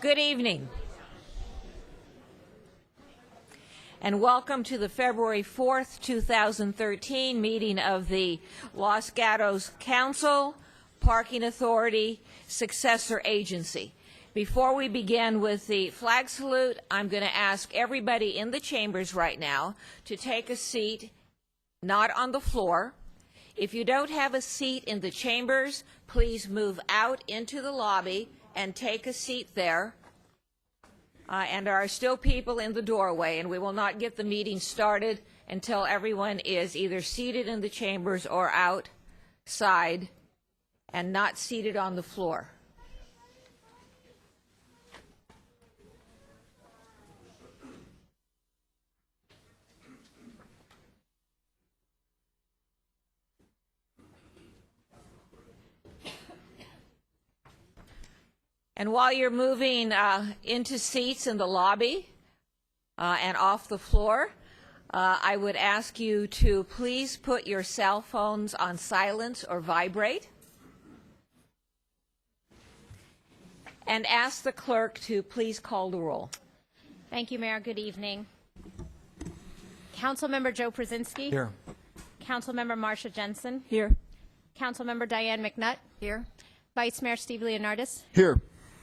Good evening, and welcome to the February 4th, 2013 meeting of the Los Gatos Council, Parking Authority, Successor Agency. Before we begin with the flag salute, I'm going to ask everybody in the chambers right now to take a seat, not on the floor. If you don't have a seat in the chambers, please move out into the lobby and take a seat there. And there are still people in the doorway, and we will not get the meeting started until everyone is either seated in the chambers or outside and not seated on the floor. And while you're moving into seats in the lobby and off the floor, I would ask you to please put your cell phones on silent or vibrate. And ask the clerk to please call the roll. Thank you, Mayor. Good evening. Councilmember Joe Przinski. Here. Councilmember Marcia Jensen. Here. Councilmember Diane McNutt. Here. Vice Mayor Steve Leonardis. Here.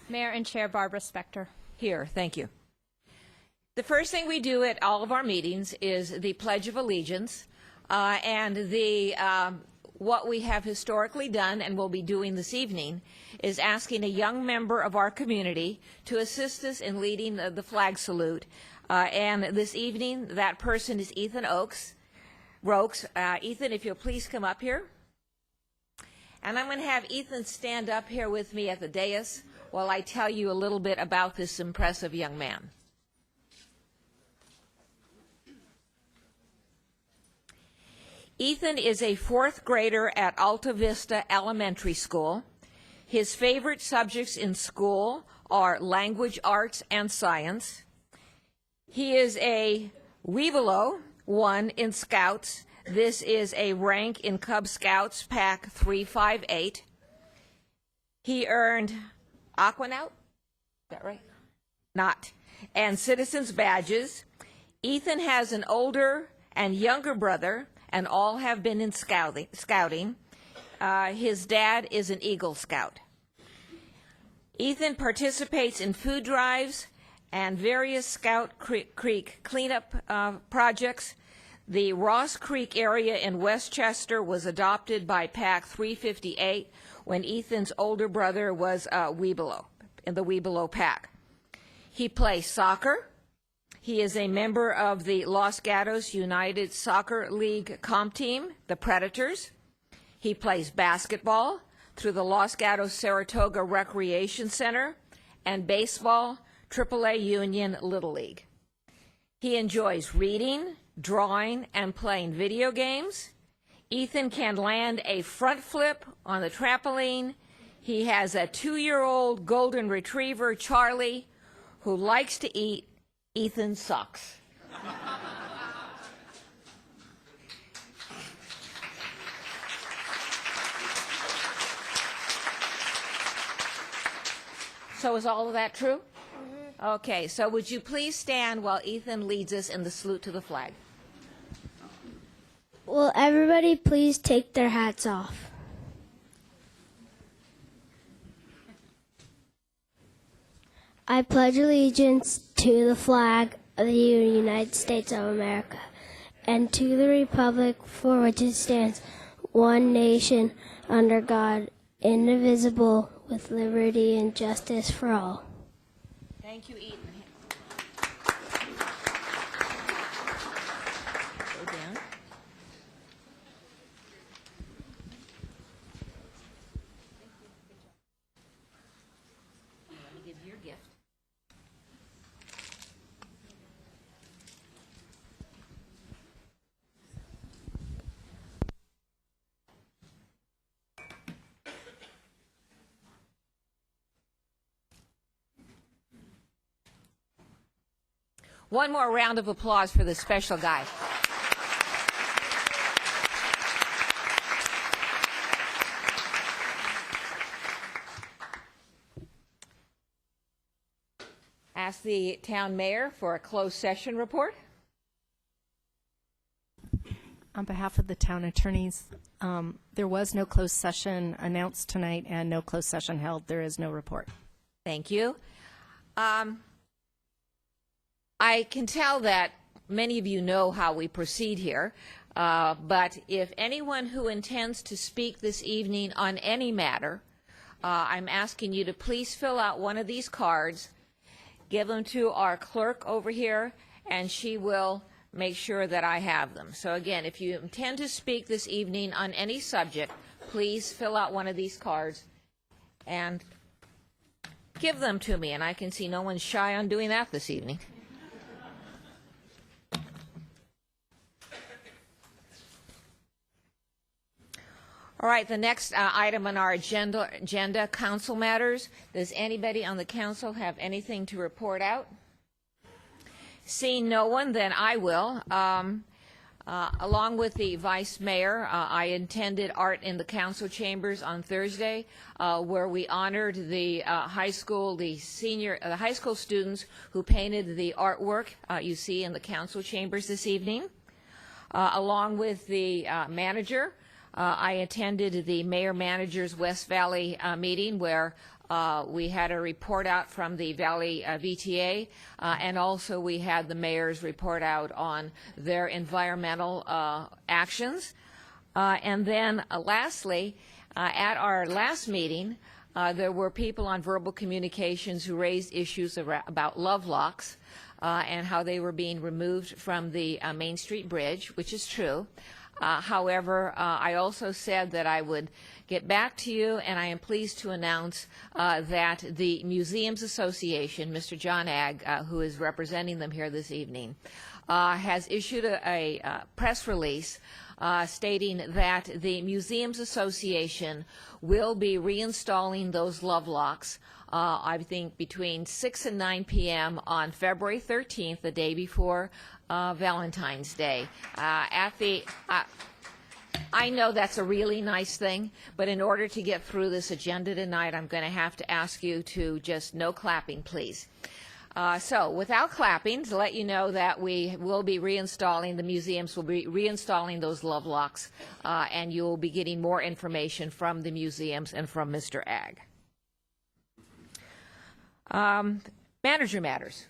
Mayor and Chair Barbara Spector. Here. Thank you. The first thing we do at all of our meetings is the Pledge of Allegiance, and what we have historically done and will be doing this evening is asking a young member of our community to assist us in leading the flag salute. And this evening, that person is Ethan Rokes. Ethan, if you'll please come up here. And I'm going to have Ethan stand up here with me at the dais while I tell you a little bit about this impressive young man. Ethan is a fourth grader at Alta Vista Elementary School. His favorite subjects in school are language arts and science. He is a Weebelo 1 in Scouts. This is a rank in Cub Scouts Pack 358. He earned Aquanaut, is that right? Not. And Citizens badges. Ethan has an older and younger brother, and all have been in scouting. His dad is an Eagle Scout. Ethan participates in food drives and various Scout Creek cleanup projects. The Ross Creek area in Westchester was adopted by Pack 358 when Ethan's older brother was Weebelo, in the Weebelo Pack. He plays soccer. He is a member of the Los Gatos United Soccer League comp team, the Predators. He plays basketball through the Los Gatos Saratoga Recreation Center and baseball, AAA Union Little League. He enjoys reading, drawing, and playing video games. Ethan can land a front flip on the trampoline. He has a 2-year-old golden retriever, Charlie, who likes to eat Ethan's socks. So is all of that true? Mm-hmm. Okay, so would you please stand while Ethan leads us in the salute to the flag? Will everybody please take their hats off? I pledge allegiance to the flag of the United States of America and to the republic for which it stands, one nation, under God, indivisible, with liberty and justice for all. Thank you, Ethan. Go down. Let me give you your gift. One more round of applause for this special guy. ask the town mayor for a closed session report. On behalf of the town attorneys, there was no closed session announced tonight and no closed session held. There is no report. Thank you. I can tell that many of you know how we proceed here, but if anyone who intends to speak this evening on any matter, I'm asking you to please fill out one of these cards, give them to our clerk over here, and she will make sure that I have them. So again, if you intend to speak this evening on any subject, please fill out one of these cards and give them to me. And I can see no one's shy on doing that this evening. All right, the next item on our agenda, council matters. Does anybody on the council have anything to report out? Seeing no one, then I will. Along with the vice mayor, I attended Art in the Council Chambers on Thursday, where we honored the high school students who painted the artwork you see in the council chambers this evening. Along with the manager, I attended the mayor-manager's West Valley meeting, where we had a report out from the Valley VTA, and also we had the mayor's report out on their environmental actions. And then lastly, at our last meeting, there were people on verbal communications who raised issues about love locks and how they were being removed from the Main Street Bridge, which is true. However, I also said that I would get back to you, and I am pleased to announce that the Museums Association, Mr. John Agg, who is representing them here this evening, has issued a press release stating that the Museums Association will be reinstalling those love locks, I think, between 6 and 9 p.m. on February 13th, the day before Valentine's Day. I know that's a really nice thing, but in order to get through this agenda tonight, I'm going to have to ask you to just no clapping, please. So without clapping, to let you know that we will be reinstalling, the museums will be reinstalling those love locks, and you will be getting more information from the museums and from Mr. Agg. Manager matters.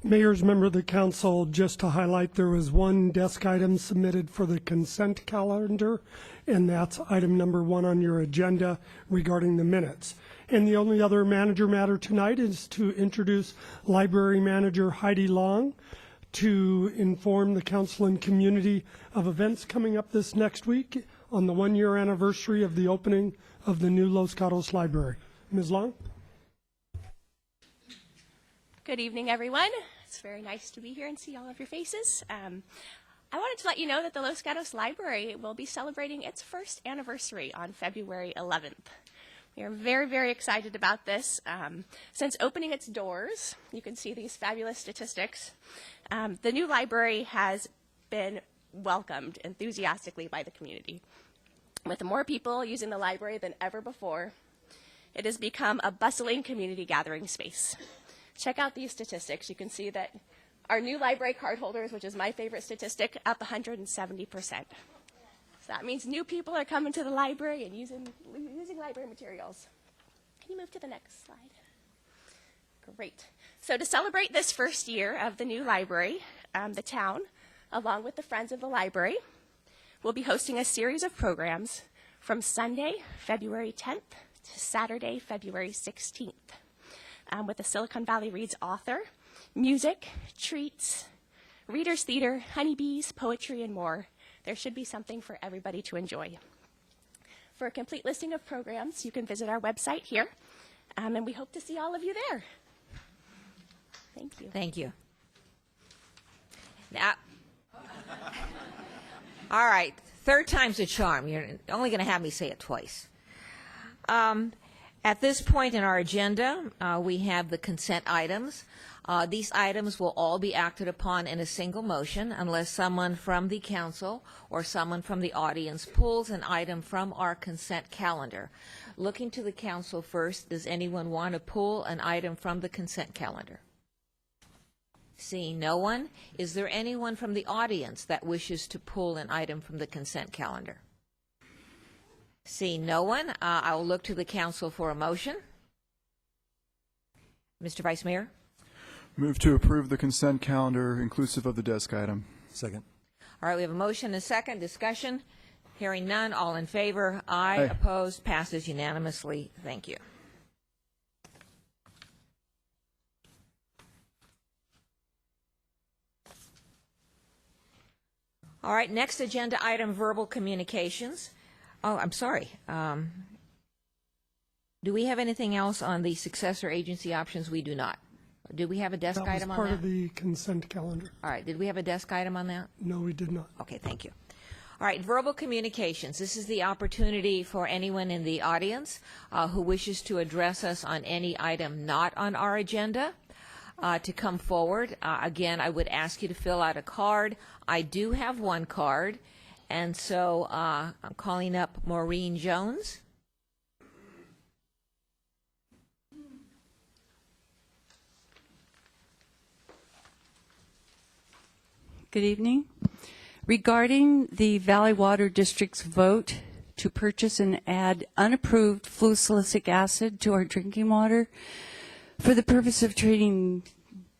Mayor's member of the council, just to highlight, there was one desk item submitted for the consent calendar, and that's item number 1 on your agenda regarding the minutes. And the only other manager matter tonight is to introduce Library Manager Heidi Long to inform the council and community of events coming up this next week on the 1-year anniversary of the opening of the new Los Gatos Library. Ms. Long? Good evening, everyone. It's very nice to be here and see all of your faces. I wanted to let you know that the Los Gatos Library will be celebrating its first anniversary on February 11th. We are very, very excited about this. Since opening its doors, you can see these fabulous statistics. The new library has been welcomed enthusiastically by the community. With more people using the library than ever before, it has become a bustling community gathering space. Check out these statistics. You can see that our new library card holders, which is my favorite statistic, up 170%. So that means new people are coming to the library and using library materials. Can you move to the next slide? Great. So to celebrate this first year of the new library, the town, along with the Friends of the Library, will be hosting a series of programs from Sunday, February 10th to Saturday, February 16th. With the Silicon Valley Reads author, music, treats, readers' theater, honeybees, poetry, and more. There should be something for everybody to enjoy. For a complete listing of programs, you can visit our website here, and we hope to see all of you there. Thank you. Thank you. Now, all right, third time's a charm. You're only going to have me say it twice. At this point in our agenda, we have the consent items. These items will all be acted upon in a single motion unless someone from the council or someone from the audience pulls an item from our consent calendar. Looking to the council first, does anyone want to pull an item from the consent calendar? Seeing no one, is there anyone from the audience that wishes to pull an item from the consent calendar? Seeing no one, I will look to the council for a motion. Mr. Vice Mayor? Move to approve the consent calendar inclusive of the desk item. Second. All right, we have a motion and a second. Discussion? Hearing none. All in favor? Aye. Aye. Opposed? Passes unanimously. Thank you. All right, next agenda item, verbal communications. Oh, I'm sorry. Do we have anything else on the successor agency options? We do not. Did we have a desk That was item on part that? of the consent calendar. All right, did we have a desk item on that? No, we did not. Okay, thank you. All right, verbal communications. This is the opportunity for anyone in the audience who wishes to address us on any item not on our agenda to come forward. Again, I would ask you to fill out a card. I do have one card, and so I'm calling up Maureen Jones. Good evening. Regarding the Valley Water District's vote to purchase and add unapproved fluosilicic acid to our drinking water for the purpose of treating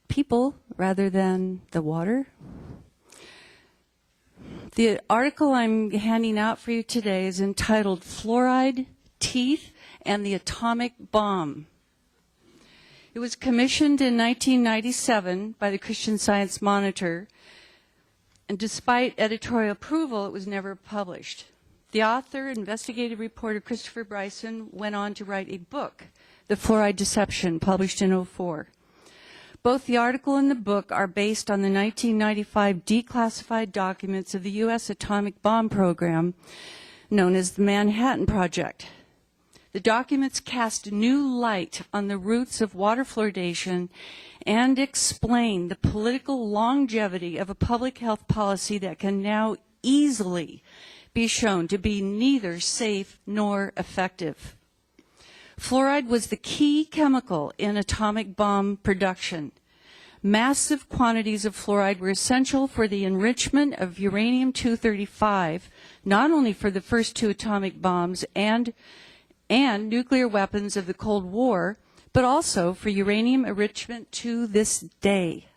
people rather than the water. The article I'm handing out for you today is entitled Fluoride, Teeth, and the Atomic Bomb. It was commissioned in 1997 by the Christian Science Monitor, and despite editorial approval, it was never published. The author, investigative reporter Christopher Bryson, went on to write a book, The Fluoride Deception, published in 2004. Both the article and the book are based on the 1995 declassified documents of the U.S. atomic bomb program known as the Manhattan Project. The documents cast new light on the roots of water fluoridation and explain the political longevity of a public health policy that can now easily be shown to be neither safe nor effective. Fluoride was the key chemical in atomic bomb production. Massive quantities of fluoride were essential for the enrichment of uranium-235, not only for the first two atomic bombs and nuclear weapons of the Cold War, but also for uranium enrichment to this day.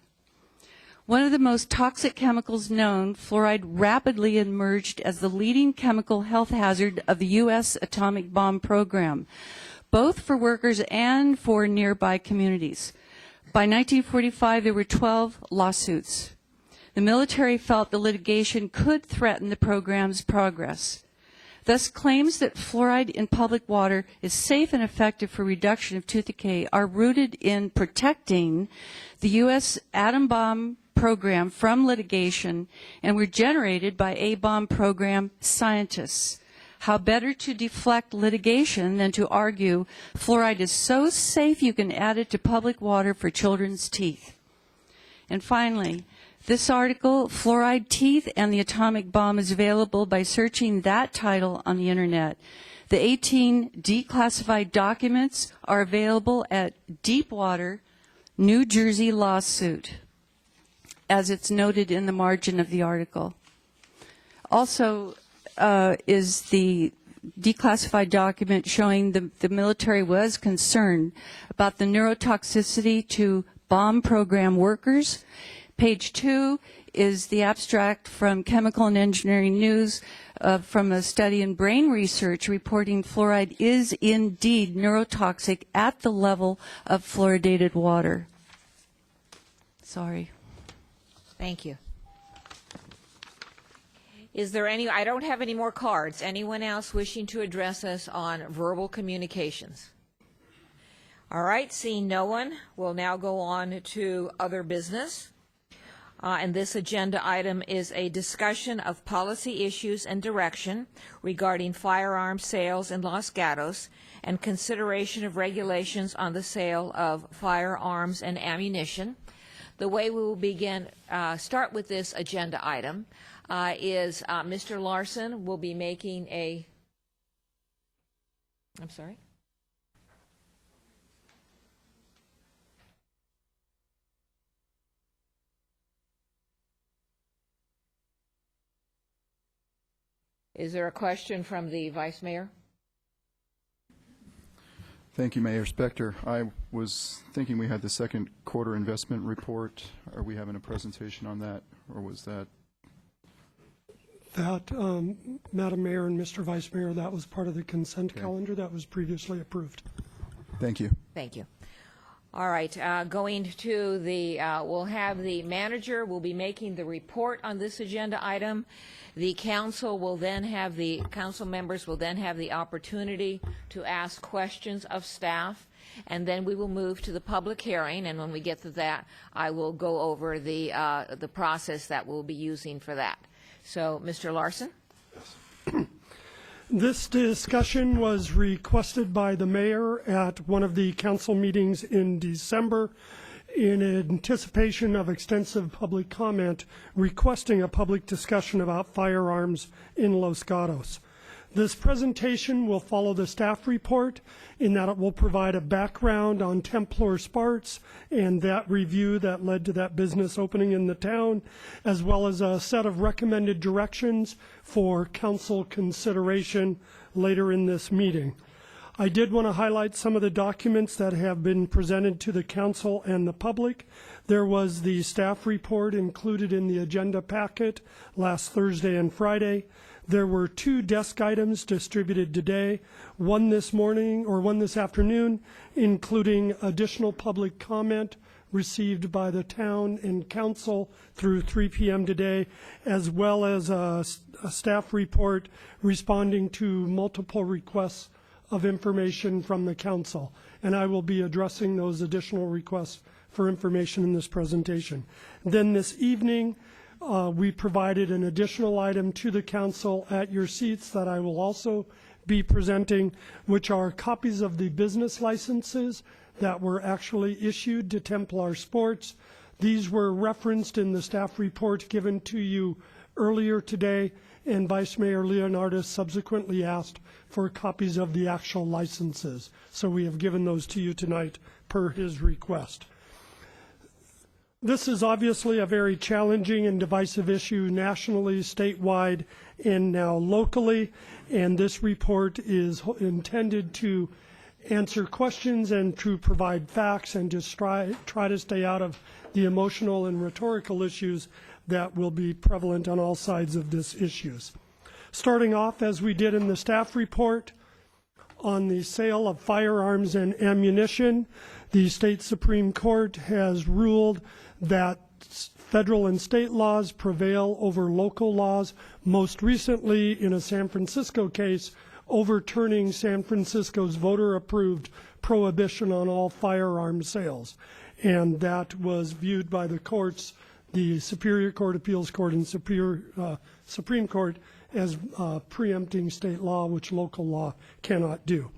One of the most toxic chemicals known, fluoride rapidly emerged as the leading chemical health hazard of the U.S. atomic bomb program, both for workers and for nearby communities. By 1945, there were 12 lawsuits. The military felt the litigation could threaten the program's progress. Thus, claims that fluoride in public water is safe and effective for reduction of tooth decay are rooted in protecting the U.S. atom bomb program from litigation and were generated by A-bomb program scientists. How better to deflect litigation than to argue fluoride is so safe you can add it to public water for children's teeth. And finally, this article, Fluoride, Teeth, and the Atomic Bomb, is available by searching that title on the internet. The 18 declassified documents are available at Deepwater, New Jersey lawsuit, as it's noted in the margin of the article. Also is the declassified document showing the military was concerned about the neurotoxicity to bomb program workers. Page 2 is the abstract from Chemical and Engineering News from a study in brain research reporting fluoride is indeed neurotoxic at the level of fluoridated water. Sorry. Thank you. Is there any, I don't have any more cards. Anyone else wishing to address us on verbal communications? All right, seeing no one, we'll now go on to other business. And this agenda item is a discussion of policy issues and direction regarding firearm sales in Los Gatos and consideration of regulations on the sale of firearms and ammunition. The way we will start with this agenda item is Mr. Larson will be making a, I'm sorry? Is there a question from the Vice Mayor? Thank you, Mayor Spector. I was thinking we had the second quarter investment report. Are we having a presentation on that, or was that? That, Madam Mayor and Mr. Vice Mayor, that was part of the consent calendar that was previously approved. Thank you. Thank you. All right, going to the, we'll have the manager will be making the report on this agenda item. The council will then have council members will then have the opportunity to ask questions of staff, and then we will move to the public hearing, and when we get to that, I will go over the process that we'll be using for that. So, Mr. Larson? This discussion was requested by the mayor at one of the council meetings in December in anticipation of extensive public comment requesting a public discussion about firearms in Los Gatos. This presentation will follow the staff report in that it will provide a background on Templar Sparks and that review that led to that business opening in the town, as well as a set of recommended directions for council consideration later in this meeting. I did want to highlight some of the documents that have been presented to the council and the public. There was the staff report included in the agenda packet last Thursday and Friday. There were 2 desk items distributed today, one this morning or one this afternoon, including additional public comment received by the town and council through 3 p.m. today, as well as a staff report responding to multiple requests of information from the council. And I will be addressing those additional requests for information in this presentation. Then this evening, we provided an additional item to the council at your seats that I will also be presenting, which are copies of the business licenses that were actually issued to Templar Sports. These were referenced in the staff report given to you earlier today, and Vice Mayor Leonardis subsequently asked for copies of the actual licenses. So we have given those to you tonight per his request. This is obviously a very challenging and divisive issue nationally, statewide, and now locally, and this report is intended to answer questions and to provide facts and to try to stay out of the emotional and rhetorical issues that will be prevalent on all sides of this issues. Starting off, as we did in the staff report, on the sale of firearms and ammunition, the state Supreme Court has ruled that federal and state laws prevail over local laws, most recently in a San Francisco case overturning San Francisco's voter-approved prohibition on all firearm sales. And that was viewed by the courts, the Superior Court, Appeals Court, and Supreme Court as preempting state law, which local law cannot do.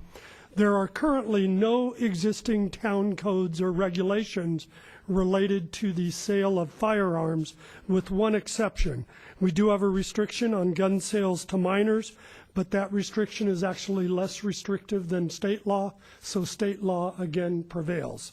There are currently no existing town codes or regulations related to the sale of firearms, with one exception. We do have a restriction on gun sales to minors, but that restriction is actually less restrictive than state law, so state law again prevails.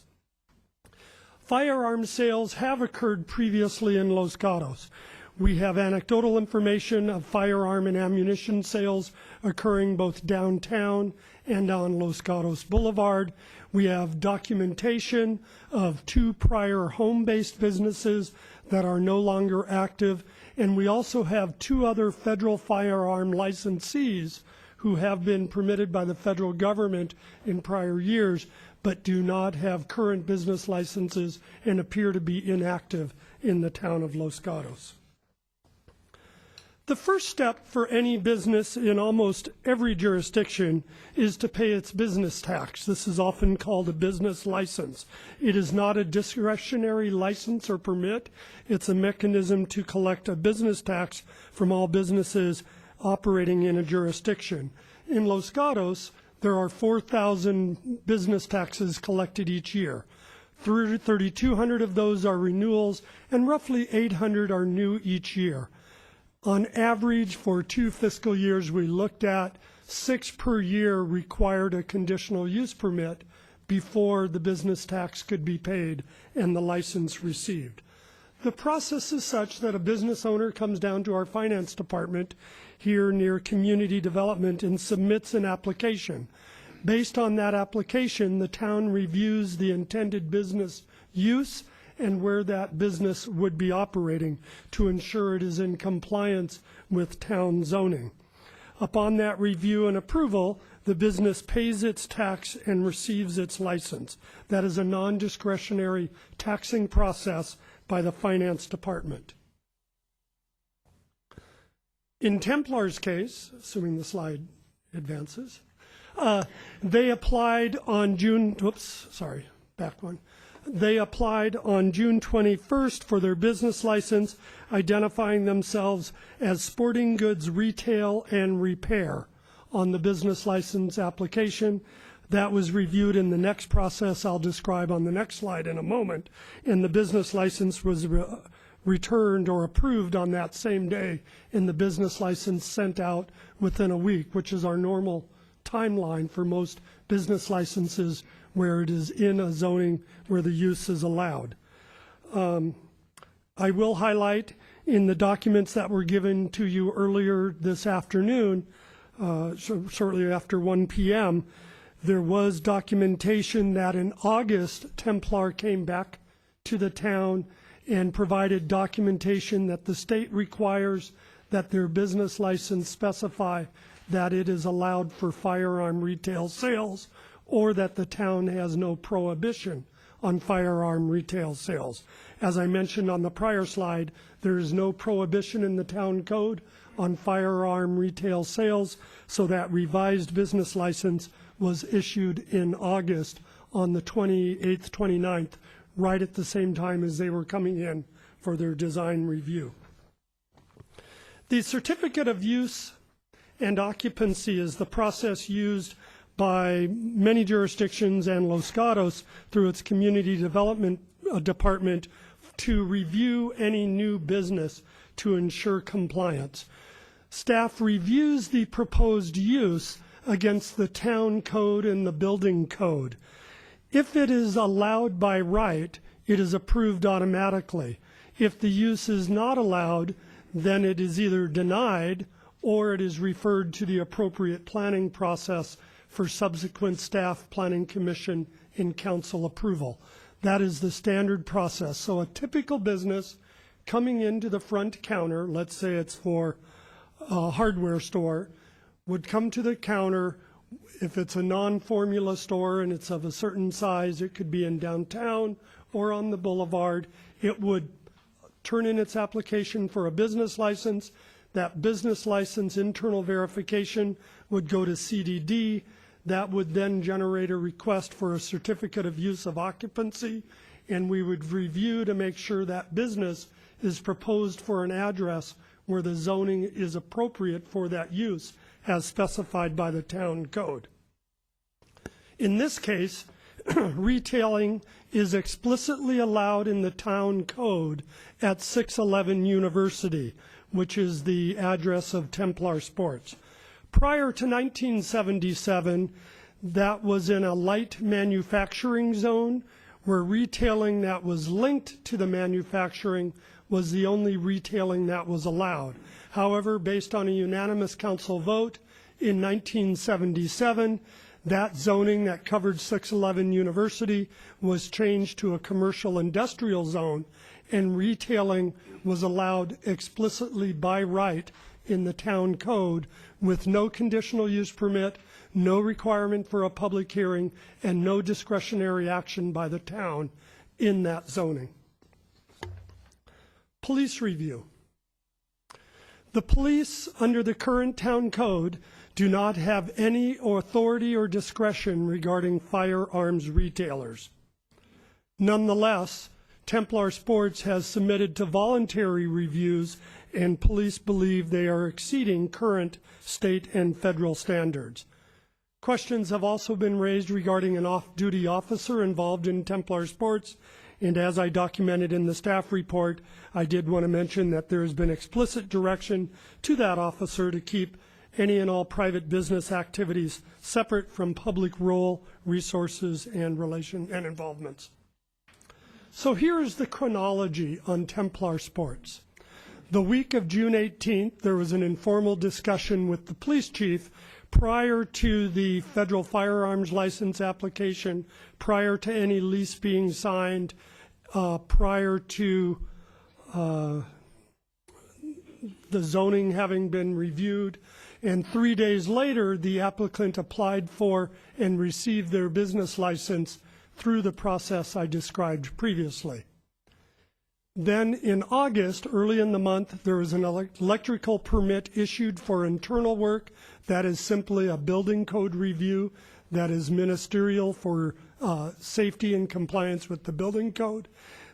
Firearm sales have occurred previously in Los Gatos. We have anecdotal information of firearm and ammunition sales occurring both downtown and on Los Gatos Boulevard. We have documentation of 2 prior home-based businesses that are no longer active, and we also have 2 other federal firearm licensees who have been permitted by the federal government in prior years, but do not have current business licenses and appear to be inactive in the town of Los Gatos. The first step for any business in almost every jurisdiction is to pay its business tax. This is often called a business license. It is not a discretionary license or permit. It's a mechanism to collect a business tax from all businesses operating in a jurisdiction. In Los Gatos, there are 4,000 business taxes collected each year. 3,200 of those are renewals, and roughly 800 are new each year. On average, for 2 fiscal years we looked at, 6 per year required a conditional use permit before the business tax could be paid and the license received. The process is such that a business owner comes down to our finance department here near community development and submits an application. Based on that application, the town reviews the intended business use and where that business would be operating to ensure it is in compliance with town zoning. Upon that review and approval, the business pays its tax and receives its license. That is a non-discretionary taxing process by the finance department. In Templar's case, assuming the slide advances, they applied on June 21st for their business license, identifying themselves as Sporting Goods Retail and Repair on the business license application. That was reviewed in the next process I'll describe on the next slide in a moment, and the business license was returned or approved on that same day, and the business license sent out within a week, which is our normal timeline for most business licenses where it is in a zoning where the use is allowed. I will highlight in the documents that were given to you earlier this afternoon, shortly after 1 p.m., there was documentation that in August, Templar came back to the town and provided documentation that the state requires that their business license specify that it is allowed for firearm retail sales, or that the town has no prohibition on firearm retail sales. As I mentioned on the prior slide, there is no prohibition in the town code on firearm retail sales, so that revised business license was issued in August on the 28th, 29th, right at the same time as they were coming in for their design review. The certificate of use and occupancy is the process used by many jurisdictions and Los Gatos through its community development department to review any new business to ensure compliance. Staff reviews the proposed use against the town code and the building code. If it is allowed by right, it is approved automatically. If the use is not allowed, then it is either denied or it is referred to the appropriate planning process for subsequent staff, planning commission, and council approval. That is the standard process. So a typical business coming into the front counter, let's say it's for a hardware store, would come to the counter. If it's a non-formula store and it's of a certain size, it could be in downtown or on the boulevard, it would turn in its application for a business license. That business license internal verification would go to CDD. That would then generate a request for a certificate of use of occupancy, and we would review to make sure that business is proposed for an address where the zoning is appropriate for that use as specified by the town code. In this case, retailing is explicitly allowed in the town code at 611 University, which is the address of Templar Sports. Prior to 1977, that was in a light manufacturing zone where retailing that was linked to the manufacturing was the only retailing that was allowed. However, based on a unanimous council vote in 1977, that zoning that covered 611 University was changed to a commercial industrial zone, and retailing was allowed explicitly by right in the town code with no conditional use permit, no requirement for a public hearing, and no discretionary action by the town in that zoning. Police review. The police, under the current town code, do not have any authority or discretion regarding firearms retailers. Nonetheless, Templar Sports has submitted to voluntary reviews, and police believe they are exceeding current state and federal standards. Questions have also been raised regarding an off-duty officer involved in Templar Sports, and as I documented in the staff report, I did want to mention that there has been explicit direction to that officer to keep any and all private business activities separate from public role, resources, and involvements. So here's the chronology on Templar Sports. The week of June 18th, there was an informal discussion with the police chief prior to the federal firearms license application, prior to any lease being signed, prior to the zoning having been reviewed. And 3 days later, the applicant applied for and received their business license through the process I described previously. Then in August, early in the month, there was an electrical permit issued for internal work. That is simply a building code review that is ministerial for safety and compliance with the building code.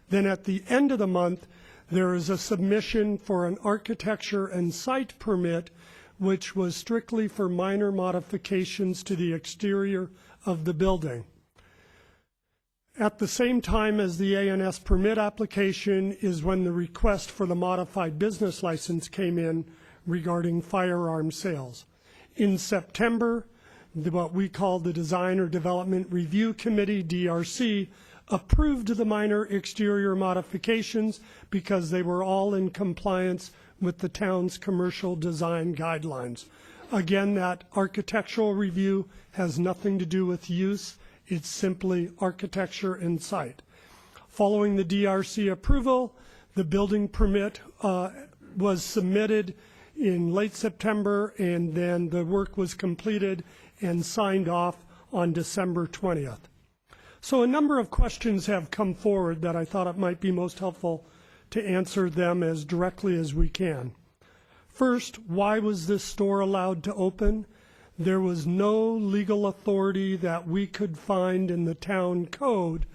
Then at the end of the month, there is a submission for an architecture and site permit, which was strictly for minor modifications to the exterior of the building. At the same time as the ANS permit application is when the request for the modified business license came in regarding firearm sales. In September, what we call the Design or Development Review Committee, DRC, approved the minor exterior modifications because they were all in compliance with the town's commercial design guidelines. Again, that architectural review has nothing to do with use. It's simply architecture and site. Following the DRC approval, the building permit was submitted in late September, and then the work was completed and signed off on December 20th. So a number of questions have come forward that I thought it might be most helpful to answer them as directly as we can. First, why was this store allowed to open? There was no legal authority that we could find in the town code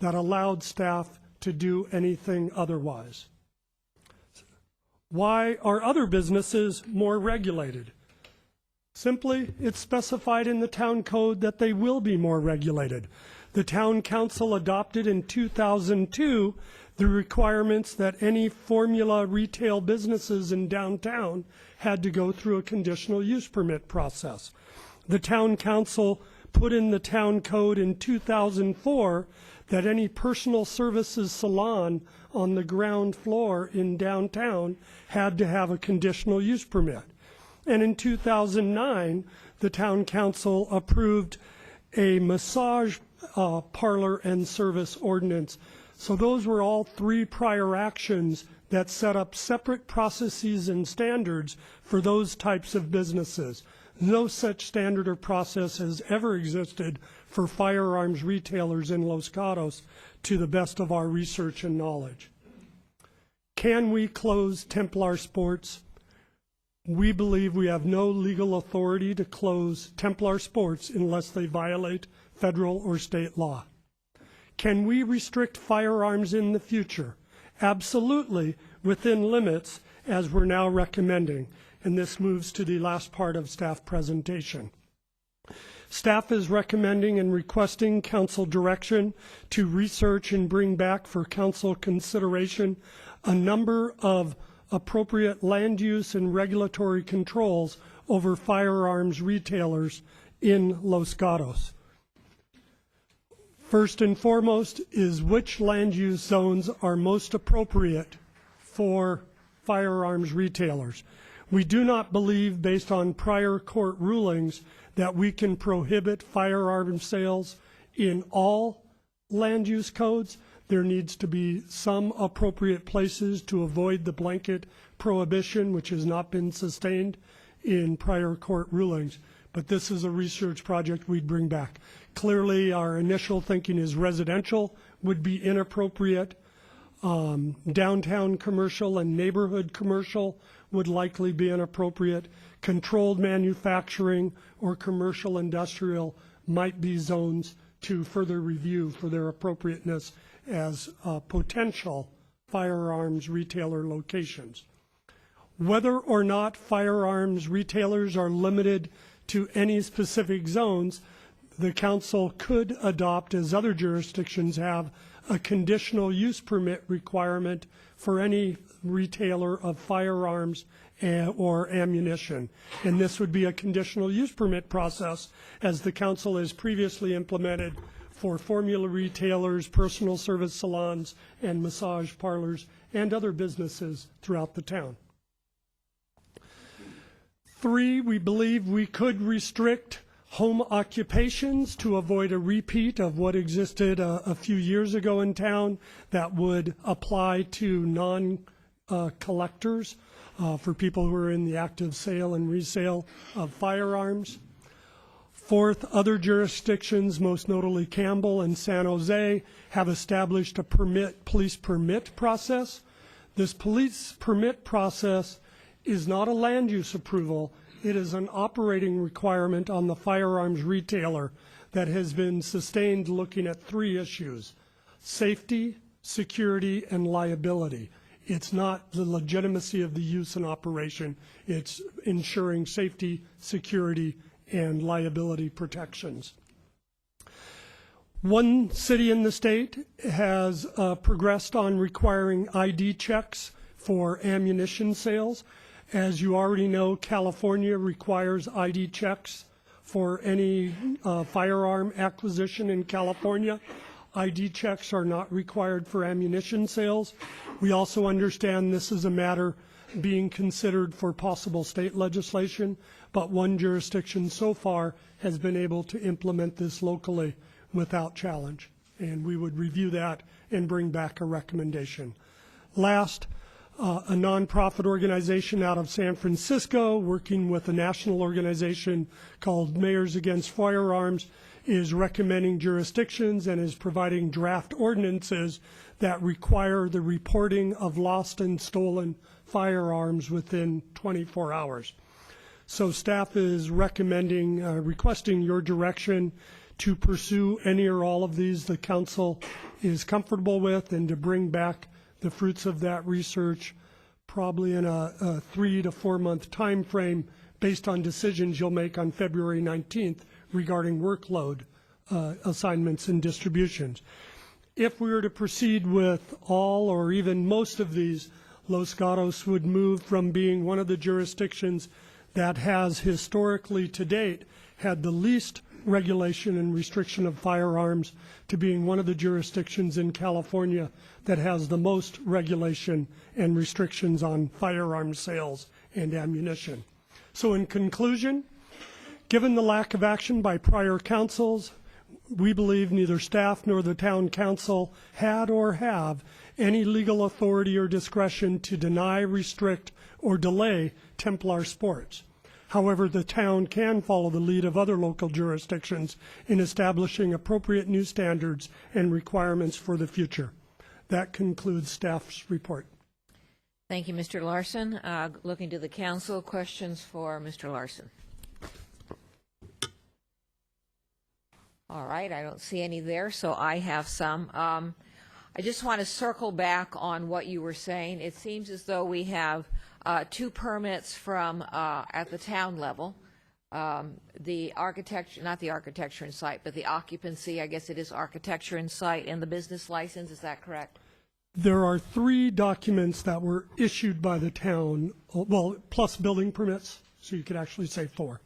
that allowed staff to do anything otherwise. Why are other businesses more regulated? Simply, it's specified in the town code that they will be more regulated. The town council adopted in 2002 the requirements that any formula retail businesses in downtown had to go through a conditional use permit process. The town council put in the town code in 2004 that any personal services salon on the ground floor in downtown had to have a conditional use permit. And in 2009, the town council approved a massage parlor and service ordinance. So those were all three prior actions that set up separate processes and standards for those types of businesses. No such standard or process has ever existed for firearms retailers in Los Gatos, to the best of our research and knowledge. Can we close Templar Sports? We believe we have no legal authority to close Templar Sports unless they violate federal or state law. Can we restrict firearms in the future? Absolutely, within limits, as we're now recommending. And this moves to the last part of staff presentation. Staff is recommending and requesting council direction to research and bring back for council consideration a number of appropriate land use and regulatory controls over firearms retailers in Los Gatos. First and foremost is which land use zones are most appropriate for firearms retailers. We do not believe, based on prior court rulings, that we can prohibit firearm sales in all land use codes. There needs to be some appropriate places to avoid the blanket prohibition, which has not been sustained in prior court rulings. But this is a research project we'd bring back. Clearly, our initial thinking is residential would be inappropriate. Downtown commercial and neighborhood commercial would likely be inappropriate. Controlled manufacturing or commercial industrial might be zones to further review for their appropriateness as potential firearms retailer locations. Whether or not firearms retailers are limited to any specific zones, the council could adopt, as other jurisdictions have, a conditional use permit requirement for any retailer of firearms or ammunition. And this would be a conditional use permit process, as the council has previously implemented for formula retailers, personal service salons, and massage parlors, and other businesses throughout the town. 3, we believe we could restrict home occupations to avoid a repeat of what existed a few years ago in town that would apply to non-collectors for people who are in the active sale and resale of firearms. 4th, other jurisdictions, most notably Campbell and San Jose, have established a police permit process. This police permit process is not a land use approval. It is an operating requirement on the firearms retailer that has been sustained looking at 3 issues: safety, security, and liability. It's not the legitimacy of the use and operation. It's ensuring safety, security, and liability protections. One city in the state has progressed on requiring ID checks for ammunition sales. As you already know, California requires ID checks for any firearm acquisition in California. ID checks are not required for ammunition sales. We also understand this is a matter being considered for possible state legislation, but one jurisdiction so far has been able to implement this locally without challenge. And we would review that and bring back a recommendation. Last, a nonprofit organization out of San Francisco working with a national organization called Mayors Against Firearms is recommending jurisdictions and is providing draft ordinances that require the reporting of lost and stolen firearms within 24 hours. So staff is recommending, requesting your direction to pursue any or all of these the council is comfortable with, and to bring back the fruits of that research probably in a 3 to 4 month time frame based on decisions you'll make on February 19th regarding workload assignments and distributions. If we were to proceed with all or even most of these, Los Gatos would move from being one of the jurisdictions that has historically to date had the least regulation and restriction of firearms to being one of the jurisdictions in California that has the most regulation and restrictions on firearms sales and ammunition. So in conclusion, given the lack of action by prior councils, we believe neither staff nor the town council had or have any legal authority or discretion to deny, restrict, or delay Templar sports. However, the town can follow the lead of other local jurisdictions in establishing appropriate new standards and requirements for the future. That concludes staff's report. Thank you, Mr. Larson. Looking to the council, questions for Mr. Larson? All right, I don't see any there, so I have some. I just want to circle back on what you were saying. It seems as though we have 2 permits from at the town level. The architecture, not the architecture and site, but the occupancy, I guess it is architecture and site, and the business license, is that correct? There are 3 documents that were issued by the town, well, plus building permits, so you could actually say 4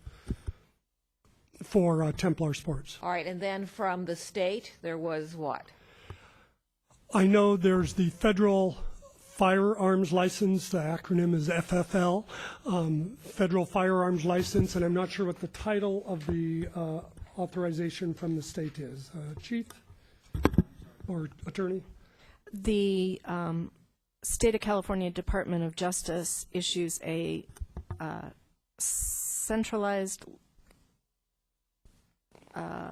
for Templar Sports. All right, and then from the state, there was what? I know there's the federal firearms license, the acronym is FFL, federal firearms license, and I'm not sure what the title of the authorization from the state is. Chief or attorney? The State of California Department of Justice issues a centralized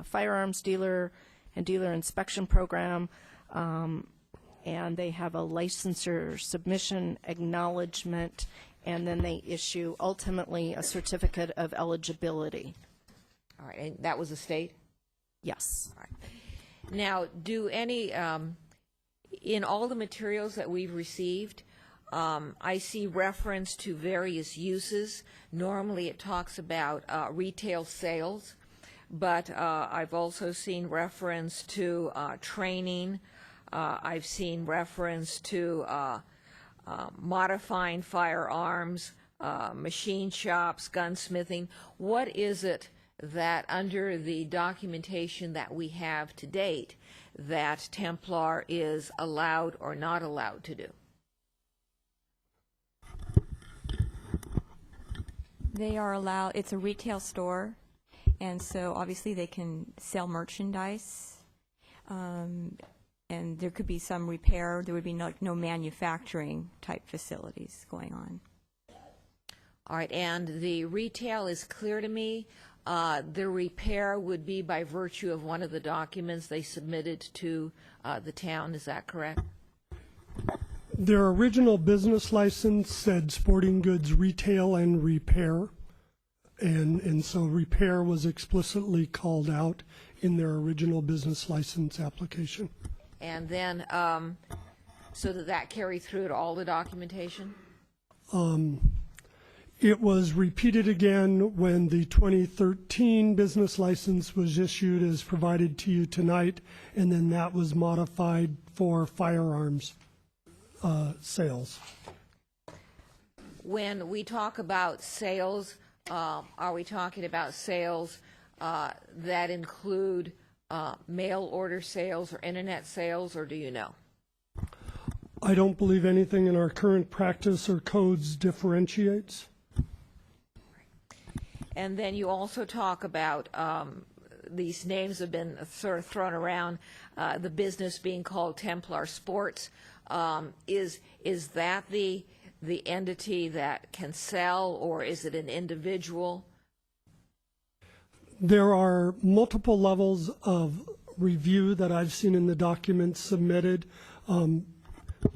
firearms dealer and dealer inspection program, and they have a licensure submission acknowledgement, and then they issue ultimately a certificate of eligibility. All right, and that was the state? Yes. Now, do any, in all the materials that we've received, I see reference to various uses. Normally, it talks about retail sales, but I've also seen reference to training. I've seen reference to modifying firearms, machine shops, gunsmithing. What is it that under the documentation that we have to date that Templar is allowed or not allowed to do? They are allowed, it's a retail store, and so obviously they can sell merchandise, and there could be some repair. There would be no manufacturing type facilities going on. All right, and the retail is clear to me. The repair would be by virtue of one of the documents they submitted to the town. Is that correct? Their original business license said sporting goods retail and repair, and so repair was explicitly called out in their original business license application. And then, so that carried through to all the documentation? It was repeated again when the 2013 business license was issued as provided to you tonight, and then that was modified for firearms sales. When we talk about sales, are we talking about sales that include mail order sales or internet sales, or do you know? I don't believe anything in our current practice or codes differentiates. And then you also talk about, these names have been sort of thrown around, the business being called Templar Sports. Is that the entity that can sell, or is it an individual? There are multiple levels of review that I've seen in the documents submitted.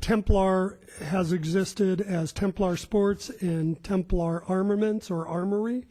Templar has existed as Templar Sports and Templar Armaments or Armory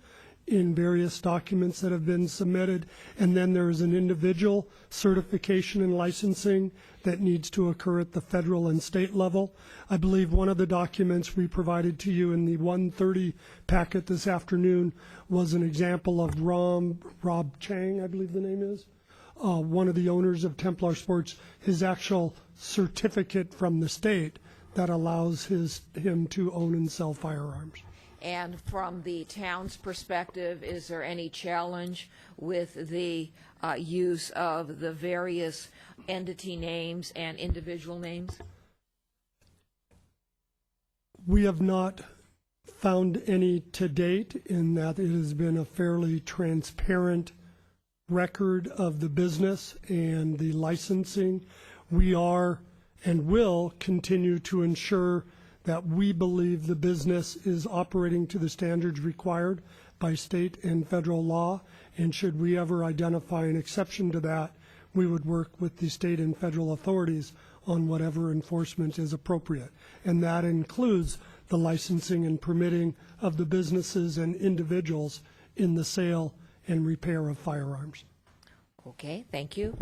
in various documents that have been submitted, and then there is an individual certification and licensing that needs to occur at the federal and state level. I believe one of the documents we provided to you in the 1:30 packet this afternoon was an example of Rob Chang, I believe the name is, one of the owners of Templar Sports, his actual certificate from the state that allows him to own and sell firearms. And from the town's perspective, is there any challenge with the use of the various entity names and individual names? We have not found any to date, in that it has been a fairly transparent record of the business and the licensing. We are and will continue to ensure that we believe the business is operating to the standards required by state and federal law, and should we ever identify an exception to that, we would work with the state and federal authorities on whatever enforcement is appropriate. And that includes the licensing and permitting of the businesses and individuals in the sale and repair of firearms. Okay, thank you.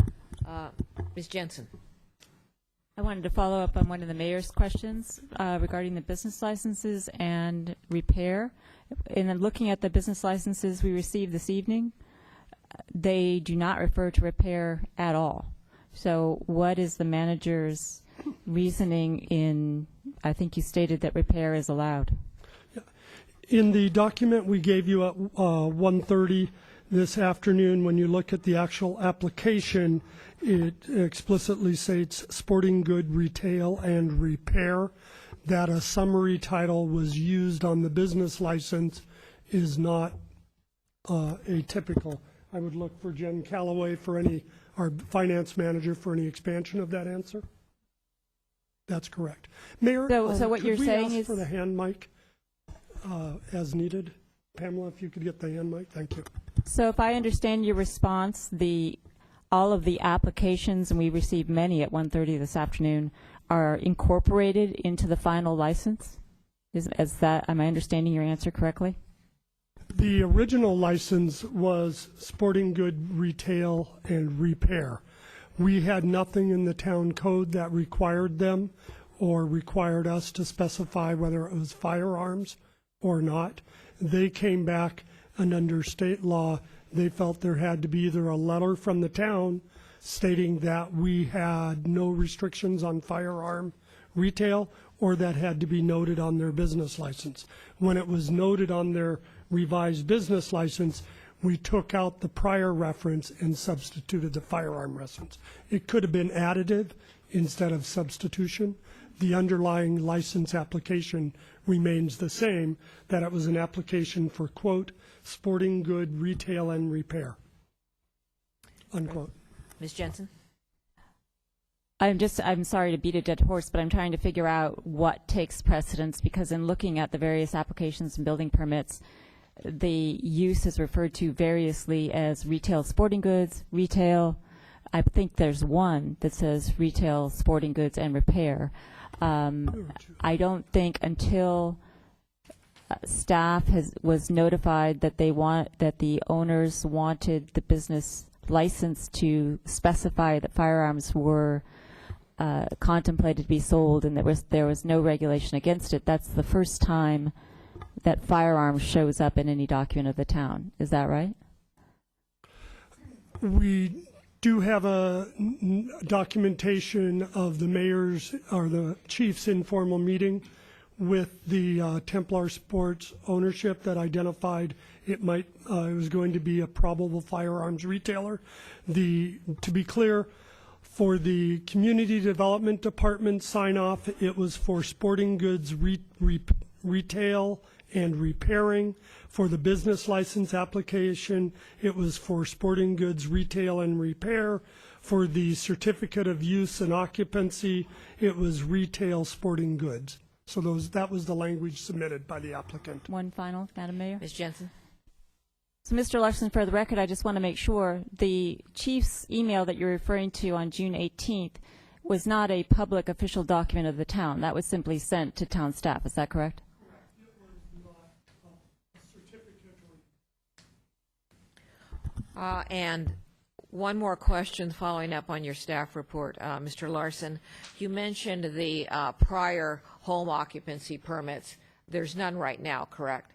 Ms. Jensen. I wanted to follow up on one of the mayor's questions regarding the business licenses and repair. And then looking at the business licenses we received this evening, they do not refer to repair at all. So what is the manager's reasoning in, I think you stated that repair is allowed? In the document we gave you at 1:30 this afternoon, when you look at the actual application, it explicitly states sporting good retail and repair. That a summary title was used on the business license is not atypical. I would look for Jen Calloway for our finance manager, for any expansion of that answer. That's correct. Mayor, So what you're saying could we ask is for the hand mic as needed? Pamela, if you could get the hand mic, thank you. So if I understand your response, all of the applications, and we received many at 1:30 this afternoon, are incorporated into the final license? Am I understanding your answer correctly? The original license was sporting good retail and repair. We had nothing in the town code that required them or required us to specify whether it was firearms or not. They came back, and under state law, they felt there had to be either a letter from the town stating that we had no restrictions on firearm retail, or that had to be noted on their business license. When it was noted on their revised business license, we took out the prior reference and substituted the firearm reference. It could have been additive instead of substitution. The underlying license application remains the same, that it was an application for, quote, sporting good retail and repair, unquote. Ms. Jensen? I'm sorry to beat a dead horse, but I'm trying to figure out what takes precedence, because in looking at the various applications and building permits, the use is referred to variously as retail sporting goods, retail. I think there's one that says retail sporting goods and repair. I don't think until staff was notified that that the owners wanted the business license to specify that firearms were contemplated to be sold, and there was no regulation against it. That's the first time that firearms shows up in any document of the town. Is that right? We do have a documentation of the mayor's or the chief's informal meeting with the Templar Sports ownership that identified it was going to be a probable firearms retailer. To be clear, for the community development department sign off, it was for sporting goods retail and repairing. For the business license application, it was for sporting goods retail and repair. For the certificate of use and occupancy, it was retail sporting goods. So that was the language submitted by the applicant. One final, Madam Mayor. Ms. Jensen? So, Mr. Larson, for the record, I just want to make sure the chief's email that you're referring to on June 18th was not a public official document of the town. That was simply sent to town staff. Is that correct? And one more question following up on your staff report, Mr. Larson. You mentioned the prior home occupancy permits. There's none right now, correct?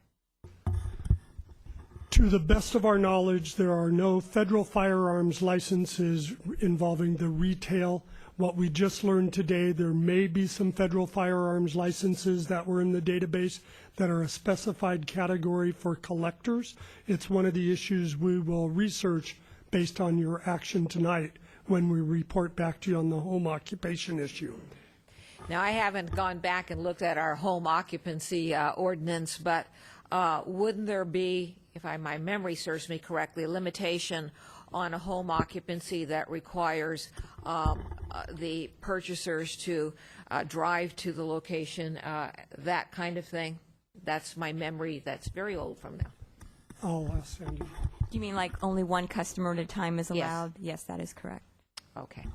To the best of our knowledge, there are no federal firearms licenses involving the retail. What we just learned today, there may be some federal firearms licenses that were in the database that are a specified category for collectors. It's one of the issues we will research based on your action tonight when we report back to you on the home occupation issue. Now, I haven't gone back and looked at our home occupancy ordinance, but wouldn't there be, if my memory serves me correctly, a limitation on a home occupancy that requires the purchasers to drive to the location, that kind of thing? That's my memory. That's very old from now. I'll ask Sandy. Do you mean like only one customer at a time is Yes. allowed? Yes, that is correct. Okay.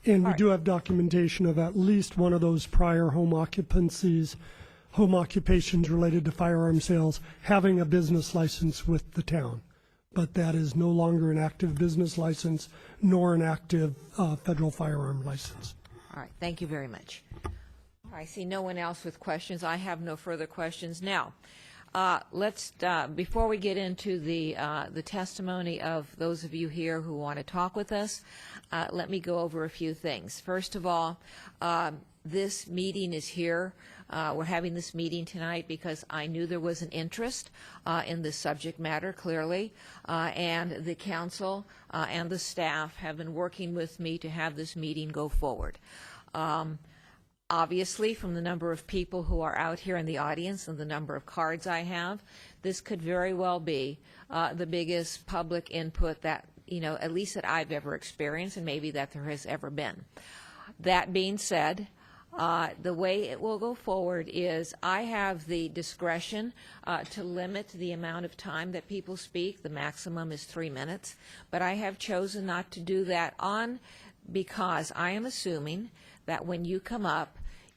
And we do have documentation of at least one of those prior home occupations related to firearm sales having a business license with the town. But that is no longer an active business license nor an active federal firearm license. All right. Thank you very much. I see no one else with questions. I have no further questions. Now, let's before we get into the testimony of those of you here who want to talk with us, let me go over a few things. First of all, this meeting is here. We're having this meeting tonight because I knew there was an interest in this subject matter, clearly, and the council and the staff have been working with me to have this meeting go forward. Obviously, from the number of people who are out here in the audience and the number of cards I have, this could very well be the biggest public input that, at least that I've ever experienced, and maybe that there has ever been. That being said, the way it will go forward is I have the discretion to limit the amount of time that people speak. The maximum is 3 minutes, but I have chosen not to do that because I am assuming that when you come up,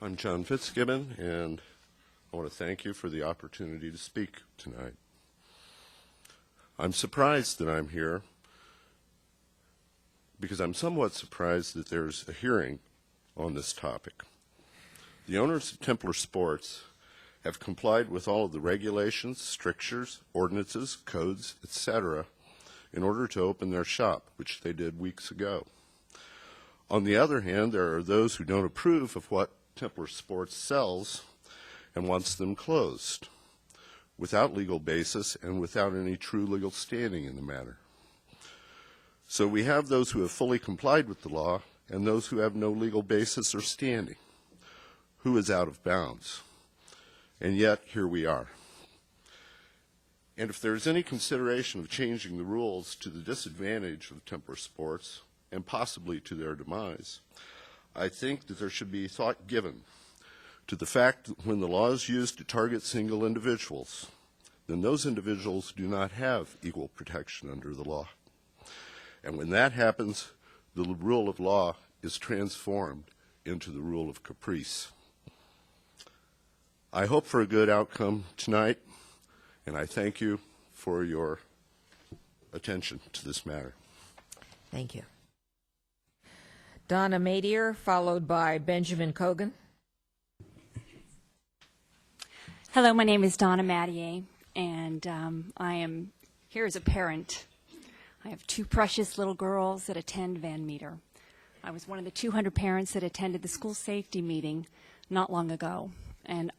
I'm John Fitzgibbon, and I want to thank you for the opportunity to speak tonight. I'm surprised that I'm here because I'm somewhat surprised that there's a hearing on this topic. The owners of Templar Sports have complied with all of the regulations, strictures, ordinances, codes, etc., in order to open their shop, which they did weeks ago. On the other hand, there are those who don't approve of what Templar Sports sells and wants them closed, without legal basis and without any true legal standing in the matter. So we have those who have fully complied with the law and those who have no legal basis or standing. Who is out of bounds? And yet, here we are. And if there is any consideration of changing the rules to the disadvantage of Templar Sports, and possibly to their demise, I think that there should be thought given to the fact that when the law is used to target single individuals, then those individuals do not have equal protection under the law. And when that happens, the rule of law is transformed into the rule of caprice. I hope for a good outcome tonight, and I thank you for your attention to this matter. Thank you. Donna Madier, followed by Benjamin Cogan. Hello, my name is Donna Madier, and I am here as a parent. I have two precious little girls that attend Van Meter. I was one of the 200 parents that attended the school safety meeting not long ago, and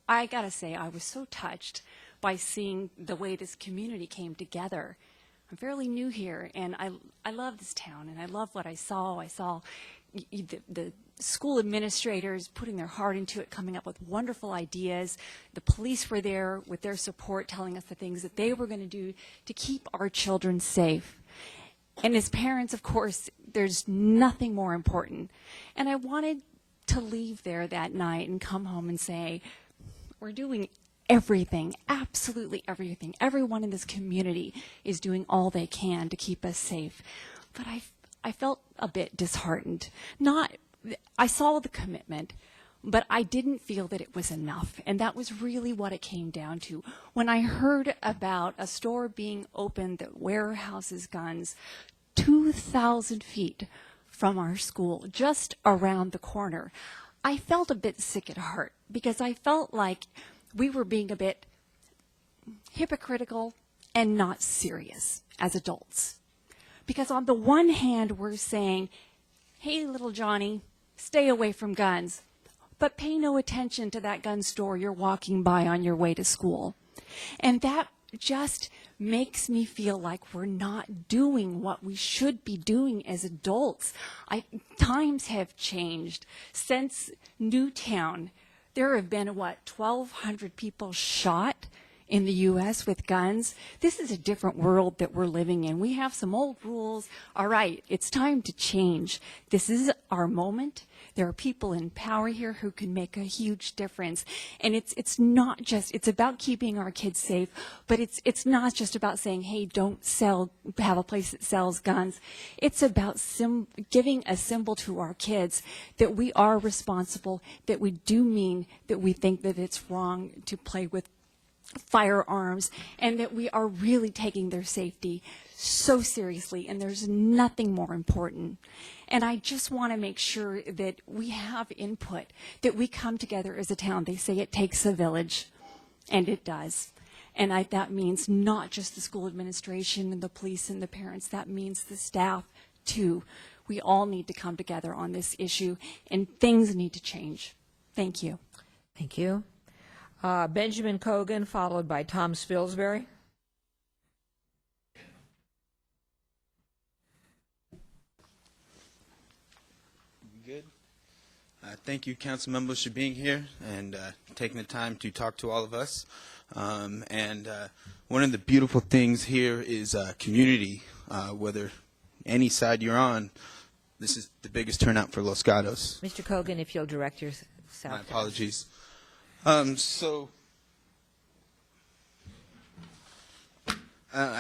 I gotta say, I was so touched by seeing the way this community came together. I'm fairly new here, and I love this town, and I love what I saw. I saw the school administrators putting their heart into it, coming up with wonderful ideas. The police were there with their support, telling us the things that they were going to do to keep our children safe. And as parents, of course, there's nothing more important. And I wanted to leave there that night and come home and say, we're doing everything, absolutely everything. Everyone in this community is doing all they can to keep us safe. But I felt a bit disheartened. I saw the commitment, but I didn't feel that it was enough. And that was really what it came down to. When I heard about a store being opened that warehouses guns 2,000 feet from our school, just around the corner, I felt a bit sick at heart because I felt like we were being a bit hypocritical and not serious as adults. Because on the one hand, we're saying, hey, little Johnny, stay away from guns, but pay no attention to that gun store you're walking by on your way to school. And that just makes me feel like we're not doing what we should be doing as adults. Times have changed. Since Newtown, there have been, 1,200 people shot in the U.S. with guns. This is a different world that we're living in. We have some old rules. All right, it's time to change. This is our moment. There are people in power here who can make a huge difference. And it's not just, it's about keeping our kids safe, but it's not just about saying, hey, don't have a place that sells guns. It's about giving a symbol to our kids that we are responsible, that we do mean that we think that it's wrong to play with firearms, and that we are really taking their safety so seriously, and there's nothing more important. And I just want to make sure that we have input, that we come together as a town. They say it takes a village, and it does. And that means not just the school administration and the police and the parents, that means the staff too. We all need to come together on this issue, and things need to change. Thank you. Thank you. Benjamin Cogan, followed by Tom Spilsbury. Good. Thank you, council members, for being here and taking the time to talk to all of us. And one of the beautiful things here is community. Whether any side you're on, this is the biggest turnout for Los Gatos. Mr. Cogan, if you'll direct yourself. My apologies. I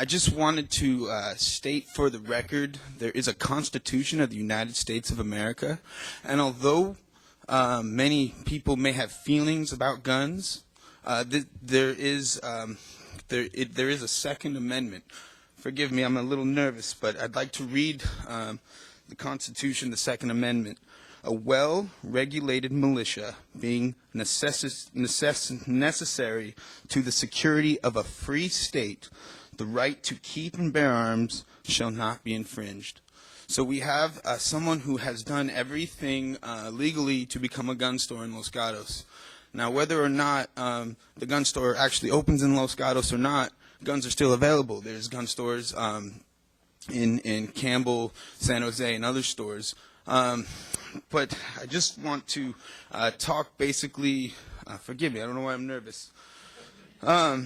just wanted to state for the record, there is a Constitution of the United States of America, and although many people may have feelings about guns, there is a Second Amendment. Forgive me, I'm a little nervous, but I'd like to read the Constitution, the Second Amendment. A well-regulated militia being necessary to the security of a free state, the right to keep and bear arms shall not be infringed. So we have someone who has done everything legally to become a gun store in Los Gatos. Now, whether or not the gun store actually opens in Los Gatos or not, guns are still available. There's gun stores in Campbell, San Jose, and other stores. But I just want to talk basically, forgive me, I don't know why I'm nervous. But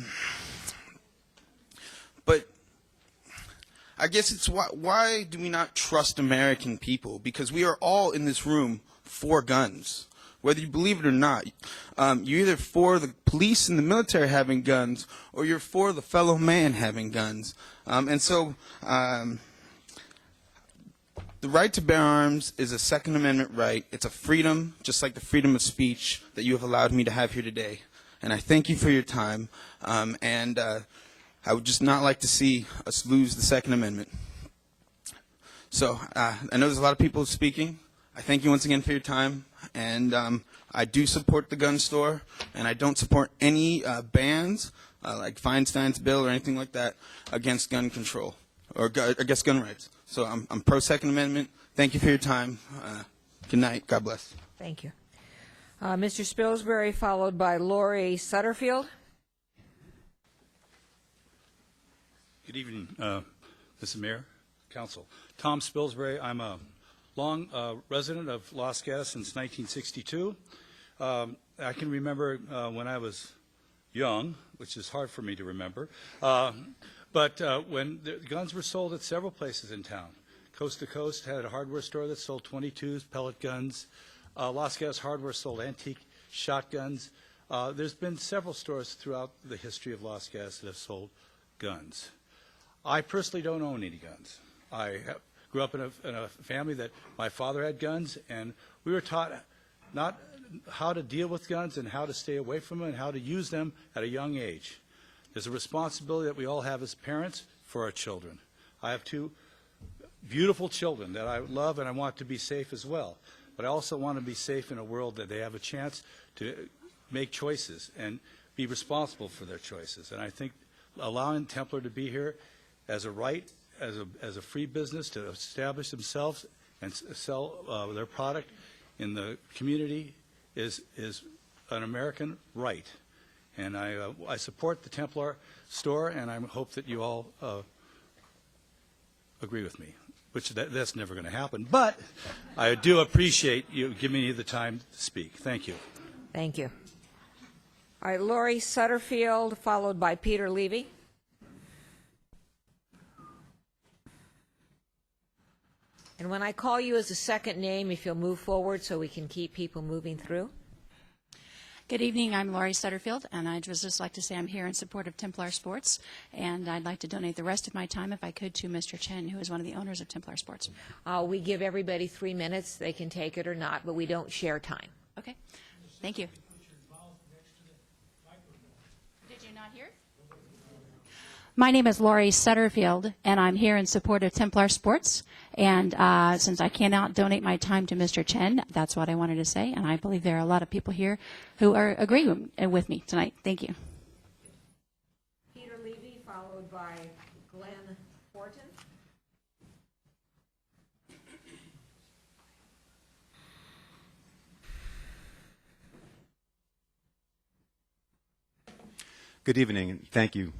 I guess it's why do we not trust American people? Because we are all in this room for guns. Whether you believe it or not, you're either for the police and the military having guns, or you're for the fellow man having guns. And so the right to bear arms is a Second Amendment right. It's a freedom, just like the freedom of speech that you have allowed me to have here today. And I thank you for your time. And I would just not like to see us lose the Second Amendment. So I know there's a lot of people speaking. I thank you once again for your time. And I do support the gun store, and I don't support any bans like Feinstein's bill or anything like that against gun control or against gun rights. So I'm pro Second Amendment. Thank you for your time. Good night. God bless. Thank you. Mr. Spilsbury, followed by Lori Sutterfield. Good evening, Mr. Mayor, Council. Tom Spilsbury. I'm a long resident of Los Gatos since 1962. I can remember when I was young, which is hard for me to remember, but when the guns were sold at several places in town. Coast to Coast had a hardware store that sold .22s, pellet guns. Los Gatos Hardware sold antique shotguns. There's been several stores throughout the history of Los Gatos that have sold guns. I personally don't own any guns. I grew up in a family that my father had guns, and we were taught not how to deal with guns and how to stay away from them and how to use them at a young age. There's a responsibility that we all have as parents for our children. I have two beautiful children that I love, and I want to be safe as well. But I also want to be safe in a world that they have a chance to make choices and be responsible for their choices. And I think allowing Templar to be here as a right, as a free business to establish themselves and sell their product in the community is an American right. And I support the Templar store, and I hope that you all agree with me, which that's never going to happen. But I do appreciate you giving me the time to speak. Thank you. Thank you. All right, Lori Sutterfield, followed by Peter Levy. And when I call you as a second name, if you'll move forward so we can keep people moving through. Good evening. I'm Laurie Sutterfield, and I'd just like to say I'm here in support of Templar Sports, and I'd like to donate the rest of my time, if I could, to Mr. Chen, who is one of the owners of Templar Sports. We give everybody 3 minutes. They can take it or not, but we don't share time. Okay. Thank you. Did you not hear? My name is Laurie Sutterfield, and I'm here in support of Templar Sports. And since I cannot donate my time to Mr. Chen, that's what I wanted to say. And I believe there are a lot of people here who are agreeing with me tonight. Thank you. Peter Levy, followed by Glenn Horton. Good evening, and thank you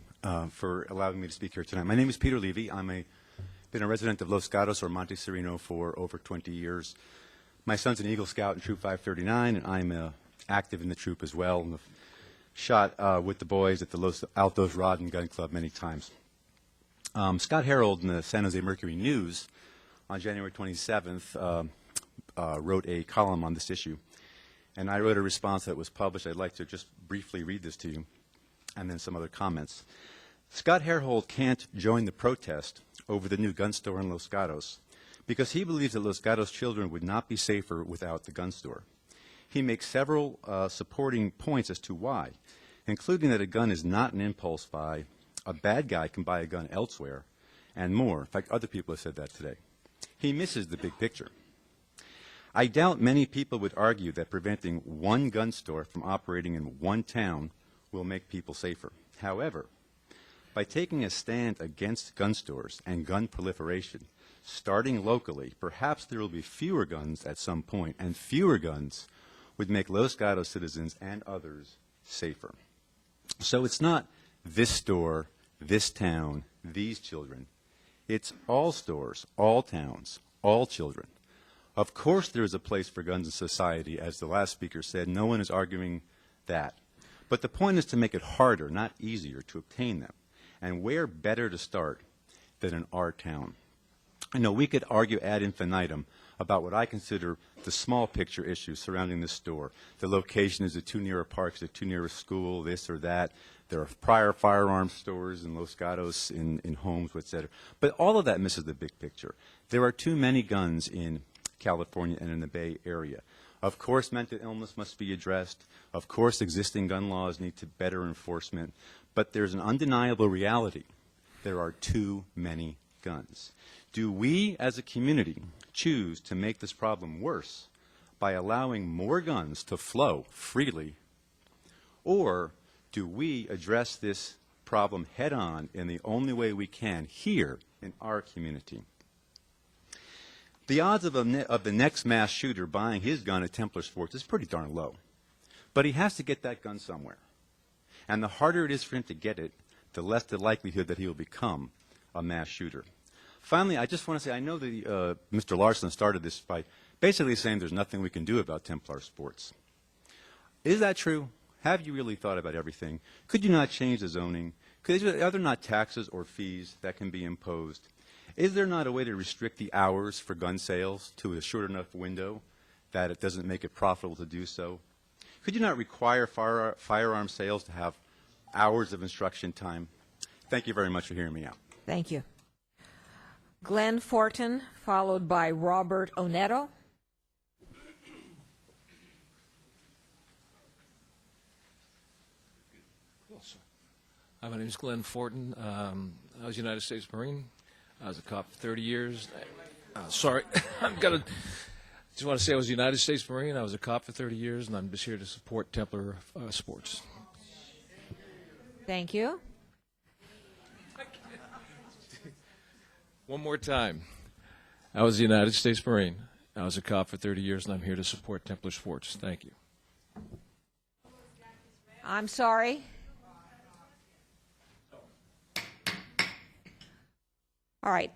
for allowing me to speak here tonight. My name is Peter Levy. Been a resident of Los Gatos or Monte Sereno for over 20 years. My son's an Eagle Scout in Troop 539, and I'm active in the troop as well. And shot with the boys at the Los Altos Rod and Gun Club many times. Scott Harold in the San Jose Mercury News on January 27th wrote a column on this issue. And I wrote a response that was published. I'd like to just briefly read this to you, and then some other comments. Scott Harold can't join the protest over the new gun store in Los Gatos because he believes that Los Gatos children would not be safer without the gun store. He makes several supporting points as to why, including that a gun is not an impulse buy, a bad guy can buy a gun elsewhere, and more. In fact, other people have said that today. He misses the big picture. I doubt many people would argue that preventing one gun store from operating in one town will make people safer. However, by taking a stand against gun stores and gun proliferation, starting locally, perhaps there will be fewer guns at some point, and fewer guns would make Los Gatos citizens and others safer. So it's not this store, this town, these children. It's all stores, all towns, all children. Of course there is a place for guns in society, as the last speaker said. No one is arguing that. But the point is to make it harder, not easier, to obtain them. And where better to start than in our town? I know we could argue ad infinitum about what I consider the small picture issues surrounding this store. The location, is it too near a park, is it too near a school, this or that. There are prior firearms stores in Los Gatos, in homes, et cetera. But all of that misses the big picture. There are too many guns in California and in the Bay Area. Of course, mental illness must be addressed. Of course, existing gun laws need to better enforcement. But there's an undeniable reality. There are too many guns. Do we as a community choose to make this problem worse by allowing more guns to flow freely? Or do we address this problem head on in the only way we can here in our community? The odds of the next mass shooter buying his gun at Templar Sports is pretty darn low. But he has to get that gun somewhere. And the harder it is for him to get it, the less the likelihood that he will become a mass shooter. Finally, I just want to say, I know that Mr. Larson started this by basically saying there's nothing we can do about Templar Sports. Is that true? Have you really thought about everything? Could you not change the zoning? Are there not taxes or fees that can be imposed? Is there not a way to restrict the hours for gun sales to a short enough window that it doesn't make it profitable to do so? Could you not require firearm sales to have hours of instruction time? Thank you very much for hearing me out. Thank you. Glenn Fortin, followed by Robert Oneto. Hi, my name is Glenn Fortin. I was a United States Marine. I was a cop for 30 years. Sorry, just want to say I was a United States Marine. I was a cop for 30 years, and I'm just here to support Templar Sports. Thank you. One more time. I was a United States Marine. I was a cop for 30 years, and I'm here to support Templar Sports. Thank you. I'm sorry. All right.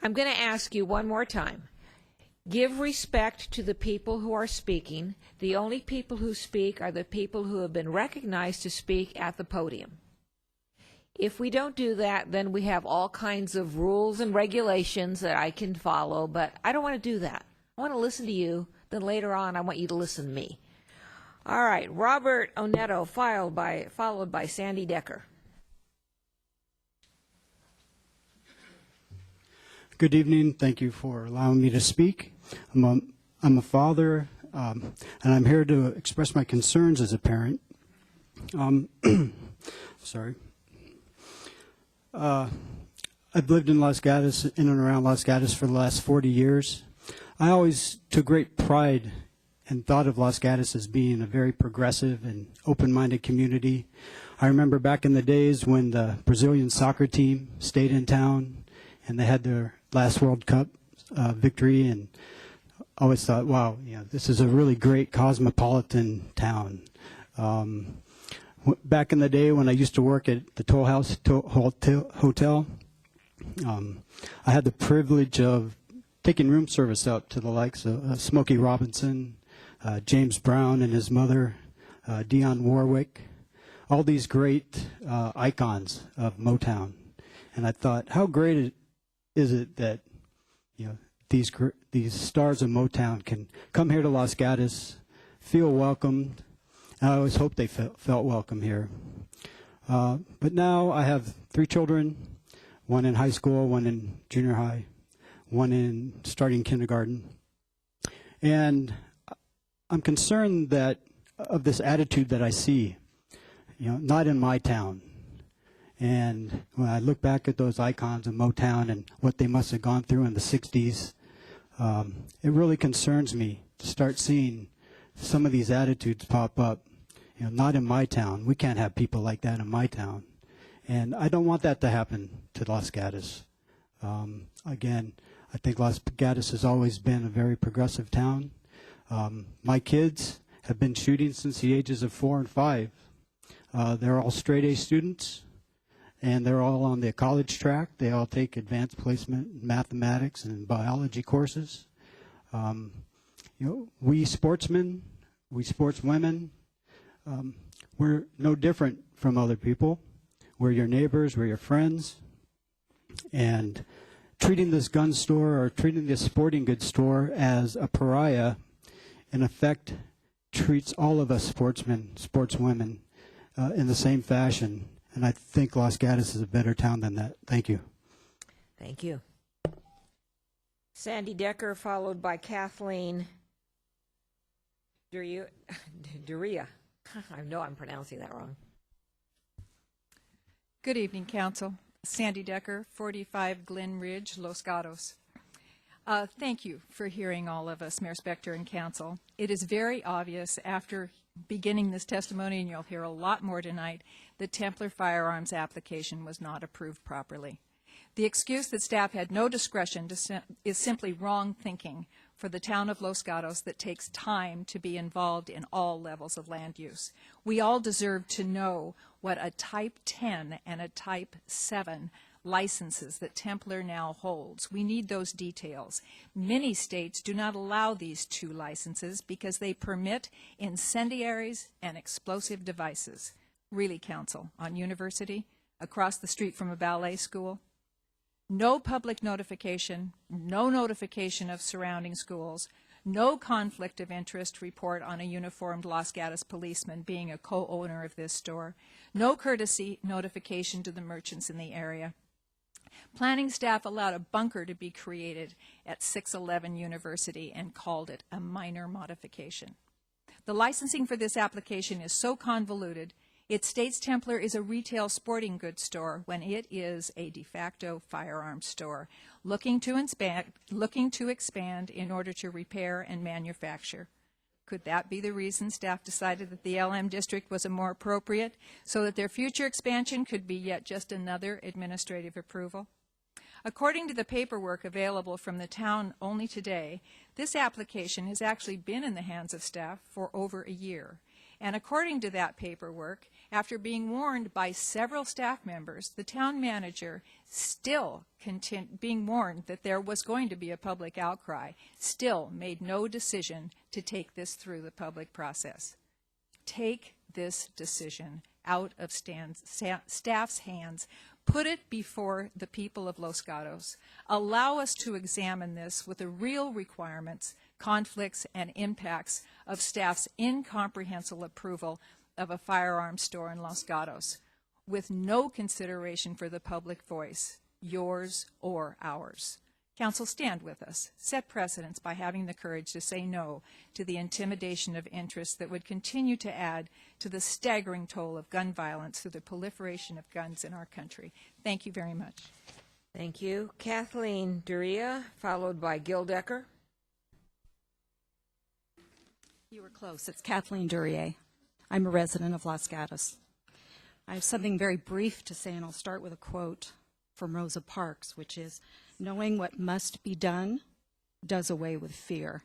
I'm going to ask you one more time. Give respect to the people who are speaking. The only people who speak are the people who have been recognized to speak at the podium. If we don't do that, then we have all kinds of rules and regulations that I can follow, but I don't want to do that. I want to listen to you, then later on I want you to listen to me. All right, Robert Oneto, followed by Sandy Decker. Good evening. Thank you for allowing me to speak. I'm a father, and I'm here to express my concerns as a parent. Sorry. I've lived in Los Gatos, in and around Los Gatos for the last 40 years. I always took great pride and thought of Los Gatos as being a very progressive and open-minded community. I remember back in the days when the Brazilian soccer team stayed in town and they had their last World Cup victory, and I always thought, wow, this is a really great cosmopolitan town. Back in the day when I used to work at the Toll House Hotel, I had the privilege of taking room service up to the likes of Smokey Robinson, James Brown and his mother, Dionne Warwick, all these great icons of Motown. And I thought, how great is it that these stars of Motown can come here to Los Gatos, feel welcomed. And I always hoped they felt welcome here. But now I have 3 children, one in high school, one in junior high, one in starting kindergarten. And I'm concerned that of this attitude that I see, not in my town. And when I look back at those icons of Motown and what they must have gone through in the 60s, it really concerns me to start seeing some of these attitudes pop up. Not in my town. We can't have people like that in my town. And I don't want that to happen to Los Gatos. Again, I think Los Gatos has always been a very progressive town. My kids have been shooting since the ages of 4 and 5. They're all straight A students, and they're all on the college track. They all take advanced placement in mathematics and biology courses. We sportsmen, we sportswomen, we're no different from other people. We're your neighbors, we're your friends. And treating this gun store or treating this sporting goods store as a pariah, in effect, treats all of us sportsmen, sportswomen, in the same fashion. And I think Los Gatos is a better town than that. Thank you. Thank you. Sandy Decker, followed by Kathleen Duria. I know I'm pronouncing that wrong. Good evening, Council. Sandy Decker, 45 Glen Ridge, Los Gatos. Thank you for hearing all of us, Mayor Spector and Council. It is very obvious after beginning this testimony, and you'll hear a lot more tonight, the Templar firearms application was not approved properly. The excuse that staff had no discretion is simply wrong thinking for the town of Los Gatos that takes time to be involved in all levels of land use. We all deserve to know what a Type 10 and a Type 7 licenses that Templar now holds. We need those details. Many states do not allow these two licenses because they permit incendiaries and explosive devices. Really, Council, on University, across the street from a ballet school, no public notification, no notification of surrounding schools, no conflict of interest report on a uniformed Los Gatos policeman being a co-owner of this store, no courtesy notification to the merchants in the area. Planning staff allowed a bunker to be created at 611 University and called it a minor modification. The licensing for this application is so convoluted, it states Templar is a retail sporting goods store when it is a de facto firearms store, looking to expand in order to repair and manufacture. Could that be the reason staff decided that the LM district was a more appropriate, so that their future expansion could be yet just another administrative approval? According to the paperwork available from the town only today, this application has actually been in the hands of staff for over a year. And according to that paperwork, after being warned by several staff members, the town manager, still being warned that there was going to be a public outcry, still made no decision to take this through the public process. Take this decision out of staff's hands. Put it before the people of Los Gatos. Allow us to examine this with the real requirements, conflicts, and impacts of staff's incomprehensible approval of a firearms store in Los Gatos, with no consideration for the public voice, yours or ours. Council, stand with us. Set precedents by having the courage to say no to the intimidation of interests that would continue to add to the staggering toll of gun violence through the proliferation of guns in our country. Thank you very much. Thank you. Kathleen Duria, followed by Gil Decker. You were close. It's Kathleen Duryea. I'm a resident of Los Gatos. I have something very brief to say, and I'll start with a quote from Rosa Parks, which is, "Knowing what must be done does away with fear."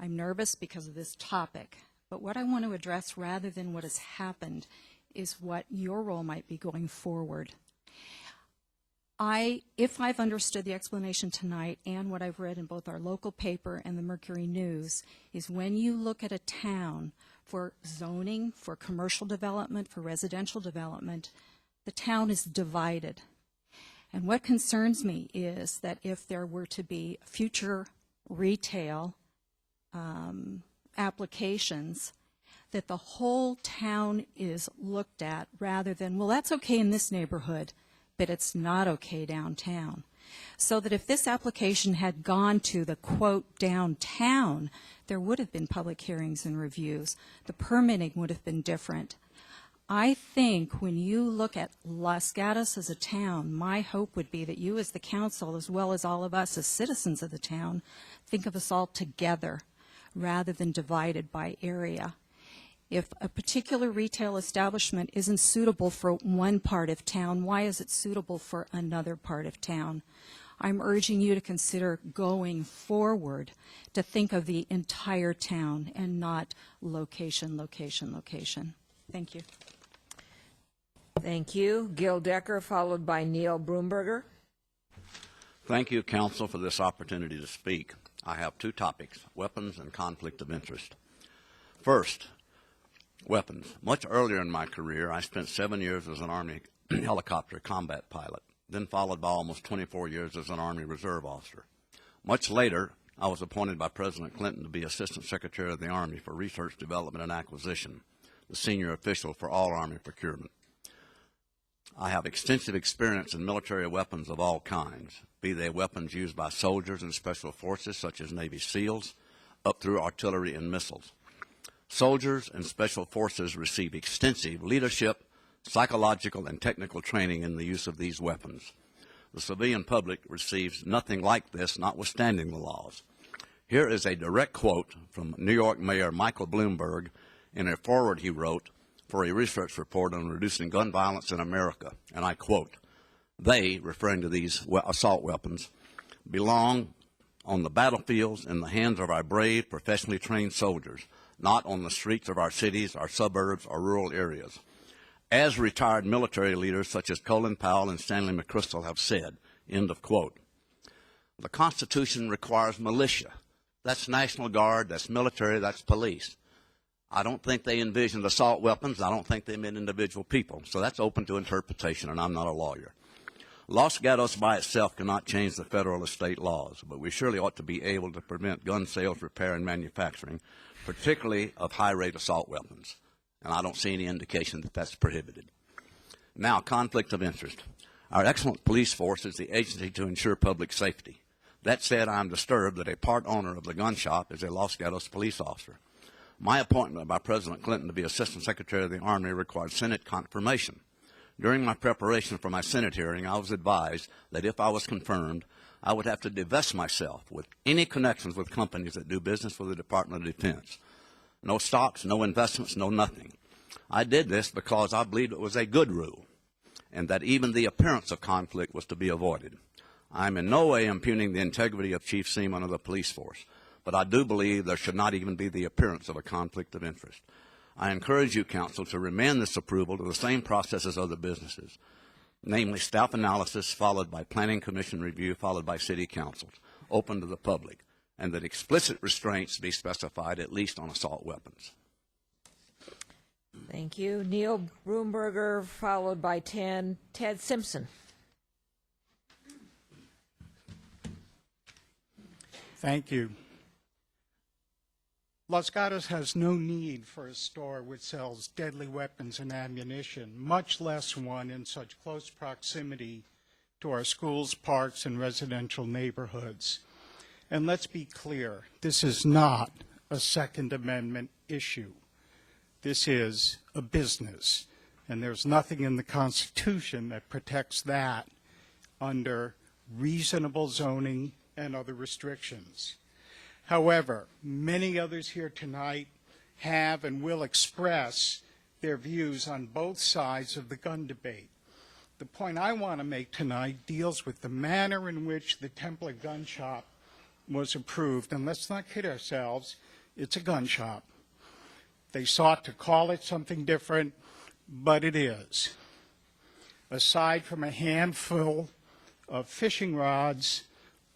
I'm nervous because of this topic, but what I want to address rather than what has happened is what your role might be going forward. If I've understood the explanation tonight and what I've read in both our local paper and the Mercury News, is when you look at a town for zoning, for commercial development, for residential development, the town is divided. And what concerns me is that if there were to be future retail applications, that the whole town is looked at rather than, well, that's okay in this neighborhood, but it's not okay downtown. So that if this application had gone to the quote downtown, there would have been public hearings and reviews. The permitting would have been different. I think when you look at Los Gatos as a town, my hope would be that you as the council, as well as all of us as citizens of the town, think of us all together rather than divided by area. If a particular retail establishment isn't suitable for one part of town, why is it suitable for another part of town? I'm urging you to consider going forward to think of the entire town and not location, location, location. Thank you. Thank you. Gil Decker, followed by Neil Broomberger. Thank you, Council, for this opportunity to speak. I have two topics, weapons and conflict of interest. First, weapons. Much earlier in my career, I spent 7 years as an Army helicopter combat pilot, then followed by almost 24 years as an Army Reserve officer. Much later, I was appointed by President Clinton to be Assistant Secretary of the Army for Research, Development, and Acquisition, the senior official for all Army procurement. I have extensive experience in military weapons of all kinds, be they weapons used by soldiers and special forces such as Navy SEALs, up through artillery and missiles. Soldiers and special forces receive extensive leadership, psychological, and technical training in the use of these weapons. The civilian public receives nothing like this, notwithstanding the laws. Here is a direct quote from New York Mayor Michael Bloomberg in a foreword he wrote for a research report on reducing gun violence in America, and I quote, "They," referring to these assault weapons, "belong on the battlefields in the hands of our brave, professionally trained soldiers, not on the streets of our cities, our suburbs, or rural areas. As retired military leaders such as Colin Powell and Stanley McChrystal have said," end of quote. The Constitution requires militia. That's National Guard, that's military, that's police. I don't think they envisioned assault weapons. I don't think they meant individual people. So that's open to interpretation, and I'm not a lawyer. Los Gatos by itself cannot change the federal or state laws, but we surely ought to be able to prevent gun sales, repair, and manufacturing, particularly of high-rate assault weapons. And I don't see any indication that that's prohibited. Now, conflict of interest. Our excellent police force is the agency to ensure public safety. That said, I am disturbed that a part owner of the gun shop is a Los Gatos police officer. My appointment by President Clinton to be Assistant Secretary of the Army required Senate confirmation. During my preparation for my Senate hearing, I was advised that if I was confirmed, I would have to divest myself with any connections with companies that do business with the Department of Defense. No stocks, no investments, no nothing. I did this because I believed it was a good rule, and that even the appearance of conflict was to be avoided. I am in no way impugning the integrity of Chief Seaman of the police force, but I do believe there should not even be the appearance of a conflict of interest. I encourage you, Council, to remand this approval to the same process as other businesses, namely staff analysis followed by Planning Commission review followed by City Councils, open to the public, and that explicit restraints be specified at least on assault weapons. Thank you. Neil Broomberger, followed by Ted Simpson. Thank you. Los Gatos has no need for a store which sells deadly weapons and ammunition, much less one in such close proximity to our schools, parks, and residential neighborhoods. And let's be clear, this is not a Second Amendment issue. This is a business, and there's nothing in the Constitution that protects that under reasonable zoning and other restrictions. However, many others here tonight have and will express their views on both sides of the gun debate. The point I want to make tonight deals with the manner in which the Templar Gun Shop was approved. And let's not kid ourselves, it's a gun shop. They sought to call it something different, but it is. Aside from a handful of fishing rods,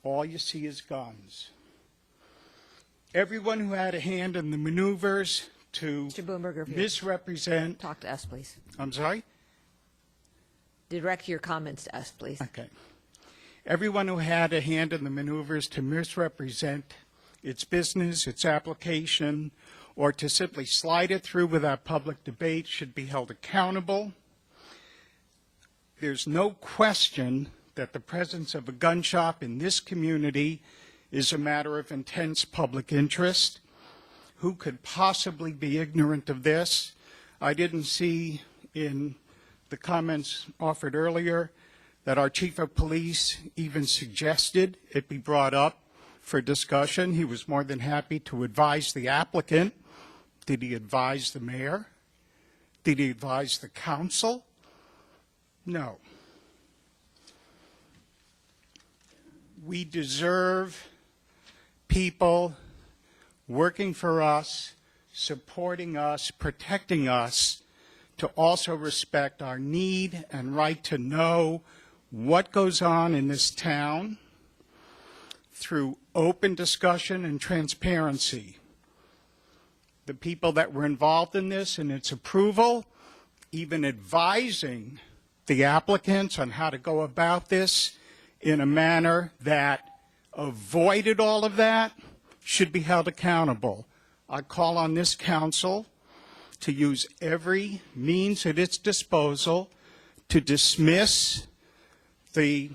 all you see is guns. Everyone who had a hand in the maneuvers to misrepresent... Talk to us, please. I'm sorry? Direct your comments to us, please. Okay. Everyone who had a hand in the maneuvers to misrepresent its business, its application, or to simply slide it through without public debate should be held accountable. There's no question that the presence of a gun shop in this community is a matter of intense public interest. Who could possibly be ignorant of this? I didn't see in the comments offered earlier that our chief of police even suggested it be brought up for discussion. He was more than happy to advise the applicant. Did he advise the mayor? Did he advise the council? No. We deserve people working for us, supporting us, protecting us, to also respect our need and right to know what goes on in this town through open discussion and transparency. The people that were involved in this and its approval, even advising the applicants on how to go about this in a manner that avoided all of that, should be held accountable. I call on this council to use every means at its disposal to dismiss the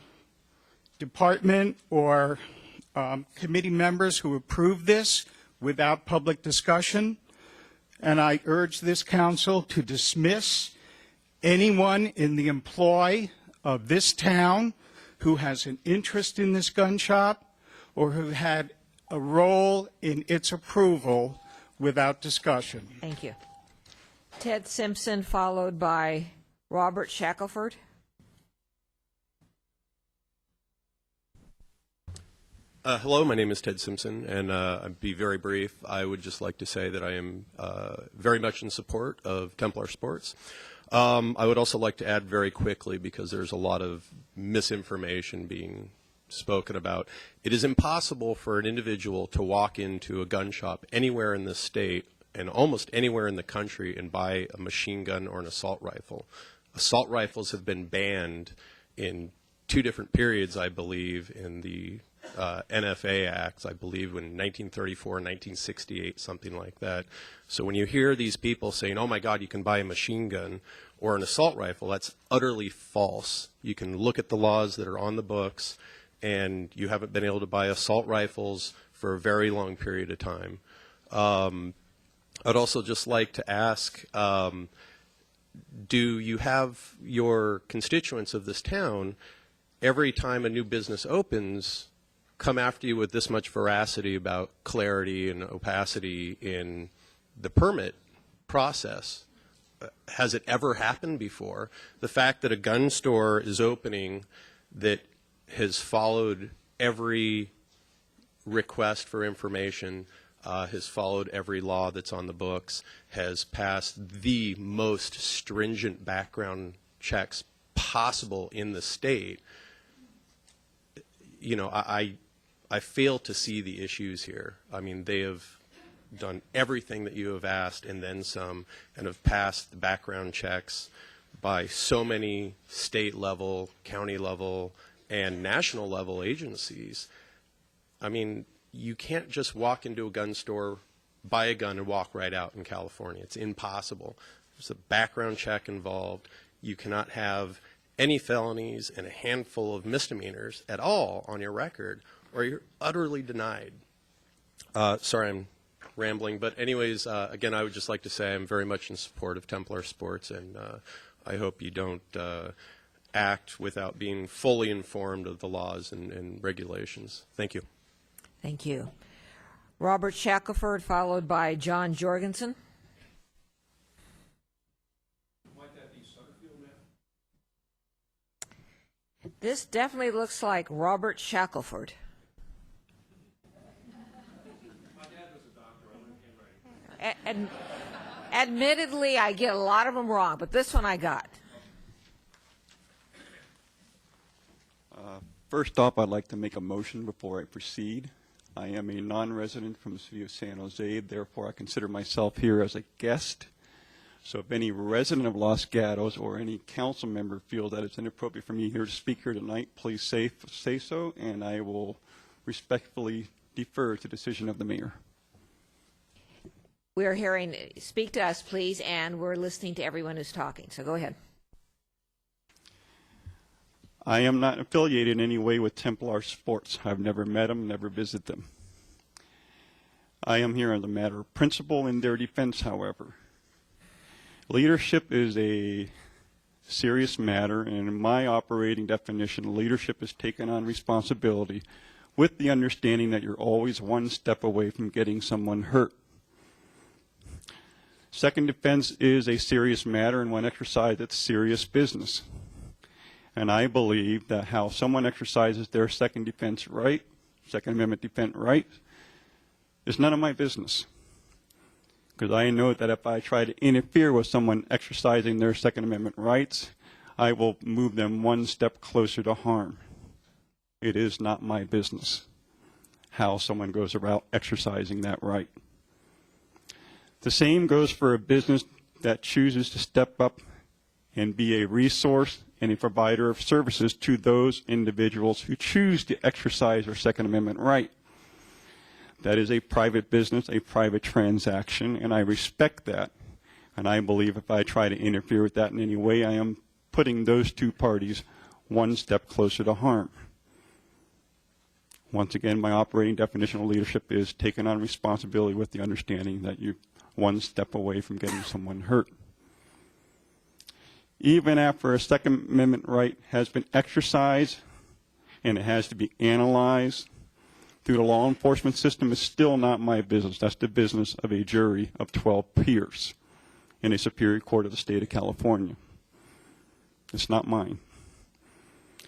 department or committee members who approved this without public discussion. And I urge this council to dismiss anyone in the employ of this town who has an interest in this gun shop or who had a role in its approval without discussion. Thank you. Ted Simpson, followed by Robert Shackelford. Hello, my name is Ted Simpson, and I'll be very brief. I would just like to say that I am very much in support of Templar Sports. I would also like to add very quickly, because there's a lot of misinformation being spoken about. It is impossible for an individual to walk into a gun shop anywhere in this state and almost anywhere in the country and buy a machine gun or an assault rifle. Assault rifles have been banned in 2 different periods, I believe, in the NFA Acts, I believe in 1934 and 1968, something like that. So when you hear these people saying, oh my God, you can buy a machine gun or an assault rifle, that's utterly false. You can look at the laws that are on the books, and you haven't been able to buy assault rifles for a very long period of time. I'd also just like to ask, do you have your constituents of this town, every time a new business opens, come after you with this much veracity about clarity and opacity in the permit process? Has it ever happened before? The fact that a gun store is opening that has followed every request for information, has followed every law that's on the books, has passed the most stringent background checks possible in the state, you know, I fail to see the issues here. I mean, they have done everything that you have asked and then some, and have passed the background checks by so many state level, county level, and national level agencies. I mean, you can't just walk into a gun store, buy a gun, and walk right out in California. It's impossible. There's a background check involved. You cannot have any felonies and a handful of misdemeanors at all on your record, or you're utterly denied. Sorry, I'm rambling, but anyways, again, I would just like to say I'm very much in support of Templar Sports, and I hope you don't act without being fully informed of the laws and regulations. Thank you. Thank you. Robert Shackelford, followed by John Jorgensen. This definitely looks like Robert Shackelford. And admittedly, I get a lot of them wrong, but this one I got. First off, I'd like to make a motion before I proceed. I am a non-resident from the city of San Jose, therefore I consider myself here as a guest. So if any resident of Los Gatos or any council member feel that it's inappropriate for me here to speak here tonight, please say so, and I will respectfully defer to the decision of the mayor. We're hearing, speak to us, please, and we're listening to everyone who's talking. So go ahead. I am not affiliated in any way with Templar Sports. I've never met them, never visited them. I am here as a matter of principle in their defense, however. Leadership is a serious matter, and in my operating definition, leadership is taking on responsibility with the understanding that you're always one step away from getting someone hurt. Second defense is a serious matter, and when exercised, it's serious business. And I believe that how someone exercises their second defense right, Second Amendment defense right, is none of my business. Because I know that if I try to interfere with someone exercising their Second Amendment rights, I will move them one step closer to harm. It is not my business how someone goes about exercising that right. The same goes for a business that chooses to step up and be a resource and a provider of services to those individuals who choose to exercise their Second Amendment right. That is a private business, a private transaction, and I respect that. And I believe if I try to interfere with that in any way, I am putting those two parties one step closer to harm. Once again, my operating definition of leadership is taking on responsibility with the understanding that you're one step away from getting someone hurt. Even after a Second Amendment right has been exercised and it has to be analyzed through the law enforcement system, is still not my business. That's the business of a jury of 12 peers in a superior court of the state of California. It's not mine.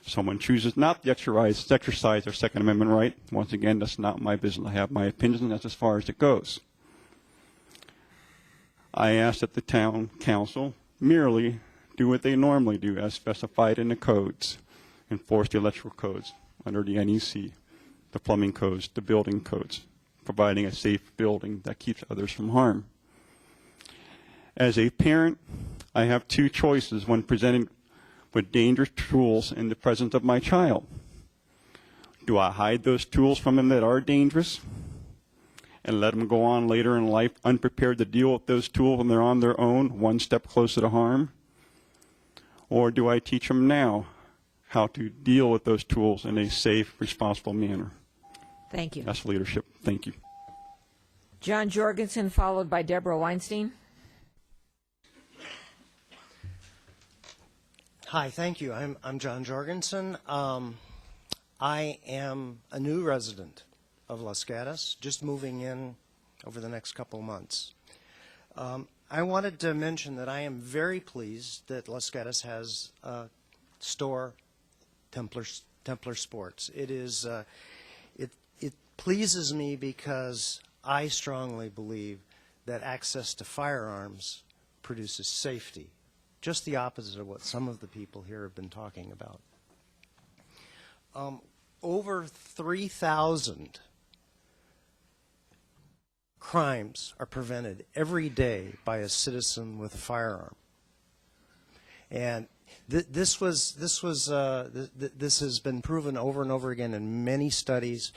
Someone chooses not to exercise their Second Amendment right. Once again, that's not my business. I have my opinions, and that's as far as it goes. I ask that the town council merely do what they normally do as specified in the codes, enforce the electrical codes under the NEC, the plumbing codes, the building codes, providing a safe building that keeps others from harm. As a parent, I have two choices when presented with dangerous tools in the presence of my child. Do I hide those tools from them that are dangerous and let them go on later in life unprepared to deal with those tools when they're on their own, one step closer to harm? Or do I teach them now how to deal with those tools in a safe, responsible manner? Thank you. That's leadership. Thank you. John Jorgensen, followed by Deborah Weinstein. Hi, thank you. I'm John Jorgensen. I am a new resident of Los Gatos, just moving in over the next couple months. I wanted to mention that I am very pleased that Los Gatos has a store, Templar Sports. It pleases me because I strongly believe that access to firearms produces safety, just the opposite of what some of the people here have been talking about. Over 3,000 crimes are prevented every day by a citizen with a firearm, and this has been proven over and over again in many studies.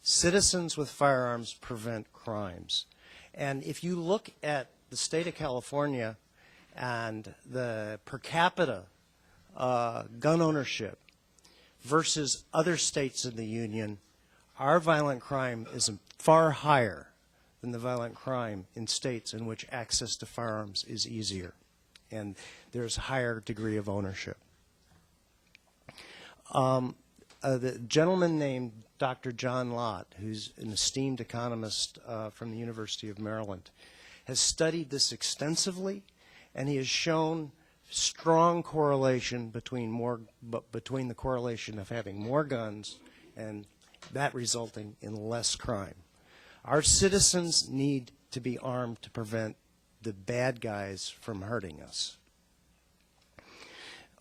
Citizens with firearms prevent crimes, and if you look at the state of California and the per capita gun ownership versus other states in the union, our violent crime is far higher than the violent crime in states in which access to firearms is easier and there's a higher degree of ownership. The gentleman named Dr. John Lott, who's an esteemed economist from the University of Maryland, has studied this extensively, and he has shown strong correlation between the correlation of having more guns and that resulting in less crime. Our citizens need to be armed to prevent the bad guys from hurting us.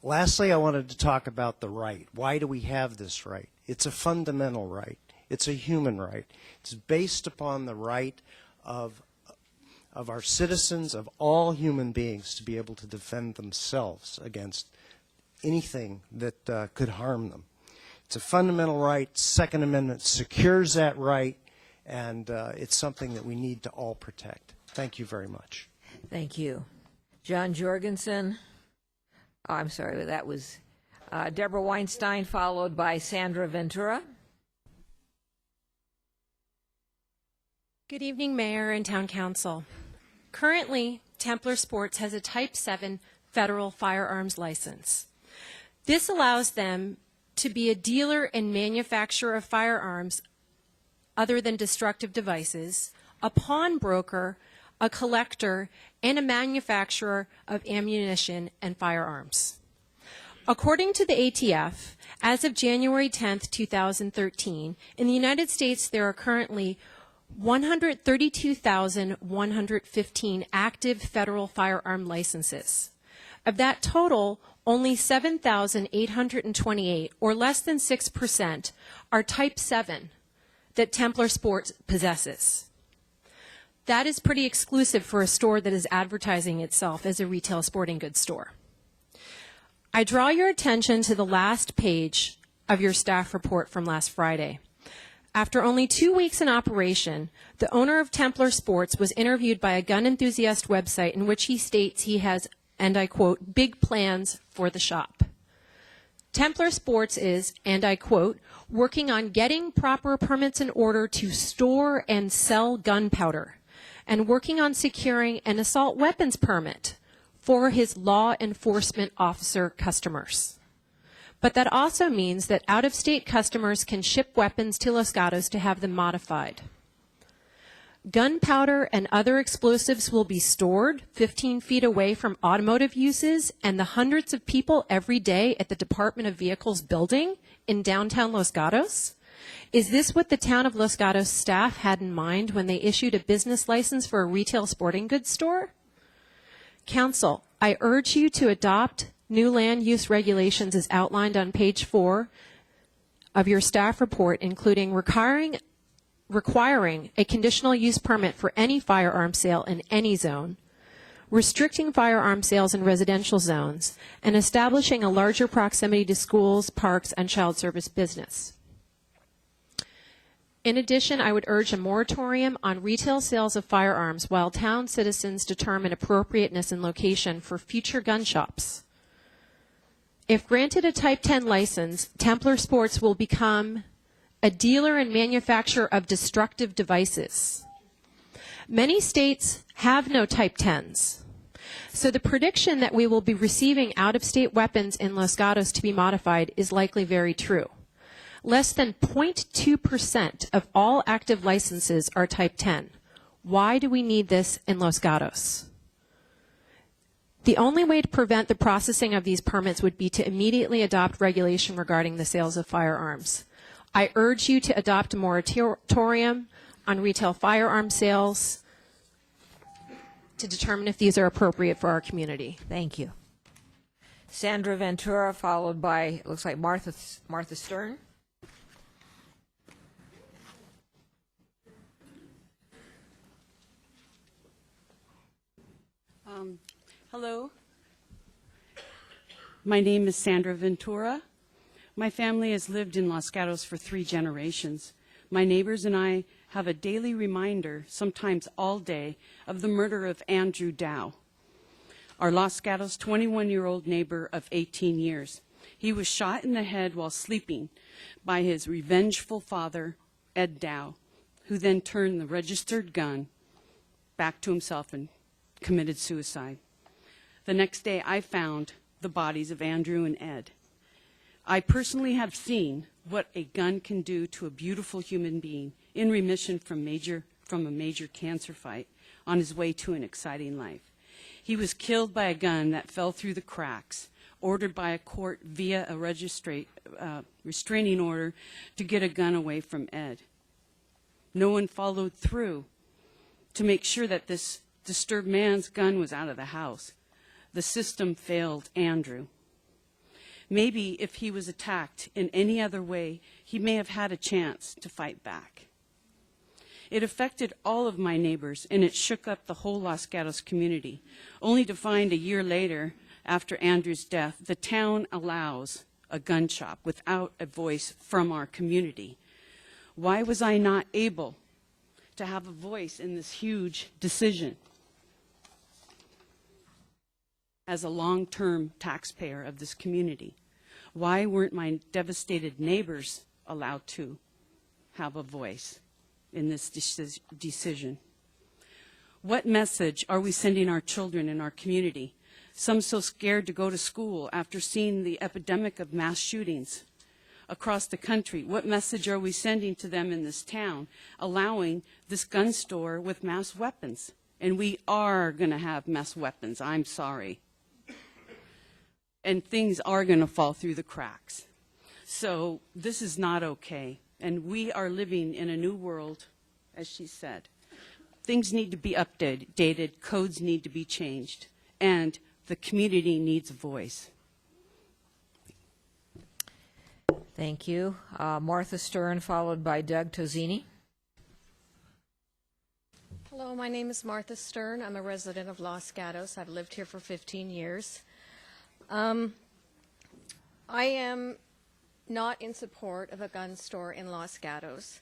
Lastly, I wanted to talk about the right. Why do we have this right? It's a fundamental right. It's a human right. It's based upon the right of our citizens, of all human beings, to be able to defend themselves against anything that could harm them. It's a fundamental right. Second Amendment secures that right, and it's something that we need to all protect. Thank you very much. Thank you. John Jorgensen. Oh, I'm sorry, that was Deborah Weinstein, followed by Sandra Ventura. Good evening, Mayor and Town Council. Currently, Templar Sports has a Type 7 federal firearms license. This allows them to be a dealer and manufacturer of firearms other than destructive devices, a pawnbroker, a collector, and a manufacturer of ammunition and firearms. According to the ATF, as of January 10th, 2013, in the United States there are currently 132,115 active federal firearm licenses. Of that total, only 7,828, or less than 6%, are Type 7 that Templar Sports possesses. That is pretty exclusive for a store that is advertising itself as a retail sporting goods store. I draw your attention to the last page of your staff report from last Friday. After only 2 weeks in operation, the owner of Templar Sports was interviewed by a gun enthusiast website in which he states he has, and I quote, big plans for the shop. Templar Sports is, and I quote, working on getting proper permits in order to store and sell gunpowder, and working on securing an assault weapons permit for his law enforcement officer customers. But that also means that out-of-state customers can ship weapons to Los Gatos to have them modified. Gunpowder and other explosives will be stored 15 feet away from automotive uses and the hundreds of people every day at the Department of Vehicles building in downtown Los Gatos? Is this what the town of Los Gatos staff had in mind when they issued a business license for a retail sporting goods store? Council, I urge you to adopt new land use regulations as outlined on page 4 of your staff report, including requiring a conditional use permit for any firearm sale in any zone, restricting firearm sales in residential zones, and establishing a larger proximity to schools, parks, and child service business. In addition, I would urge a moratorium on retail sales of firearms while town citizens determine appropriateness and location for future gun shops. If granted a Type 10 license, Templar Sports will become a dealer and manufacturer of destructive devices. Many states have no Type 10s. So the prediction that we will be receiving out-of-state weapons in Los Gatos to be modified is likely very true. Less than 0.2% of all active licenses are Type 10. Why do we need this in Los Gatos? The only way to prevent the processing of these permits would be to immediately adopt regulation regarding the sales of firearms. I urge you to adopt a moratorium on retail firearm sales to determine if these are appropriate for our community. Thank you. Sandra Ventura, followed by, looks like Martha Stern. Hello. My name is Sandra Ventura. My family has lived in Los Gatos for 3 generations. My neighbors and I have a daily reminder, sometimes all day, of the murder of Andrew Dow, our Los Gatos 21-year-old neighbor of 18 years. He was shot in the head while sleeping by his revengeful father, Ed Dow, who then turned the registered gun back to himself and committed suicide. The next day, I found the bodies of Andrew and Ed. I personally have seen what a gun can do to a beautiful human being in remission from a major cancer fight on his way to an exciting life. He was killed by a gun that fell through the cracks, ordered by a court via a restraining order to get a gun away from Ed. No one followed through to make sure that this disturbed man's gun was out of the house. The system failed Andrew. Maybe if he was attacked in any other way, he may have had a chance to fight back. It affected all of my neighbors, and it shook up the whole Los Gatos community, only to find a year later, after Andrew's death, the town allows a gun shop without a voice from our community. Why was I not able to have a voice in this huge decision? As a long-term taxpayer of this community, Why weren't my devastated neighbors allowed to have a voice in this decision? What message are we sending our children in our community? Some so scared to go to school after seeing the epidemic of mass shootings across the country. What message are we sending to them in this town, allowing this gun store with mass weapons? And we are going to have mass weapons, I'm sorry. And things are going to fall through the cracks. So this is not okay. And we are living in a new world, as she said. Things need to be updated, codes need to be changed, and the community needs a voice. Thank you. Martha Stern, followed by Doug Tozzini. Hello, my name is Martha Stern. I'm a resident of Los Gatos. I've lived here for 15 years. I am not in support of a gun store in Los Gatos.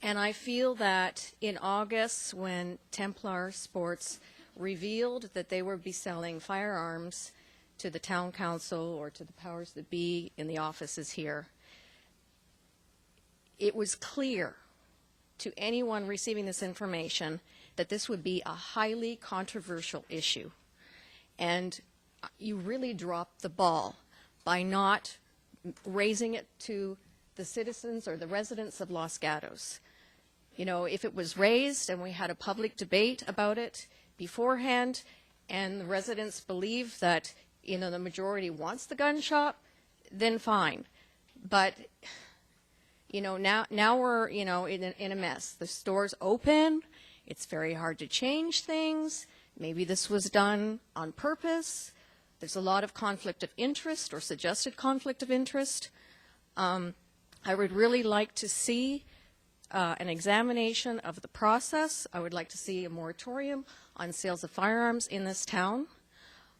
And I feel that in August, when Templar Sports revealed that they would be selling firearms to the town council or to the powers that be in the offices here, it was clear to anyone receiving this information that this would be a highly controversial issue. And you really dropped the ball by not raising it to the citizens or the residents of Los Gatos. You know, if it was raised and we had a public debate about it beforehand and the residents believe that, you know, the majority wants the gun shop, then fine. But, you know, now we're, you know, in a mess. The store's open. It's very hard to change things. Maybe this was done on purpose. There's a lot of conflict of interest or suggested conflict of interest. I would really like to see an examination of the process. I would like to see a moratorium on sales of firearms in this town.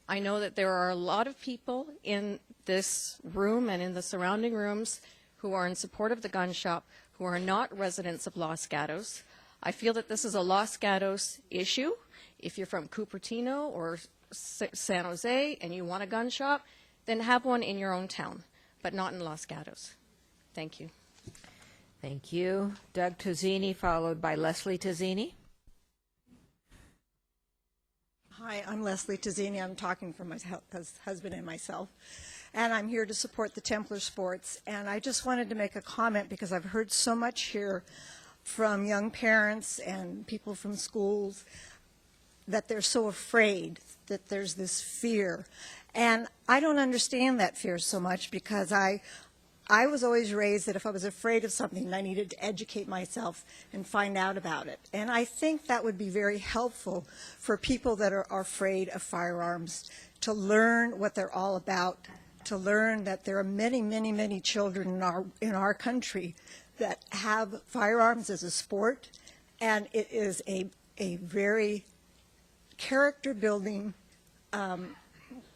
I know that there are a lot of people in this room and in the surrounding rooms who are in support of the gun shop who are not residents of Los Gatos. I feel that this is a Los Gatos issue. If you're from Cupertino or San Jose and you want a gun shop, then have one in your own town, but not in Los Gatos. Thank you. Thank you. Doug Tozzini, followed by Leslie Tozzini. Hi, I'm Leslie Tozzini. I'm talking for my husband and myself. And I'm here to support the Templar Sports. And I just wanted to make a comment because I've heard so much here from young parents and people from schools that they're so afraid, that there's this fear. And I don't understand that fear so much because I was always raised that if I was afraid of something, I needed to educate myself and find out about it. And I think that would be very helpful for people that are afraid of firearms to learn what they're all about, to learn that there are many, many, many children in our country that have firearms as a sport, and it is a very character-building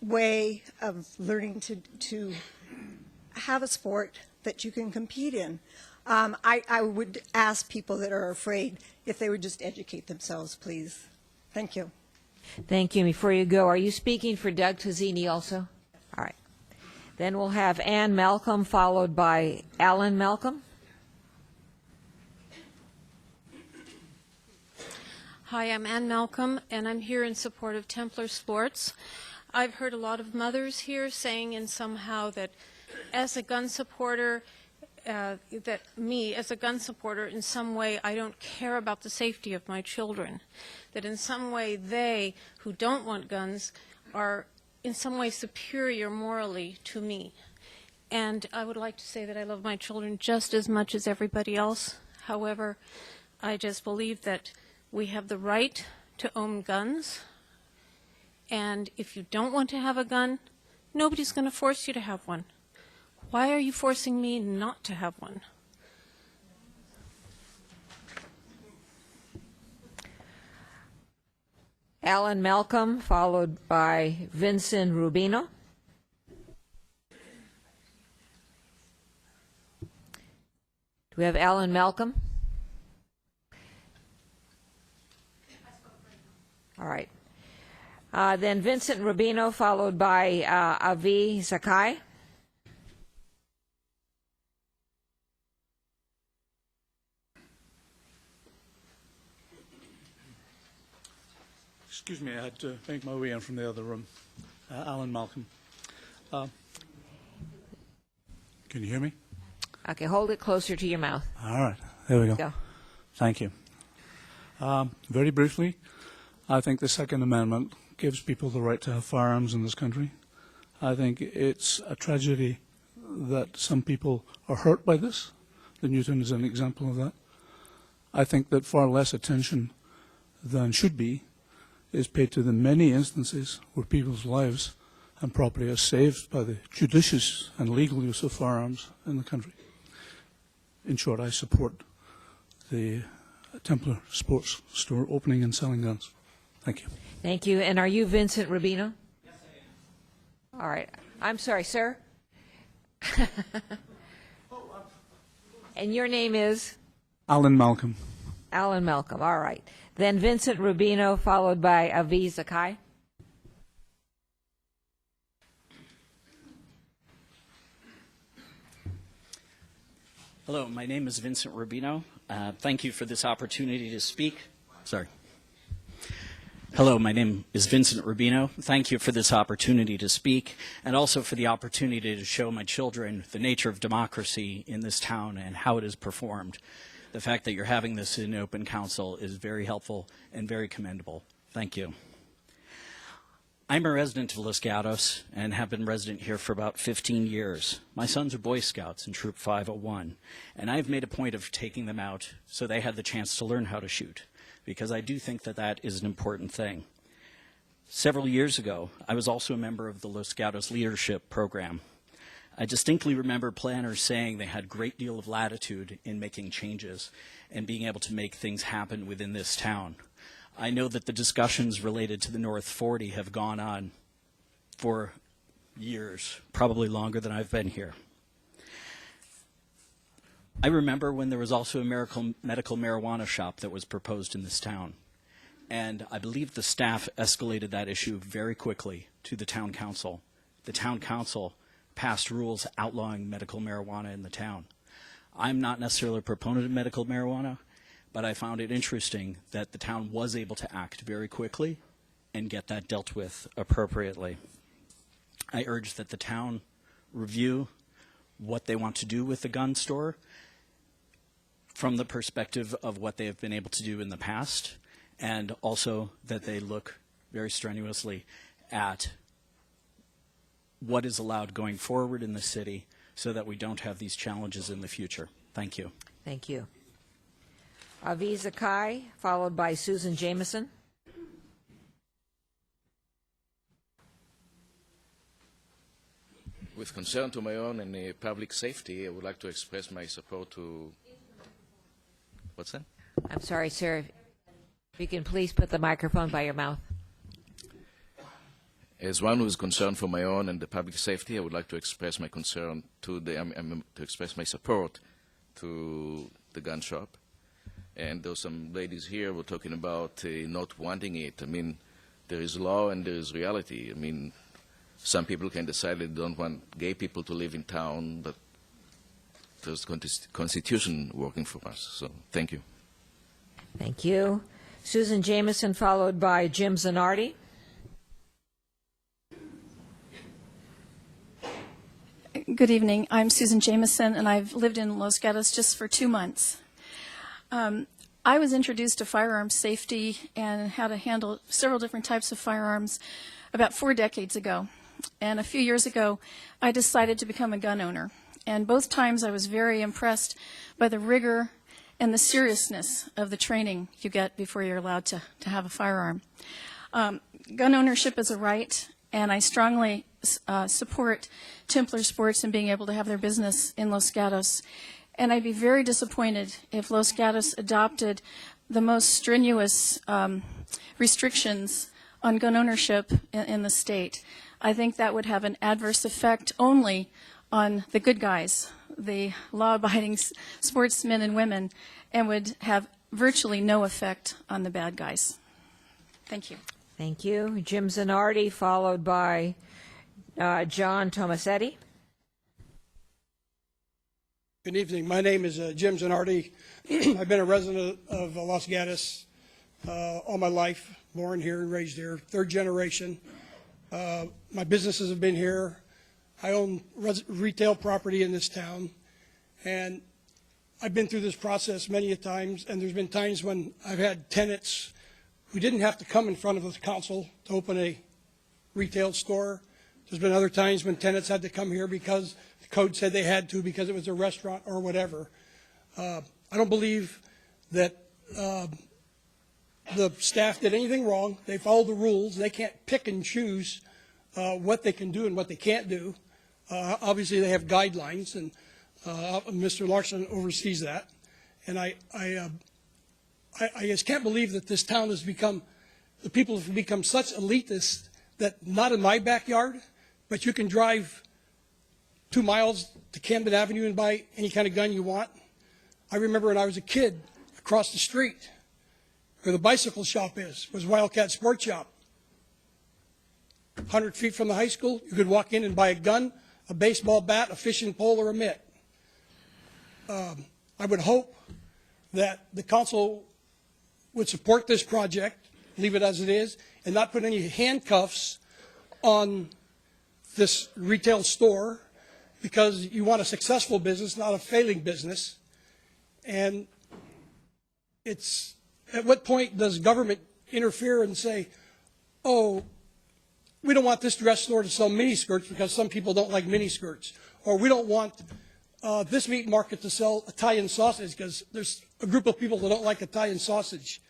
way of learning to have a sport that you can compete in. I would ask people that are afraid if they would just educate themselves, please. Thank you. Thank you. Before you go, are you speaking for Doug Tozzini also? All right. Then we'll have Ann Malcolm, followed by Alan Malcolm. Hi, I'm Ann Malcolm, and I'm here in support of Templar Sports. I've heard a lot of mothers here saying in somehow that as a gun supporter, that me, as a gun supporter, in some way I don't care about the safety of my children. That in some way they, who don't want guns, are in some way superior morally to me. And I would like to say that I love my children just as much as everybody else. However, I just believe that we have the right to own guns. And if you don't want to have a gun, nobody's going to force you to have one. Why are you forcing me not to have one? Alan Malcolm, followed by Vincent Rubino. Do we have Alan Malcolm? All right. Then Vincent Rubino, followed by Avi Zakai. Excuse me, I had to make my way in from the other room. Alan Malcolm. Can you hear me? Okay, hold it closer to your mouth. All right, there we go. Go. Thank you. Very briefly, I think the Second Amendment gives people the right to have firearms in this country. I think it's a tragedy that some people are hurt by this. The Newton is an example of that. I think that far less attention than should be is paid to the many instances where people's lives and property are saved by the judicious and legal use of firearms in the country. In short, I support the Templar Sports Store opening and selling guns. Thank you. Thank you. And are you Vincent Rubino? Yes, I am. All right. I'm sorry, sir. And your name is? Alan Malcolm. Alan Malcolm. All right. Then Vincent Rubino, followed by Aviz Zakai. Hello, my name is Vincent Rubino. Thank you for this opportunity to speak. Sorry. Hello, my name is Vincent Rubino. Thank you for this opportunity to speak, and also for the opportunity to show my children the nature of democracy in this town and how it is performed. The fact that you're having this in open council is very helpful and very commendable. Thank you. I'm a resident of Los Gatos and have been resident here for about 15 years. My sons are Boy Scouts in Troop 501, and I've made a point of taking them out so they had the chance to learn how to shoot, because I do think that that is an important thing. Several years ago, I was also a member of the Los Gatos Leadership Program. I distinctly remember planners saying they had a great deal of latitude in making changes and being able to make things happen within this town. I know that the discussions related to the North 40 have gone on for years, probably longer than I've been here. I remember when there was also a medical marijuana shop that was proposed in this town. And I believe the staff escalated that issue very quickly to the town council. The town council passed rules outlawing medical marijuana in the town. I'm not necessarily a proponent of medical marijuana, but I found it interesting that the town was able to act very quickly and get that dealt with appropriately. I urge that the town review what they want to do with the gun store from the perspective of what they have been able to do in the past, and also that they look very strenuously at what is allowed going forward in the city so that we don't have these challenges in the future. Thank you. Thank you. Aviz Zakai, followed by Susan Jameson. With concern to my own and public safety, I would like to express my support to... What's that? I'm sorry, sir. If you can please put the microphone by your mouth. As one who is concerned for my own and the public safety, I would like to express my concern to to express my support to the gun shop. And there were some ladies here who were talking about not wanting it. I mean, there is law and there is reality. I mean, some people can decide they don't want gay people to live in town, but there's Constitution working for us. So, thank you. Thank you. Susan Jameson, followed by Jim Zanardi. Good evening. I'm Susan Jameson, and I've lived in Los Gatos just for 2 months. I was introduced to firearms safety and how to handle several different types of firearms about 4 decades ago. And a few years ago, I decided to become a gun owner. And both times I was very impressed by the rigor and the seriousness of the training you get before you're allowed to have a firearm. Gun ownership is a right, and I strongly support Templar Sports and being able to have their business in Los Gatos. And I'd be very disappointed if Los Gatos adopted the most strenuous restrictions on gun ownership in the state. I think that would have an adverse effect only on the good guys, the law-abiding sportsmen and women, and would have virtually no effect on the bad guys. Thank you. Thank you. Jim Zanardi, followed by John Tomasetti. Good evening. My name is Jim Zanardi. I've been a resident of Los Gatos all my life, born here and raised here, third generation. My businesses have been here. I own retail property in this town, and I've been through this process many a times, and there's been times when I've had tenants who didn't have to come in front of the council to open a retail store. There's been other times when tenants had to come here because the code said they had to because it was a restaurant or whatever. I don't believe that the staff did anything wrong. They followed the rules. They can't pick and choose what they can do and what they can't do. Obviously, they have guidelines, and Mr. Larson oversees that. And I just can't believe that this town has become, the people have become such elitists that not in my backyard, but you can drive 2 miles to Camden Avenue and buy any kind of gun you want. I remember when I was a kid, across the street where the bicycle shop was Wildcat Sports Shop. 100 feet from the high school, you could walk in and buy a gun, a baseball bat, a fishing pole, or a mitt. I would hope that the council would support this project, leave it as it is, and not put any handcuffs on this retail store, because you want a successful business, not a failing business. And it's, at what point does government interfere and say, oh, we don't want this dress store to sell mini skirts because some people don't like mini skirts, or we don't want this meat market to sell Italian sausage because there's a group of people that don't like Italian sausage.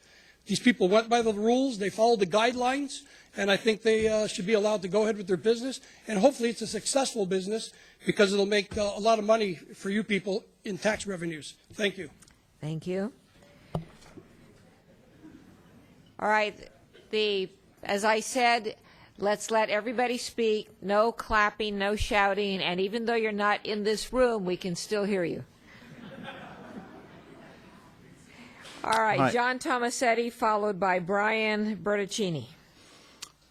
These people went by the rules, they followed the guidelines, and I think they should be allowed to go ahead with their business. And hopefully it's a successful business because it'll make a lot of money for you people in tax revenues. Thank you. Thank you. All right. As I said, let's let everybody speak. No clapping, no shouting, and even though you're not in this room, we can still hear you. All right, Hi. John Tomasetti, followed by Brian Bertoncini.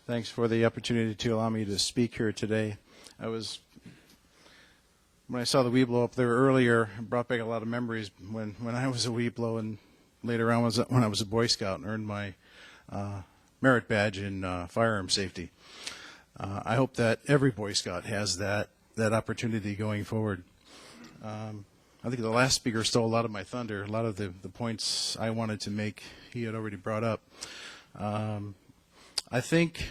Thanks for the opportunity to allow me to speak here today. When I saw the Weeblo up there earlier, it brought back a lot of memories when I was a Weeblo, and later on when I was a Boy Scout and earned my merit badge in firearm safety. I hope that every Boy Scout has that opportunity going forward. I think the last speaker stole a lot of my thunder. A lot of the points I wanted to make, he had already brought up. I think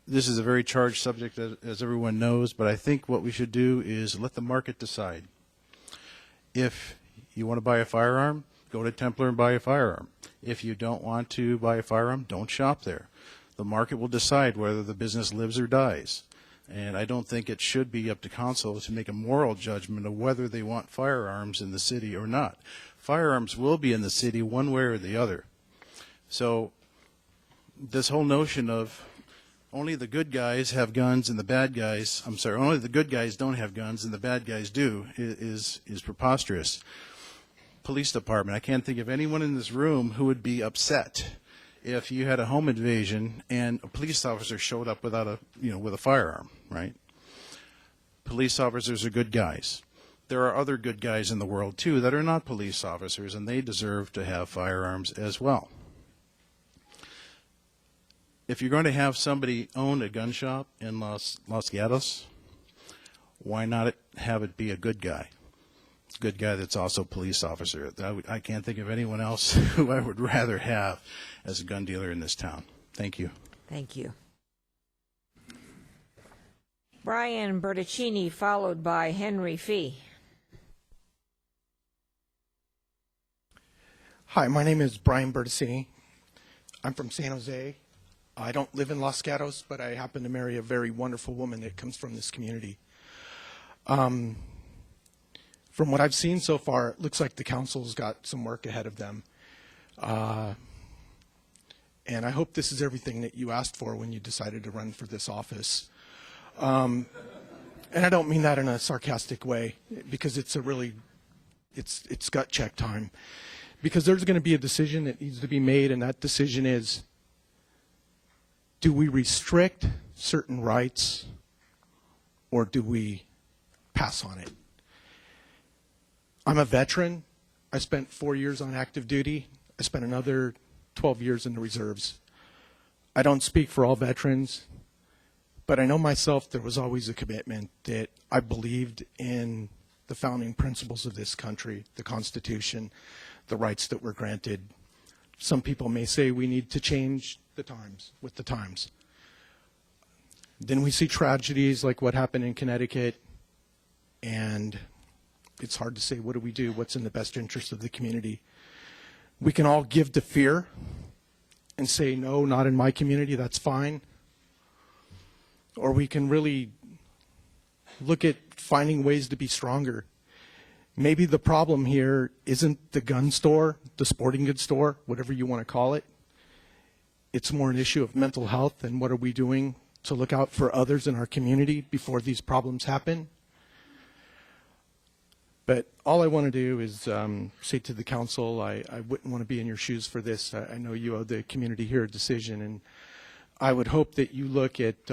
this is a very charged subject, as everyone knows, but I think what we should do is let the market decide. If you want to buy a firearm, go to Templar and buy a firearm. If you don't want to buy a firearm, don't shop there. The market will decide whether the business lives or dies. And I don't think it should be up to council to make a moral judgment of whether they want firearms in the city or not. Firearms will be in the city one way or the other. So this whole notion of only the good guys have guns and the bad guys, only the good guys don't have guns and the bad guys do is preposterous. Police department, I can't think of anyone in this room who would be upset if you had a home invasion and a police officer showed up with a firearm, right? Police officers are good guys. There are other good guys in the world too that are not police officers, and they deserve to have firearms as well. If you're going to have somebody own a gun shop in Los Gatos, why not have it be a good guy? Good guy that's also a police officer. I can't think of anyone else who I would rather have as a gun dealer in this town. Thank you. Thank you. Brian Bertoncini, followed by Henry Fee. Hi, my name is Brian Bertoncini. I'm from San Jose. I don't live in Los Gatos, but I happen to marry a very wonderful woman that comes from this community. From what I've seen so far, it looks like the council's got some work ahead of them. And I hope this is everything that you asked for when you decided to run for this office. And I don't mean that in a sarcastic way, because it's it's gut check time. Because there's going to be a decision that needs to be made, and that decision is, do we restrict certain rights, or do we pass on it? I'm a veteran. I spent 4 years on active duty. I spent another 12 years in the reserves. I don't speak for all veterans, but I know myself there was always a commitment that I believed in the founding principles of this country, the Constitution, the rights that were granted. Some people may say we need to change the times with the times. Then we see tragedies like what happened in Connecticut, and it's hard to say, what do we do? What's in the best interest of the community? We can all give to fear and say, no, not in my community, that's fine. Or we can really look at finding ways to be stronger. Maybe the problem here isn't the gun store, the sporting goods store, whatever you want to call it. It's more an issue of mental health and what are we doing to look out for others in our community before these problems happen. But all I want to do is say to the council, I wouldn't want to be in your shoes for this. I know you owe the community here a decision, and I would hope that you look at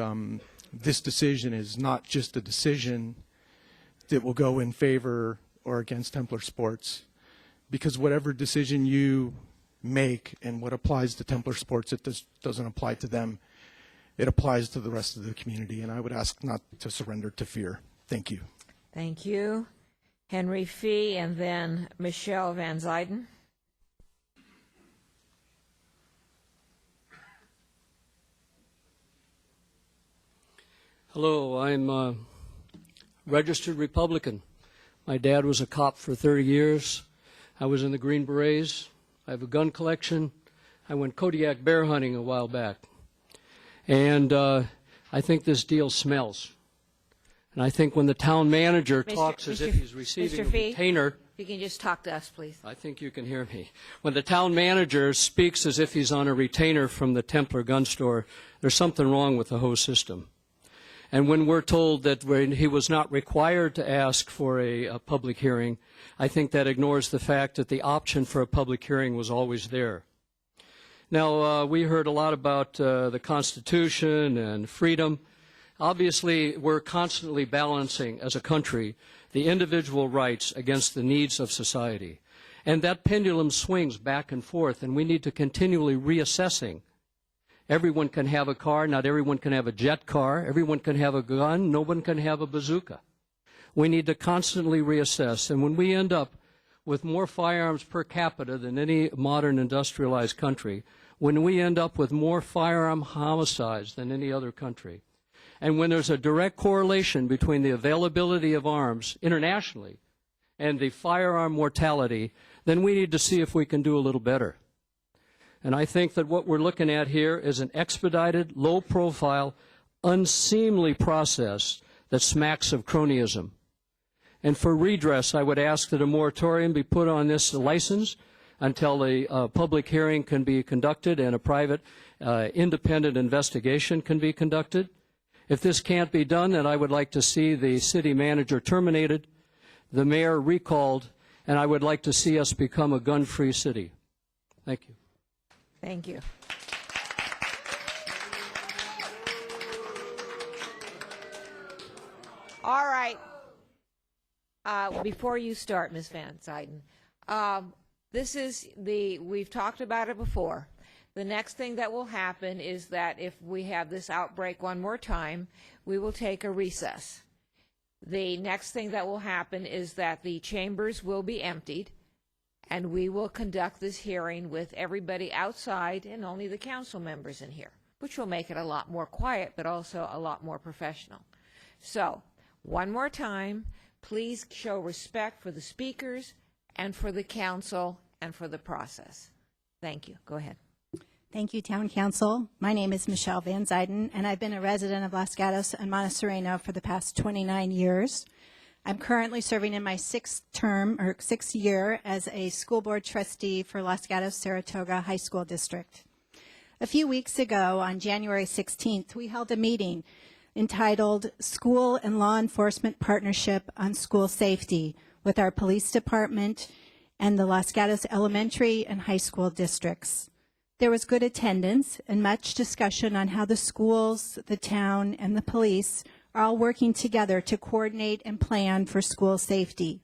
this decision as not just a decision that will go in favor or against Templar Sports, because whatever decision you make and what applies to Templar Sports, it doesn't apply to them. It applies to the rest of the community, and I would ask not to surrender to fear. Thank you. Thank you. Henry Fee, and then Michelle Van Zuyden. Hello, I'm a registered Republican. My dad was a cop for 30 years. I was in the Green Berets. I have a gun collection. I went Kodiak bear hunting a while back. And I think this deal smells. And I think when the town manager talks as if he's receiving a retainer. If you can just talk to us, please. I think you can hear me. When the town manager speaks as if he's on a retainer from the Templar gun store, there's something wrong with the whole system. And when we're told that he was not required to ask for a public hearing, I think that ignores the fact that the option for a public hearing was always there. Now, we heard a lot about the Constitution and freedom. Obviously, we're constantly balancing, as a country, the individual rights against the needs of society. And that pendulum swings back and forth, and we need to continually reassessing. Everyone can have a car. Not everyone can have a jet car. Everyone can have a gun. No one can have a bazooka. We need to constantly reassess. And when we end up with more firearms per capita than any modern industrialized country, when we end up with more firearm homicides than any other country, and when there's a direct correlation between the availability of arms internationally and the firearm mortality, then we need to see if we can do a little better. And I think that what we're looking at here is an expedited, low-profile, unseemly process that smacks of cronyism. And for redress, I would ask that a moratorium be put on this license until a public hearing can be conducted and a private independent investigation can be conducted. If this can't be done, then I would like to see the city manager terminated, the mayor recalled, and I would like to see us become a gun-free city. Thank you. Thank you. All right. Before you start, Ms. Van Zuyden, we've talked about it before. The next thing that will happen is that if we have this outbreak one more time, we will take a recess. The next thing that will happen is that the chambers will be emptied, and we will conduct this hearing with everybody outside and only the council members in here, which will make it a lot more quiet, but also a lot more professional. So, one more time, please show respect for the speakers and for the council and for the process. Thank you. Go ahead. Thank you, Town Council. My name is Michelle Van Zuyden, and I've been a resident of Los Gatos and Montsereno for the past 29 years. I'm currently serving in my sixth year as a school board trustee for Los Gatos-Saratoga High School District. A few weeks ago, on January 16th, we held a meeting entitled School and Law Enforcement Partnership on School Safety with our police department and the Los Gatos Elementary and High School districts. There was good attendance and much discussion on how the schools, the town, and the police are all working together to coordinate and plan for school safety.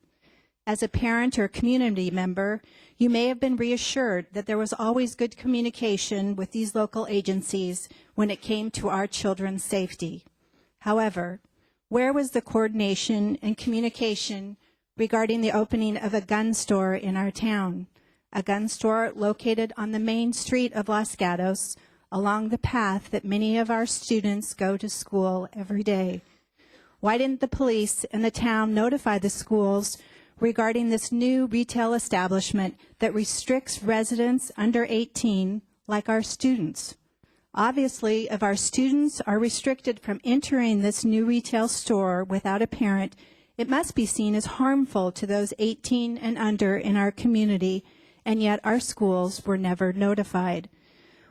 As a parent or community member, you may have been reassured that there was always good communication with these local agencies when it came to our children's safety. However, where was the coordination and communication regarding the opening of a gun store in our town? A gun store located on the main street of Los Gatos, along the path that many of our students go to school every day. Why didn't the police and the town notify the schools regarding this new retail establishment that restricts residents under 18 like our students? Obviously, if our students are restricted from entering this new retail store without a parent, it must be seen as harmful to those 18 and under in our community, and yet our schools were never notified.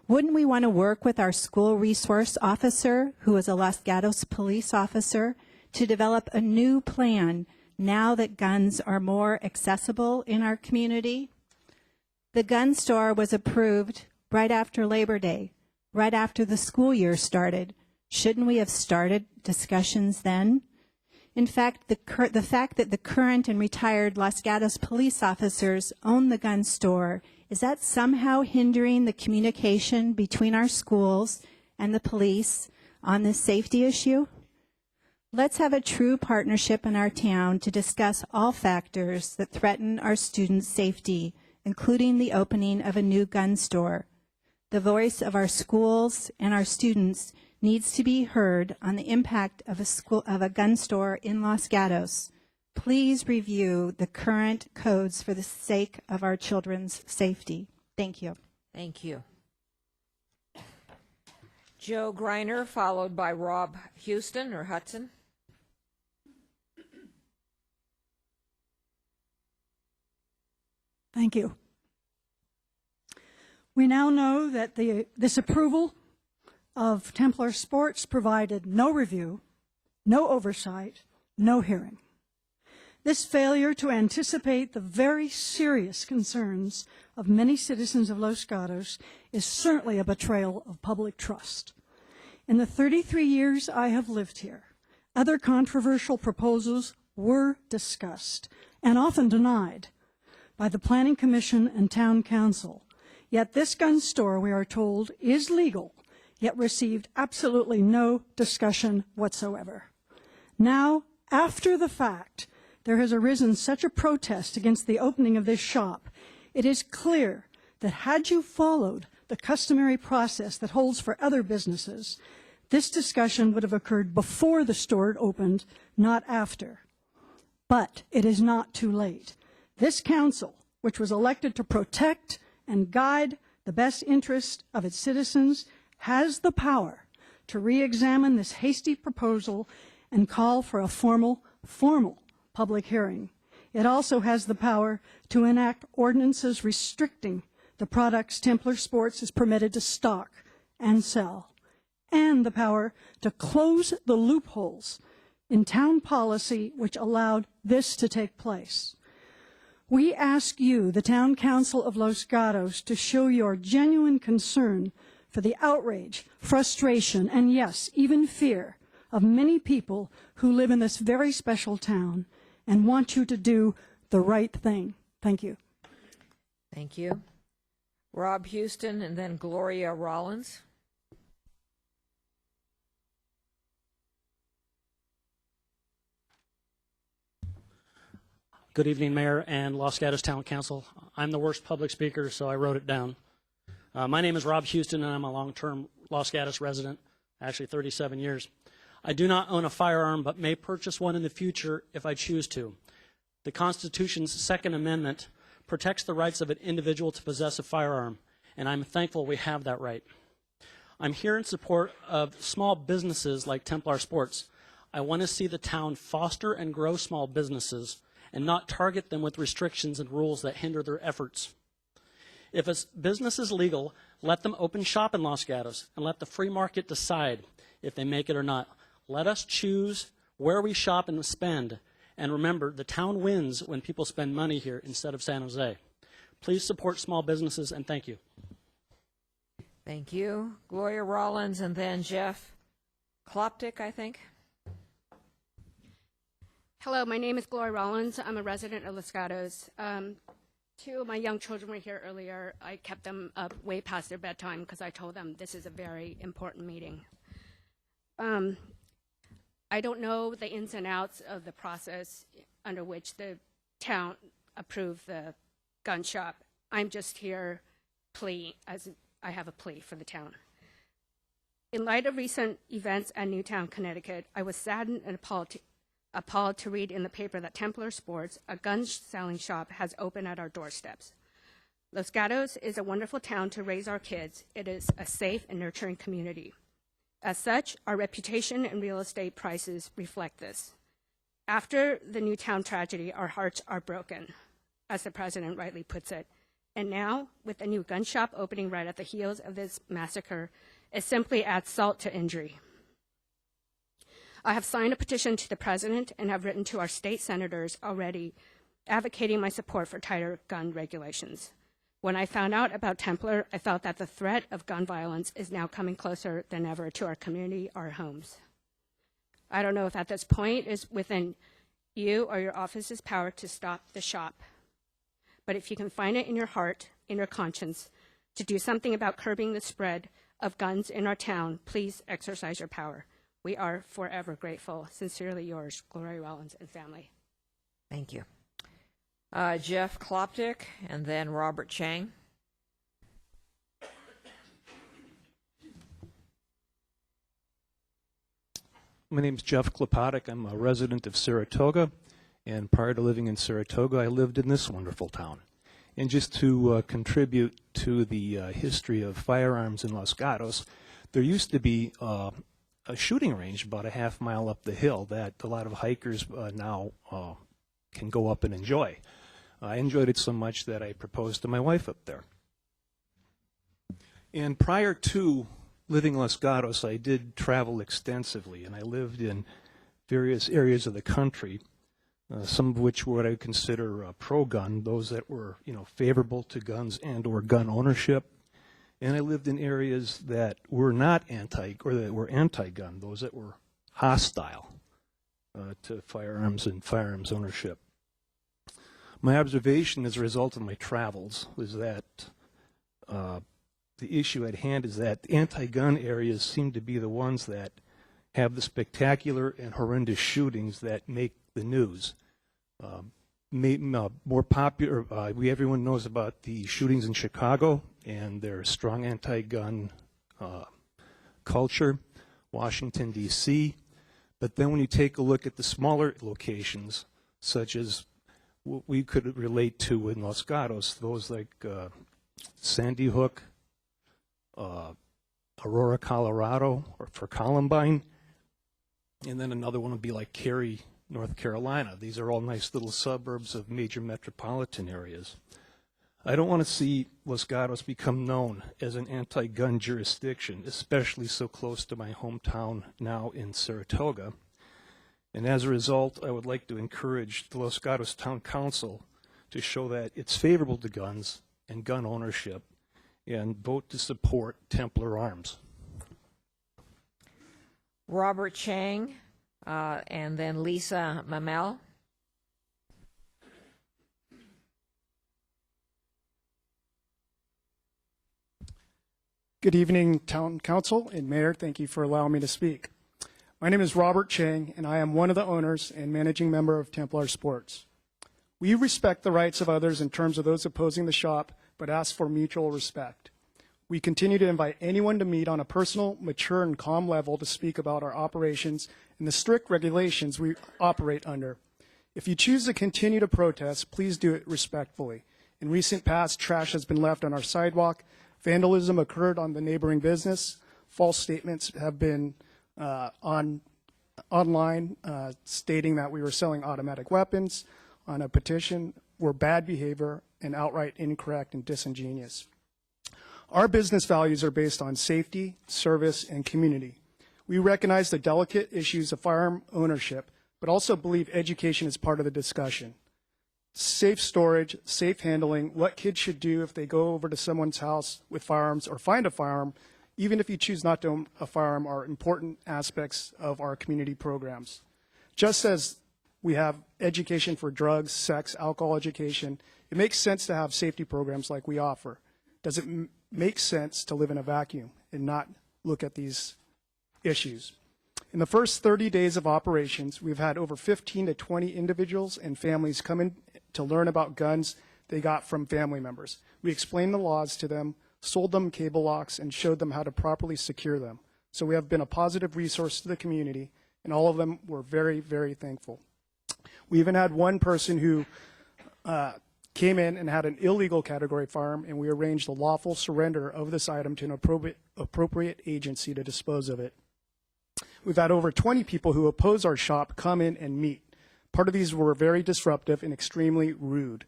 Wouldn't we want to work with our school resource officer, who is a Los Gatos police officer, to develop a new plan now that guns are more accessible in our community? The gun store was approved right after Labor Day, right after the school year started. Shouldn't we have started discussions then? In fact, the fact that the current and retired Los Gatos police officers own the gun store, is that somehow hindering the communication between our schools and the police on this safety issue? Let's have a true partnership in our town to discuss all factors that threaten our students' safety, including the opening of a new gun store. The voice of our schools and our students needs to be heard on the impact of a gun store in Los Gatos. Please review the current codes for the sake of our children's safety. Thank you. Thank you. Joe Greiner, followed by Rob Houston or Hudson. Thank you. We now know that this approval of Templar Sports provided no review, no oversight, no hearing. This failure to anticipate the very serious concerns of many citizens of Los Gatos is certainly a betrayal of public trust. In the 33 years I have lived here, other controversial proposals were discussed and often denied by the Planning Commission and Town Council. Yet this gun store, we are told, is legal, yet received absolutely no discussion whatsoever. Now, after the fact, there has arisen such a protest against the opening of this shop. It is clear that had you followed the customary process that holds for other businesses, this discussion would have occurred before the store opened, not after. But it is not too late. This council, which was elected to protect and guide the best interest of its citizens, has the power to re-examine this hasty proposal and call for a formal public hearing. It also has the power to enact ordinances restricting the products Templar Sports is permitted to stock and sell, and the power to close the loopholes in town policy which allowed this to take place. We ask you, the Town Council of Los Gatos, to show your genuine concern for the outrage, frustration, and yes, even fear of many people who live in this very special town and want you to do the right thing. Thank you. Thank you. Rob Houston and then Gloria Rollins. Good evening, Mayor and Los Gatos Town Council. I'm the worst public speaker, so I wrote it down. My name is Rob Houston, and I'm a long-term Los Gatos resident, actually 37 years. I do not own a firearm, but may purchase one in the future if I choose to. The Constitution's Second Amendment protects the rights of an individual to possess a firearm, and I'm thankful we have that right. I'm here in support of small businesses like Templar Sports. I want to see the town foster and grow small businesses and not target them with restrictions and rules that hinder their efforts. If a business is legal, let them open shop in Los Gatos and let the free market decide if they make it or not. Let us choose where we shop and spend. And remember, the town wins when people spend money here instead of San Jose. Please support small businesses, and thank you. Thank you. Gloria Rollins and then Jeff Kloptik, I think. Hello, my name is Gloria Rollins. I'm a resident of Los Gatos. Two of my young children were here earlier. I kept them up way past their bedtime because I told them this is a very important meeting. I don't know the ins and outs of the process under which the town approved the gun shop. I'm just here I have a plea for the town. In light of recent events at Newtown, Connecticut, I was saddened and appalled to read in the paper that Templar Sports, a gun selling shop, has opened at our doorsteps. Los Gatos is a wonderful town to raise our kids. It is a safe and nurturing community. As such, our reputation and real estate prices reflect this. After the Newtown tragedy, our hearts are broken, as the president rightly puts it. And now, with a new gun shop opening right at the heels of this massacre, it simply adds salt to injury. I have signed a petition to the president and have written to our state senators already advocating my support for tighter gun regulations. When I found out about Templar, I felt that the threat of gun violence is now coming closer than ever to our community, our homes. I don't know if at this point is within you or your office's power to stop the shop. But if you can find it in your heart, in your conscience, to do something about curbing the spread of guns in our town, please exercise your power. We are forever grateful. Sincerely yours, Gloria Rollins and family. Thank you. Jeff Kloptik and then Robert Chang. My name's Jeff Klopotic. I'm a resident of Saratoga, and prior to living in Saratoga, I lived in this wonderful town. And just to contribute to the history of firearms in Los Gatos, there used to be a shooting range about a half mile up the hill that a lot of hikers now can go up and enjoy. I enjoyed it so much that I proposed to my wife up there. And prior to living in Los Gatos, I did travel extensively, and I lived in various areas of the country, some of which were what I would consider pro-gun, those that were, favorable to guns and or gun ownership. And I lived in areas that were not that were anti-gun, those that were hostile to firearms and firearms ownership. My observation as a result of my travels was that the issue at hand is that anti-gun areas seem to be the ones that have the spectacular and horrendous shootings that make the news. More popular, everyone knows about the shootings in Chicago and their strong anti-gun culture, Washington, D.C. But then when you take a look at the smaller locations, such as what we could relate to in Los Gatos, those like Sandy Hook, Aurora, Colorado, or for Columbine, and then another one would be like Cary, North Carolina. These are all nice little suburbs of major metropolitan areas. I don't want to see Los Gatos become known as an anti-gun jurisdiction, especially so close to my hometown now in Saratoga. And as a result, I would like to encourage the Los Gatos Town Council to show that it's favorable to guns and gun ownership and vote to support Templar Arms. Robert Chang and then Lisa Mamel. Good evening, Town Council and Mayor. Thank you for allowing me to speak. My name is Robert Chang, and I am one of the owners and managing member of Templar Sports. We respect the rights of others in terms of those opposing the shop, but ask for mutual respect. We continue to invite anyone to meet on a personal, mature, and calm level to speak about our operations and the strict regulations we operate under. If you choose to continue to protest, please do it respectfully. In recent past, trash has been left on our sidewalk, vandalism occurred on the neighboring business, false statements have been online stating that we were selling automatic weapons on a petition were bad behavior and outright incorrect and disingenuous. Our business values are based on safety, service, and community. We recognize the delicate issues of firearm ownership, but also believe education is part of the discussion. Safe storage, safe handling, what kids should do if they go over to someone's house with firearms or find a firearm, even if you choose not to own a firearm, are important aspects of our community programs. Just as We have education for drugs, sex, alcohol education. It makes sense to have safety programs like we offer. Does it make sense to live in a vacuum and not look at these issues? In the first 30 days of operations, we've had over 15 to 20 individuals and families come in to learn about guns they got from family members. We explained the laws to them, sold them cable locks, and showed them how to properly secure them. So we have been a positive resource to the community, and all of them were very, very thankful. We even had one person who came in and had an illegal category firearm, and we arranged the lawful surrender of this item to an appropriate agency to dispose of it. We've had over 20 people who oppose our shop come in and meet. Part of these were very disruptive and extremely rude.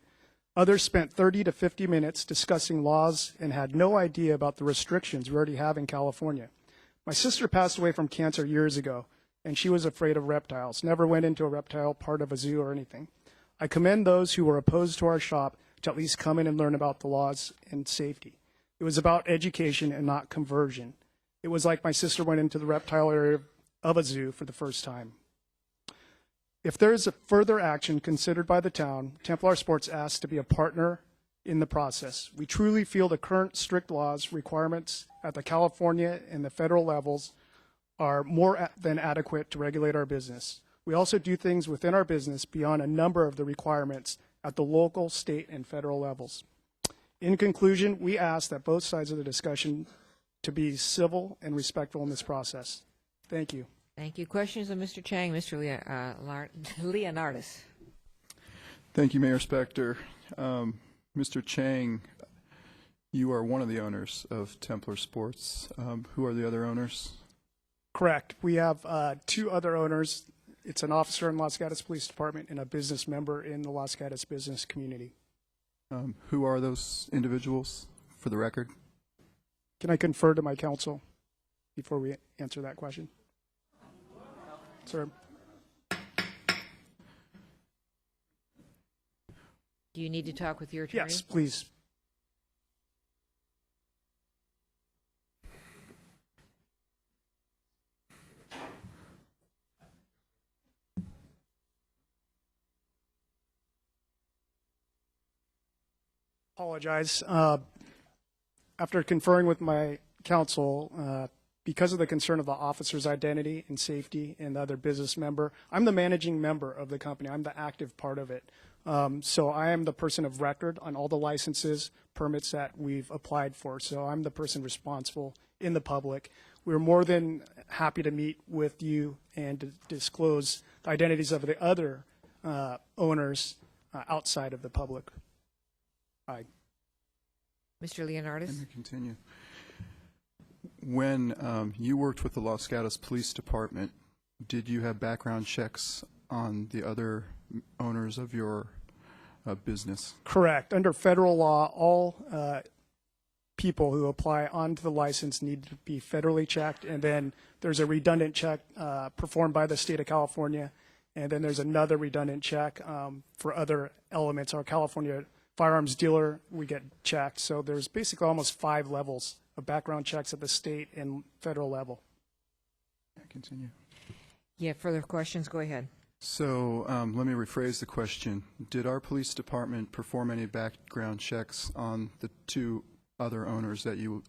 Others spent 30 to 50 minutes discussing laws and had no idea about the restrictions we already have in California. My sister passed away from cancer years ago, and she was afraid of reptiles, never went into a reptile part of a zoo or anything. I commend those who were opposed to our shop to at least come in and learn about the laws and safety. It was about education and not conversion. It was like my sister went into the reptile area of a zoo for the first time. If there is a further action considered by the town, Templar Sports asks to be a partner in the process. We truly feel the current strict laws, requirements at the California and the federal levels are more than adequate to regulate our business. We also do things within our business beyond a number of the requirements at the local, state, and federal levels. In conclusion, we ask that both sides of the discussion to be civil and respectful in this process. Thank you. Thank you. Questions of Mr. Chang, Mr. Leonardis. Thank you, Mayor Spector. Mr. Chang, you are one of the owners of Templar Sports. Who are the other owners? Correct. We have two other owners. It's an officer in Los Gatos Police Department and a business member in the Los Gatos business community. Who are those individuals, for the record? Can I confer to my counsel before we answer that question? Sir. Do you need to talk with your attorney? Yes, please. Apologize. After conferring with my counsel, because of the concern of the officer's identity and safety and the other business member, I'm the managing member of the company. I'm the active part of it. So I am the person of record on all the licenses, permits that we've applied for. So I'm the person responsible in the public. We're more than happy to meet with you and to disclose the identities of the other owners outside of the public. Aye. Mr. Leonardis? Let me continue. When you worked with the Los Gatos Police Department, did you have background checks on the other owners of your business? Correct. Under federal law, all people who apply onto the license need to be federally checked, and then there's a redundant check performed by the state of California, and then there's another redundant check for other elements. Our California firearms dealer, we get checked. So there's basically almost 5 levels of background checks at the state and federal level. Continue. Yeah, further questions? Go ahead. So let me rephrase the question. Did our police department perform any background checks on the 2 other owners that you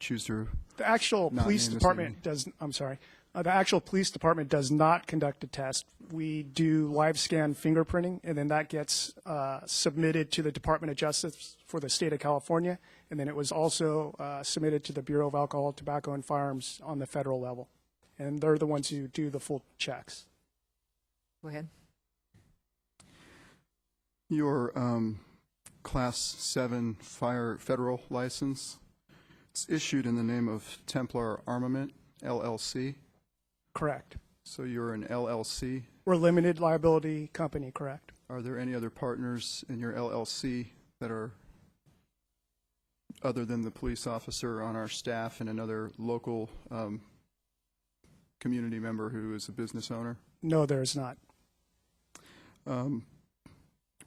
choose to? The actual police department does. I'm sorry. The actual police department does not conduct a test. We do live scan fingerprinting, and then that gets submitted to the Department of Justice for the state of California, and then it was also submitted to the Bureau of Alcohol, Tobacco, and Firearms on the federal level. And they're the ones who do the full checks. Go ahead. Your Class 7 federal license, it's issued in the name of Templar Armament, LLC. Correct. So you're an LLC? We're a limited liability company, correct. Are there any other partners in your LLC that are other than the police officer on our staff and another local community member who is a business owner? No, there is not.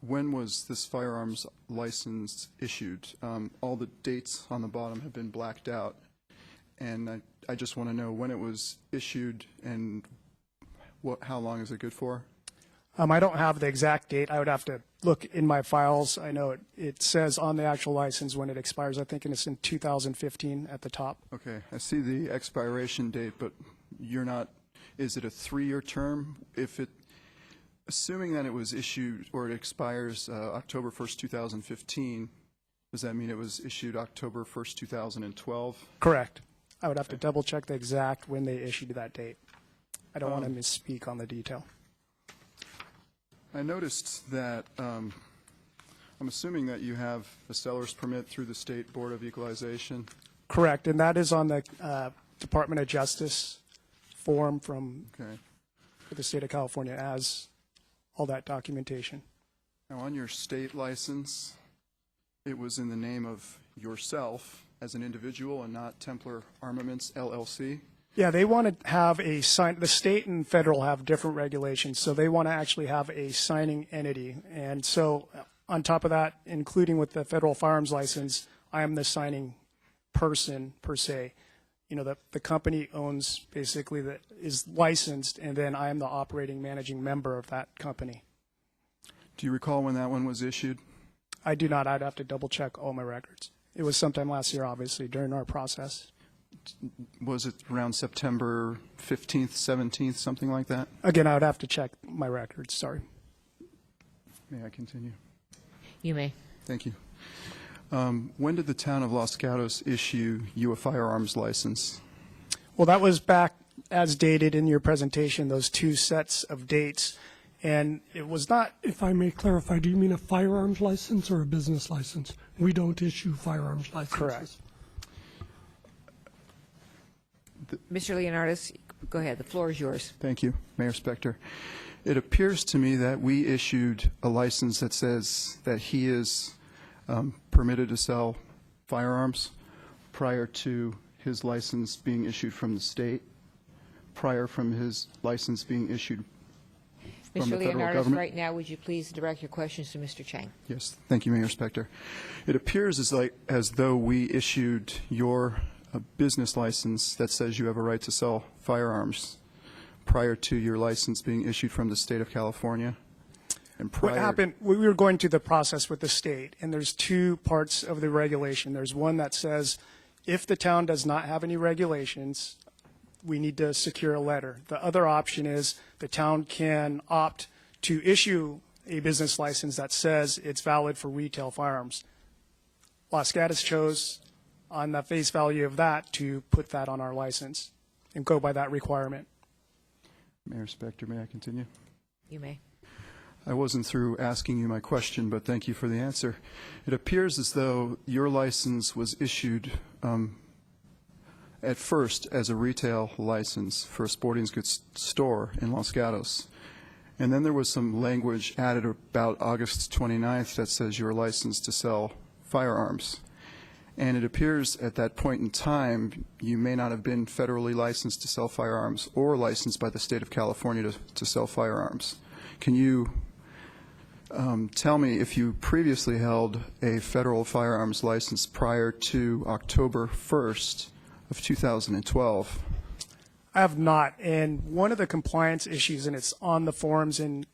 When was this firearms license issued? All the dates on the bottom have been blacked out, and I just want to know when it was issued and how long is it good for? I don't have the exact date. I would have to look in my files. I know it says on the actual license when it expires. I think it's in 2015 at the top. Okay, I see the expiration date, but you're not, is it a 3-year term? Assuming that it was issued, or it expires October 1st, 2015, does that mean it was issued October 1st, 2012? Correct. I would have to double check the exact when they issued that date. I don't want to misspeak on the detail. I noticed that, I'm assuming that you have a seller's permit through the State Board of Equalization. Correct, and that is on the Department of Justice form from for the state of California as all that documentation. Now, on your state license, it was in the name of yourself as an individual and not Templar Armaments, LLC. Yeah, they want to have a sign. The state and federal have different regulations, so they want to actually have a signing entity. And so, on top of that, including with the federal firearms license, I am the signing person per se. You know, the company owns basically is licensed, and then I am the operating managing member of that company. Do you recall when that one was issued? I do not. I'd have to double check all my records. It was sometime last year, obviously, during our process. Was it around September 15th, 17th, something like that? Again, I would have to check my records. Sorry. May I continue? You may. Thank you. When did the town of Los Gatos issue you a firearms license? Well, that was back as dated in your presentation, those two sets of dates. And it was not. If I may clarify, do you mean a firearms license or a business license? We don't issue firearms licenses. Correct. Mr. Leonardis, go ahead. The floor is yours. Thank you, Mayor Spector. It appears to me that we issued a license that says that he is permitted to sell firearms prior to his license being issued from the state, prior from his license being issued from the Mr. federal Leonardis, government. right now, would you please direct your questions to Mr. Chang? Yes, thank you, Mayor Spector. It appears as though we issued your business license that says you have a right to sell firearms prior to your license being issued from the state of California. And prior, what happened, we were going through the process with the state, and there's two parts of the regulation. There's one that says if the town does not have any regulations, we need to secure a letter. The other option is the town can opt to issue a business license that says it's valid for retail firearms. Los Gatos chose, on the face value of that, to put that on our license and go by that requirement. Mayor Spector, may I continue? You may. I wasn't through asking you my question, but thank you for the answer. It appears as though your license was issued at first as a retail license for a sporting goods store in Los Gatos. And then there was some language added about August 29th that says you're licensed to sell firearms. And it appears at that point in time you may not have been federally licensed to sell firearms or licensed by the state of California to sell firearms. Can you tell me if you previously held a federal firearms license prior to October 1st of 2012? I have not. And one of the compliance issues, and it's on the forms in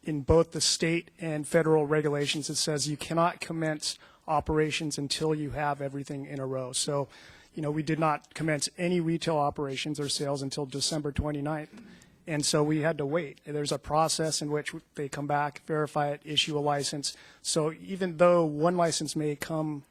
both the state and federal regulations, it says you cannot commence operations until you have everything in a row. So, you know, we did not commence any retail operations or sales until December 29th. And so we had to wait. There's a process in which they come back, verify it, issue a license. So even though one license may come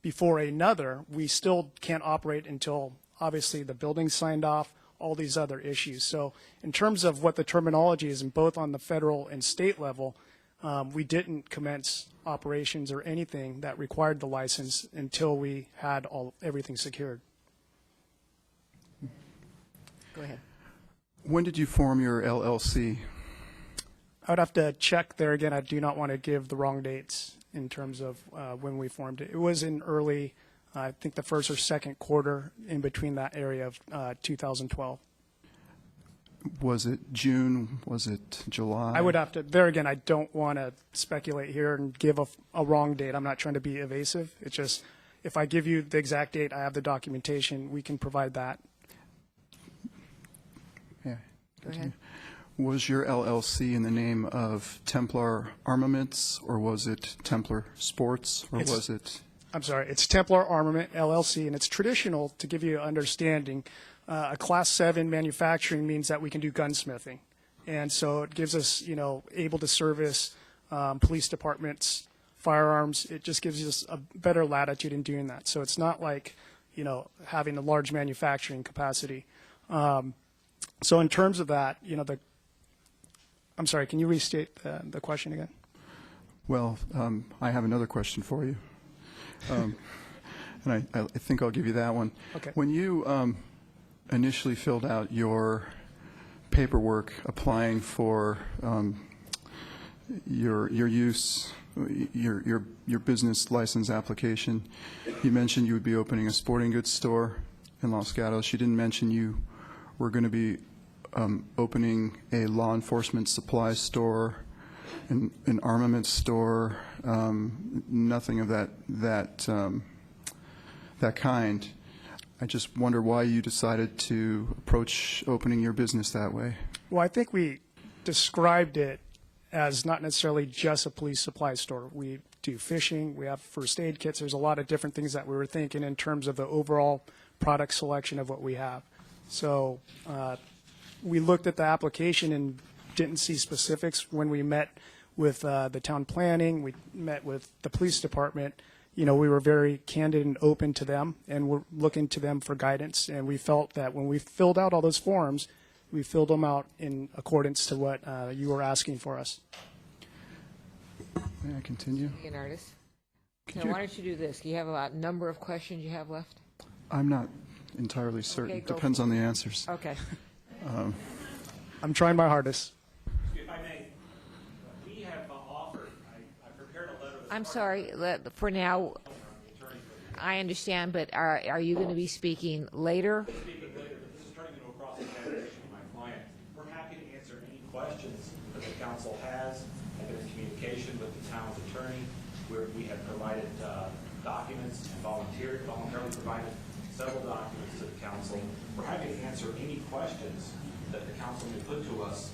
before another, we still can't operate until obviously the building's signed off, all these other issues. So in terms of what the terminology is, and both on the federal and state level, we didn't commence operations or anything that required the license until we had everything secured. Go ahead. When did you form your LLC? I would have to check there again. I do not want to give the wrong dates in terms of when we formed it. It was in early, I think the first or second quarter in between that area of 2012. Was it June? Was it July? I would have to, there again, I don't want to speculate here and give a wrong date. I'm not trying to be evasive. It's just, if I give you the exact date, I have the documentation, we can provide that. Yeah. Go ahead. Was your LLC in the name of Templar Armaments, or was it Templar Sports, or was it? I'm sorry, it's Templar Armament LLC, and it's traditional, to give you an understanding, a Class 7 manufacturing means that we can do gunsmithing. And so it gives us, able to service police departments, firearms. It just gives us a better latitude in doing that. So it's not like, having a large manufacturing capacity. So in terms of that, I'm sorry, can you restate the question again? Well, I have another question for you. And I think I'll give you that one. Okay. When you initially filled out your paperwork applying for your use, your business license application, you mentioned you would be opening a sporting goods store in Los Gatos. You didn't mention you were going to be opening a law enforcement supply store, an armament store, nothing of that kind. I just wonder why you decided to approach opening your business that way. Well, I think we described it as not necessarily just a police supply store. We do fishing, we have first aid kits. There's a lot of different things that we were thinking in terms of the overall product selection of what we have. So we looked at the application and didn't see specifics. When we met with the town planning, we met with the police department, we were very candid and open to them, and we're looking to them for guidance. And we felt that when we filled out all those forms, we filled them out in accordance to what you were asking for us. May I continue? Leonardis. Now, why don't you do this? Do you have a number of questions you have left? I'm not entirely certain. Okay, go Depends for on the answers. Okay. I'm trying my hardest. If I may, we have offered, I prepared a letter. I'm sorry, for now, I understand, but are you going to be speaking later? Speaking later, but this is turning into a cross-examination of my client. We're happy to answer any questions that the council has. I've been in communication with the town's attorney, where we have provided documents and voluntarily provided several documents to the council. We're happy to answer any questions that the council may put to us.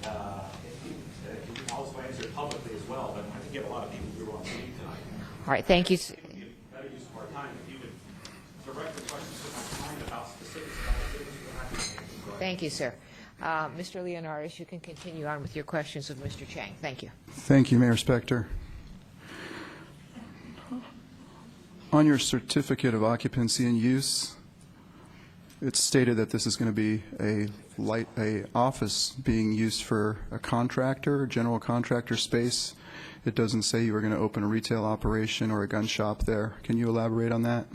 You can also answer it publicly as well, but I think you have a lot of people who want to speak tonight. All right, thank you. It would be a better use of our time if you would direct the questions to my client about specifics about the business. We're happy to answer them. Go ahead. Thank you, sir. Mr. Leonardis, you can continue on with your questions of Mr. Chang. Thank you. Thank you, Mayor Spector. On your certificate of occupancy and use, it's stated that this is going to be a office being used for a contractor, general contractor space. It doesn't say you were going to open a retail operation or a gun shop there. Can you elaborate on that?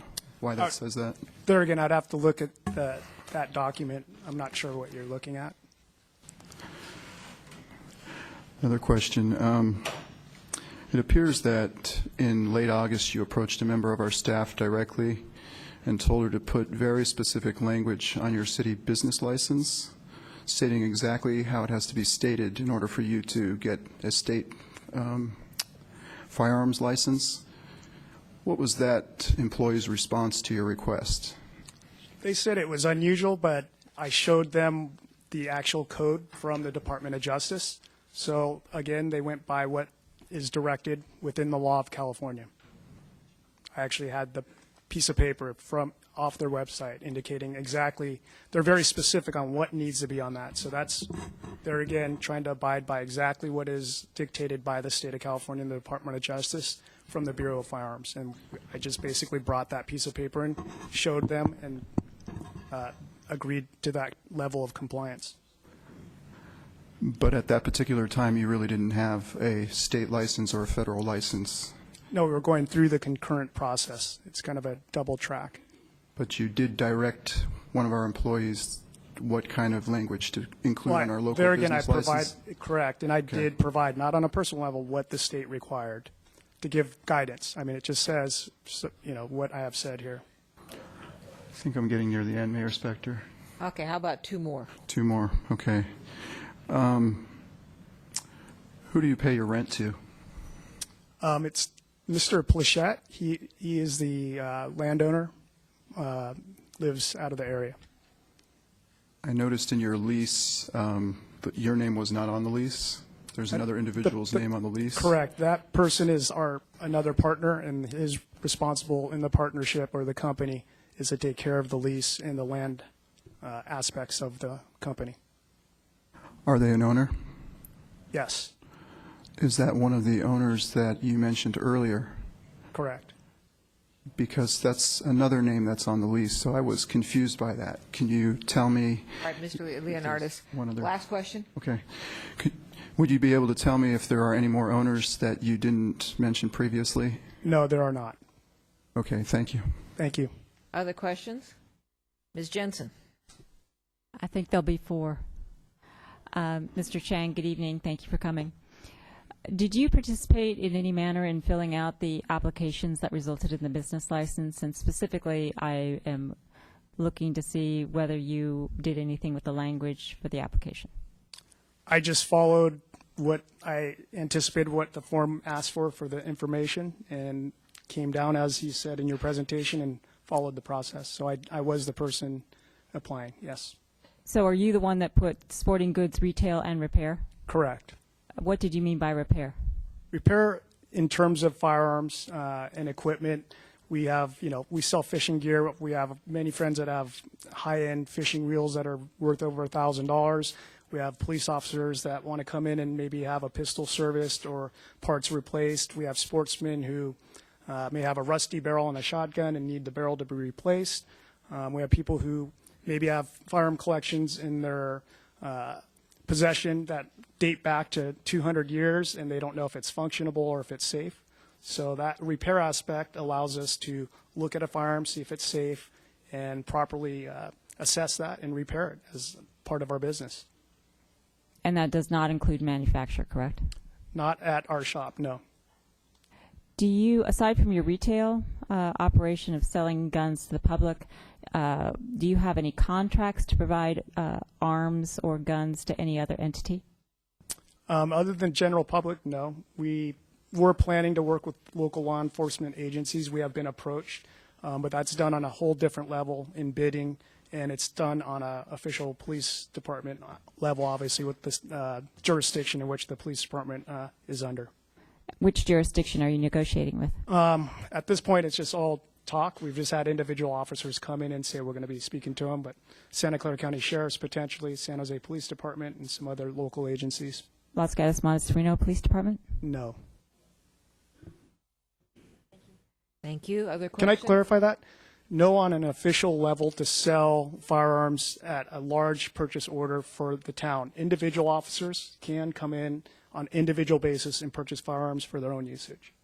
Why that says that? There again, I'd have to look at that document. I'm not sure what you're looking at. Another question. It appears that in late August you approached a member of our staff directly and told her to put very specific language on your city business license, stating exactly how it has to be stated in order for you to get a state firearms license. What was that employee's response to your request? They said it was unusual, but I showed them the actual code from the Department of Justice. So again, they went by what is directed within the law of California. I actually had the piece of paper from off their website indicating exactly, they're very specific on what needs to be on that. So they're again trying to abide by exactly what is dictated by the state of California and the Department of Justice from the Bureau of Firearms. And I just basically brought that piece of paper in, showed them, and agreed to that level of compliance. But at that particular time, you really didn't have a state license or a federal license. No, we were going through the concurrent process. It's kind of a double track. But you did direct one of our employees what kind of language to include in our local there again, business I provide, license? correct, and I did provide, not on a personal level, what the state required to give guidance. I mean, it just says, what I have said here. I think I'm getting near the end, Mayor Spector. Okay, how about two more? Two more, okay. Who do you pay your rent to? It's Mr. Plachette. He is the landowner, lives out of the area. I noticed in your lease, the your name was not on the lease? There's another individual's name on the lease? Correct. That person is another partner, and is responsible in the partnership or the company is to take care of the lease and the land aspects of the company. Are they an owner? Yes, Is that one of the owners that you mentioned earlier? correct. Because that's another name that's on the lease, so I was confused by that. Can you tell me? All right, Mr. Leonardis. One other- Last question. Okay. Would you be able to tell me if there are any more owners that you didn't mention previously? No, there are not. Okay, thank you. Thank you. Other questions? Ms. Jensen. I think there'll be 4. Mr. Chang, good evening. Thank you for coming. Did you participate in any manner in filling out the applications that resulted in the business license? And specifically, I am looking to see whether you did anything with the language for the application. I just followed what I anticipated what the form asked for the information, and came down, as you said in your presentation, and followed the process. So I was the person applying, yes. So are you the one that put sporting goods retail and repair? Correct. What did you mean by repair? Repair in terms of firearms and equipment. We have, we sell fishing gear. We have many friends that have high-end fishing reels that are worth over $1,000. We have police officers that want to come in and maybe have a pistol serviced or parts replaced. We have sportsmen who may have a rusty barrel on a shotgun and need the barrel to be replaced. We have people who maybe have firearm collections in their possession that date back to 200 years, and they don't know if it's functionable or if it's safe. So that repair aspect allows us to look at a firearm, see if it's safe, and properly assess that and repair it as part of our business. And that does not include manufacture, correct? Not at our shop, no. Do you, aside from your retail operation of selling guns to the public, do you have any contracts to provide arms or guns to any other entity? Other than general public, no. We're planning to work with local law enforcement agencies. We have been approached, but that's done on a whole different level in bidding, and it's done on an official police department level, obviously, with the jurisdiction in which the police department is under. Which jurisdiction are you negotiating with? At this point, it's just all talk. We've just had individual officers come in and say we're going to be speaking to them, but Santa Clara County Sheriff's potentially, San Jose Police Department, and some other local agencies. Los Gatos Montesino Police Department? No. Thank you. Other questions? Can I clarify that? No on an official level to sell firearms at a large purchase order for the town. Individual officers can come in on individual basis and purchase firearms for their own usage.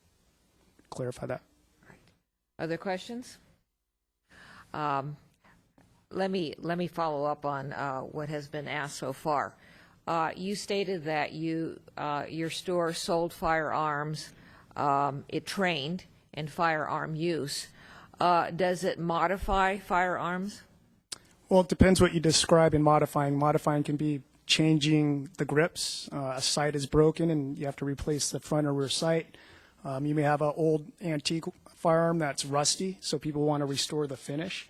Clarify that. Other questions? Let me follow up on what has been asked so far. You stated that your store sold firearms, it trained in firearm use. Does it modify firearms? Well, it depends what you describe in modifying. Modifying can be changing the grips. A sight is broken and you have to replace the front or rear sight. You may have an old antique firearm that's rusty, so people want to restore the finish.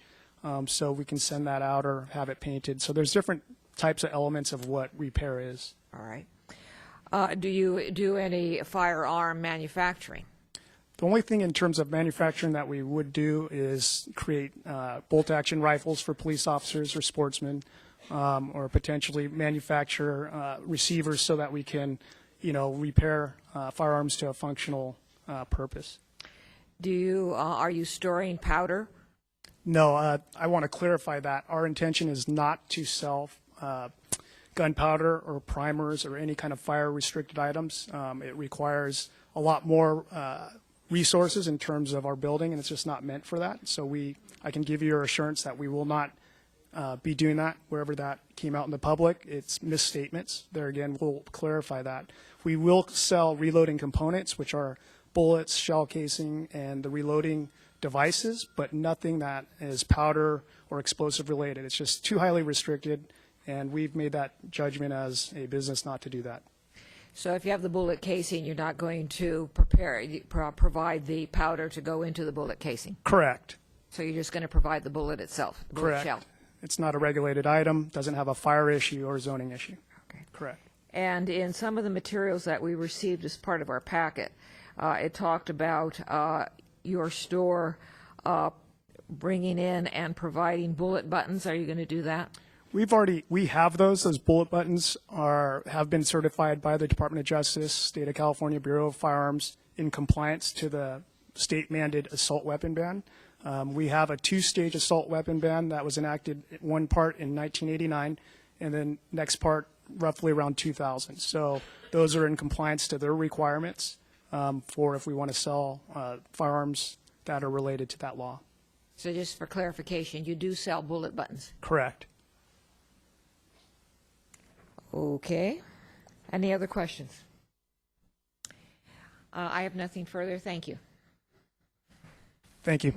So we can send that out or have it painted. So there's different types of elements of what repair is. All right. Do you do any firearm manufacturing? The only thing in terms of manufacturing that we would do is create bolt-action rifles for police officers or sportsmen, or potentially manufacture receivers so that we can, repair firearms to a functional purpose. Are you storing powder? No, I want to clarify that. Our intention is not to sell gunpowder or primers or any kind of fire-restricted items. It requires a lot more resources in terms of our building, and it's just not meant for that. So I can give you your assurance that we will not be doing that wherever that came out in the public. It's misstatements. There again, we'll clarify that. We will sell reloading components, which are bullets, shell casing, and the reloading devices, but nothing that is powder or explosive related. It's just too highly restricted, and we've made that judgment as a business not to do that. So if you have the bullet casing, you're not going to provide the powder to go into the bullet casing? Correct. So you're just going to provide the bullet itself, the bullet Correct. shell? It's not a regulated item, doesn't have a fire issue or zoning issue. Correct. And in some of the materials that we received as part of our packet, it talked about your store bringing in and providing bullet buttons. Are you going to do that? We have those. Those bullet buttons have been certified by the Department of Justice, State of California Bureau of Firearms in compliance to the state-mandated assault weapon ban. We have a 2-stage assault weapon ban that was enacted, one part in 1989, and then next part roughly around 2000. So those are in compliance to their requirements for if we want to sell firearms that are related to that law. So just for clarification, you do sell bullet buttons? Correct. Okay. Any other questions? I have nothing further. Thank you. Thank you.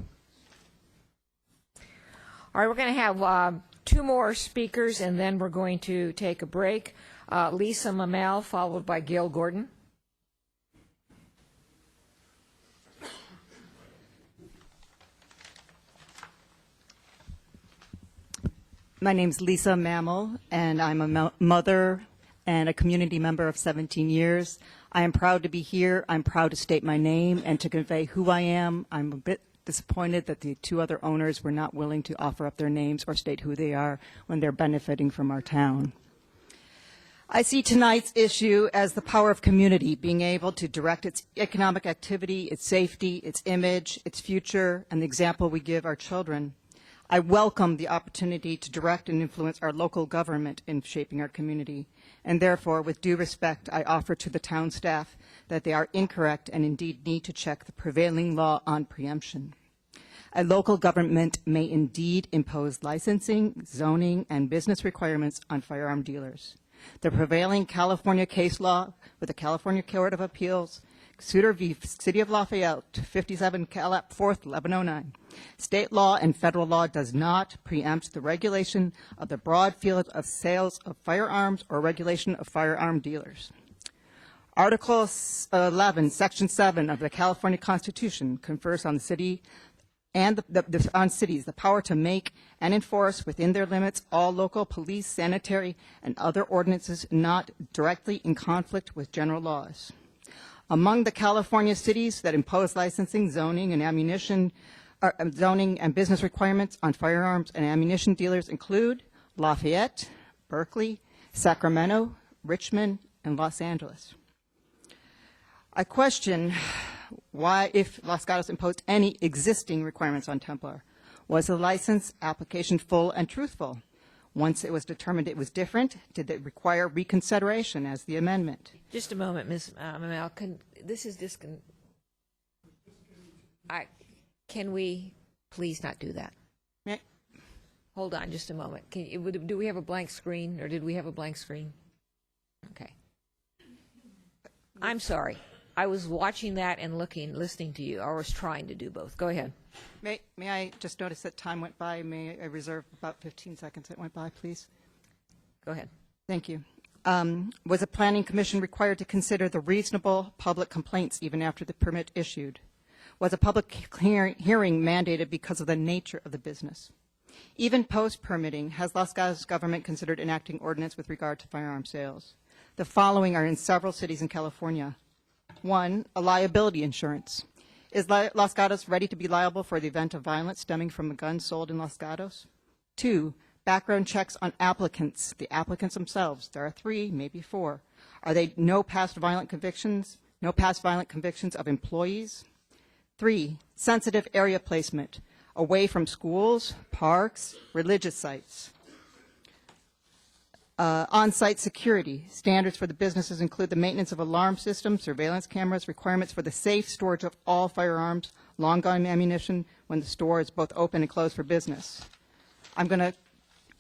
All right, we're going to have 2 more speakers, and then we're going to take a break. Lisa Mamel, followed by Gail Gordon. My name's Lisa Mamel, and I'm a mother and a community member of 17 years. I am proud to be here. I'm proud to state my name and to convey who I am. I'm a bit disappointed that the 2 other owners were not willing to offer up their names or state who they are when they're benefiting from our town. I see tonight's issue as the power of community, being able to direct its economic activity, its safety, its image, its future, and the example we give our children. I welcome the opportunity to direct and influence our local government in shaping our community, and therefore, with due respect, I offer to the town staff that they are incorrect and indeed need to check the prevailing law on preemption. A local government may indeed impose licensing, zoning, and business requirements on firearm dealers. The prevailing California case law with the California Court of Appeals, Souter v. City of Lafayette, 57 Calap 4th, 1109. State law and federal law does not preempt the regulation of the broad field of sales of firearms or regulation of firearm dealers. Article 11, Section 7 of the California Constitution confers on the city and on cities the power to make and enforce within their limits all local police, sanitary, and other ordinances not directly in conflict with general laws. Among the California cities that impose licensing, zoning, and ammunition, zoning and business requirements on firearms and ammunition dealers include Lafayette, Berkeley, Sacramento, Richmond, and Los Angeles. I question why, if Los Gatos imposed any existing requirements on Templar, was the license application full and truthful? Once it was determined it was different, did it require reconsideration as the amendment? Just a moment, Ms. Mamel. Can we please not do that? Yeah. Hold on just a moment. Do we have a blank screen, or did we have a blank screen? Okay. I'm sorry. I was watching that and listening to you. I was trying to do both. Go ahead. May I just notice that time went by? May I reserve about 15 seconds that went by, please? Go ahead. Thank you. Was a planning commission required to consider the reasonable public complaints even after the permit issued? Was a public hearing mandated because of the nature of the business? Even post-permitting, has Los Gatos government considered enacting ordinance with regard to firearm sales? The following are in several cities in California. 1, a liability insurance. Is Los Gatos ready to be liable for the event of violence stemming from a gun sold in Los Gatos? 2, background checks on applicants, the applicants themselves. There are 3, maybe 4. Are they no past violent convictions of employees? 3, sensitive area placement, away from schools, parks, religious sites. On-site security. Standards for the businesses include the maintenance of alarm systems, surveillance cameras, requirements for the safe storage of all firearms, long gun ammunition when the store is both open and closed for business. I'm going to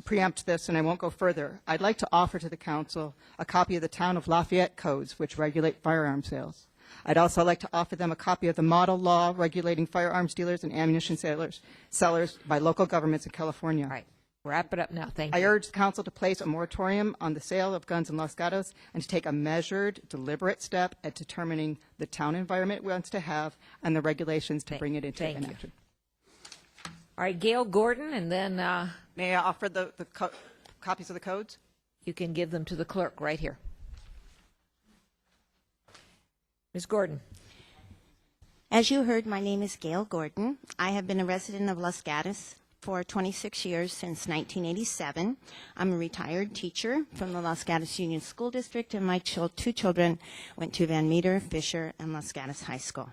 preempt this and I won't go further. I'd like to offer to the council a copy of the Town of Lafayette codes which regulate firearm sales. I'd also like to offer them a copy of the model law regulating firearms dealers and ammunition sellers by local governments in California. All right. Wrap it up now. Thank you. I urge the council to place a moratorium on the sale of guns in Los Gatos and to take a measured, deliberate step at determining the town environment it wants to have and the regulations to bring it into action. All right, Gail Gordon, and then... May I offer the copies of the codes? you can give them to the clerk right here. Ms. Gordon. As you heard, my name is Gail Gordon. I have been a resident of Los Gatos for 26 years since 1987. I'm a retired teacher from the Los Gatos Union School District, and my two children went to Van Meter, Fisher, and Los Gatos High School.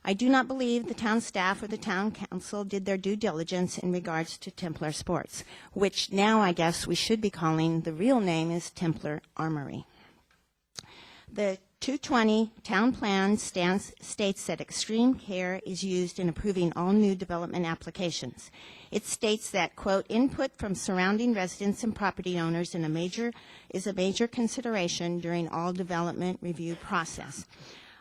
I do not believe the town staff or the town council did their due diligence in regards to Templar Sports, which now I guess we should be calling, the real name is Templar Armory. The 220 town plan states that extreme care is used in approving all new development applications. It states that, quote, input from surrounding residents and property owners is a major consideration during all development review process.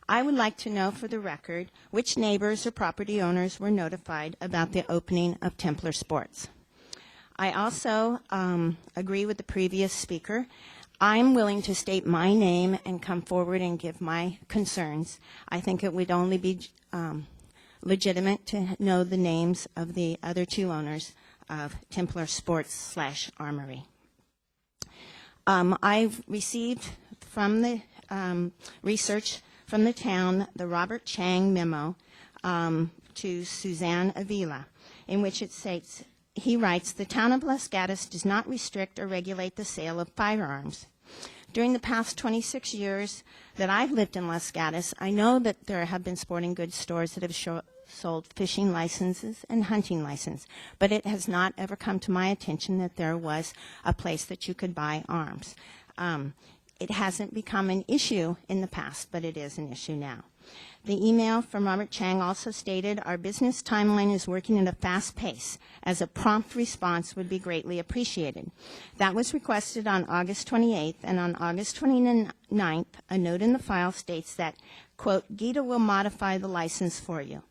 I would like to know for the record which neighbors or property owners were notified about the opening of Templar Sports. I also agree with the previous speaker. I'm willing to state my name and come forward and give my concerns. I think it would only be legitimate to know the names of the other two owners of Templar Sports / Armory. I've received from the research from the town the Robert Chang memo to Suzanne Avila, in which it states, he writes, the town of Los Gatos does not restrict or regulate the sale of firearms. During the past 26 years that I've lived in Los Gatos, I know that there have been sporting goods stores that have sold fishing licenses and hunting licenses, but it has not ever come to my attention that there was a place that you could buy arms. It hasn't become an issue in the past, but it is an issue now. The email from Robert Chang also stated, our business timeline is working at a fast pace, as a prompt response would be greatly appreciated. That was requested on August 28th, and on August 29th, a note in the file states that, quote, Gita will modify the license for you.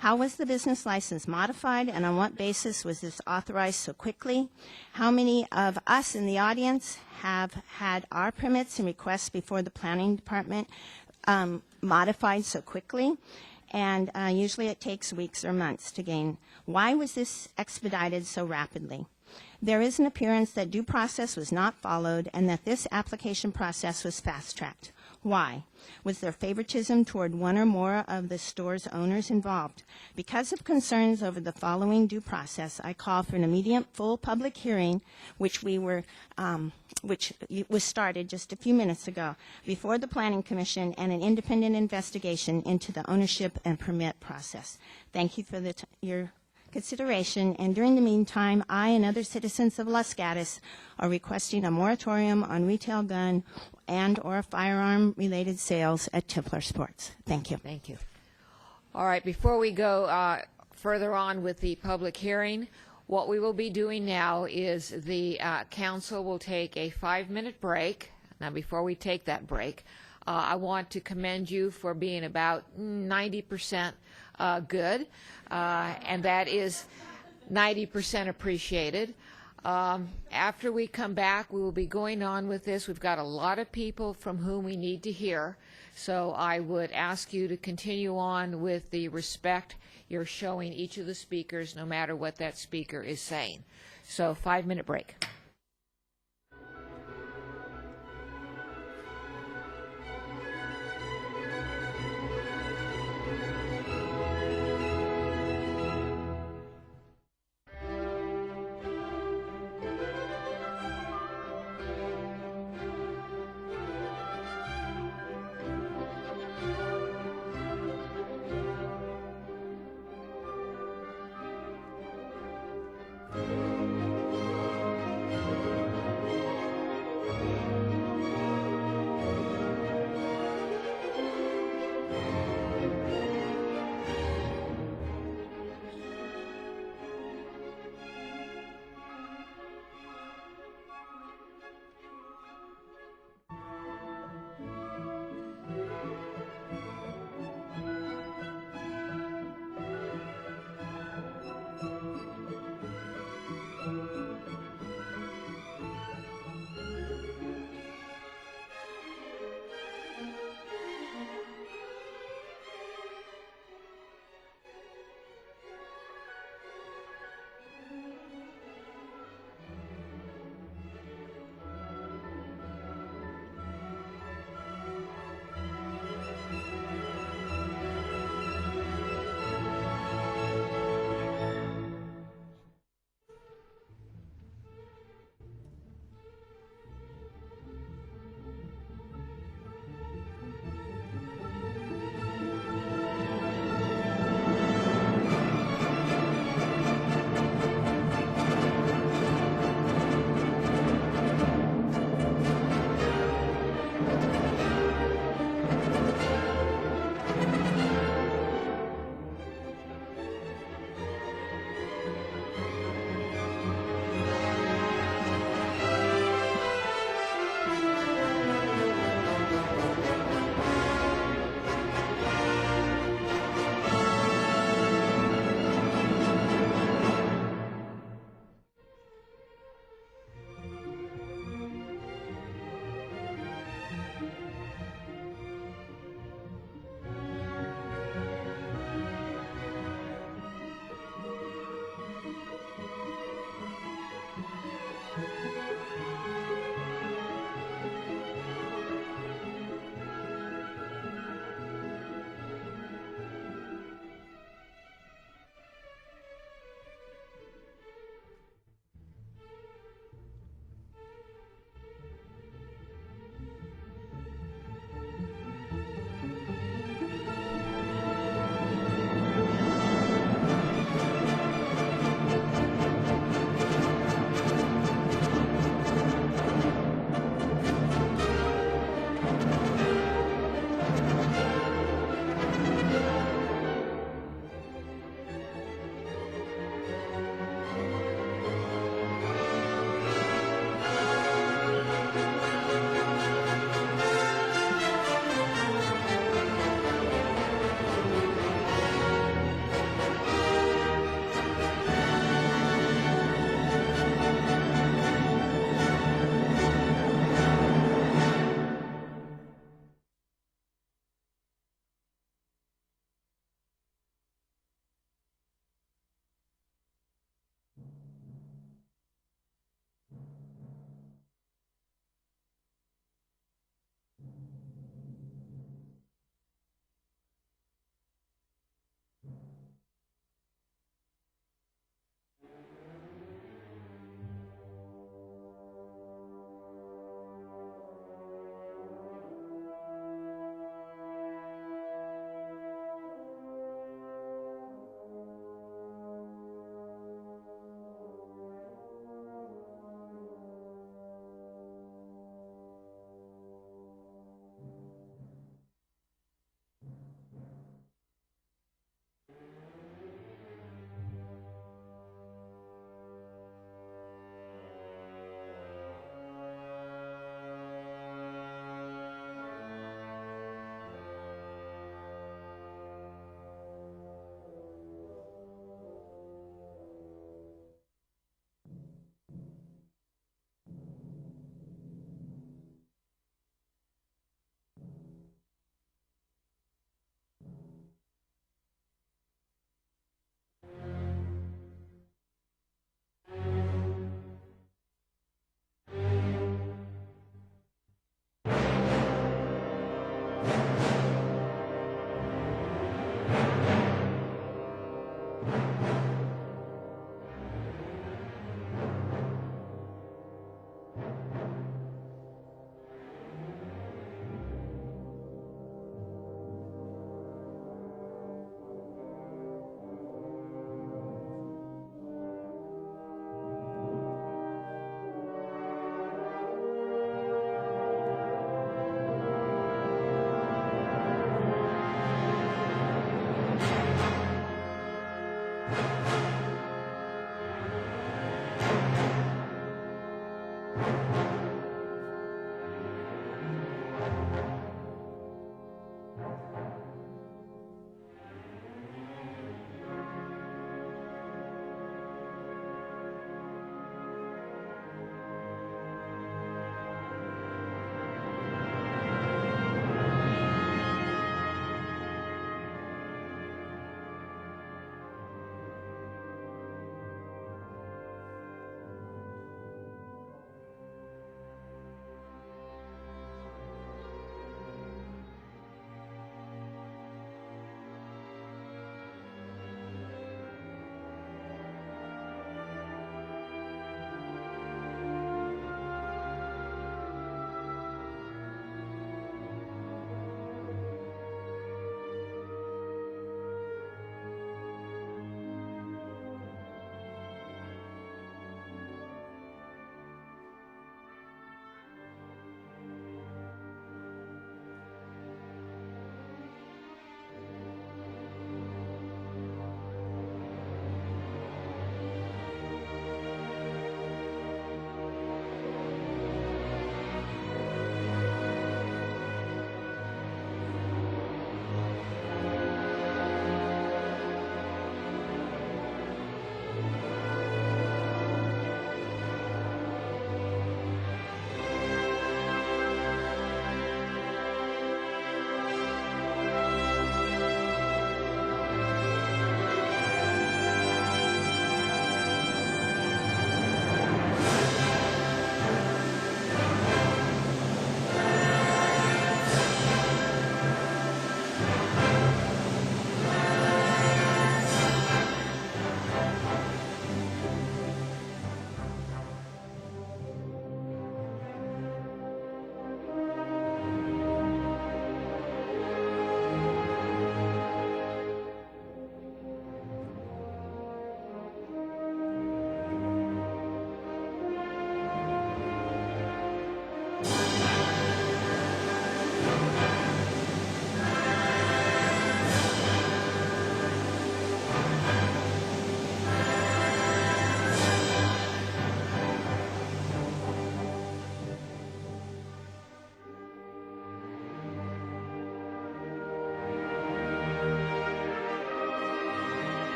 How was the business license modified, and on what basis was this authorized so quickly? How many of us in the audience have had our permits and requests before the planning department modified so quickly? And usually it takes weeks or months to gain. Why was this expedited so rapidly? There is an appearance that due process was not followed and that this application process was fast-tracked. Why? Was there favoritism toward one or more of the store's owners involved? Because of concerns over the following due process, I call for an immediate full public hearing, which was started just a few minutes ago, before the Planning Commission, and an independent investigation into the ownership and permit process. Thank you for your consideration, and during the meantime, I and other citizens of Los Gatos are requesting a moratorium on retail gun and or firearm-related sales at Templar Sports. Thank you. Thank you. All right, before we go further on with the public hearing, what we will be doing now is the council will take a 5-minute break. Now, before we take that break, I want to commend you for being about 90% good, and that is 90% appreciated. After we come back, we will be going on with this. We've got a lot of people from whom we need to hear, so I would ask you to continue on with the respect you're showing each of the speakers, no matter what that speaker is saying. So 5-minute break.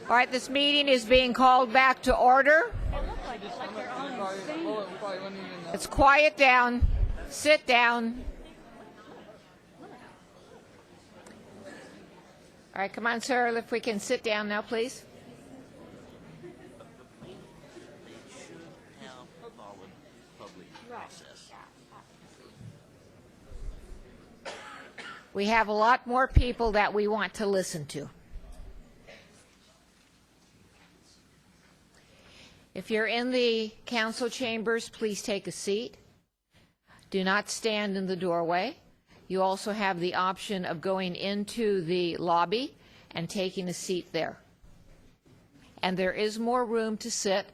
All right, this meeting is being called back to order. Let's quiet down. Sit down. All right, come on, sir, if we can sit down now, please. We have a lot more people that we want to listen to. If you're in the council chambers, please take a seat. Do not stand in the doorway. You also have the option of going into the lobby and taking a seat there. And there is more room to sit.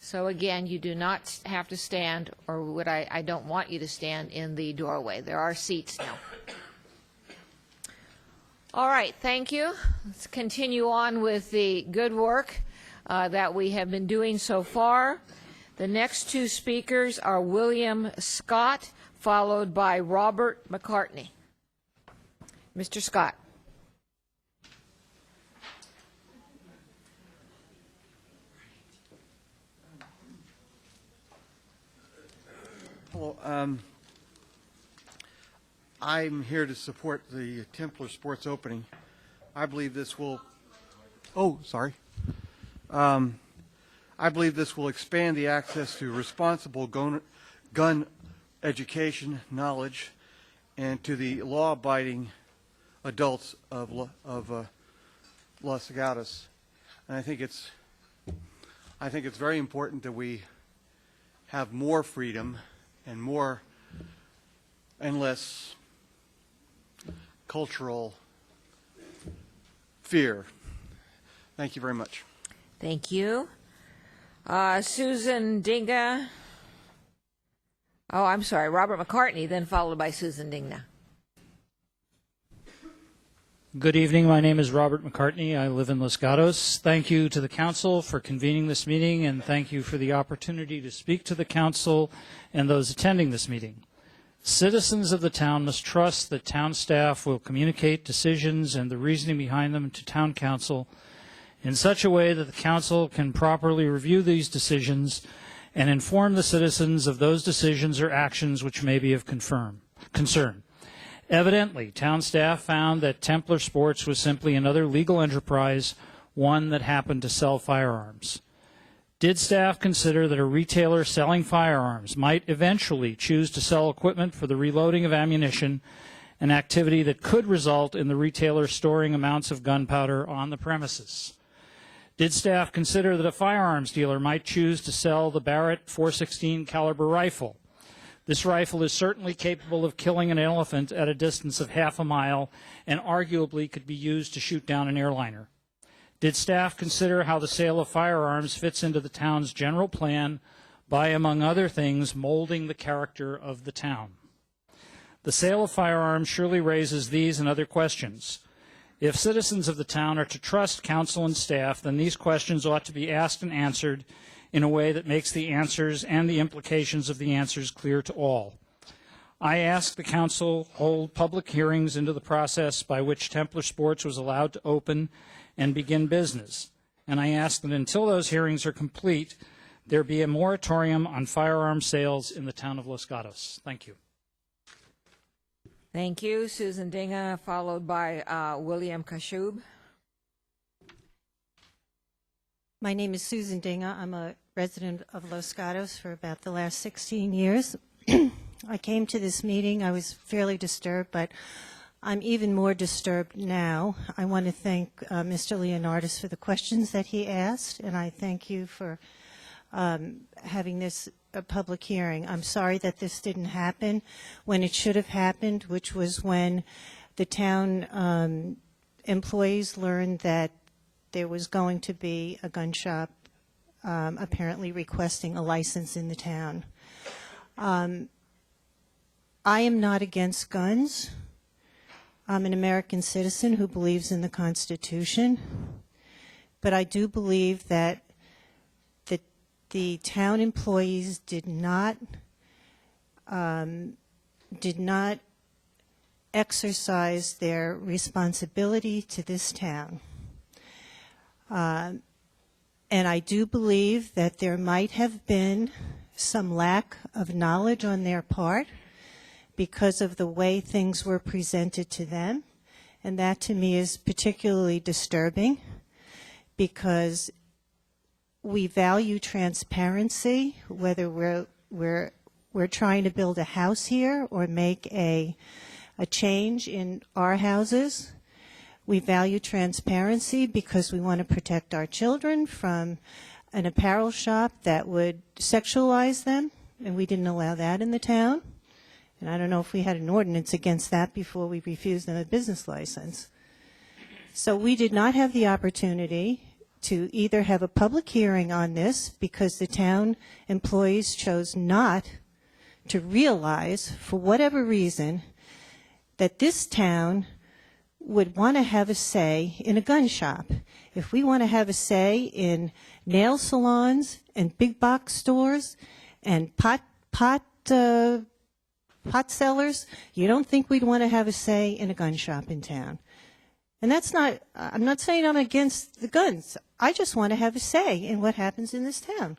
So again, you do not have to stand, or I don't want you to stand in the doorway. There are seats now. All right, thank you. Let's continue on with the good work that we have been doing so far. The next two speakers are William Scott, followed by Robert McCartney. Mr. Scott. Hello. I'm here to support the Templar Sports opening. I believe this will... Oh, sorry. I believe this will expand the access to responsible gun education, knowledge, and to the law-abiding adults of Los Gatos. And I think it's very important that we have more freedom and less cultural fear. Thank you very much. Thank you. Susan Dinga. Oh, I'm sorry, Robert McCartney, then followed by Susan Dinga. Good evening. My name is Robert McCartney. I live in Los Gatos. Thank you to the council for convening this meeting, and thank you for the opportunity to speak to the council and those attending this meeting. Citizens of the town must trust that town staff will communicate decisions and the reasoning behind them to town council in such a way that the council can properly review these decisions and inform the citizens of those decisions or actions which may be of concern. Evidently, town staff found that Templar Sports was simply another legal enterprise, one that happened to sell firearms. Did staff consider that a retailer selling firearms might eventually choose to sell equipment for the reloading of ammunition, an activity that could result in the retailer storing amounts of gunpowder on the premises? Did staff consider that a firearms dealer might choose to sell the Barrett .416 caliber rifle? This rifle is certainly capable of killing an elephant at a distance of half a mile and arguably could be used to shoot down an airliner. Did staff consider how the sale of firearms fits into the town's general plan by, among other things, molding the character of the town? The sale of firearms surely raises these and other questions. If citizens of the town are to trust council and staff, then these questions ought to be asked and answered in a way that makes the answers and the implications of the answers clear to all. I ask the council hold public hearings into the process by which Templar Sports was allowed to open and begin business. And I ask that until those hearings are complete, there be a moratorium on firearm sales in the town of Los Gatos. Thank you. Thank you, Susan Dinga, followed by William Kashub. My name is Susan Dinga. I'm a resident of Los Gatos for about the last 16 years. I came to this meeting. I was fairly disturbed, but I'm even more disturbed now. I want to thank Mr. Leonardis for the questions that he asked, and I thank you for having this a public hearing. I'm sorry that this didn't happen when it should have happened, which was when the town employees learned that there was going to be a gun shop apparently requesting a license in the town. I am not against guns. I'm an American citizen who believes in the Constitution, but I do believe that the town employees did not exercise their responsibility to this town. And I do believe that there might have been some lack of knowledge on their part because of the way things were presented to them. And that to me is particularly disturbing because we value transparency, whether we're trying to build a house here or make a change in our houses. We value transparency because we want to protect our children from an apparel shop that would sexualize them, and we didn't allow that in the town. And I don't know if we had an ordinance against that before we refused them a business license. So we did not have the opportunity to either have a public hearing on this because the town employees chose not to realize, for whatever reason, that this town would want to have a say in a gun shop. If we want to have a say in nail salons and big box stores and pot sellers, you don't think we'd want to have a say in a gun shop in town. And that's not, I'm not saying I'm against the guns. I just want to have a say in what happens in this town.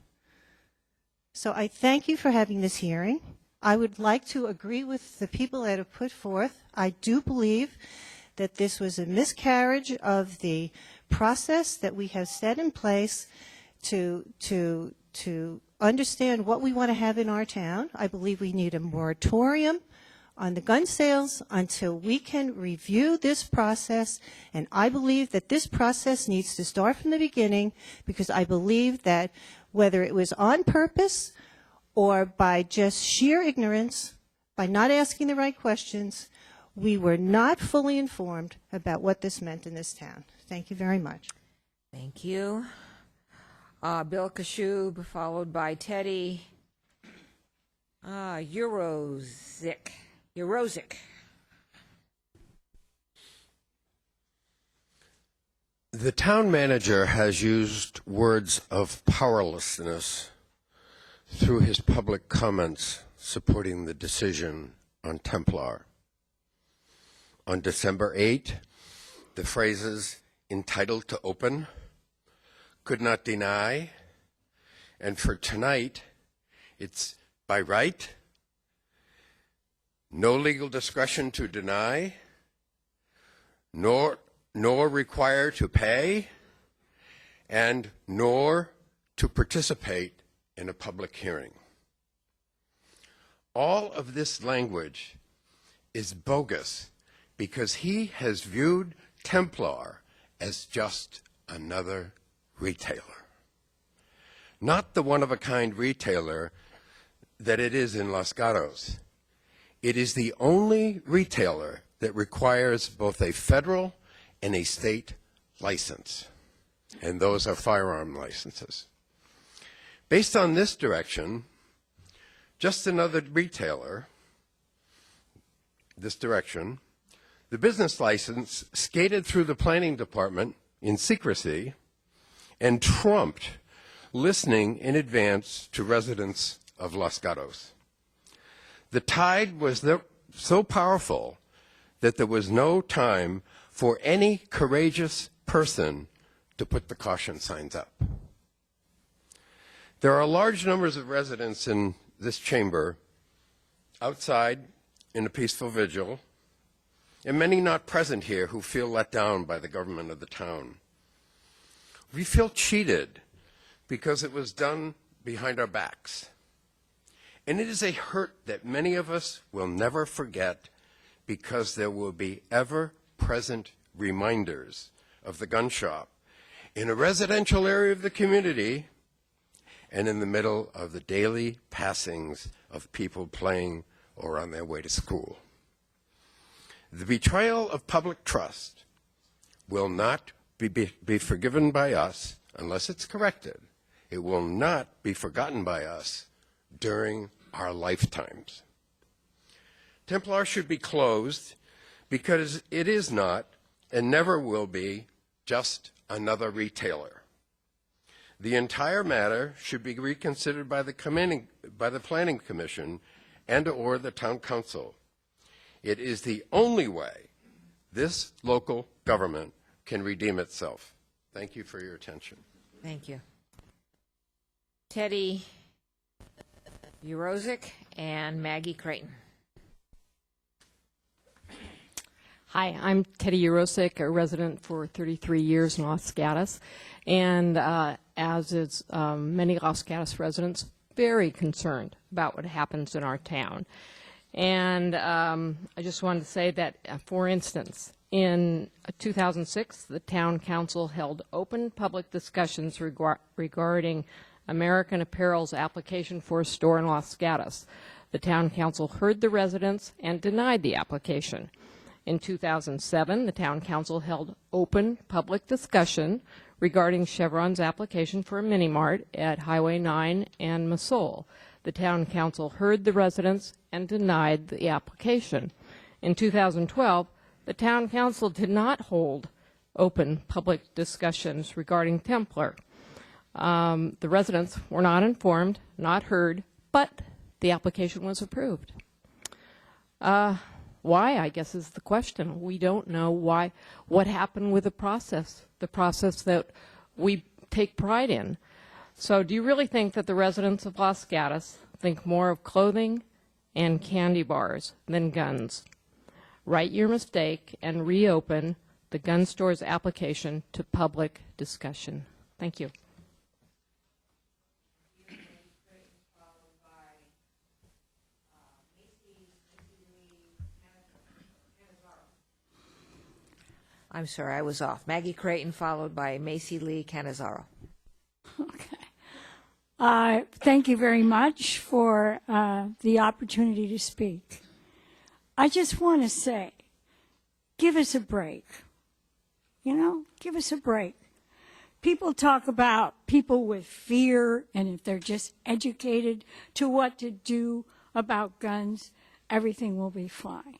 So I thank you for having this hearing. I would like to agree with the people that have put forth. I do believe that this was a miscarriage of the process that we have set in place to understand what we want to have in our town. I believe we need a moratorium on the gun sales until we can review this process, and I believe that this process needs to start from the beginning because I believe that whether it was on purpose or by just sheer ignorance, by not asking the right questions, we were not fully informed about what this meant in this town. Thank you very much. Thank you. Bill Kashub, followed by Teddy Eurozik. The town manager has used words of powerlessness through his public comments supporting the decision on Templar. On December 8, the phrases entitled to open, could not deny, and for tonight, it's by right, no legal discretion to deny, nor require to pay, and nor to participate in a public hearing. All of this language is bogus because he has viewed Templar as just another retailer. Not the one-of-a-kind retailer that it is in Los Gatos. It is the only retailer that requires both a federal and a state license, and those are firearm licenses. Based on this direction, just another retailer, this direction, the business license skated through the planning department in secrecy and trumped listening in advance to residents of Los Gatos. The tide was so powerful that there was no time for any courageous person to put the caution signs up. There are large numbers of residents in this chamber, outside in a peaceful vigil, and many not present here who feel let down by the government of the town. We feel cheated because it was done behind our backs. And it is a hurt that many of us will never forget because there will be ever-present reminders of the gun shop in a residential area of the community and in the middle of the daily passings of people playing or on their way to school. The betrayal of public trust will not be forgiven by us unless it's corrected. It will not be forgotten by us during our lifetimes. Templar should be closed because it is not and never will be just another retailer. The entire matter should be reconsidered by the Planning Commission and or the Town Council. It is the only way this local government can redeem itself. Thank you for your attention. Thank you. Teddy Urozik and Maggie Creighton. Hi, I'm Teddy Urosic, a resident for 33 years in Los Gatos, and as is many Los Gatos residents, very concerned about what happens in our town. And I just wanted to say that, for instance, in 2006, the town council held open public discussions regarding American Apparel's application for a store in Los Gatos. The town council heard the residents and denied the application. In 2007, the town council held open public discussion regarding Chevron's application for a mini-mart at Highway 9 and Masole. The town council heard the residents and denied the application. In 2012, the town council did not hold open public discussions regarding Templar. The residents were not informed, not heard, but the application was approved. Why, I guess, is the question. We don't know why, what happened with the process that we take pride in. So do you really think that the residents of Los Gatos think more of clothing and candy bars than guns? Right your mistake and reopen the gun store's application to public discussion. Thank you. I'm sorry, I was off. Maggie Creighton, followed by Macy Lee Canizaro. Thank you very much for the opportunity to speak. I just want to say, give us a break. You know, give us a break. People talk about people with fear, and if they're just educated to what to do about guns, everything will be fine.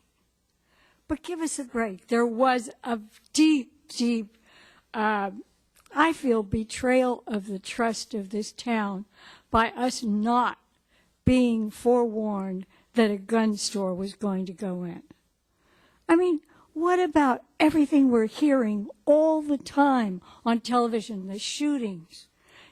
But give us a break. There was a deep, I feel, betrayal of the trust of this town by us not being forewarned that a gun store was going to go in. I mean, what about everything we're hearing all the time on television, the shootings?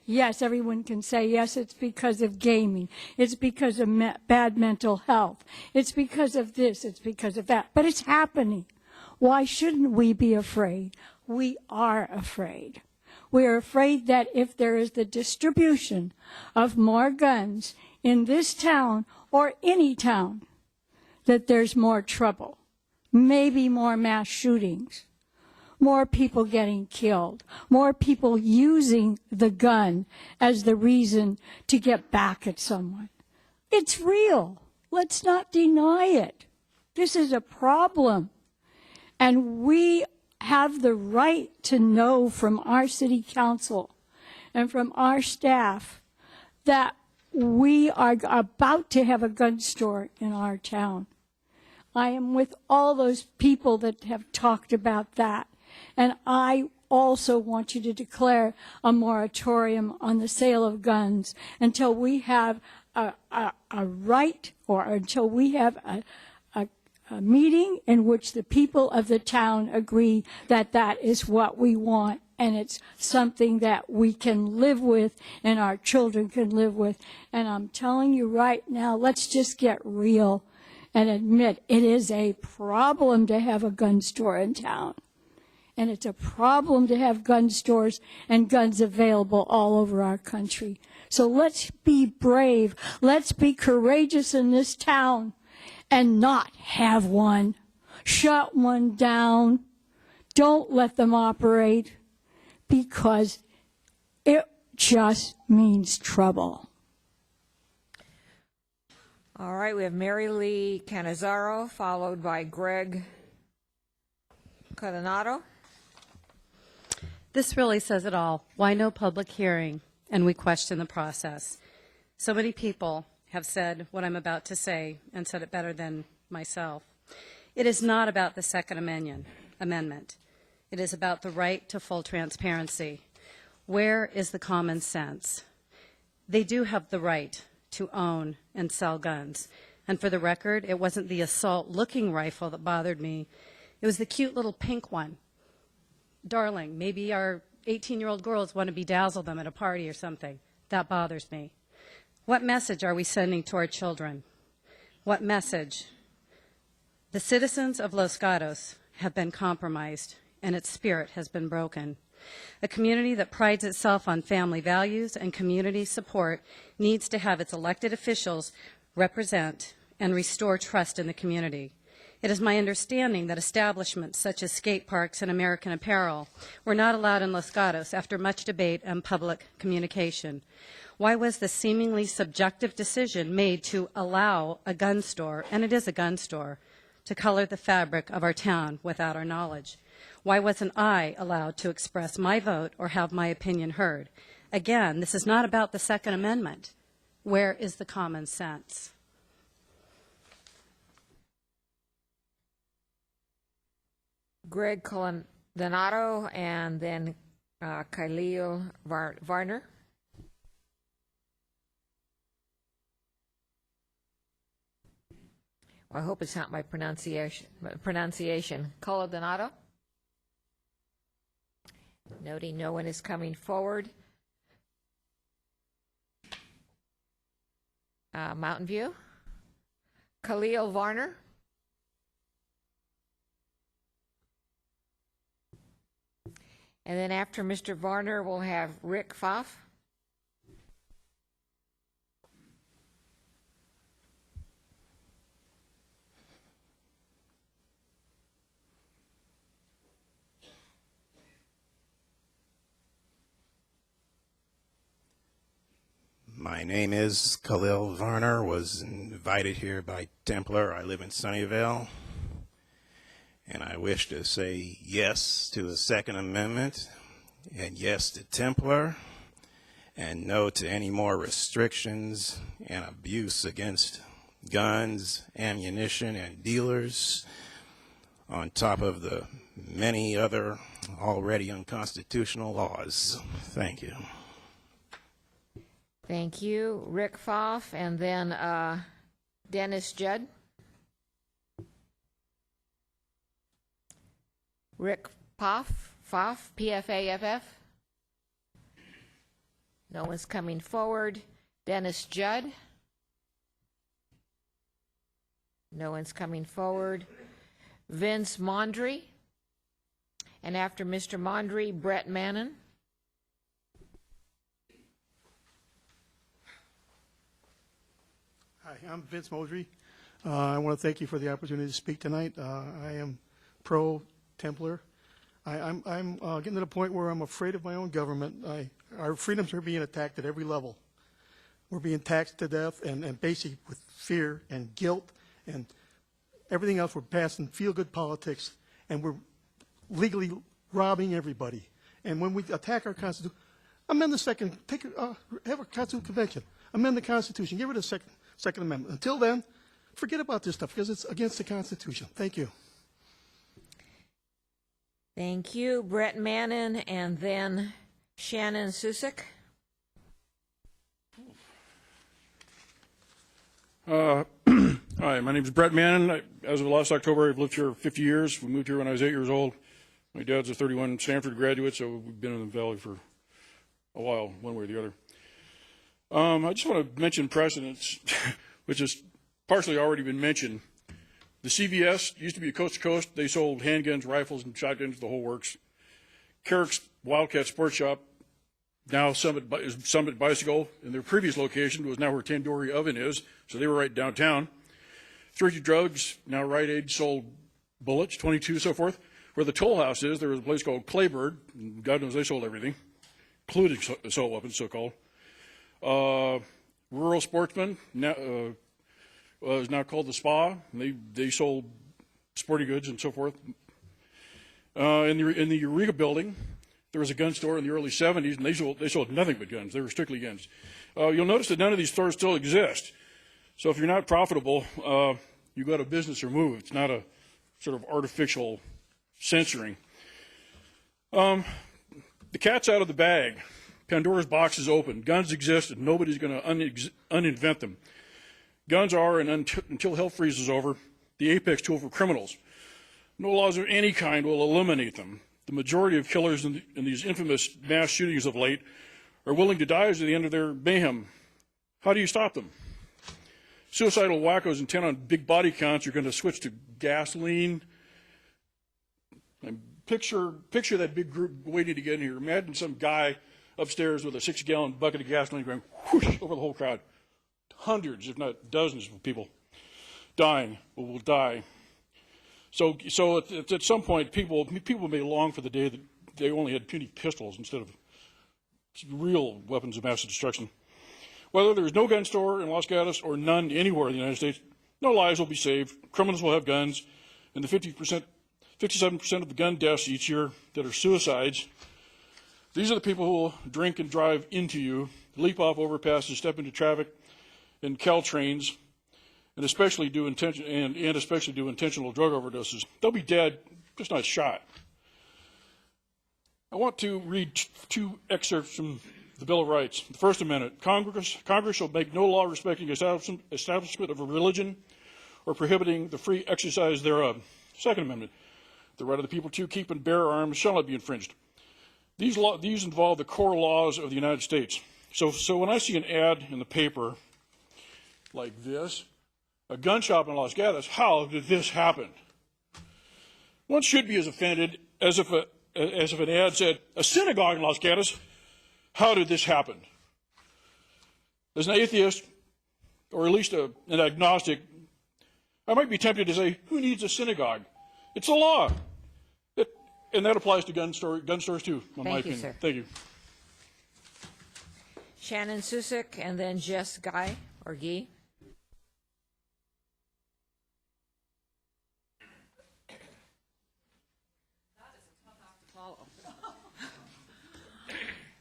Yes, everyone can say, yes, it's because of gaming. It's because of bad mental health. It's because of this. It's because of that. But it's happening. Why shouldn't we be afraid? We are afraid. We are afraid that if there is the distribution of more guns in this town or any town, that there's more trouble, maybe more mass shootings, more people getting killed, more people using the gun as the reason to get back at someone. It's real. Let's not deny it. This is a problem. And we have the right to know from our city council and from our staff that we are about to have a gun store in our town. I am with all those people that have talked about that. And I also want you to declare a moratorium on the sale of guns until we have a right, or until we have a meeting in which the people of the town agree that that is what we want, and it's something that we can live with and our children can live with. And I'm telling you right now, let's just get real and admit it is a problem to have a gun store in town. And it's a problem to have gun stores and guns available all over our country. So let's be brave. Let's be courageous in this town and not have one. Shut one down. Don't let them operate, because it just means trouble. All right, we have Mary Lee Canizaro, followed by Greg Coronado. This really says it all. Why no public hearing? And we question the process. So many people have said what I'm about to say and said it better than myself. It is not about the Second Amendment. It is about the right to full transparency. Where is the common sense? They do have the right to own and sell guns. And for the record, it wasn't the assault-looking rifle that bothered me. It was the cute little pink one. Darling, maybe our 18-year-old girls want to bedazzle them at a party or something. That bothers me. What message are we sending to our children? What message? The citizens of Los Gatos have been compromised, and its spirit has been broken. A community that prides itself on family values and community support needs to have its elected officials represent and restore trust in the community. It is my understanding that establishments such as skate parks and American Apparel were not allowed in Los Gatos after much debate and public communication. Why was the seemingly subjective decision made to allow a gun store, and it is a gun store, to color the fabric of our town without our knowledge? Why wasn't I allowed to express my vote or have my opinion heard? Again, this is not about the Second Amendment. Where is the common sense? Greg Colandato and then Khalil Varner. I hope it's not my pronunciation. Colandato. Noting no one is coming forward. Mountain View. Khalil Varner. And then after Mr. Varner, we'll have Rick Pfaff. My name is Khalil Varner, was invited here by Templar. I live in Sunnyvale, and I wish to say yes to the Second Amendment, and yes to Templar, and no to any more restrictions and abuse against guns, ammunition, and dealers, on top of the many other already unconstitutional laws. Thank you. Thank you, Rick Pfaff, and then Dennis Judd. Rick Pfaff, P-F-A-F-F. No one's coming forward. Dennis Judd. No one's coming forward. Vince Mondry. And after Mr. Mondry, Brett Mannon. Hi, I'm Vince Modry. I want to thank you for the opportunity to speak tonight. I am pro-Templar. I'm getting to the point where I'm afraid of my own government. Our freedoms are being attacked at every level. We're being taxed to death and basically with fear and guilt and everything else. We're passing feel-good politics, and we're legally robbing everybody. And when we attack our Constitution, amend the second, have a Constitutional Convention, amend the Constitution, get rid of the Second Amendment. Until then, forget about this stuff because it's against the Constitution. Thank you. Thank you, Brett Mannon, and then Shannon Susick. Hi, my name is Brett Mannon. As of last October, I've lived here 50 years. We moved here when I was 8 years old. My dad's a 31 Stanford graduate, so we've been in the Valley for a while, one way or the other. I just want to mention precedents, which has partially already been mentioned. The CVS used to be a coast to coast. They sold handguns, rifles, and shotguns, the whole works. Carrick's Wildcat Sports Shop, now Summit Bicycle, in their previous location was now where Tandoori Oven is, so they were right downtown. Thrifty Drugs, now Rite Aid, sold bullets, 22, so forth. Where the Toll House is, there was a place called Claybird. God knows they sold everything, including assault weapons, so-called. Rural Sportsman now, is now called the Spa. They sold sporting goods and so forth. In the Eureka building, there was a gun store in the early 70s, and they sold nothing but guns. They were strictly guns. You'll notice that none of these stores still exist. So if you're not profitable, you go out of business or move. It's not a sort of artificial censoring. The cat's out of the bag. Pandora's box is open. Guns exist, and nobody's going to uninvent them. Guns are, and until hell freezes over, the apex tool for criminals. No laws of any kind will eliminate them. the majority of killers in these infamous mass shootings of late are willing to die at the end of their mayhem. How do you stop them? Suicidal wackos intent on big body counts are going to switch to gasoline. And picture that big group waiting to get in here. Imagine some guy upstairs with a 6-gallon bucket of gasoline going whoosh over the whole crowd. Hundreds, if not dozens of people dying or will die. So at some point, people may long for the day that they only had puny pistols instead of real weapons of mass destruction. Whether there's no gun store in Los Gatos or none anywhere in the United States, no lives will be saved, criminals will have guns, and the 57% of the gun deaths each year that are suicides, these are the people who will drink and drive into you, leap off overpasses, step into traffic and Caltrains, and especially do intentional drug overdoses. They'll be dead, just not shot. I want to read two excerpts from the Bill of Rights. The First Amendment: Congress shall make no law respecting establishment of a religion or prohibiting the free exercise thereof. Second Amendment: the right of the people to keep and bear arms shall not be infringed. These involve the core laws of the United States. So when I see an ad in the paper like this, a gun shop in Los Gatos, how did this happen? One should be as offended as if an ad said, a synagogue in Los Gatos, how did this happen? As an atheist, or at least an agnostic, I might be tempted to say, who needs a synagogue? It's a law. And that applies to gun stores too, in my opinion. Sir. Thank you. Shannon Susick, and then Jess Guy, or Guy.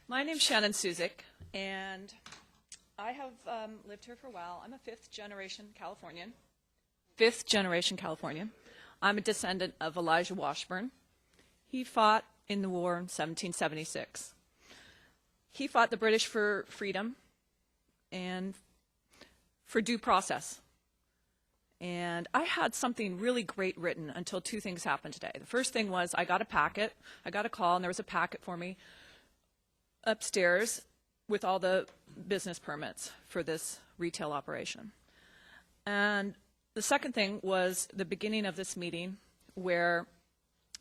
My name's Shannon Susick, and I have lived here for a while. I'm a fifth-generation Californian. I'm a descendant of Elijah Washburn. He fought in the war in 1776. He fought the British for freedom and for due process. And I had something really great written until two things happened today. The first thing was I got a call, and there was a packet for me upstairs with all the business permits for this retail operation. And the second thing was the beginning of this meeting where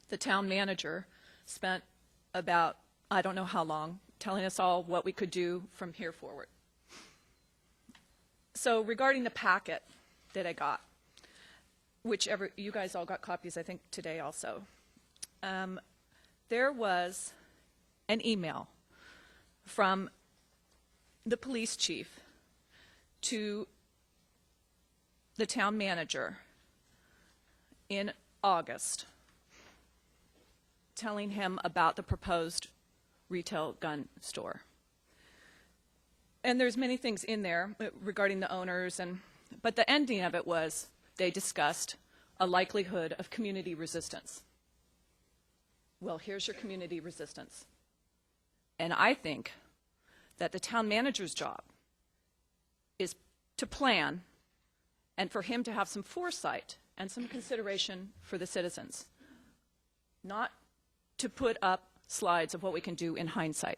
the town manager spent about, I don't know how long, telling us all what we could do from here forward. So regarding the packet that I got, whichever, you guys all got copies, I think, today also, there was an email from the police chief to the town manager in August telling him about the proposed retail gun store. And there's many things in there regarding the owners, but the ending of it was they discussed a likelihood of community resistance. Well, here's your community resistance. And I think that the town manager's job is to plan and for him to have some foresight and some consideration for the citizens, not to put up slides of what we can do in hindsight.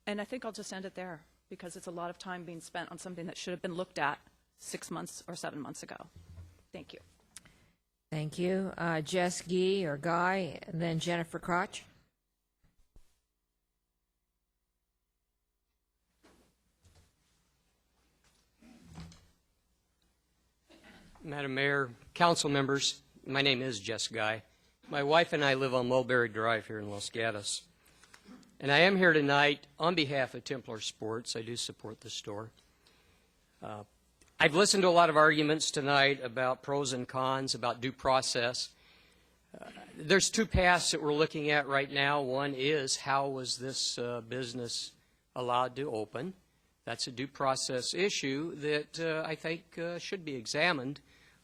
And I think I'll just end it there because it's a lot of time being spent on something that should have been looked at 6 months or 7 months ago. Thank you. Thank you. Jess Guy, or Guy, and then Jennifer Crotch. Madam Mayor, council members, my name is Jess Guy. My wife and I live on Mulberry Drive here in Los Gatos. And I am here tonight on behalf of Templar Sports. I do support the store. I've listened to a lot of arguments tonight about pros and cons, about due process. There's two paths that we're looking at right now. One is, how was this business allowed to open? That's a due process issue that I think should be examined,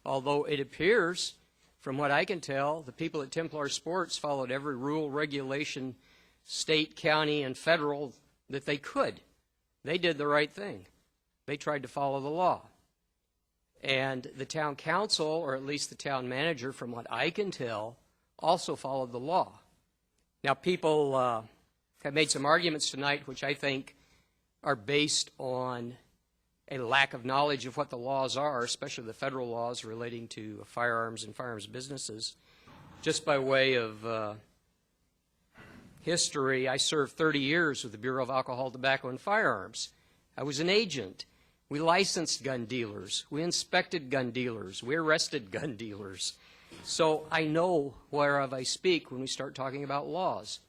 although it appears, from what I can tell, the people at Templar Sports followed every rule, regulation, state, county, and federal that they could. They did the right thing. They tried to follow the law. And the town council, or at least the town manager, from what I can tell, also followed the law. Now, people have made some arguments tonight which I think are based on a lack of knowledge of what the laws are, especially the federal laws relating to firearms and firearms businesses. Just by way of history, I served 30 years with the Bureau of Alcohol, Tobacco, and Firearms. I was an agent. We licensed gun dealers. We inspected gun dealers. We arrested gun dealers. So I know whereof I speak when we start talking about laws.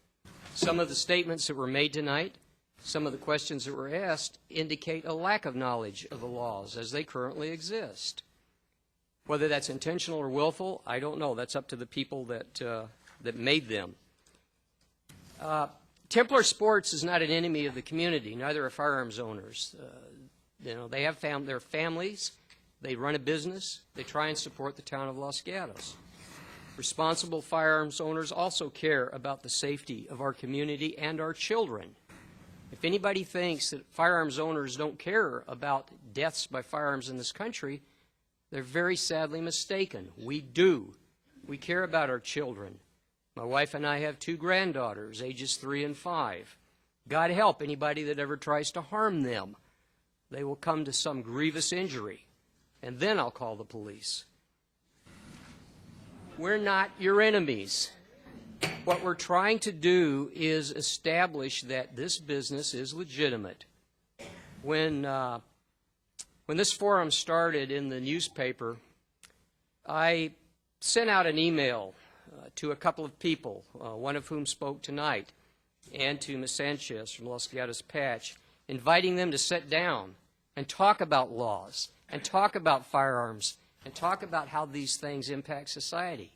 Some of the statements that were made tonight, some of the questions that were asked indicate a lack of knowledge of the laws as they currently exist. Whether that's intentional or willful, I don't know. That's up to the people that made them. Templar Sports is not an enemy of the community. Neither are firearms owners. They have their families. They run a business. They try and support the town of Los Gatos. Responsible firearms owners also care about the safety of our community and our children. If anybody thinks that firearms owners don't care about deaths by firearms in this country, they're very sadly mistaken. We do. We care about our children. My wife and I have 2 granddaughters, ages 3 and 5. God help anybody that ever tries to harm them. They will come to some grievous injury, and then I'll call the police. We're not your enemies. What we're trying to do is establish that this business is legitimate. When this forum started in the newspaper, I sent out an email to a couple of people, one of whom spoke tonight, and to Ms. Sanchez from Los Gatos Patch, inviting them to sit down and talk about laws, and talk about firearms, and talk about how these things impact society.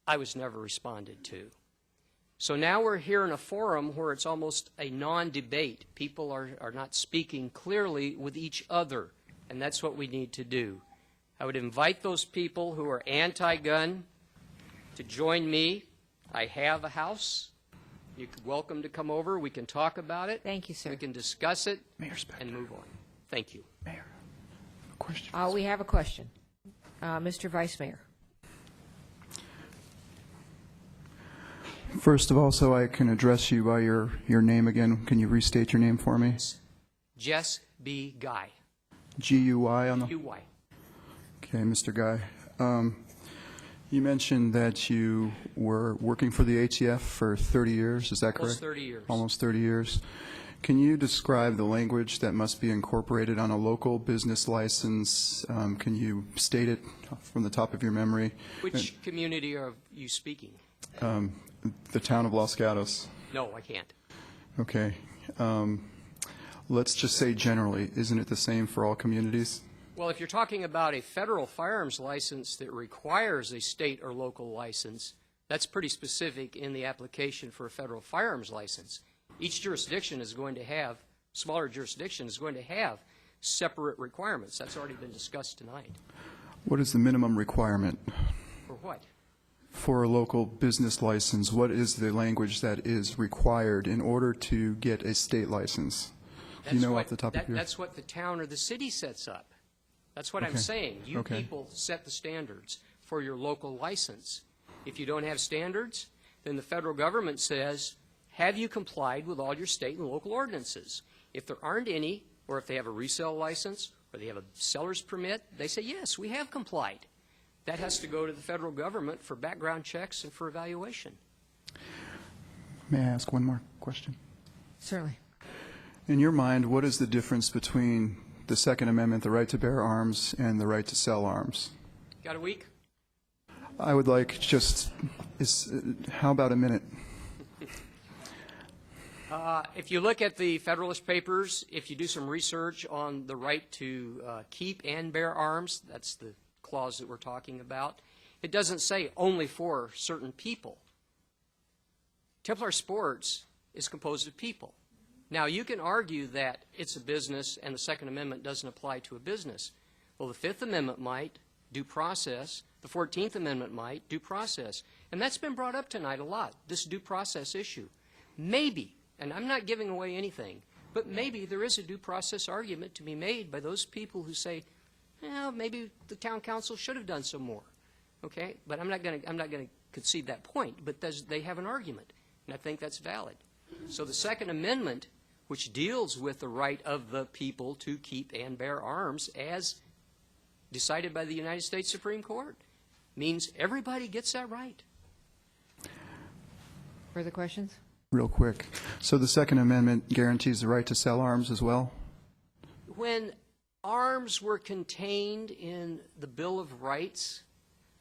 I was never responded to. So now we're here in a forum where it's almost a non-debate. People are not speaking clearly with each other, and that's what we need to do. I would invite those people who are anti-gun to join me. I have a house. You're welcome to come over. We can talk about it. Thank you, sir. We can discuss it and move on. Thank you. Mayor, a question. We have a question. Mr. Vice Mayor. First of all, so I can address you by your name again, can you restate your name for me? Jess B. Guy. G-U-I on the... U-Y. Okay, Mr. Guy. You mentioned that you were working for the ATF for 30 years, is that correct? Almost 30 years. Almost 30 years. Can you describe the language that must be incorporated on a local business license? Can you state it from the top of your memory? Which community are you speaking? The town of Los Gatos. No, I can't. Okay. Let's just say generally, isn't it the same for all communities? Well, if you're talking about a federal firearms license that requires a state or local license, that's pretty specific in the application for a federal firearms license. Each jurisdiction is going to have, smaller jurisdiction is going to have separate requirements. That's already been discussed tonight. What is the minimum requirement? For what? For a local business license, what is the language that is required in order to get a state license? Do you know off the top of your... That's what the town or the city sets up. That's what I'm saying. You people set the standards for your local license. If you don't have standards, then the federal government says, have you complied with all your state and local ordinances? If there aren't any, or if they have a resale license, or they have a seller's permit, they say, yes, we have complied. That has to go to the federal government for background checks and for evaluation. May I ask one more question? Certainly. In your mind, what is the difference between the Second Amendment, the right to bear arms, and the right to sell arms? Got a week? I would like just, how about a minute? If you look at the Federalist Papers, if you do some research on the right to keep and bear arms, that's the clause that we're talking about, it doesn't say only for certain people. Templar Sports is composed of people. Now, you can argue that it's a business and the Second Amendment doesn't apply to a business. Well, the Fifth Amendment might, due process. The 14th Amendment might, due process. And that's been brought up tonight a lot, this due process issue. Maybe, and I'm not giving away anything, but maybe there is a due process argument to be made by those people who say, well, maybe the town council should have done some more. Okay, but I'm not going to concede that point. But they have an argument, and I think that's valid. So the Second Amendment, which deals with the right of the people to keep and bear arms as decided by the United States Supreme Court, means everybody gets that right. Further questions? Real quick. So the Second Amendment guarantees the right to sell arms as well? When arms were contained in the Bill of Rights,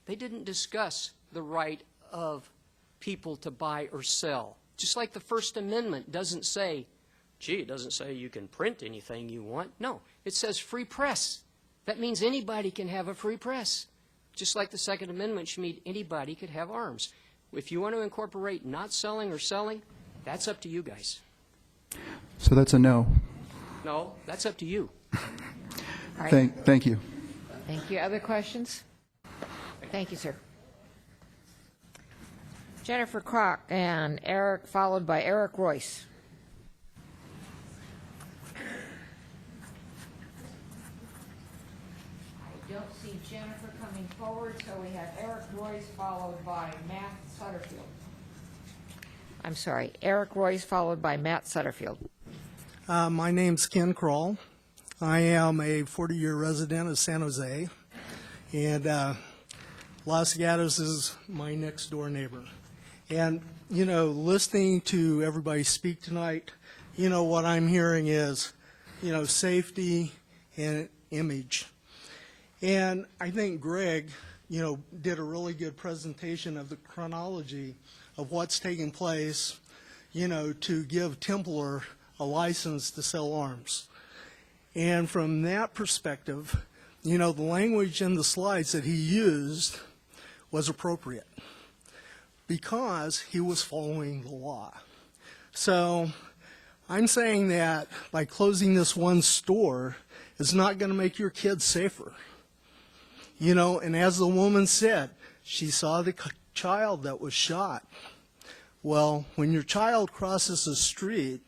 they didn't discuss the right of people to buy or sell. Just like the First Amendment doesn't say, gee, it doesn't say you can print anything you want. No, it says free press. That means anybody can have a free press. Just like the Second Amendment should mean anybody could have arms. If you want to incorporate not selling or selling, that's up to you guys. So that's a no. No, that's up to you. All right. Thank you. Thank you. Other questions? Thank you, sir. Jennifer Kroc and Eric, followed by Eric Royce. I don't see Jennifer coming forward, so we have Eric Royce followed by Matt Sutterfield. I'm sorry, Eric Royce followed by Matt Sutterfield. My name's Ken Kroll. I am a 40-year resident of San Jose, and Los Gatos is my next door neighbor. And, you know, listening to everybody speak tonight, you know, what I'm hearing is, you know, safety and image. And I think Greg, you know, did a really good presentation of the chronology of what's taking place, you know, to give Templar a license to sell arms. And from that perspective, you know, the language in the slides that he used was appropriate because he was following the law. So I'm saying that by closing this one store is not going to make your kids safer. You know, and as the woman said, she saw the child that was shot. Well, when your child crosses the street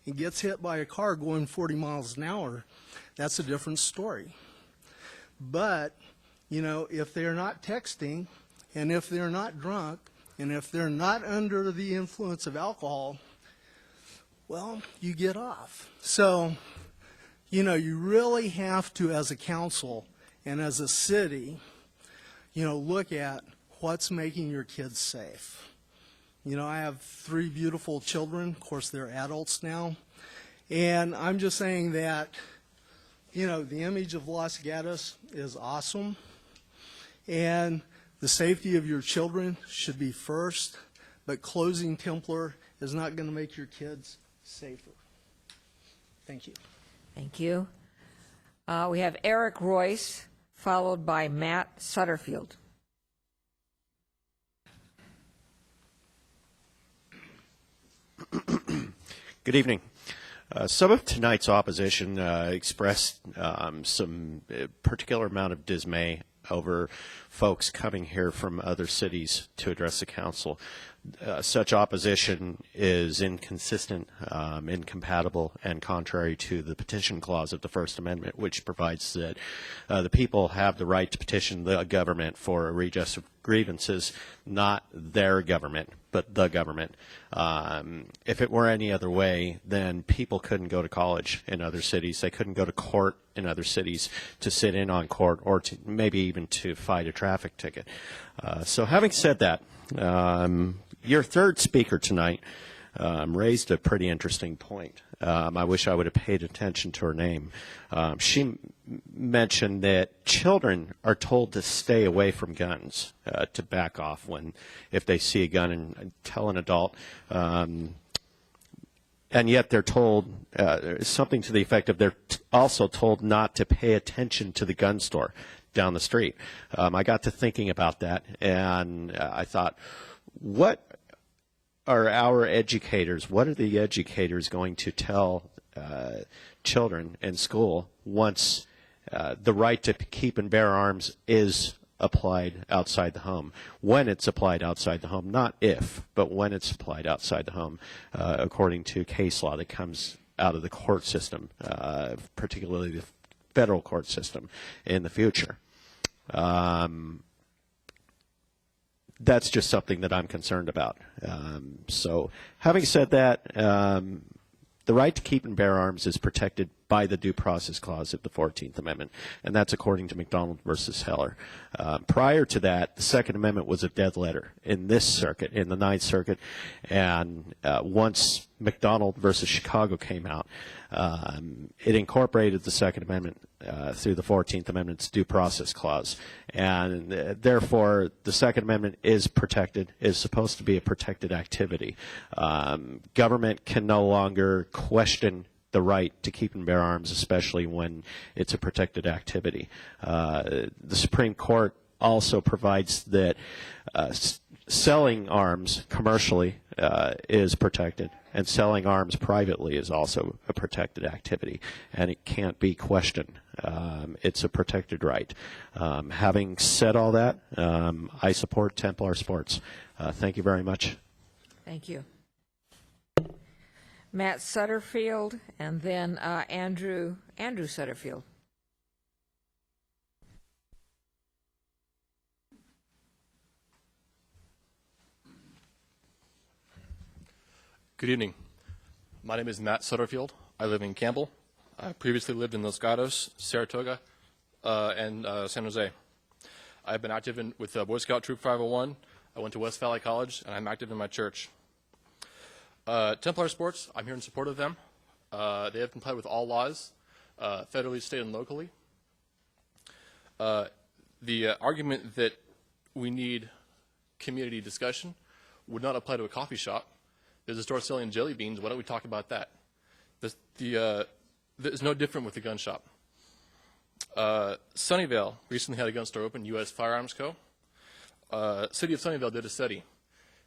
and gets hit by a car going 40 miles an hour, that's a different story. But, you know, if they're not texting, and if they're not drunk, and if they're not under the influence of alcohol, well, you get off. So, you know, you really have to, as a council and as a city, you know, look at what's making your kids safe. You know, I have 3 beautiful children. Of course, they're adults now. And I'm just saying that, you know, the image of Los Gatos is awesome. And the safety of your children should be first. But closing Templar is not going to make your kids safer. Thank you. Thank you. We have Eric Royce, followed by Matt Sutterfield. Good evening. Some of tonight's opposition expressed some particular amount of dismay over folks coming here from other cities to address the council. Such opposition is inconsistent, incompatible, and contrary to the petition clause of the First Amendment, which provides that the people have the right to petition the government for a redress of grievances, not their government, but the government. If it were any other way, then people couldn't go to college in other cities. They couldn't go to court in other cities to sit in on court or to maybe even to fight a traffic ticket. So having said that, your third speaker tonight raised a pretty interesting point. I wish I would have paid attention to her name. She mentioned that children are told to stay away from guns, to back off if they see a gun, and tell an adult. And yet they're told something to the effect of they're also told not to pay attention to the gun store down the street. I got to thinking about that, and I thought, what are our educators, what are the educators going to tell children in school once the right to keep and bear arms is applied outside the home? When it's applied outside the home, not if, but when it's applied outside the home, according to case law that comes out of the court system, particularly the federal court system in the future. That's just something that I'm concerned about. So having said that, the right to keep and bear arms is protected by the Due Process Clause of the 14th Amendment, and that's according to McDonald versus Heller. Prior to that, the Second Amendment was a dead letter in this circuit, in the Ninth Circuit, and once McDonald versus Chicago came out, it incorporated the Second Amendment through the 14th Amendment's Due Process Clause, and therefore the Second Amendment is protected, is supposed to be a protected activity. Government can no longer question the right to keep and bear arms, especially when it's a protected activity. The Supreme Court also provides that selling arms commercially is protected, and selling arms privately is also a protected activity, and it can't be questioned. It's a protected right. Having said all that, I support Templar Sports. Thank you very much. Thank you. Matt Sutterfield, and then Andrew Sutterfield. Good evening. My name is Matt Sutterfield. I live in Campbell. I previously lived in Los Gatos, Saratoga, and San Jose. I've been active with Boy Scout Troop 501. I went to West Valley College, and I'm active in my church. Templar Sports, I'm here in support of them. They have complied with all laws, federally, state, and locally. The argument that we need community discussion would not apply to a coffee shop. There's a store selling jelly beans. Why don't we talk about that? It's no different with the gun shop. Sunnyvale recently had a gun store open, U.S. Firearms Co. City of Sunnyvale did a study.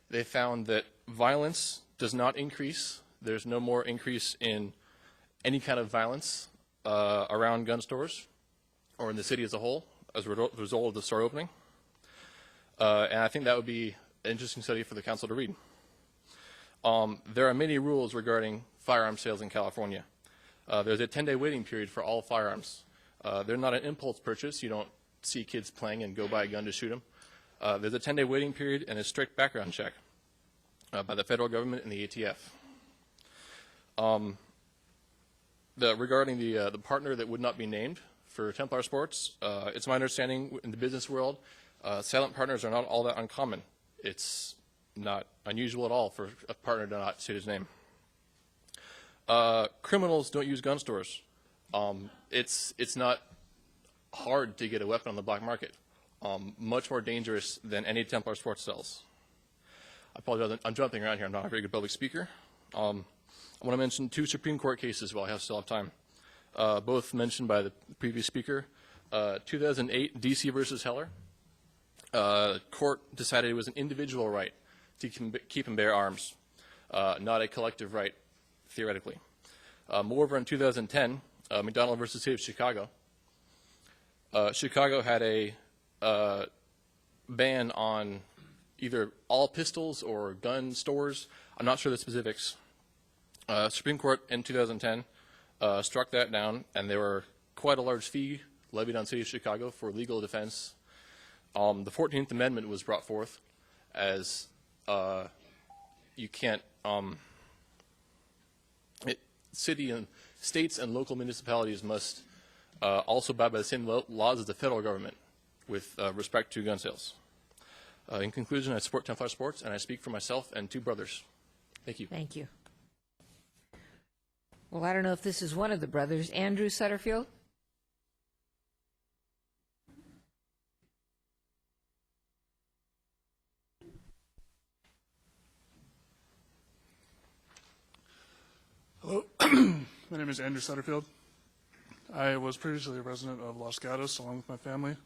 They found that violence does not increase. There's no more increase in any kind of violence around gun stores or in the city as a whole as a result of the store opening. And I think that would be an interesting study for the council to read. There are many rules regarding firearm sales in California. There's a 10-day waiting period for all firearms. They're not an impulse purchase. You don't see kids playing and go buy a gun to shoot them. There's a 10-day waiting period and a strict background check by the federal government and the ATF. Regarding the partner that would not be named for Templar Sports, it's my understanding in the business world, silent partners are not all that uncommon. It's not unusual at all for a partner to not state his name. Criminals don't use gun stores. It's not hard to get a weapon on the black market. Much more dangerous than any Templar Sports sells. I apologize, I'm jumping around here. I'm not a very good public speaker. I want to mention two Supreme Court cases while I still have time. Both mentioned by the previous speaker. 2008, D.C. versus Heller. Court decided it was an individual right to keep and bear arms, not a collective right, theoretically. Moreover, in 2010, McDonald versus City of Chicago. Chicago had a ban on either all pistols or gun stores. I'm not sure the specifics. Supreme Court in 2010 struck that down, and there were quite a large fee levied on City of Chicago for legal defense. The 14th Amendment was brought forth as you can't city and states and local municipalities must also abide by the same laws as the federal government with respect to gun sales. In conclusion, I support Templar Sports, and I speak for myself and two brothers. Thank you. Thank you. Well, I don't know if this is one of the brothers. Andrew Sutterfield? Hello, my name is Andrew Sutterfield. I was previously a resident of Los Gatos along with my family.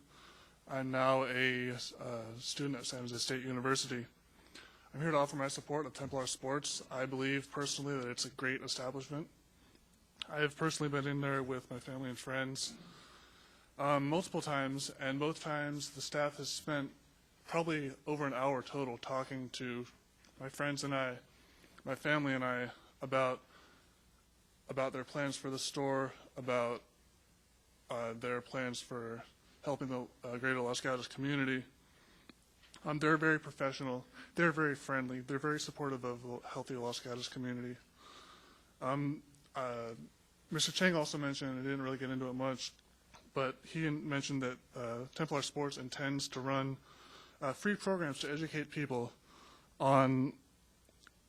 I'm now a student at San Jose State University. I'm here to offer my support of Templar Sports. I believe personally that it's a great establishment. I have personally been in there with my family and friends multiple times, and both times the staff has spent probably over an hour total talking to my friends and I, my family and I, about their plans for the store, about their plans for helping the greater Los Gatos community. They're very professional. They're very friendly. They're very supportive of the healthy Los Gatos community. Mr. Chang also mentioned, I didn't really get into it much, but he mentioned that Templar Sports intends to run free programs to educate people on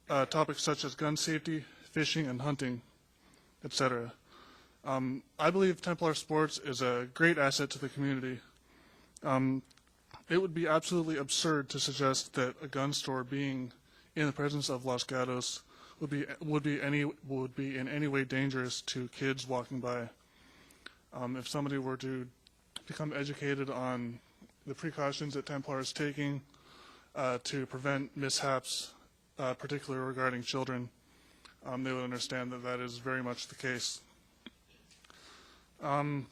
topics such as gun safety, fishing, and hunting, etc. I believe Templar Sports is a great asset to the community. It would be absolutely absurd to suggest that a gun store being in the presence of Los Gatos would be in any way dangerous to kids walking by. If somebody were to become educated on the precautions that Templar is taking to prevent mishaps, particularly regarding children, they would understand that that is very much the case. I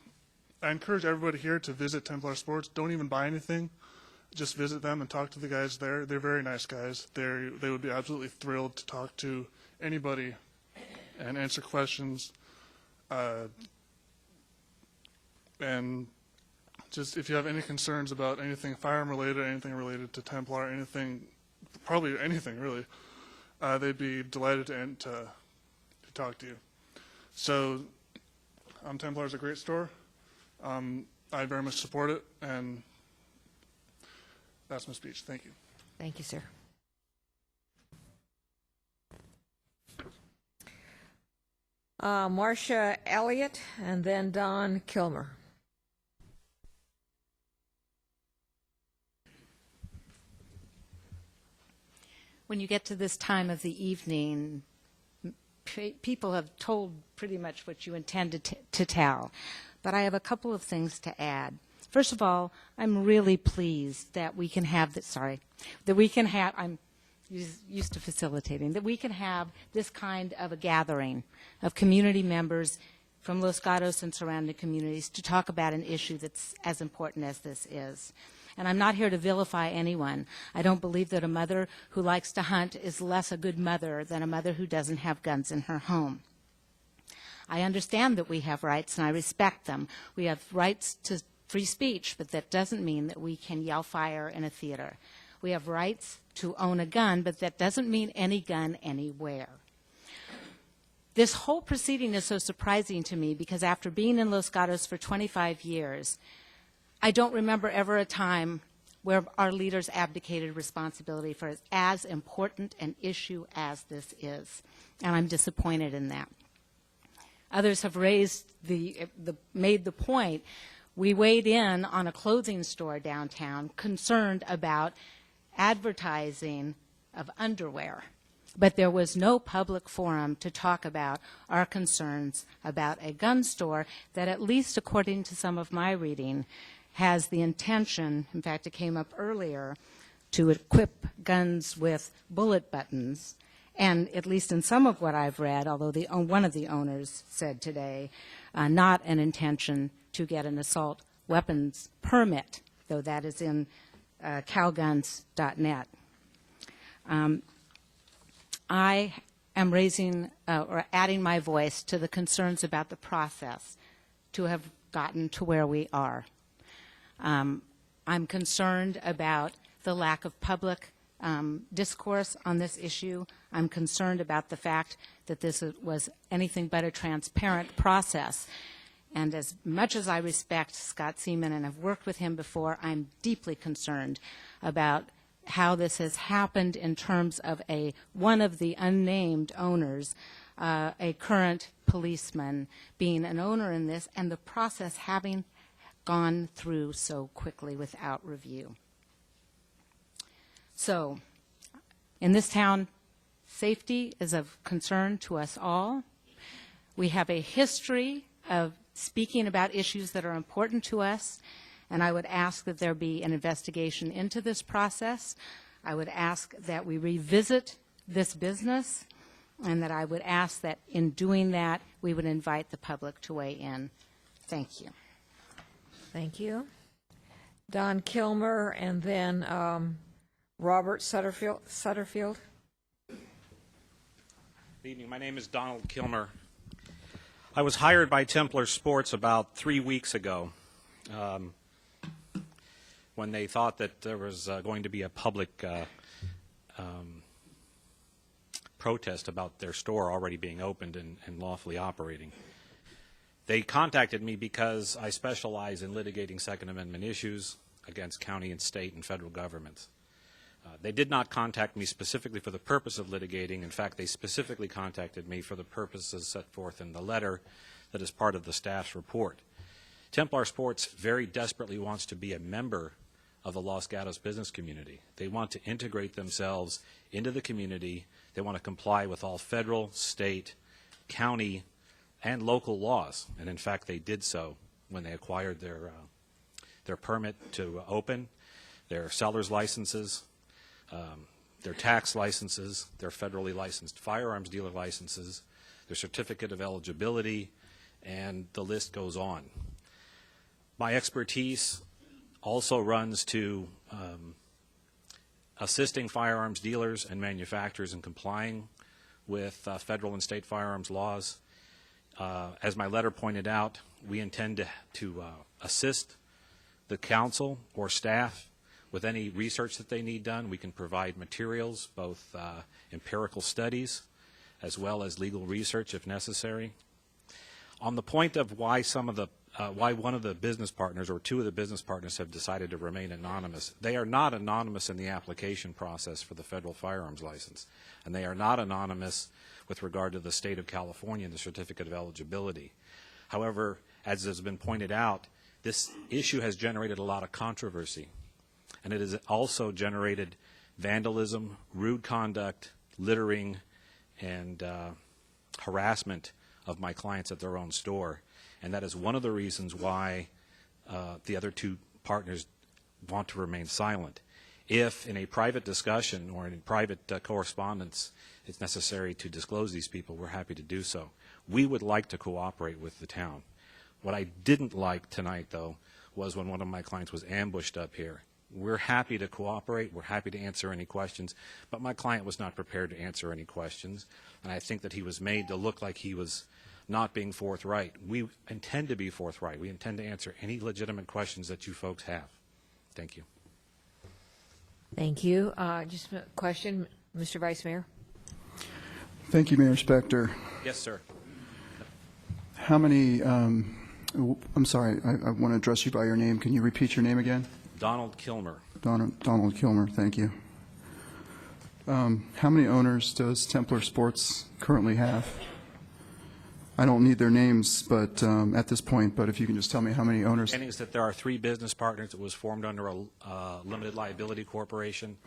encourage everybody here to visit Templar Sports. Don't even buy anything. Just visit them and talk to the guys there. They're very nice guys. They would be absolutely thrilled to talk to anybody and answer questions. And just if you have any concerns about anything firearm related, anything related to Templar, anything, probably anything really, they'd be delighted to talk to you. So Templar is a great store. I very much support it, and that's my speech. Thank you. Thank you, sir. Marcia Elliott, and then Don Kilmer. When you get to this time of the evening, people have told pretty much what you intended to tell, but I have a couple of things to add. First of all, I'm really pleased that we can have this, I'm used to facilitating, that we can have this kind of a gathering of community members from Los Gatos and surrounding communities to talk about an issue that's as important as this is. And I'm not here to vilify anyone. I don't believe that a mother who likes to hunt is less a good mother than a mother who doesn't have guns in her home. I understand that we have rights, and I respect them. We have rights to free speech, but that doesn't mean that we can yell fire in a theater. We have rights to own a gun, but that doesn't mean any gun anywhere. This whole proceeding is so surprising to me because after being in Los Gatos for 25 years, I don't remember ever a time where our leaders abdicated responsibility for as important an issue as this is, and I'm disappointed in that. Others have made the point. We weighed in on a clothing store downtown concerned about advertising of underwear, but there was no public forum to talk about our concerns about a gun store that, at least according to some of my reading, has the intention, in fact it came up earlier, to equip guns with bullet buttons, and at least in some of what I've read, although one of the owners said today, not an intention to get an assault weapons permit, though that is in calguns.net. I am raising or adding my voice to the concerns about the process to have gotten to where we are. I'm concerned about the lack of public discourse on this issue. I'm concerned about the fact that this was anything but a transparent process. And as much as I respect Scott Seaman and have worked with him before, I'm deeply concerned about how this has happened in terms of one of the unnamed owners, a current policeman, being an owner in this, and the process having gone through so quickly without review. So, in this town, safety is of concern to us all. We have a history of speaking about issues that are important to us, and I would ask that there be an investigation into this process. I would ask that we revisit this business, and that I would ask that in doing that, we would invite the public to weigh in. Thank you. Thank you. Don Kilmer, and then Robert Sutterfield. Good evening. My name is Donald Kilmer. I was hired by Templar Sports about 3 weeks ago when they thought that there was going to be a public protest about their store already being opened and lawfully operating. They contacted me because I specialize in litigating Second Amendment issues against county and state and federal governments. They did not contact me specifically for the purpose of litigating. In fact, they specifically contacted me for the purposes set forth in the letter that is part of the staff's report. Templar Sports very desperately wants to be a member of the Los Gatos business community. They want to integrate themselves into the community. They want to comply with all federal, state, county, and local laws. And in fact, they did so when they acquired their permit to open, their seller's licenses, their tax licenses, their federally licensed firearms dealer licenses, their certificate of eligibility, and the list goes on. My expertise also runs to assisting firearms dealers and manufacturers in complying with federal and state firearms laws. As my letter pointed out, we intend to assist the council or staff with any research that they need done. We can provide materials, both empirical studies as well as legal research if necessary. On the point of why why one of the business partners or two of the business partners have decided to remain anonymous, they are not anonymous in the application process for the federal firearms license, and they are not anonymous with regard to the state of California and the certificate of eligibility. However, as has been pointed out, this issue has generated a lot of controversy, and it has also generated vandalism, rude conduct, littering, and harassment of my clients at their own store. And that is one of the reasons why the other two partners want to remain silent. If in a private discussion or in private correspondence it's necessary to disclose these people, we're happy to do so. We would like to cooperate with the town. What I didn't like tonight, though, was when one of my clients was ambushed up here. We're happy to cooperate. We're happy to answer any questions, but my client was not prepared to answer any questions, and I think that he was made to look like he was not being forthright. We intend to be forthright. We intend to answer any legitimate questions that you folks have. Thank you. Thank you. Just a question, Mr. Vice Mayor. Thank you, Mayor Spector. Yes, sir. How many, I'm sorry, I want to address you by your name. Can you repeat your name again? Donald Kilmer. Donald Kilmer, thank you. How many owners does Templar Sports currently have? I don't need their names, but at this point, but if you can just tell me how many owners. My understanding is that there are 3 business partners. It was formed under a limited liability corporation.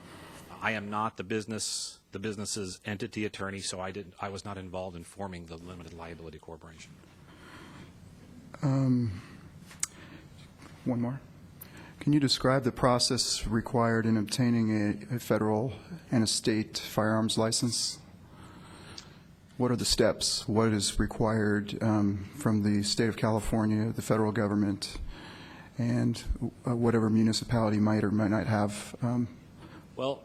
I am not the business's entity attorney, so I was not involved in forming the limited liability corporation. One more. Can you describe the process required in obtaining a federal and a state firearms license? What are the steps? What is required from the state of California, the federal government, and whatever municipality might or might not have? Well,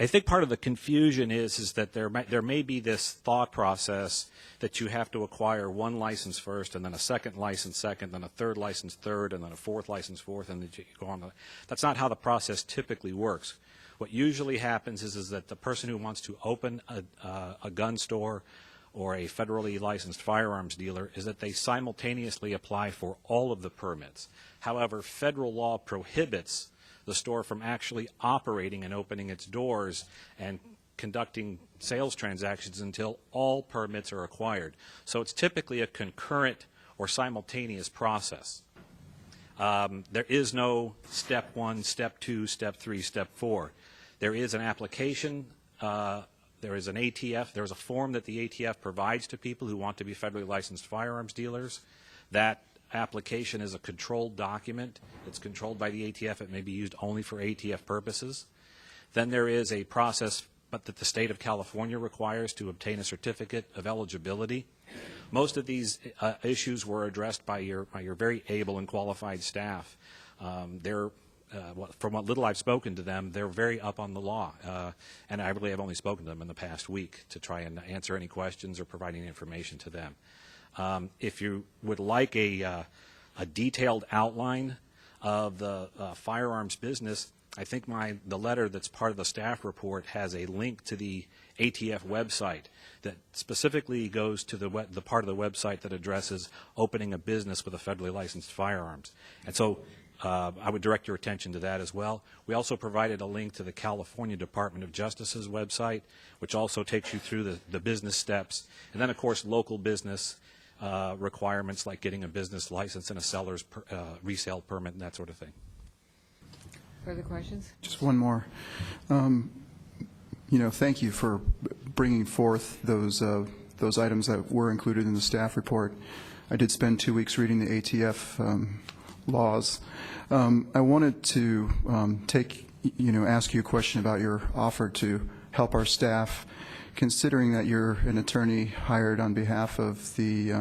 I think part of the confusion is that there may be this thought process that you have to acquire one license first, and then a second license second, then a third license third, and then a fourth license fourth, and then you go on. That's not how the process typically works. What usually happens is that the person who wants to open a gun store or a federally licensed firearms dealer is that they simultaneously apply for all of the permits. However, federal law prohibits the store from actually operating and opening its doors and conducting sales transactions until all permits are acquired. So it's typically a concurrent or simultaneous process. There is no step 1, step 2, step 3, step 4. There is an application, there is an ATF, there's a form that the ATF provides to people who want to be federally licensed firearms dealers. That application is a controlled document. It's controlled by the ATF. It may be used only for ATF purposes. Then there is a process that the state of California requires to obtain a certificate of eligibility. Most of these issues were addressed by your very able and qualified staff. From what little I've spoken to them, they're very up on the law, and I really have only spoken to them in the past week to try and answer any questions or provide any information to them. If you would like a detailed outline of the firearms business, I think the letter that's part of the staff report has a link to the ATF website that specifically goes to the part of the website that addresses opening a business with a federally licensed firearms. And so I would direct your attention to that as well. We also provided a link to the California Department of Justice's website, which also takes you through the business steps. And then, of course, local business requirements like getting a business license and a seller's resale permit and that sort of thing. Further questions? Just one more. Thank you for bringing forth those items that were included in the staff report. I did spend 2 weeks reading the ATF laws. I wanted to ask you a question about your offer to help our staff, considering that you're an attorney hired on behalf of the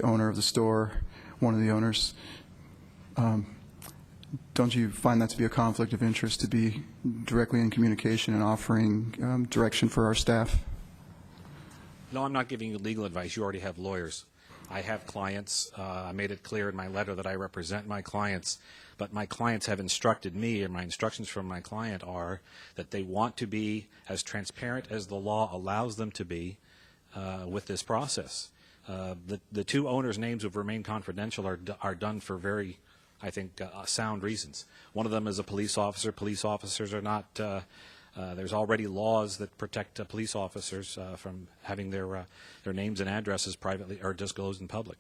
owner of the store, one of the owners. Don't you find that to be a conflict of interest to be directly in communication and offering direction for our staff? No, I'm not giving you legal advice. You already have lawyers. I have clients. I made it clear in my letter that I represent my clients, but my clients have instructed me, and my instructions from my client are that they want to be as transparent as the law allows them to be with this process. The two owners' names have remained confidential are done for very, I think, sound reasons. One of them is a police officer. Police officers are not, there's already laws that protect police officers from having their names and addresses privately or disclosed in public.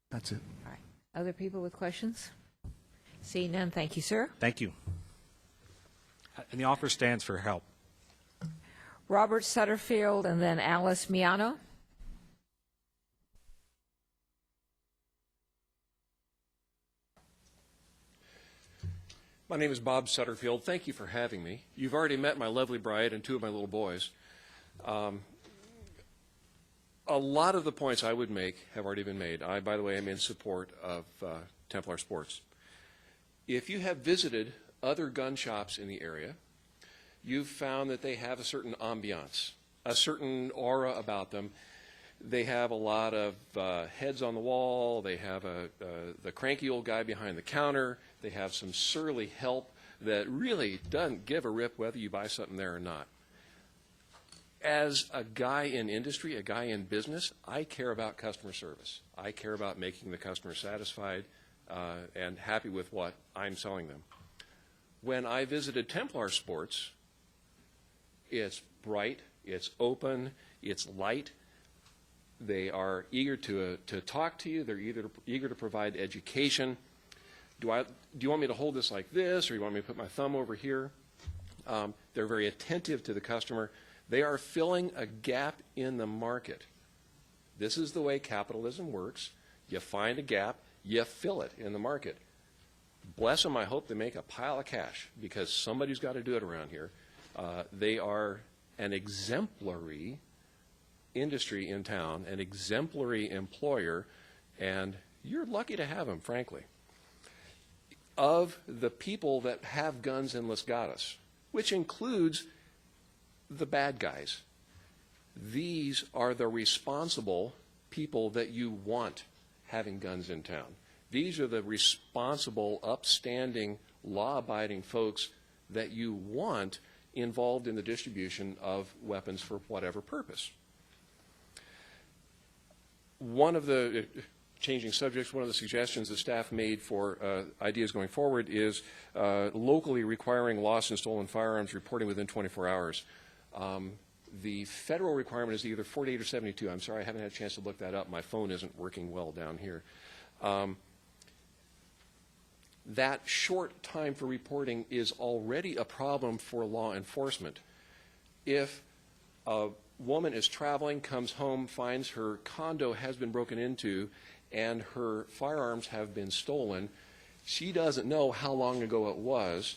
That's it. All right. Other people with questions? Seeing none, thank you, sir. Thank you. And the offer stands for help. Robert Sutterfield and then Alice Miano. My name is Bob Sutterfield. Thank you for having me. You've already met my lovely bride and two of my little boys. A lot of the points I would make have already been made. I, by the way, am in support of Templar Sports. If you have visited other gun shops in the area, you've found that they have a certain ambiance, a certain aura about them. They have a lot of heads on the wall. They have the cranky old guy behind the counter. They have some surly help that really doesn't give a rip whether you buy something there or not. As a guy in industry, a guy in business, I care about customer service. I care about making the customer satisfied and happy with what I'm selling them. When I visited Templar Sports, it's bright, it's open, it's light. They are eager to talk to you. They're eager to provide education. Do you want me to hold this like this, or do you want me to put my thumb over here? They're very attentive to the customer. They are filling a gap in the market. This is the way capitalism works. You find a gap, you fill it in the market. Bless them, I hope they make a pile of cash, because somebody's got to do it around here. They are an exemplary industry in town, an exemplary employer, and you're lucky to have them, frankly. Of the people that have guns in Los Gatos, which includes the bad guys, these are the responsible people that you want having guns in town. These are the responsible, upstanding, law-abiding folks that you want involved in the distribution of weapons for whatever purpose. One of the, changing subjects, one of the suggestions the staff made for ideas going forward is locally requiring lost and stolen firearms reporting within 24 hours. The federal requirement is either 48 or 72. I'm sorry, I haven't had a chance to look that up. My phone isn't working well down here. That short time for reporting is already a problem for law enforcement. If a woman is traveling, comes home, finds her condo has been broken into and her firearms have been stolen, she doesn't know how long ago it was.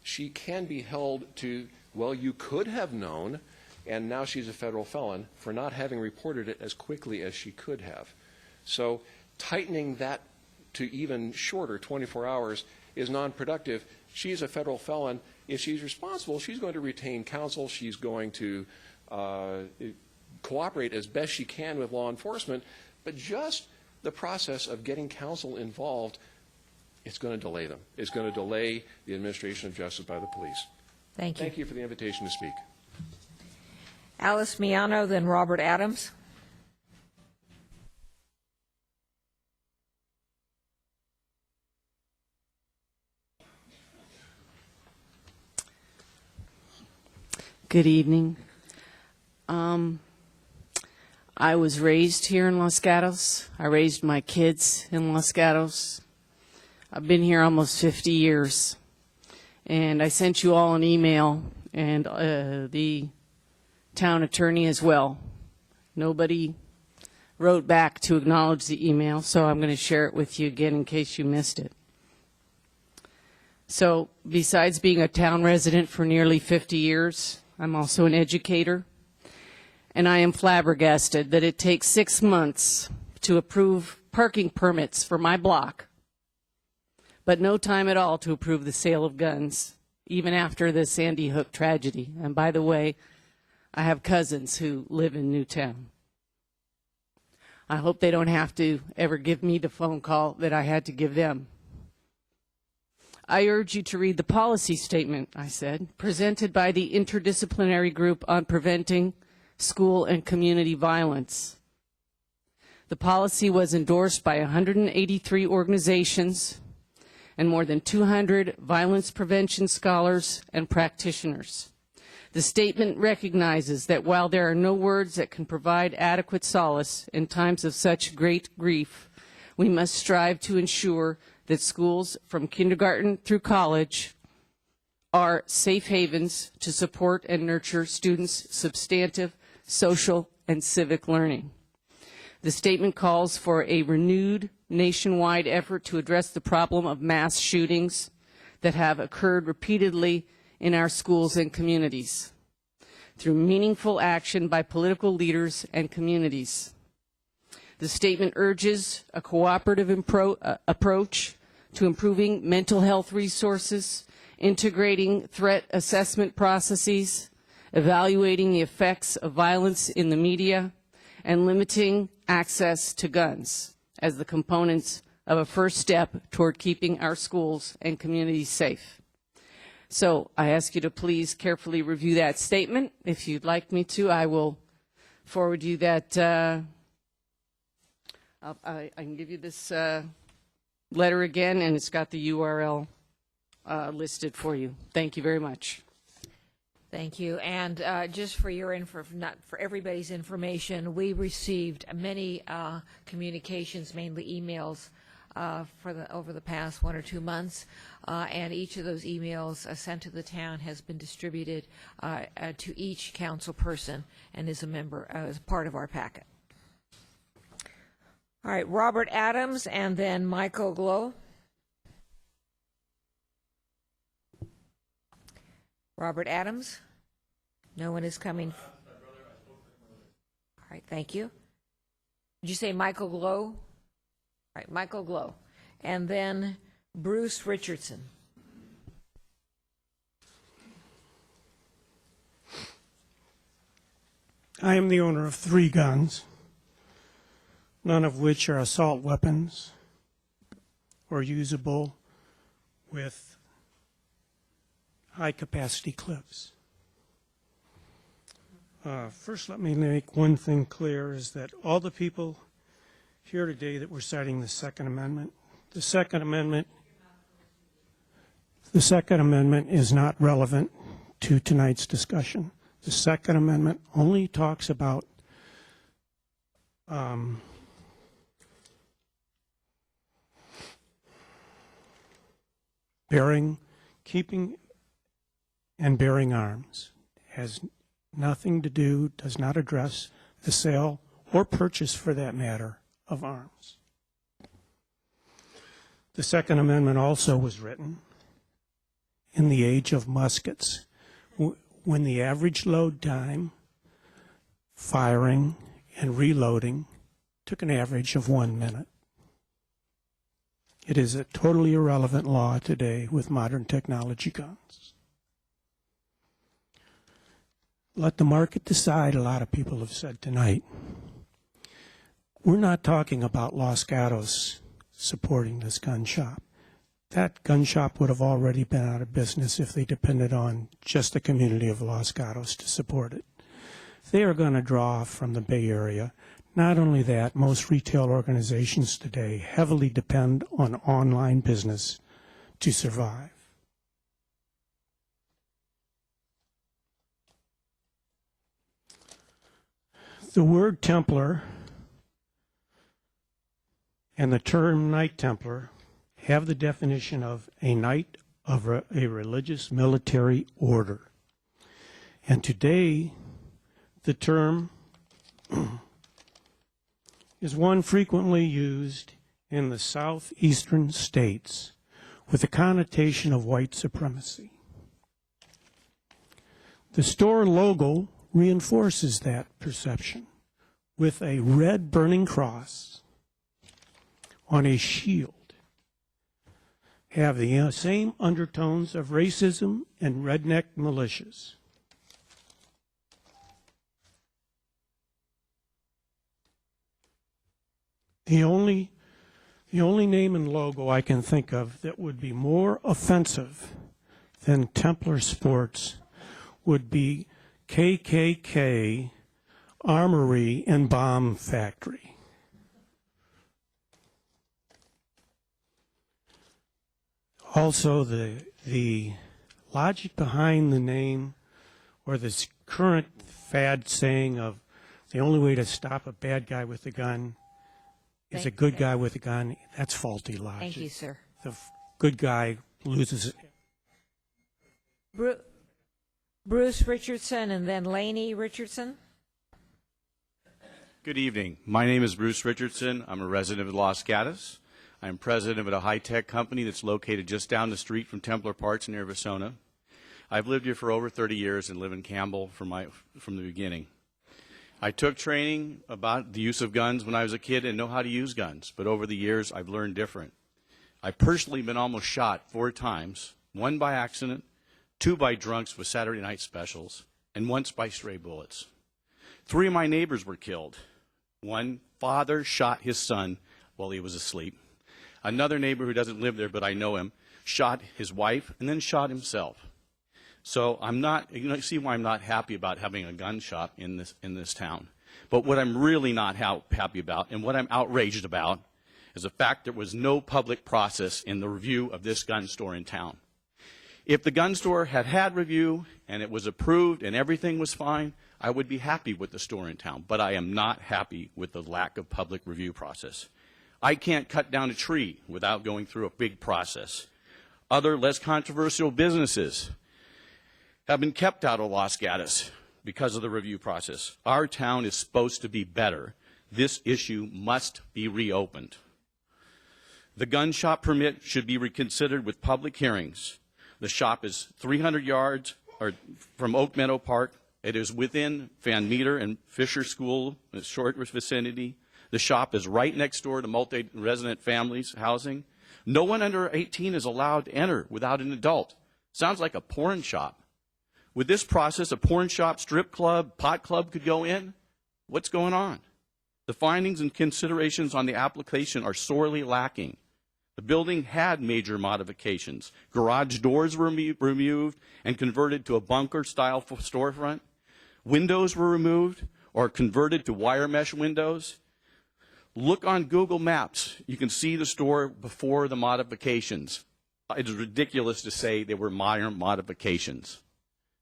She can be held to, well, you could have known, and now she's a federal felon for not having reported it as quickly as she could have. So tightening that to even shorter, 24 hours, is non-productive. She's a federal felon. If she's responsible, she's going to retain counsel. She's going to cooperate as best she can with law enforcement, but just the process of getting counsel involved, it's going to delay them. It's going to delay the administration of justice by the police. Thank you. Thank you for the invitation to speak. Alice Miano, then Robert Adams. Good evening. I was raised here in Los Gatos. I raised my kids in Los Gatos. I've been here almost 50 years. And I sent you all an email, and the town attorney as well. Nobody wrote back to acknowledge the email, so I'm going to share it with you again in case you missed it. So besides being a town resident for nearly 50 years, I'm also an educator, and I am flabbergasted that it takes 6 months to approve parking permits for my block, but no time at all to approve the sale of guns, even after the Sandy Hook tragedy. And by the way, I have cousins who live in Newtown. I hope they don't have to ever give me the phone call that I had to give them. I urge you to read the policy statement, I said, presented by the Interdisciplinary Group on Preventing School and Community Violence. The policy was endorsed by 183 organizations and more than 200 violence prevention scholars and practitioners. The statement recognizes that while there are no words that can provide adequate solace in times of such great grief, we must strive to ensure that schools from kindergarten through college are safe havens to support and nurture students' substantive social and civic learning. The statement calls for a renewed nationwide effort to address the problem of mass shootings that have occurred repeatedly in our schools and communities through meaningful action by political leaders and communities. The statement urges a cooperative approach to improving mental health resources, integrating threat assessment processes, evaluating the effects of violence in the media, and limiting access to guns as the components of a first step toward keeping our schools and communities safe. So I ask you to please carefully review that statement. If you'd like me to, I will forward you that. I can give you this letter again, and it's got the URL listed for you. Thank you very much. Thank you. And just for your not for everybody's information, we received many communications, mainly emails, over the past 1 or 2 months, and each of those emails sent to the town has been distributed to each council person and is a member, as part of our packet. All right, Robert Adams and then Michael Glow. Robert Adams? No one is coming. All right, thank you. Did you say Michael Glow? All right, Michael Glow. And then Bruce Richardson. I am the owner of 3 guns, none of which are assault weapons or usable with high-capacity clips. First, let me make one thing clear, is that all the people here today that were citing the Second Amendment, the Second Amendment is not relevant to tonight's discussion. The Second Amendment only talks about keeping and bearing arms. Has nothing to do, does not address the sale or purchase, for that matter, of arms. The Second Amendment also was written in the age of muskets, when the average load time, firing and reloading, took an average of 1 minute. It is a totally irrelevant law today with modern technology guns. let the market decide, a lot of people have said tonight. We're not talking about Los Gatos supporting this gun shop. That gun shop would have already been out of business if they depended on just the community of Los Gatos to support it. They are going to draw from the Bay Area. Not only that, most retail organizations today heavily depend on online business to survive. The word Templar and the term Knight Templar have the definition of a knight of a religious military order. And today, the term is one frequently used in the southeastern states with a connotation of white supremacy. The store logo reinforces that perception with a red burning cross on a shield, have the same undertones of racism and redneck militias. The only name and logo I can think of that would be more offensive than Templar Sports would be KKK Armory and Bomb Factory. Also, the logic behind the name, or this current fad saying of the only way to stop a bad guy with a gun is a good guy with a gun, that's faulty logic. Thank you, sir. The good guy loses. Bruce Richardson and then Laney Richardson. Good evening. My name is Bruce Richardson. I'm a resident of Los Gatos. I'm president of a high-tech company that's located just down the street from Templar Parts near Vasona. I've lived here for over 30 years and live in Campbell from the beginning. I took training about the use of guns when I was a kid and know how to use guns, but over the years I've learned different. I've personally been almost shot 4 times, 1 by accident, 2 by drunks with Saturday night specials, and once by stray bullets. 3 of my neighbors were killed. One father shot his son while he was asleep. Another neighbor who doesn't live there, but I know him, shot his wife and then shot himself. So I'm not, you see why I'm not happy about having a gun shop in this town. But what I'm really not happy about and what I'm outraged about is the fact there was no public process in the review of this gun store in town. If the gun store had review and it was approved and everything was fine, I would be happy with the store in town. But I am not happy with the lack of public review process. I can't cut down a tree without going through a big process. Other less controversial businesses have been kept out of Los Gatos because of the review process. Our town is supposed to be better. This issue must be reopened. The gun shop permit should be reconsidered with public hearings. The shop is 300 yards from Oak Meadow Park. It is within Van Meter and Fisher School, in a short vicinity. The shop is right next door to multi-resident families housing. No one under 18 is allowed to enter without an adult. Sounds like a porn shop. With this process, a porn shop, strip club, pot club could go in. What's going on? The findings and considerations on the application are sorely lacking. The building had major modifications. Garage doors were removed and converted to a bunker-style storefront. Windows were removed or converted to wire mesh windows. Look on Google Maps. You can see the store before the modifications. It is ridiculous to say they were minor modifications.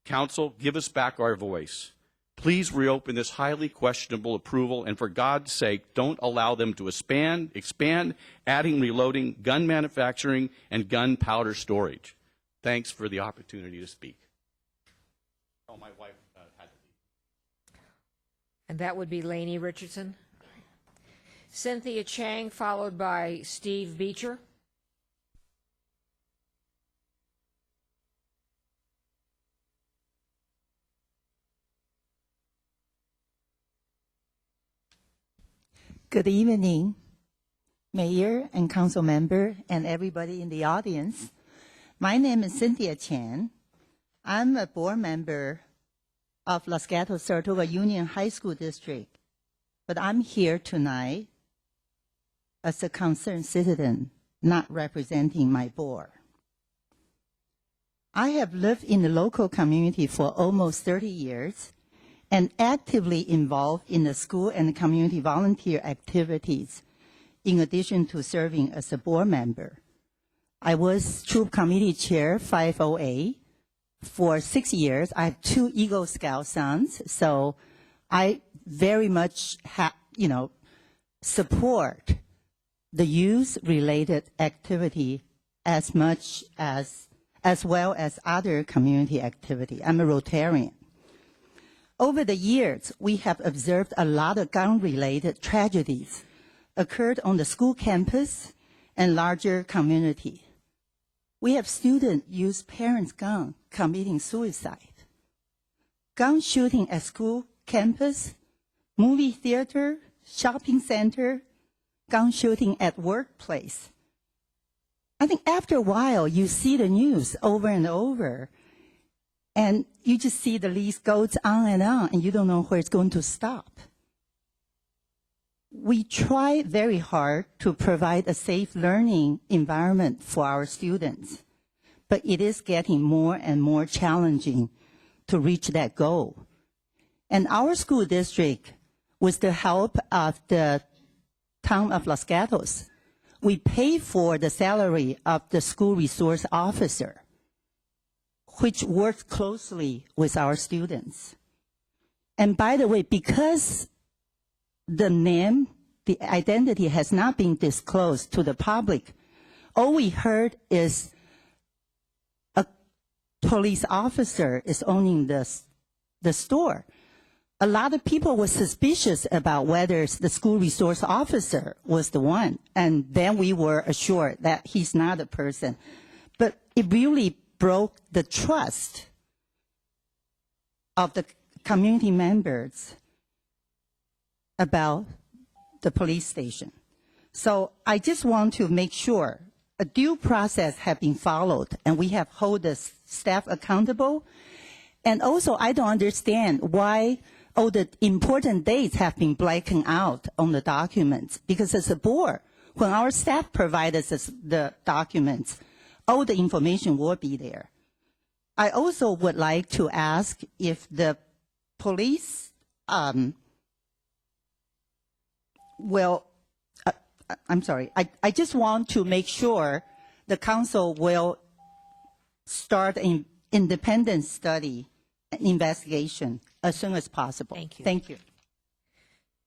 Council, give us back our voice. Please reopen this highly questionable approval, and for God's sake, don't allow them to expand, adding, reloading, gun manufacturing, and gunpowder storage. Thanks for the opportunity to speak. Oh, my wife had to leave. And that would be Laney Richardson. Cynthia Chang, followed by Steve Beecher. Good evening, Mayor and Council member and everybody in the audience. My name is Cynthia Chan. I'm a board member of Los Gatos Saratoga Union High School District, but I'm here tonight as a concerned citizen, not representing my board. I have lived in the local community for almost 30 years and actively involved in the school and community volunteer activities, in addition to serving as a board member. I was troop committee chair 50A for 6 years. I have 2 Eagle Scout sons, so I very much support the youth-related activity as well as other community activity. I'm a Rotarian. Over the years, we have observed a lot of gun-related tragedies occurred on the school campus and larger community. We have students use parents' gun committing suicide. Gun shooting at school campus, movie theater, shopping center, gun shooting at workplace. I think after a while, you see the news over and over, and you just see the list goes on, and you don't know where it's going to stop. We try very hard to provide a safe learning environment for our students, but it is getting more and more challenging to reach that goal. And our school district, with the help of the town of Los Gatos, we pay for the salary of the school resource officer, which works closely with our students. And by the way, because the name, the identity has not been disclosed to the public, all we heard is a police officer is owning the store. A lot of people were suspicious about whether the school resource officer was the one, and then we were assured that he's not the person. But it really broke the trust of the community members about the police station. So I just want to make sure a due process has been followed, and we have held the staff accountable. And also, I don't understand why all the important dates have been blacking out on the documents, because as a board, when our staff provides us the documents, all the information will be there. I also would like to ask if the police I just want to make sure the council will start an independent study and investigation as soon as possible. Thank you. Thank you.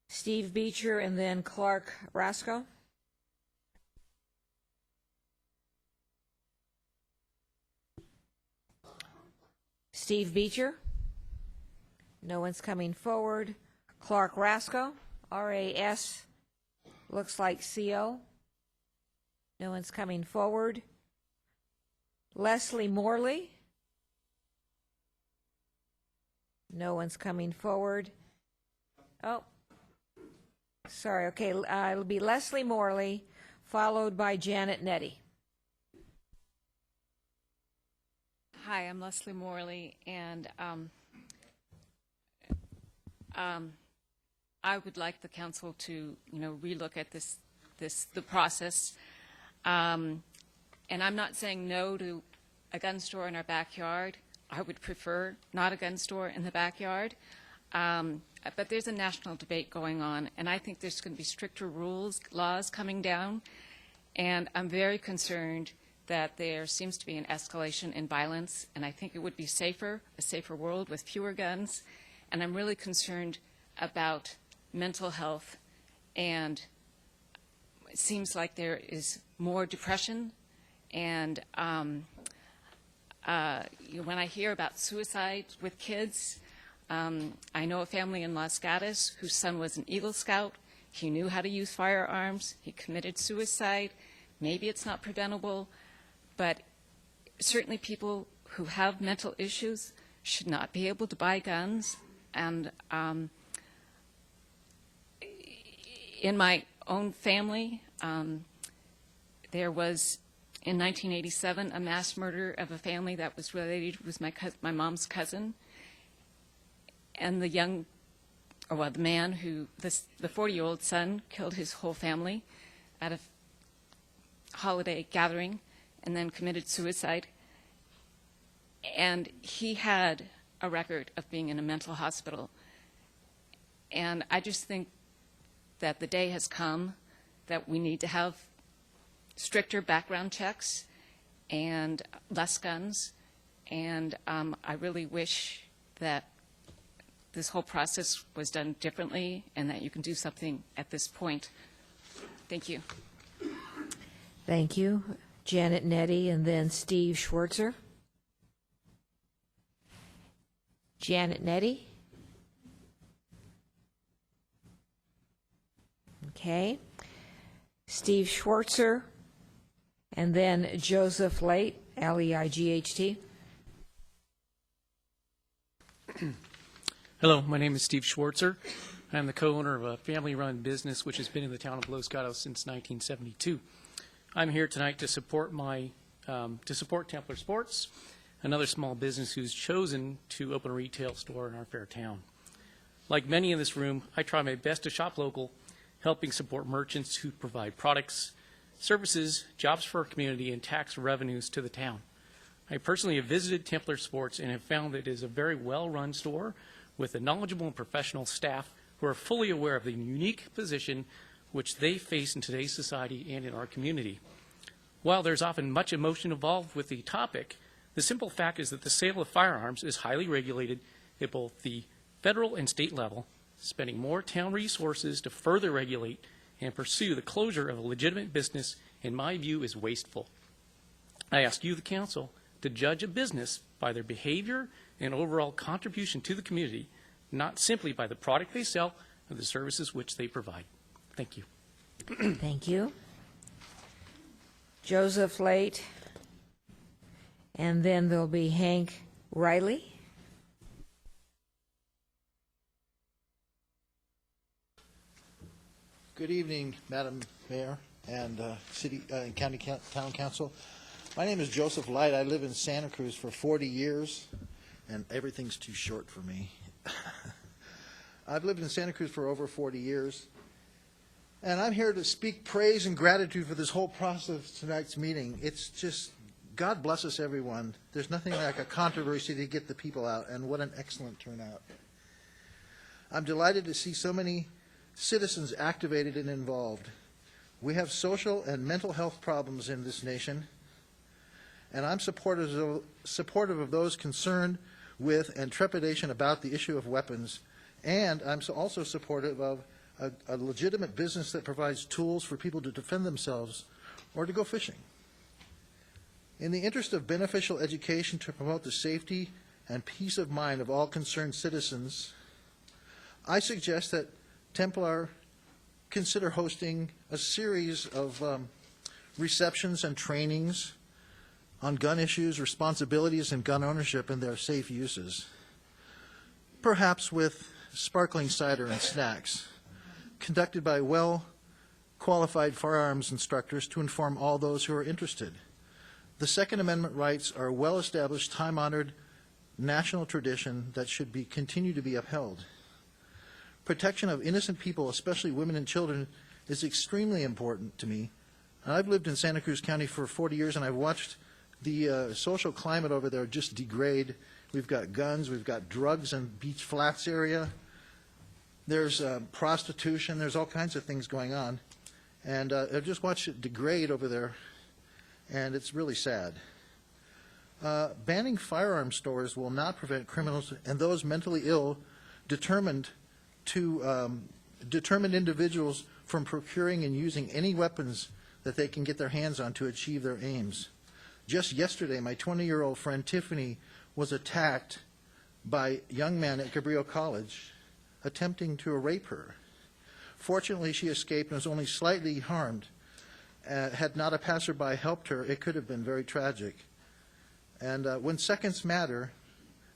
Steve Beecher and then Clark Rasco. Steve Beecher. No one's coming forward. Clark Rasco, R-A-S, looks like C-O. No one's coming forward. Leslie Morley. No one's coming forward. Oh, sorry. Okay, it'll be Leslie Morley, followed by Janet Nettie. Hi, I'm Leslie Morley, and I would like the council to, relook at the process. And I'm not saying no to a gun store in our backyard. I would prefer not a gun store in the backyard. But there's a national debate going on, and I think there's going to be stricter laws coming down. And I'm very concerned that there seems to be an escalation in violence, and I think it would be a safer world with fewer guns. And I'm really concerned about mental health, and it seems like there is more depression. And when I hear about suicide with kids, I know a family in Los Gatos whose son was an Eagle Scout. He knew how to use firearms. He committed suicide. Maybe it's not preventable, but certainly people who have mental issues should not be able to buy guns. And in my own family, there was, in 1987, a mass murder of a family that was related with my mom's cousin. and the man who, the 40-year-old son, killed his whole family at a holiday gathering and then committed suicide. And he had a record of being in a mental hospital. And I just think that the day has come that we need to have stricter background checks and less guns. And I really wish that this whole process was done differently and that you can do something at this point. Thank you. Thank you. Janet Nettie and then Steve Schwartzer. Janet Nettie. Okay. Steve Schwartzer, and then Joseph Leight, L-E-I-G-H-T. Hello, my name is Steve Schwartzer. I'm the co-owner of a family-run business which has been in the town of Los Gatos since 1972. I'm here tonight to support Templar Sports, another small business who's chosen to open a retail store in our fair town. Like many in this room, I try my best to shop local, helping support merchants who provide products, services, jobs for our community, and tax revenues to the town. I personally have visited Templar Sports and have found that it is a very well-run store with a knowledgeable and professional staff who are fully aware of the unique position which they face in today's society and in our community. While there's often much emotion involved with the topic, the simple fact is that the sale of firearms is highly regulated at both the federal and state level. Spending more town resources to further regulate and pursue the closure of a legitimate business, in my view, is wasteful. I ask you, the council, to judge a business by their behavior and overall contribution to the community, not simply by the product they sell or the services which they provide. Thank you. Thank you. Joseph Leight, and then there'll be Hank Riley. Good evening, Madam Mayor and City and County Town Council. My name is Joseph Light. I live in Santa Cruz for 40 years, and everything's too short for me. I've lived in Santa Cruz for over 40 years, and I'm here to speak praise and gratitude for this whole process of tonight's meeting. It's just, God bless us, everyone. There's nothing like a controversy to get the people out, and what an excellent turnout. I'm delighted to see so many citizens activated and involved. We have social and mental health problems in this nation, and I'm supportive of those concerned with and trepidation about the issue of weapons, and I'm also supportive of a legitimate business that provides tools for people to defend themselves or to go fishing. In the interest of beneficial education to promote the safety and peace of mind of all concerned citizens, I suggest that Templar consider hosting a series of receptions and trainings on gun issues, responsibilities, and gun ownership and their safe uses, perhaps with sparkling cider and snacks, conducted by well-qualified firearms instructors to inform all those who are interested. The Second Amendment rights are a well-established, time-honored national tradition that should continue to be upheld. Protection of innocent people, especially women and children, is extremely important to me. I've lived in Santa Cruz County for 40 years, and I've watched the social climate over there just degrade. We've got guns, we've got drugs in Beach Flats area. There's prostitution, there's all kinds of things going on. And I've just watched it degrade over there, and it's really sad. Banning firearm stores will not prevent criminals and those mentally ill determined individuals from procuring and using any weapons that they can get their hands on to achieve their aims. Just yesterday, my 20-year-old friend Tiffany was attacked by a young man at Cabrillo College attempting to rape her. Fortunately, she escaped and was only slightly harmed. Had not a passerby helped her, it could have been very tragic. And when seconds matter,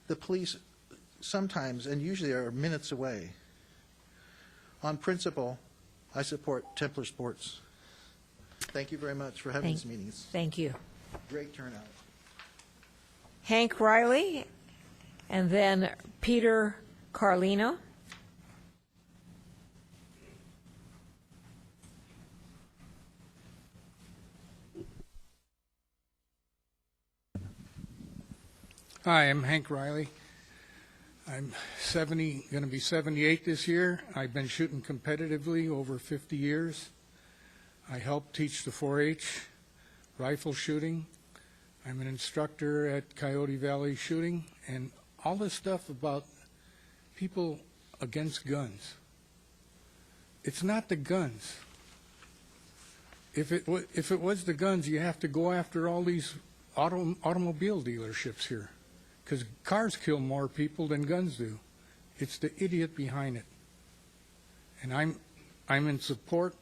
the police sometimes and usually are minutes away. On principle, I support Templar Sports. Thank you very much for having these meetings. Thank you. Great turnout. Hank Riley, and then Peter Carlino. Hi, I'm Hank Riley. I'm 70, going to be 78 this year. I've been shooting competitively over 50 years. I help teach the 4-H rifle shooting. I'm an instructor at Coyote Valley Shooting, and all this stuff about people against guns. It's not the guns. If it was the guns, you have to go after all these automobile dealerships here, because cars kill more people than guns do. It's the idiot behind it. And I'm in support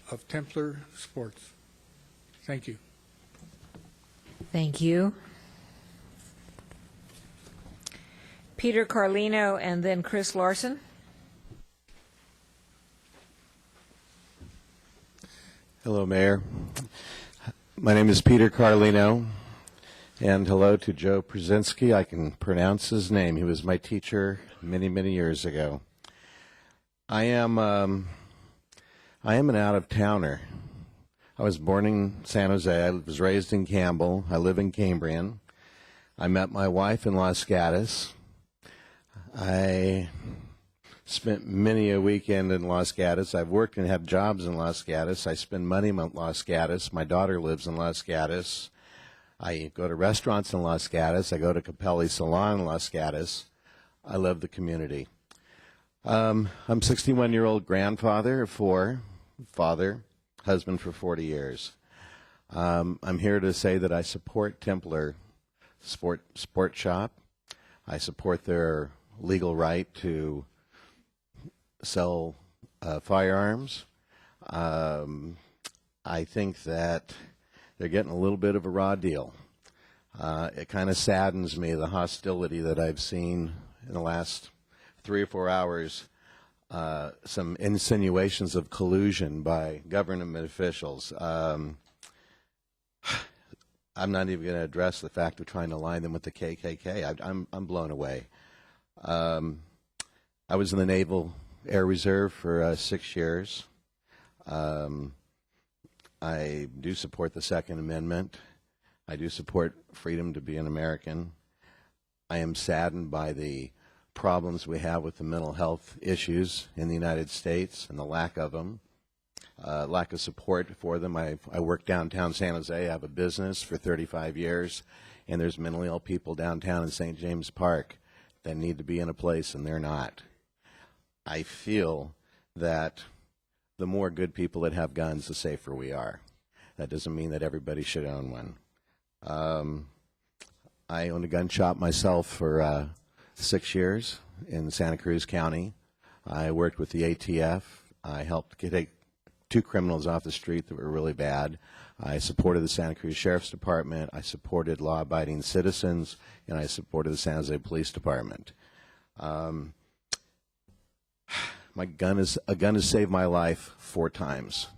of Templar Sports. Thank you. Thank you. Peter Carlino and then Chris Larson. Hello, Mayor. My name is Peter Carlino, and hello to Joe Przinski. I can pronounce his name. He was my teacher many, many years ago. I am an out-of-towner. I was born in San Jose. I was raised in Campbell. I live in Cambrian. I met my wife in Los Gatos. I spent many a weekend in Los Gatos. I've worked and have jobs in Los Gatos. I spend money in Los Gatos. My daughter lives in Los Gatos. I go to restaurants in Los Gatos. I go to Capelli Salon in Los Gatos. I love the community. I'm a 61-year-old grandfather of 4, father, husband for 40 years. I'm here to say that I support Templar Sport Shop. I support their legal right to sell firearms. I think that they're getting a little bit of a raw deal. It kind of saddens me, the hostility that I've seen in the last 3 or 4 hours, some insinuations of collusion by government officials. I'm not even going to address the fact of trying to align them with the KKK. I'm blown away. I was in the Naval Air Reserve for 6 years. I do support the Second Amendment. I do support freedom to be an American. I am saddened by the problems we have with the mental health issues in the United States and the lack of them, lack of support for them. I work downtown San Jose. I have a business for 35 years, and there's mentally ill people downtown in St. James Park that need to be in a place, and they're not. I feel that the more good people that have guns, the safer we are. That doesn't mean that everybody should own one. I owned a gun shop myself for 6 years in Santa Cruz County. I worked with the ATF. I helped take 2 criminals off the street that were really bad. I supported the Santa Cruz Sheriff's Department. I supported law-abiding citizens, and I supported the San Jose Police Department. A gun has saved my life 4 times,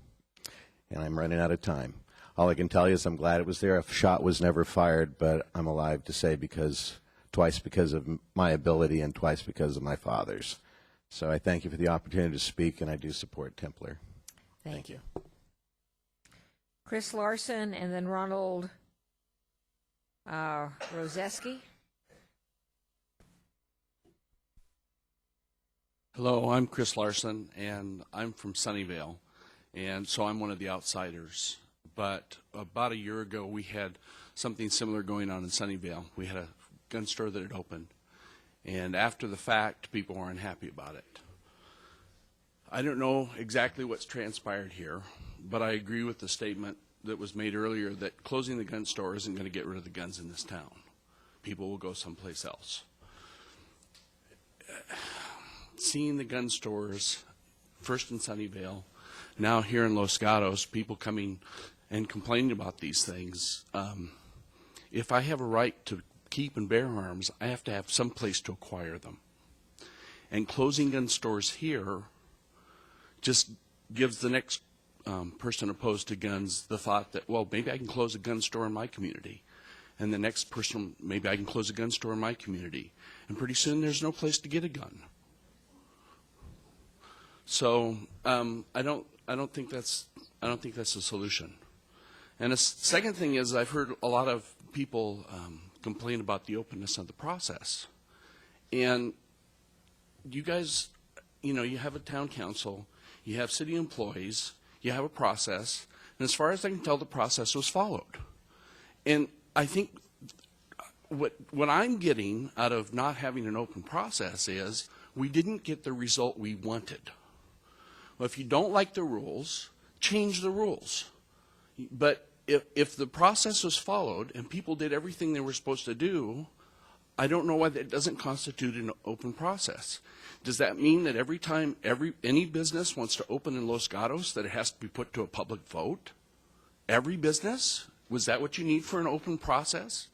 and I'm running out of time. All I can tell you is I'm glad it was there. A shot was never fired, but I'm alive to say twice because of my ability and twice because of my father's. So I thank you for the opportunity to speak, and I do support Templar. Thank you. Chris Larson and then Ronald Rozeski. Hello, I'm Chris Larson, and I'm from Sunnyvale, and so I'm one of the outsiders. But about a year ago, we had something similar going on in Sunnyvale. We had a gun store that had opened, and after the fact, people were unhappy about it. I don't know exactly what's transpired here, but I agree with the statement that was made earlier that closing the gun store isn't going to get rid of the guns in this town. People will go someplace else. Seeing the gun stores, first in Sunnyvale, now here in Los Gatos, people coming and complaining about these things. If I have a right to keep and bear arms, I have to have some place to acquire them. And closing gun stores here just gives the next person opposed to guns the thought that, well, maybe I can close a gun store in my community. and the next person, maybe I can close a gun store in my community, and pretty soon there's no place to get a gun. So I don't think that's a solution. And the second thing is, I've heard a lot of people complain about the openness of the process. And you guys, you have a town council, you have city employees, you have a process, and as far as I can tell, the process was followed. And I think what I'm getting out of not having an open process is we didn't get the result we wanted. Well, if you don't like the rules, change the rules. But if the process was followed and people did everything they were supposed to do, I don't know why that doesn't constitute an open process. Does that mean that every time any business wants to open in Los Gatos that it has to be put to a public vote? Every business? Was that what you need for an open process?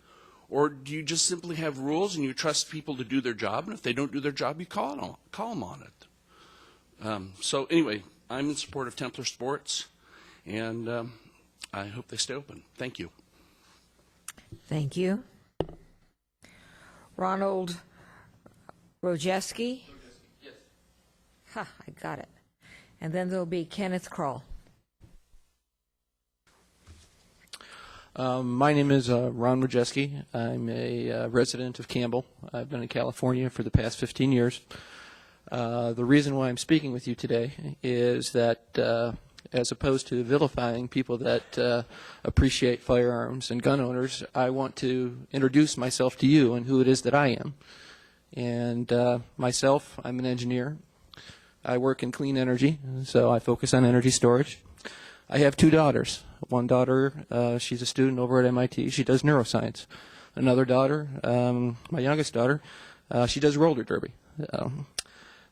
Or do you just simply have rules and you trust people to do their job, and if they don't do their job, you call them on it? So anyway, I'm in support of Templar Sports, and I hope they stay open. Thank you. Thank you. Ronald Rojeski? Yes. Ha, I got it. And then there'll be Kenneth Kroll. My name is Ron Rojeski. I'm a resident of Campbell. I've been in California for the past 15 years. The reason why I'm speaking with you today is that as opposed to vilifying people that appreciate firearms and gun owners, I want to introduce myself to you and who it is that I am. And myself, I'm an engineer. I work in clean energy, so I focus on energy storage. I have two daughters. One daughter, she's a student over at MIT. She does neuroscience. Another daughter, my youngest daughter, she does roller derby.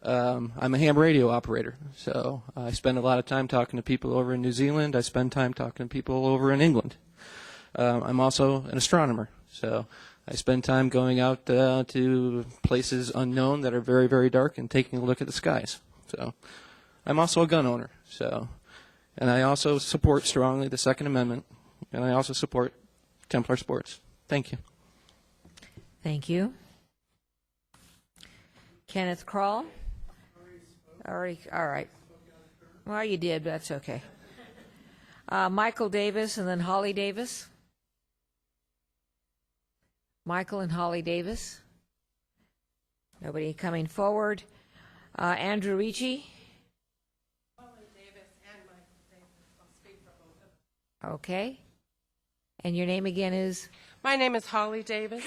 I'm a ham radio operator, so I spend a lot of time talking to people over in New Zealand. I spend time talking to people over in England. I'm also an astronomer, so I spend time going out to places unknown that are very, very dark and taking a look at the skies. So I'm also a gun owner, and I also support strongly the Second Amendment, and I also support Templar Sports. Thank you. Thank you. Kenneth Kroll? Already, all right. Well, you did, but that's okay. Michael Davis and then Holly Davis. Michael and Holly Davis. Nobody coming forward. Andrew Ricci. Okay. And your name again is? My name is Holly Davis,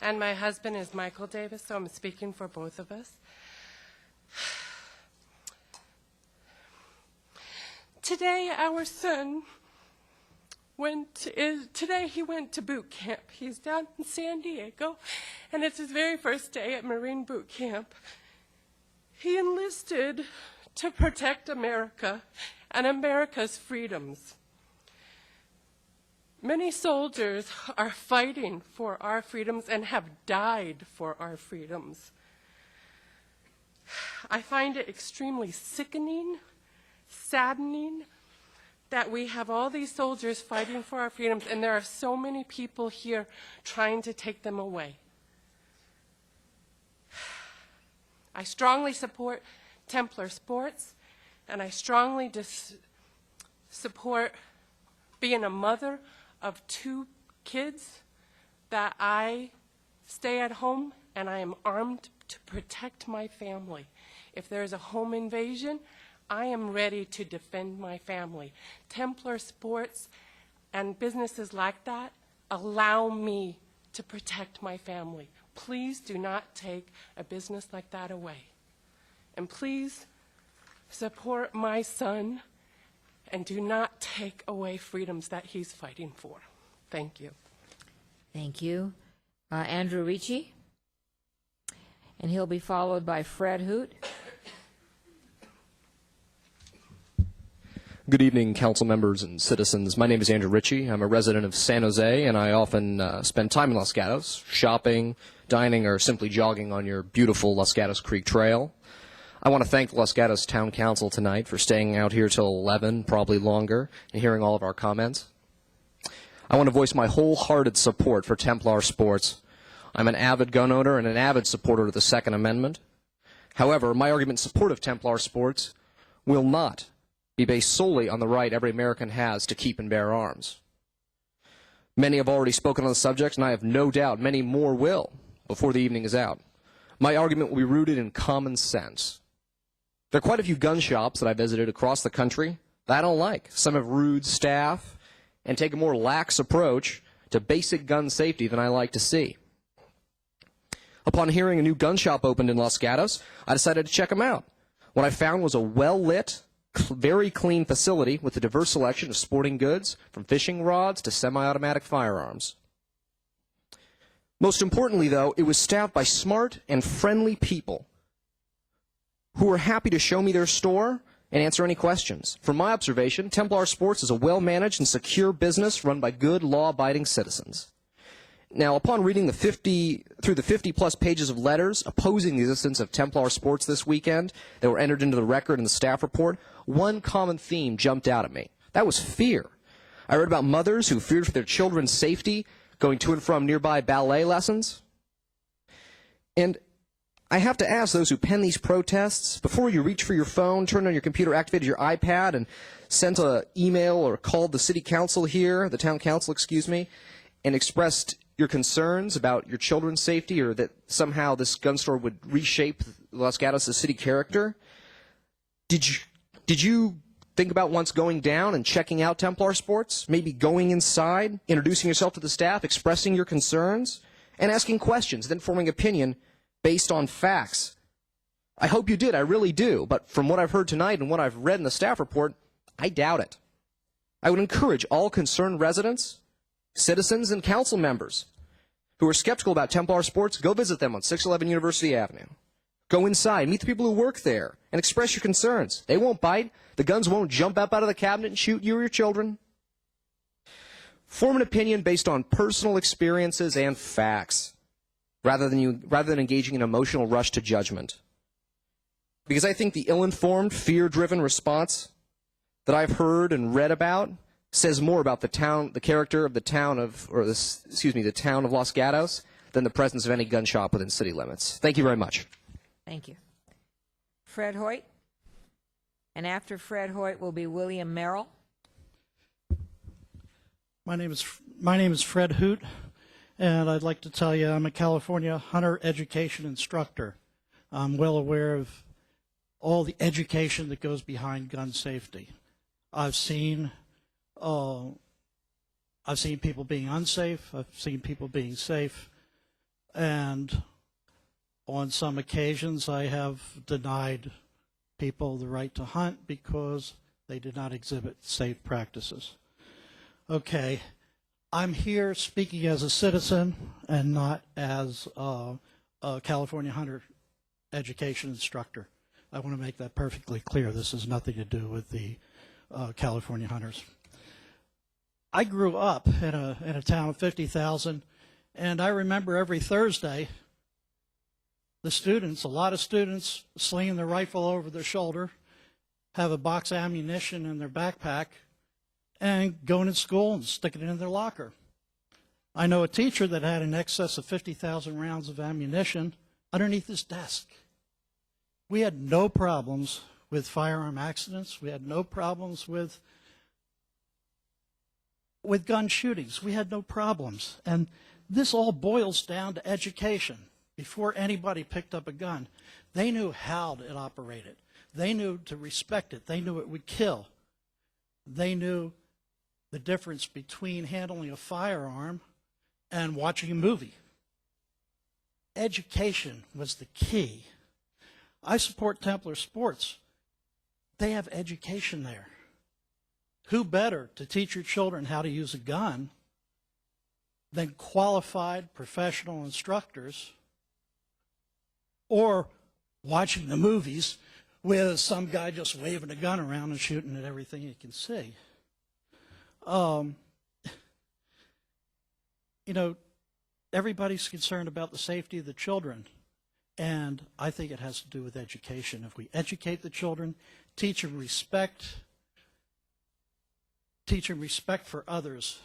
and my husband is Michael Davis, so I'm speaking for both of us. Today, our son he went to boot camp. He's down in San Diego, and it's his very first day at Marine boot camp. He enlisted to protect America and America's freedoms. Many soldiers are fighting for our freedoms and have died for our freedoms. I find it extremely sickening, saddening, that we have all these soldiers fighting for our freedoms, and there are so many people here trying to take them away. I strongly support Templar Sports, and I strongly support being a mother of two kids, that I stay at home and I am armed to protect my family. If there's a home invasion, I am ready to defend my family. Templar Sports and businesses like that allow me to protect my family. Please do not take a business like that away. And please support my son and do not take away freedoms that he's fighting for. Thank you. Thank you. Andrew Ricci. And he'll be followed by Fred Hoot. Good evening, council members and citizens. My name is Andrew Ricci. I'm a resident of San Jose, and I often spend time in Los Gatos, shopping, dining, or simply jogging on your beautiful Los Gatos Creek Trail. I want to thank the Los Gatos Town Council tonight for staying out here till 11, probably longer, and hearing all of our comments. I want to voice my wholehearted support for Templar sports. I'm an avid gun owner and an avid supporter of the Second Amendment. However, my argument in support of Templar sports will not be based solely on the right every American has to keep and bear arms. Many have already spoken on the subject, and I have no doubt many more will before the evening is out. My argument will be rooted in common sense. There are quite a few gun shops that I visited across the country that I don't like. Some have rude staff and take a more lax approach to basic gun safety than I like to see. Upon hearing a new gun shop opened in Los Gatos, I decided to check them out. What I found was a well-lit, very clean facility with a diverse selection of sporting goods, from fishing rods to semi-automatic firearms. Most importantly, though, it was staffed by smart and friendly people who were happy to show me their store and answer any questions. From my observation, Templar Sports is a well-managed and secure business run by good, law-abiding citizens. Now, upon reading the 50-plus pages of letters opposing the existence of Templar Sports this weekend that were entered into the record in the staff report, one common theme jumped out at me. That was fear. I read about mothers who feared for their children's safety going to and from nearby ballet lessons. And I have to ask those who pen these protests, before you reach for your phone, turned on your computer, activated your iPad, and sent an email or called the city council here, the town council, excuse me, and expressed your concerns about your children's safety or that somehow this gun store would reshape Los Gatos' city character, did you think about once going down and checking out Templar Sports, maybe going inside, introducing yourself to the staff, expressing your concerns, and asking questions, then forming opinion based on facts? I hope you did, I really do, but from what I've heard tonight and what I've read in the staff report, I doubt it. I would encourage all concerned residents, citizens, and council members who are skeptical about Templar Sports, go visit them on 611 University Avenue. Go inside, meet the people who work there, and express your concerns. They won't bite. The guns won't jump up out of the cabinet and shoot you or your children. Form an opinion based on personal experiences and facts, rather than engaging in an emotional rush to judgment. Because I think the ill-informed, fear-driven response that I've heard and read about says more about the character of the town of Los Gatos than the presence of any gun shop within city limits. Thank you very much. Thank you. Fred Hoyt. And after Fred Hoyt will be William Merrill. My name is Fred Hoot, and I'd like to tell you I'm a California hunter education instructor. I'm well aware of all the education that goes behind gun safety. I've seen people being unsafe. I've seen people being safe, and on some occasions I have denied people the right to hunt because they did not exhibit safe practices. Okay, I'm here speaking as a citizen and not as a California hunter education instructor. I want to make that perfectly clear. This has nothing to do with the California hunters. I grew up in a town of 50,000, and I remember every Thursday a lot of students slinging their rifle over their shoulder, have a box of ammunition in their backpack, and going to school and sticking it in their locker. I know a teacher that had in excess of 50,000 rounds of ammunition underneath his desk. We had no problems with firearm accidents. We had no problems with gun shootings. We had no problems. And this all boils down to education. Before anybody picked up a gun, they knew how it operated. They knew to respect it. They knew it would kill. They knew the difference between handling a firearm and watching a movie. Education was the key. I support Templar Sports. They have education there. Who better to teach your children how to use a gun than qualified professional instructors, or watching the movies with some guy just waving a gun around and shooting at everything he can see. Everybody's concerned about the safety of the children, and I think it has to do with education. If we educate the children, teach them respect for others,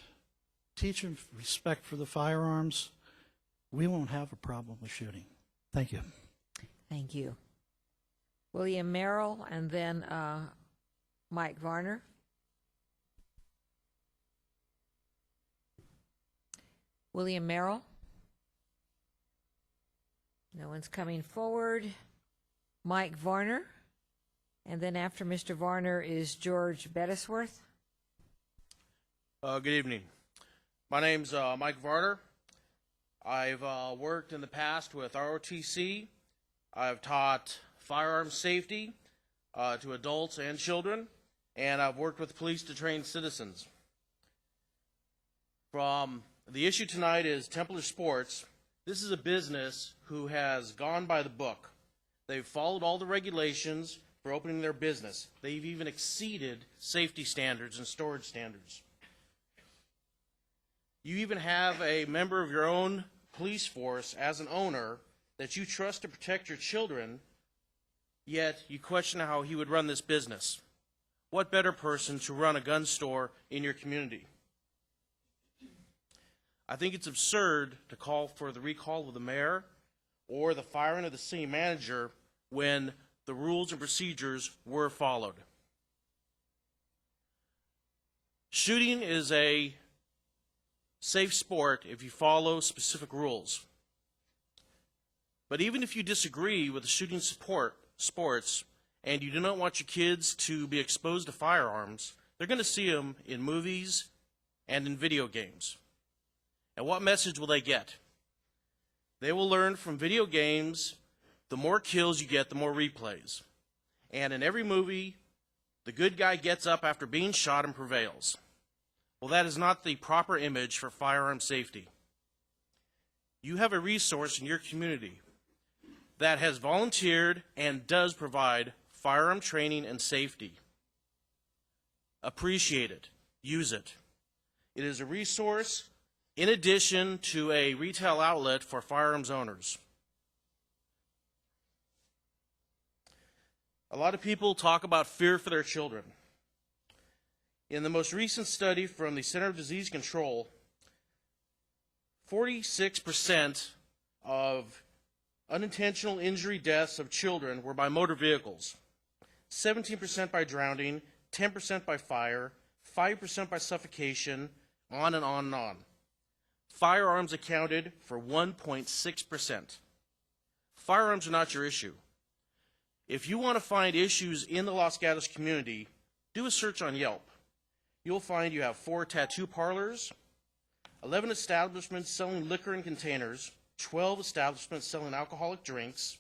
teach them respect for the firearms, we won't have a problem with shooting. Thank you. Thank you. William Merrill, and then Mike Varner. William Merrill. No one's coming forward. Mike Varner. And then after Mr. Varner is George Bettisworth. Good evening. My name's Mike Varner. I've worked in the past with ROTC. I've taught firearms safety to adults and children, and I've worked with police to train citizens. The issue tonight is Templar Sports. This is a business who has gone by the book. They've followed all the regulations for opening their business. They've even exceeded safety standards and storage standards. You even have a member of your own police force as an owner that you trust to protect your children, yet you question how he would run this business. What better person to run a gun store in your community? I think it's absurd to call for the recall of the mayor or the firing of the city manager when the rules and procedures were followed. Shooting is a safe sport if you follow specific rules. But even if you disagree with the shooting sports and you do not want your kids to be exposed to firearms, they're going to see them in movies and in video games. And what message will they get? They will learn from video games, the more kills you get, the more replays. And in every movie, the good guy gets up after being shot and prevails. Well, that is not the proper image for firearm safety. You have a resource in your community that has volunteered and does provide firearm training and safety. Appreciate it. Use it. It is a resource in addition to a retail outlet for firearms owners. A lot of people talk about fear for their children. In the most recent study from the Center for Disease Control, 46% of unintentional injury deaths of children were by motor vehicles, 17% by drowning, 10% by fire, 5% by suffocation, on and on and on. Firearms accounted for 1.6%. Firearms are not your issue. If you want to find issues in the Los Gatos community, do a search on Yelp. You'll find you have 4 tattoo parlors, 11 establishments selling liquor in containers, 12 establishments selling alcoholic drinks,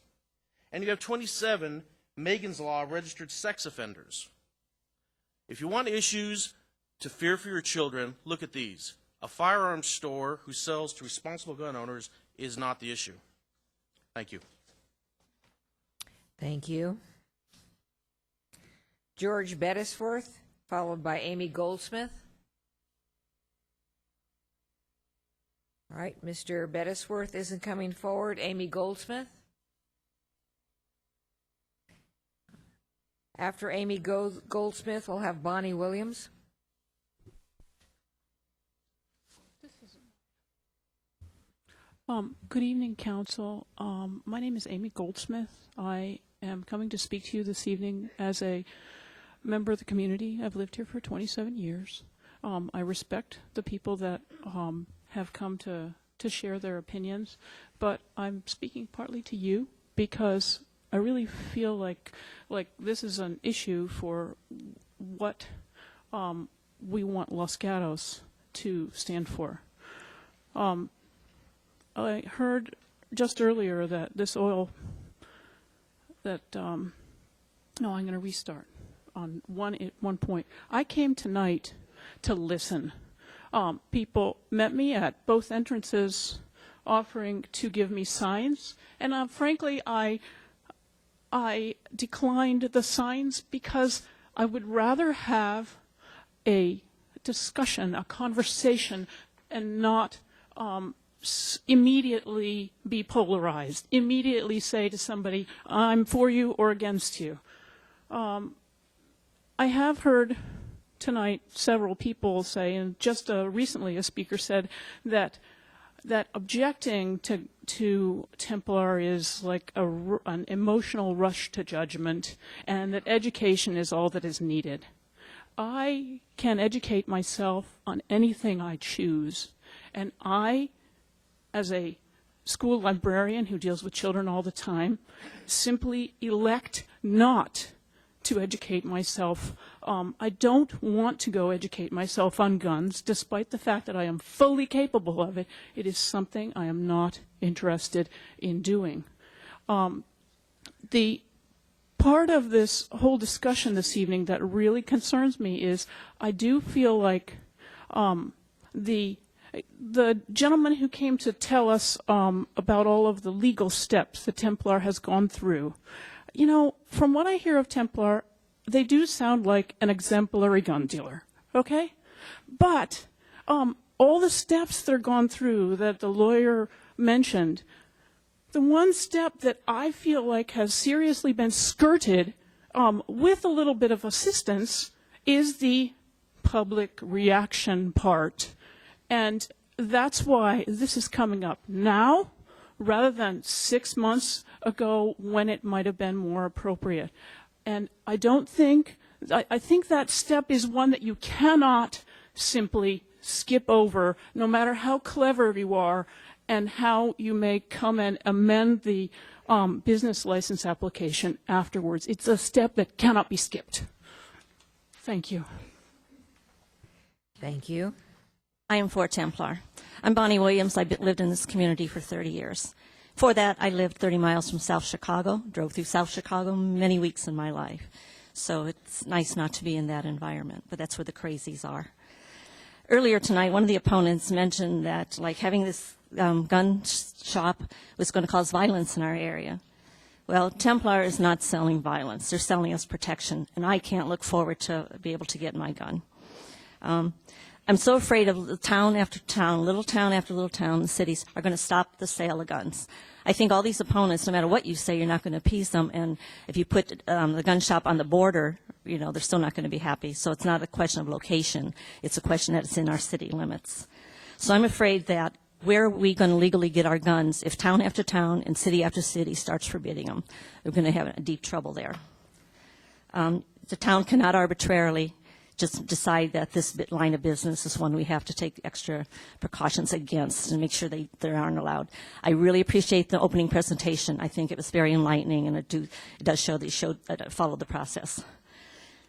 and you have 27 Megan's Law registered sex offenders. If you want issues to fear for your children, look at these. A firearms store who sells to responsible gun owners is not the issue. Thank you. Thank you. George Bettisworth, followed by Amy Goldsmith. All right, Mr. Bettisworth isn't coming forward. Amy Goldsmith. After Amy Goldsmith, we'll have Bonnie Williams. Good evening, Council. My name is Amy Goldsmith. I am coming to speak to you this evening as a member of the community. I've lived here for 27 years. I respect the people that have come to share their opinions, but I'm speaking partly to you because I really feel like this is an issue for what we want Los Gatos to stand for. I heard just earlier that this oil, no, I'm going to restart on one point. I came tonight to listen. People met me at both entrances offering to give me signs, and frankly, I declined the signs because I would rather have a discussion, a conversation, and not immediately be polarized, immediately say to somebody, I'm for you or against you. I have heard tonight several people say, and just recently a speaker said that objecting to Templar is like an emotional rush to judgment, and that education is all that is needed. I can educate myself on anything I choose, and I, as a school librarian who deals with children all the time, simply elect not to educate myself. I don't want to go educate myself on guns, despite the fact that I am fully capable of it. It is something I am not interested in doing. The part of this whole discussion this evening that really concerns me is I do feel like the gentleman who came to tell us about all of the legal steps that Templar has gone through, you know, from what I hear of Templar, they do sound like an exemplary gun dealer, okay? But all the steps they're gone through that the lawyer mentioned, the one step that I feel like has seriously been skirted with a little bit of assistance is the public reaction part. And that's why this is coming up now rather than 6 months ago when it might have been more appropriate. And I think that step is one that you cannot simply skip over, no matter how clever you are and how you may come and amend the business license application afterwards. It's a step that cannot be skipped. Thank you. Thank you. I am for Templar. I'm Bonnie Williams. I've lived in this community for 30 years. For that, I lived 30 miles from South Chicago, drove through South Chicago many weeks in my life. So it's nice not to be in that environment, but that's where the crazies are. Earlier tonight, one of the opponents mentioned that like having this gun shop was going to cause violence in our area. Well, Templar is not selling violence. They're selling us protection, and I can't look forward to be able to get my gun. I'm so afraid of town after town, little town after little town, the cities are going to stop the sale of guns. I think all these opponents, no matter what you say, you're not going to appease them. And if you put the gun shop on the border, you know, they're still not going to be happy. So it's not a question of location. It's a question that it's in our city limits. So I'm afraid that where are we going to legally get our guns if town after town and city after city starts forbidding them? We're going to have deep trouble there. The town cannot arbitrarily just decide that this line of business is one we have to take extra precautions against and make sure they aren't allowed. I really appreciate the opening presentation. I think it was very enlightening, and it does show that you followed the process.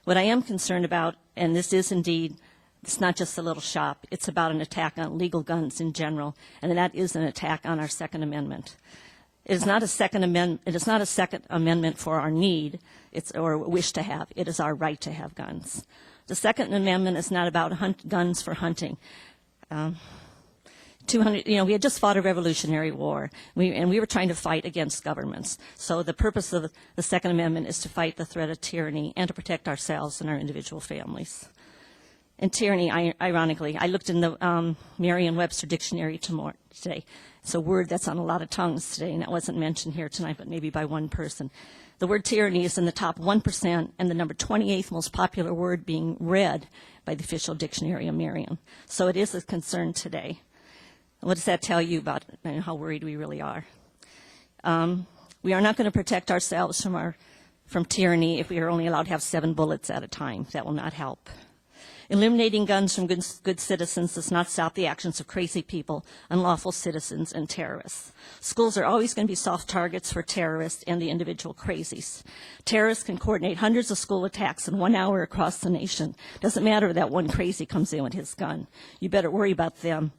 What I am concerned about, and this is indeed, it's not just a little shop, it's about an attack on legal guns in general, and that is an attack on our Second Amendment. It is not a Second Amendment. It is not a Second Amendment for our need, or wish to have. It is our right to have guns. The Second Amendment is not about guns for hunting. 200, we had just fought a Revolutionary War, and we were trying to fight against governments. So the purpose of the Second Amendment is to fight the threat of tyranny and to protect ourselves and our individual families. And tyranny, ironically, I looked in the Merriam-Webster dictionary today. It's a word that's on a lot of tongues today, and that wasn't mentioned here tonight, but maybe by one person. The word tyranny is in the top 1% and the number 28th most popular word being read by the official dictionary of Merriam. So it is a concern today. What does that tell you about how worried we really are? We are not going to protect ourselves from tyranny if we are only allowed to have 7 bullets at a time. That will not help. Eliminating guns from good citizens does not stop the actions of crazy people, unlawful citizens, and terrorists. Schools are always going to be soft targets for terrorists and the individual crazies. Terrorists can coordinate hundreds of school attacks in 1 hour across the nation. Doesn't matter that one crazy comes in with his gun. You better worry about them.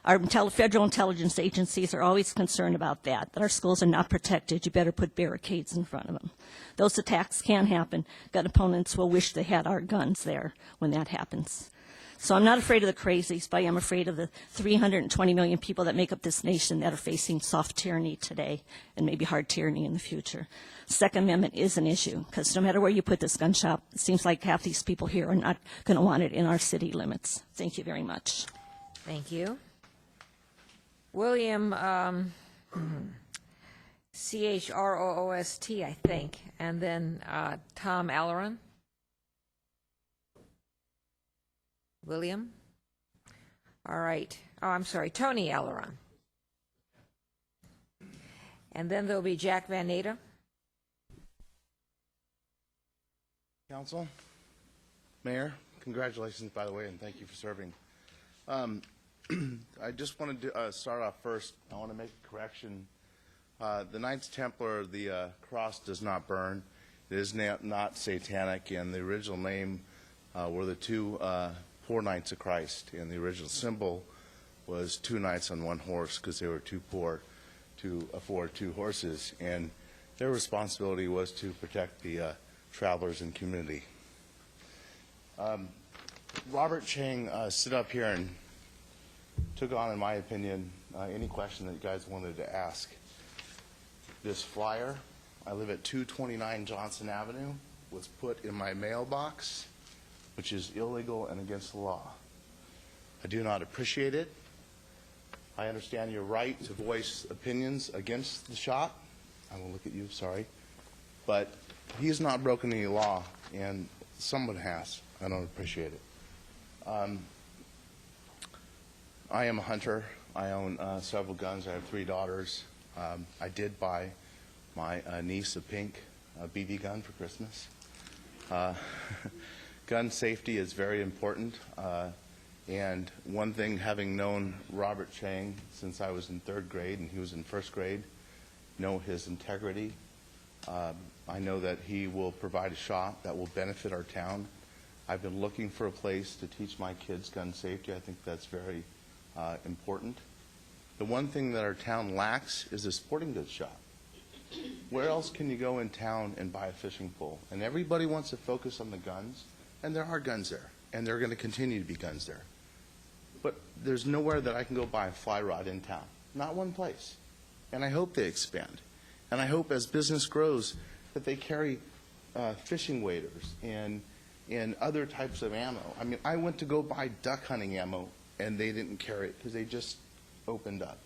Our federal intelligence agencies are always concerned about that our schools are not protected. You better put barricades in front of them. Those attacks can happen. Gun opponents will wish they had our guns there when that happens. So I'm not afraid of the crazies, but I am afraid of the 320 million people that make up this nation that are facing soft tyranny today and maybe hard tyranny in the future. Second Amendment is an issue because no matter where you put this gun shop, it seems like half these people here are not going to want it in our city limits. Thank you very much. Thank you. William, Chroost, I think, and then Tom Alleran. William? All right. Oh, I'm sorry, Tony Alleron. And then there'll be Jack Van Nader. Council, Mayor, congratulations, by the way, and thank you for serving. I just wanted to start off first. I want to make a correction. The Knights Templar, the cross does not burn. It is not satanic, and the original name were the two poor Knights of Christ, and the original symbol was two knights on one horse because they were too poor to afford two horses, and their responsibility was to protect the travelers and community. Robert Chang stood up here and took on, in my opinion, any question that you guys wanted to ask. This flyer, I live at 229 Johnson Avenue, was put in my mailbox, which is illegal and against the law. I do not appreciate it. I understand your right to voice opinions against the shop. I will look at you, sorry. But he has not broken any law, and someone has. I don't appreciate it. I am a hunter. I own several guns. I have 3 daughters. I did buy my niece a pink BB gun for Christmas. Gun safety is very important. And one thing, having known Robert Chang since I was in 3rd grade and he was in 1st grade, know his integrity. I know that he will provide a shop that will benefit our town. I've been looking for a place to teach my kids gun safety. I think that's very important. The one thing that our town lacks is a sporting goods shop. Where else can you go in town and buy a fishing pole? And everybody wants to focus on the guns, and there are guns there, and there are going to continue to be guns there. But there's nowhere that I can go buy a fly rod in town. Not one place. And I hope they expand. And I hope as business grows that they carry fishing waders and other types of ammo. I mean, I went to go buy duck hunting ammo, and they didn't carry it because they just opened up.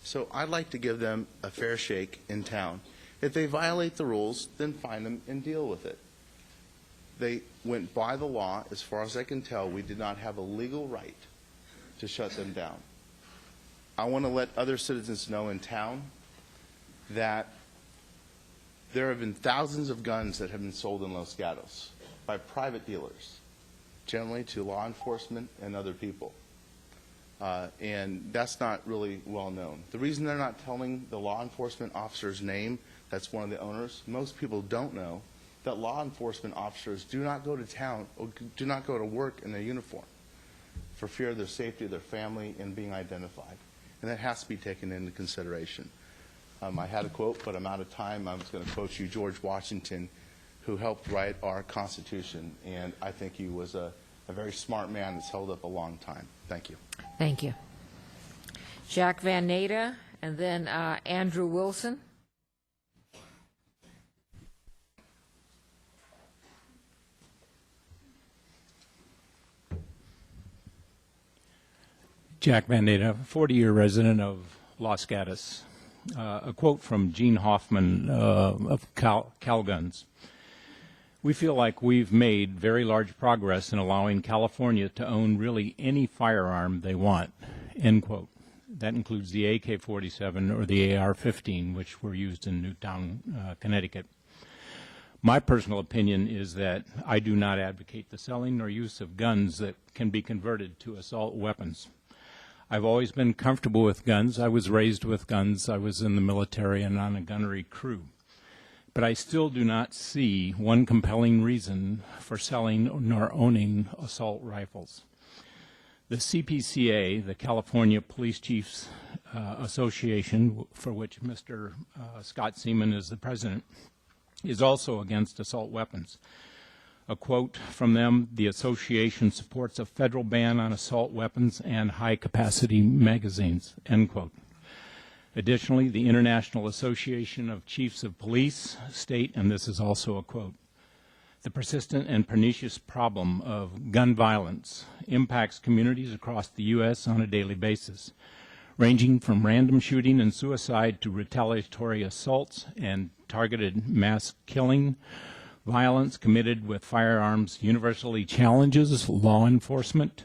So I'd like to give them a fair shake in town. If they violate the rules, then fine them and deal with it. They went by the law. As far as I can tell, we did not have a legal right to shut them down. I want to let other citizens know in town that there have been thousands of guns that have been sold in Los Gatos by private dealers, generally to law enforcement and other people. And that's not really well known. The reason they're not telling the law enforcement officer's name, that's one of the owners, most people don't know that law enforcement officers do not go to town or do not go to work in their uniform for fear of their safety of their family and being identified. And that has to be taken into consideration. I had a quote, but I'm out of time. I was going to quote you, George Washington, who helped write our Constitution, and I think he was a very smart man that's held up a long time. Thank you. Thank you. Jack Van Nader, and then Andrew Wilson. Jack Van Nader, 40-year resident of Los Gatos. A quote from Gene Hoffman of Calguns. We feel like we've made very large progress in allowing California to own really any firearm they want, end quote. That includes the AK-47 or the AR-15, which were used in Newtown, Connecticut. My personal opinion is that I do not advocate the selling or use of guns that can be converted to assault weapons. I've always been comfortable with guns. I was raised with guns. I was in the military and on a gunnery crew. But I still do not see one compelling reason for selling nor owning assault rifles. The CPCA, the California Police Chiefs Association, for which Mr. Scott Seaman is the president, is also against assault weapons. A quote from them, the association supports a federal ban on assault weapons and high-capacity magazines, end quote. Additionally, the International Association of Chiefs of Police state, and this is also a quote, the persistent and pernicious problem of gun violence impacts communities across the U.S. on a daily basis, ranging from random shooting and suicide to retaliatory assaults and targeted mass killing. Violence committed with firearms universally challenges law enforcement,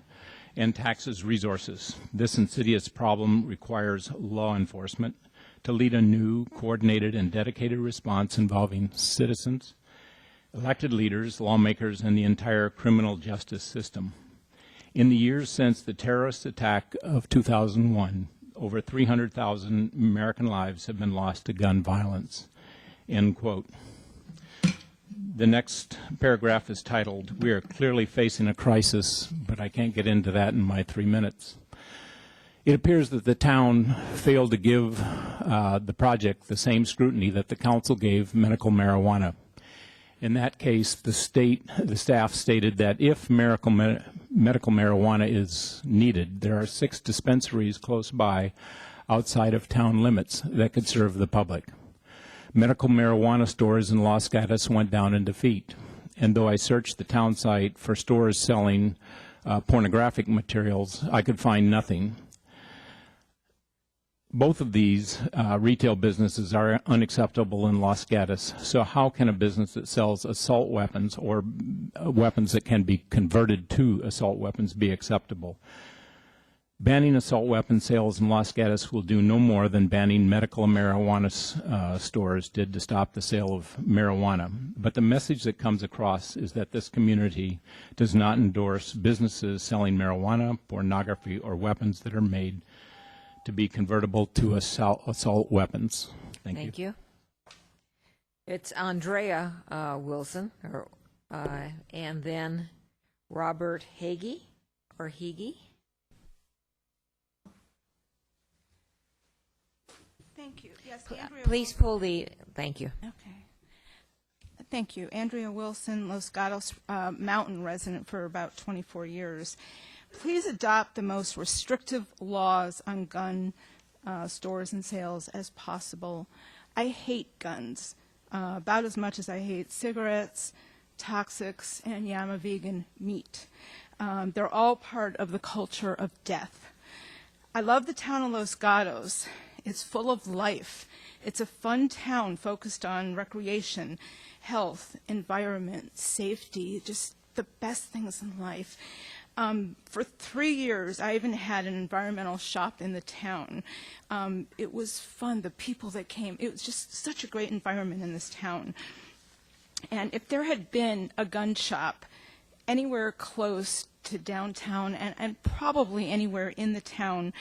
and taxes resources. This insidious problem requires law enforcement to lead a new, coordinated, and dedicated response involving citizens, elected leaders, lawmakers, and the entire criminal justice system. In the years since the terrorist attack of 2001, over 300,000 American lives have been lost to gun violence. End quote. The next paragraph is titled, "We are clearly facing a crisis," but I can't get into that in my 3 minutes. It appears that the town failed to give the project the same scrutiny that the council gave medical marijuana. In that case, the staff stated that if medical marijuana is needed, there are 6 dispensaries close by outside of town limits that could serve the public. Medical marijuana stores in Los Gatos went down in defeat. And though I searched the town site for stores selling pornographic materials, I could find nothing. Both of these retail businesses are unacceptable in Los Gatos. So how can a business that sells assault weapons or weapons that can be converted to assault weapons be acceptable? Banning assault weapon sales in Los Gatos will do no more than banning medical marijuana stores did to stop the sale of marijuana. But the message that comes across is that this community does not endorse businesses selling marijuana, pornography, or weapons that are made to be convertible to assault weapons. Thank you. It's Andrea Wilson, and then Robert Hagee, or Hegee. Thank you. Yes, Andrea Please pull the, thank you. Okay. Thank you. Andrea Wilson, Los Gatos Mountain resident for about 24 years. Please adopt the most restrictive laws on gun stores and sales as possible. I hate guns about as much as I hate cigarettes, toxics, and Yama vegan meat. They're all part of the culture of death. I love the town of Los Gatos. It's full of life. It's a fun town focused on recreation, health, environment, safety, just the best things in life. For 3 years, I even had an environmental shop in the town. It was fun, the people that came. It was just such a great environment in this town. And if there had been a gun shop anywhere close to downtown and probably anywhere in the town,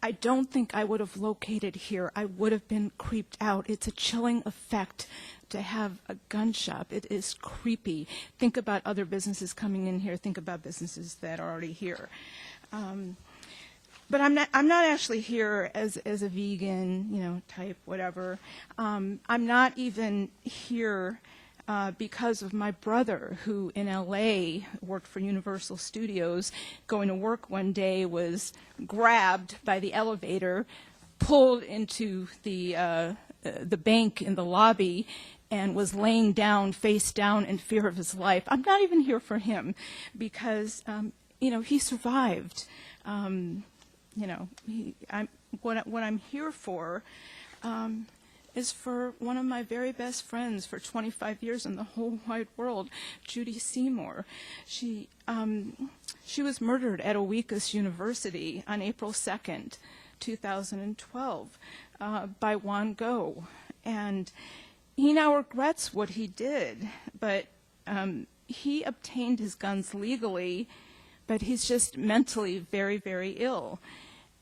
I don't think I would have located here. I would have been creeped out. It's a chilling effect to have a gun shop. It is creepy. Think about other businesses coming in here. Think about businesses that are already here. But I'm not actually here as a vegan, type, whatever. I'm not even here because of my brother, who in LA worked for Universal Studios. Going to work one day, was grabbed by the elevator, pulled into the bank in the lobby, and was laying down, face down, in fear of his life. I'm not even here for him because, he survived. What I'm here for is for one of my very best friends for 25 years in the whole wide world, Judy Seymour. She was murdered at Owikos University on April 2nd, 2012, by Juan Go. And he now regrets what he did, but he obtained his guns legally, but he's just mentally very, very ill.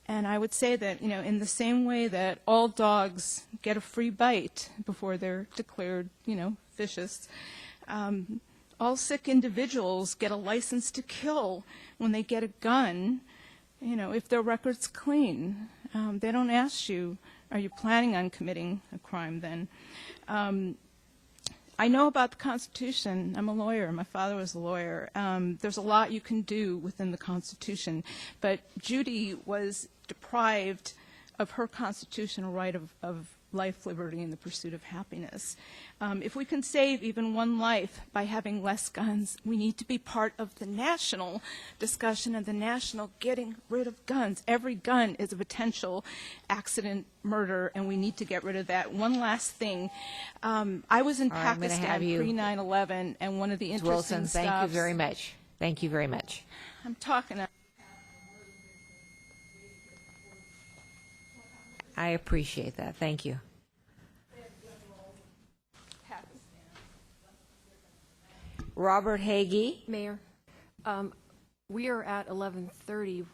And I would say that, in the same way that all dogs get a free bite before they're declared, vicious, all sick individuals get a license to kill when they get a gun, if their record's clean. They don't ask you, are you planning on committing a crime then? I know about the Constitution. I'm a lawyer. My father was a lawyer. There's a lot you can do within the Constitution. But Judy was deprived of her constitutional right of life, liberty, and the pursuit of happiness. If we can save even one life by having less guns, we need to be part of the national discussion and the national getting rid of guns. Every gun is a potential accident, murder, and we need to get rid of that. One last thing. I was in Pakistan pre-9/11, and one of the interesting Wilson, thank you stops- very much. Thank you very much. I'm talking. I appreciate that. Thank you. Robert Hagee. Mayor, we are at 11:30.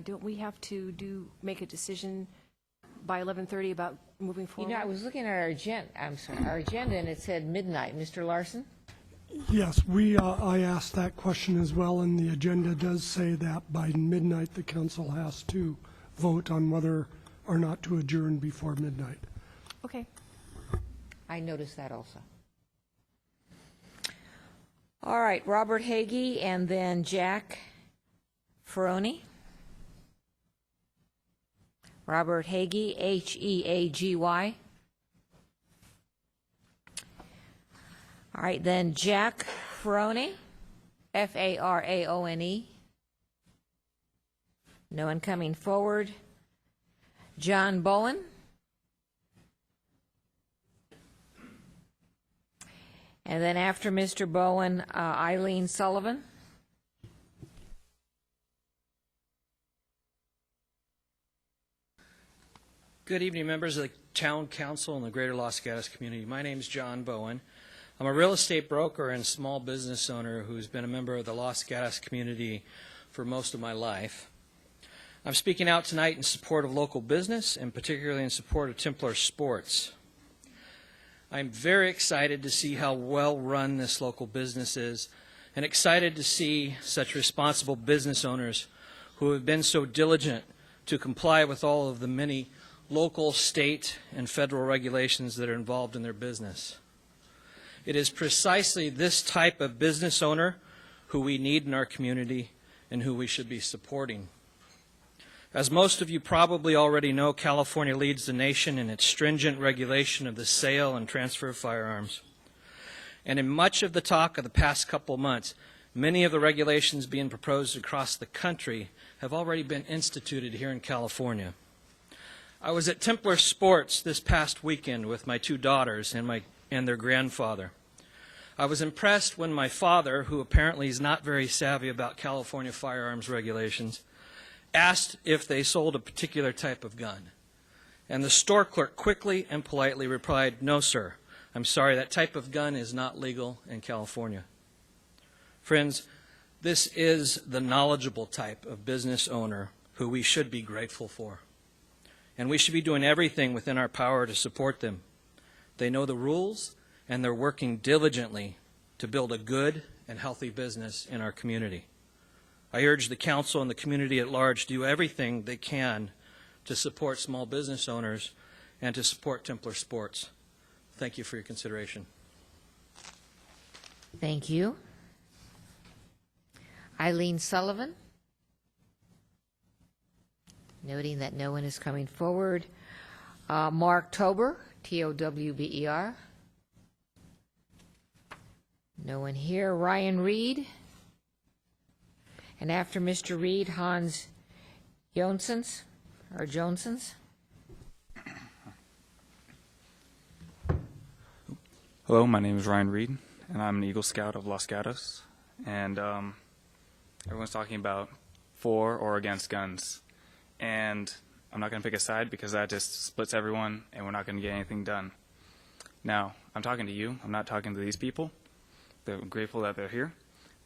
Don't we have to make a decision by 11:30 about moving You forward? know, I was looking at our agenda, and it said midnight. Mr. Larson? Yes, I asked that question as well, and the agenda does say that by midnight, the council has to vote on whether or not to adjourn before midnight. Okay. I noticed that also. All right, Robert Hagee and then Jack Ferroni. Robert Hagee, Heagy. All right, then Jack Ferroni, Faraone. No one coming forward. John Bowen. And then after Mr. Bowen, Eileen Sullivan. Good evening, members of the Town Council and the Greater Los Gatos community. My name is John Bowen. I'm a real estate broker and small business owner who's been a member of the Los Gatos community for most of my life. I'm speaking out tonight in support of local business and particularly in support of Templar Sports. I'm very excited to see how well run this local business is and excited to see such responsible business owners who have been so diligent to comply with all of the many local, state, and federal regulations that are involved in their business. It is precisely this type of business owner who we need in our community and who we should be supporting. As most of you probably already know, California leads the nation in its stringent regulation of the sale and transfer of firearms. And in much of the talk of the past couple of months, many of the regulations being proposed across the country have already been instituted here in California. I was at Templar Sports this past weekend with my two daughters and their grandfather. I was impressed when my father, who apparently is not very savvy about California firearms regulations, asked if they sold a particular type of gun. And the store clerk quickly and politely replied, "No, sir. I'm sorry, that type of gun is not legal in California." Friends, this is the knowledgeable type of business owner who we should be grateful for. And we should be doing everything within our power to support them. They know the rules, and they're working diligently to build a good and healthy business in our community. I urge the council and the community at large to do everything they can to support small business owners and to support Templar Sports. Thank you for your consideration. Thank you. Eileen Sullivan. Noting that no one is coming forward. Mark Tober, Towber. No one here. Ryan Reed. And after Mr. Reed, Hans Jonsens. Hello, my name is Ryan Reed, and I'm an Eagle Scout of Los Gatos. And everyone's talking about for or against guns. And I'm not going to pick a side because that just splits everyone, and we're not going to get anything done. Now, I'm talking to you. I'm not talking to these people. They're grateful that they're here.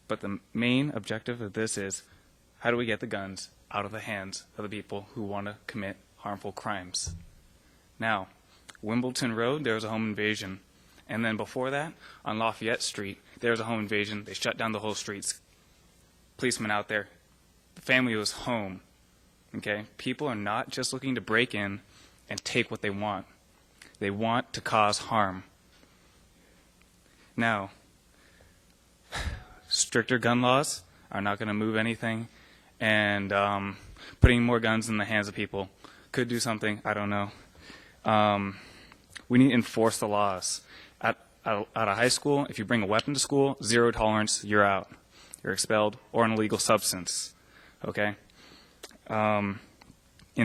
But the main objective of this is, how do we get the guns out of the hands of the people who want to commit harmful crimes? Now, Wimbledon Road, there was a home invasion. And then before that, on Lafayette Street, there was a home invasion. They shut down the whole streets. Policemen out there. The family was home. Okay? People are not just looking to break in and take what they want. They want to cause harm. Now, stricter gun laws are not going to move anything, and putting more guns in the hands of people could do something. I don't know. We need to enforce the laws. At a high school, if you bring a weapon to school, 0 tolerance, you're out. You're expelled, or an illegal substance. Okay? In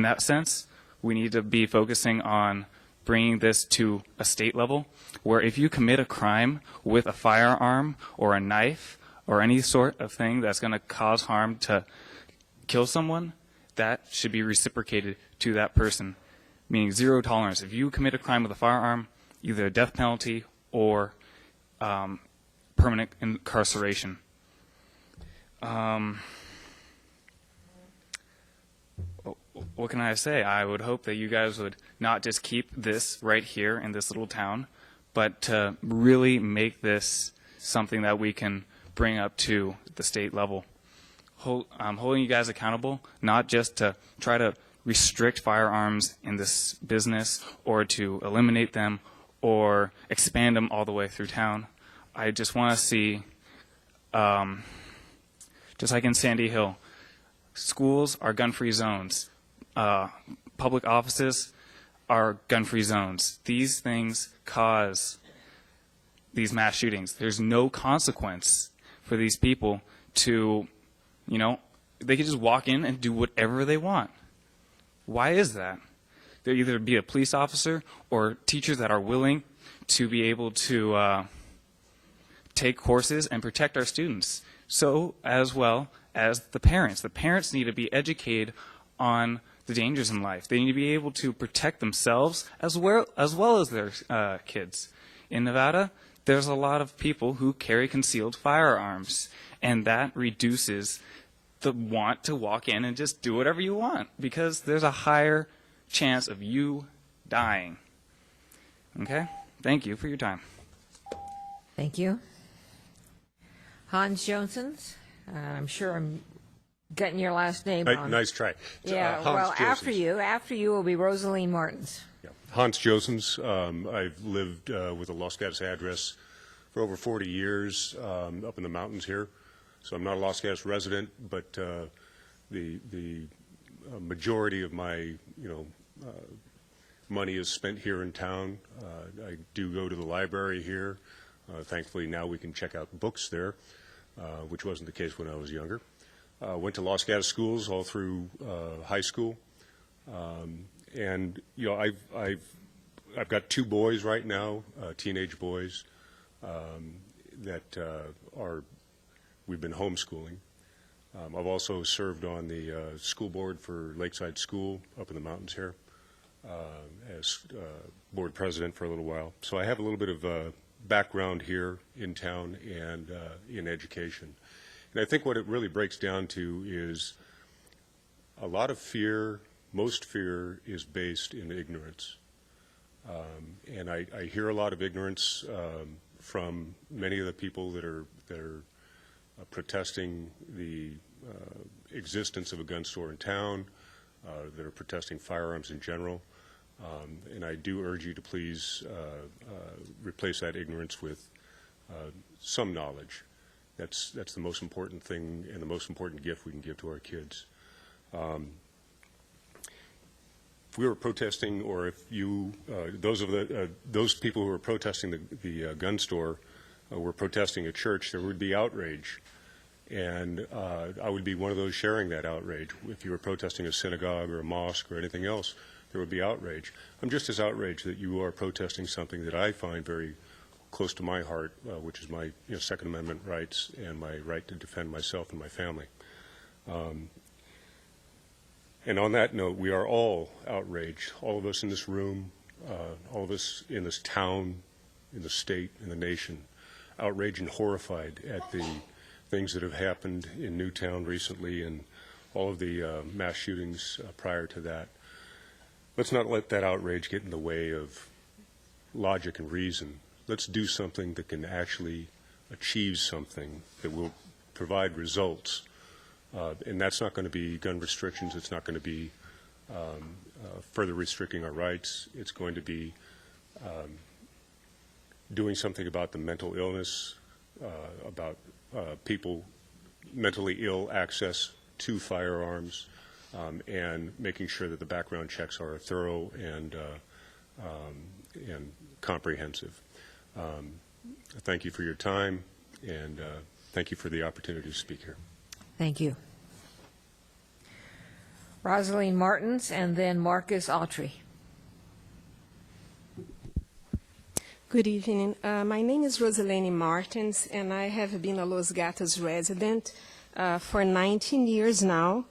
that sense, we need to be focusing on bringing this to a state level, where if you commit a crime with a firearm or a knife or any sort of thing that's going to cause harm to kill someone, that should be reciprocated to that person. meaning zero tolerance. If you commit a crime with a firearm, either a death penalty or permanent incarceration. What can I say? I would hope that you guys would not just keep this right here in this little town, but to really make this something that we can bring up to the state level. I'm holding you guys accountable, not just to try to restrict firearms in this business or to eliminate them or expand them all the way through town. I just want to see, just like in Sandy Hill, schools are gun-free zones. Public offices are gun-free zones. These things cause these mass shootings. There's no consequence for these people to, they can just walk in and do whatever they want. Why is that? There either be a police officer or teachers that are willing to be able to take courses and protect our students. So as well as the parents. The parents need to be educated on the dangers in life. They need to be able to protect themselves as well as their kids. In Nevada, there's a lot of people who carry concealed firearms, and that reduces the want to walk in and just do whatever you want because there's a higher chance of you dying. Okay? Thank you for your time. Thank you. Hans Johnsons, I'm sure I'm getting your last name wrong. Nice try. Yeah, Hans well, Josens. after you will be Rosaline Martins. Yeah. Hans Josens. I've lived with a Los Gatos address for over 40 years up in the mountains here. So I'm not a Los Gatos resident, but the majority of my money is spent here in town. I do go to the library here. Thankfully, now we can check out books there, which wasn't the case when I was younger. Went to Los Gatos schools all through high school, and I've got two boys right now, teenage boys that we've been homeschooling. I've also served on the school board for Lakeside School up in the mountains here as board president for a little while. So I have a little bit of background here in town and in education. And I think what it really breaks down to is a lot of fear, most fear is based in ignorance. And I hear a lot of ignorance from many of the people that are protesting the existence of a gun store in town, that are protesting firearms in general. And I do urge you to please replace that ignorance with some knowledge. That's the most important thing and the most important gift we can give to our kids. If we were protesting, or if you, those people who are protesting the gun store were protesting a church, there would be outrage. And I would be one of those sharing that outrage. If you were protesting a synagogue or a mosque or anything else, there would be outrage. I'm just as outraged that you are protesting something that I find very close to my heart, which is my Second Amendment rights and my right to defend myself and my family. And on that note, we are all outraged, all of us in this room, all of us in this town, in the state, in the nation, outraged and horrified at the things that have happened in Newtown recently and all of the mass shootings prior to that. Let's not let that outrage get in the way of logic and reason. Let's do something that can actually achieve something that will provide results. And that's not going to be gun restrictions. It's not going to be further restricting our rights. It's going to be doing something about the mental illness, about people mentally ill access to firearms, and making sure that the background checks are thorough and comprehensive. Thank you for your time, and thank you for the opportunity to speak here. Thank you. Rosaline Martins, and then Marcus Autry. Good evening. My name is Rosalene Martins, and I have been a Los Gatos resident for 19 years now.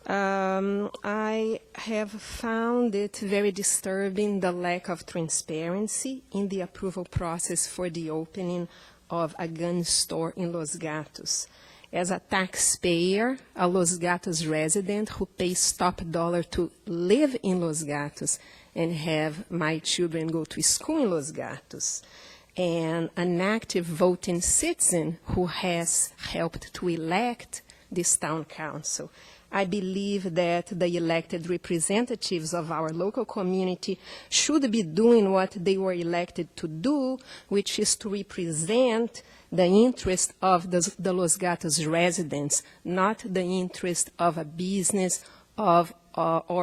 I have found it very disturbing, the lack of transparency in the approval process for the opening of a gun store in Los Gatos. As a taxpayer, a Los Gatos resident who pays top dollar to live in Los Gatos and have my children go to school in Los Gatos, and an active voting citizen who has helped to elect this town council, I believe that the elected representatives of our local community should be doing what they were elected to do, which is to represent the interest of the Los Gatos residents, not the interest of a business or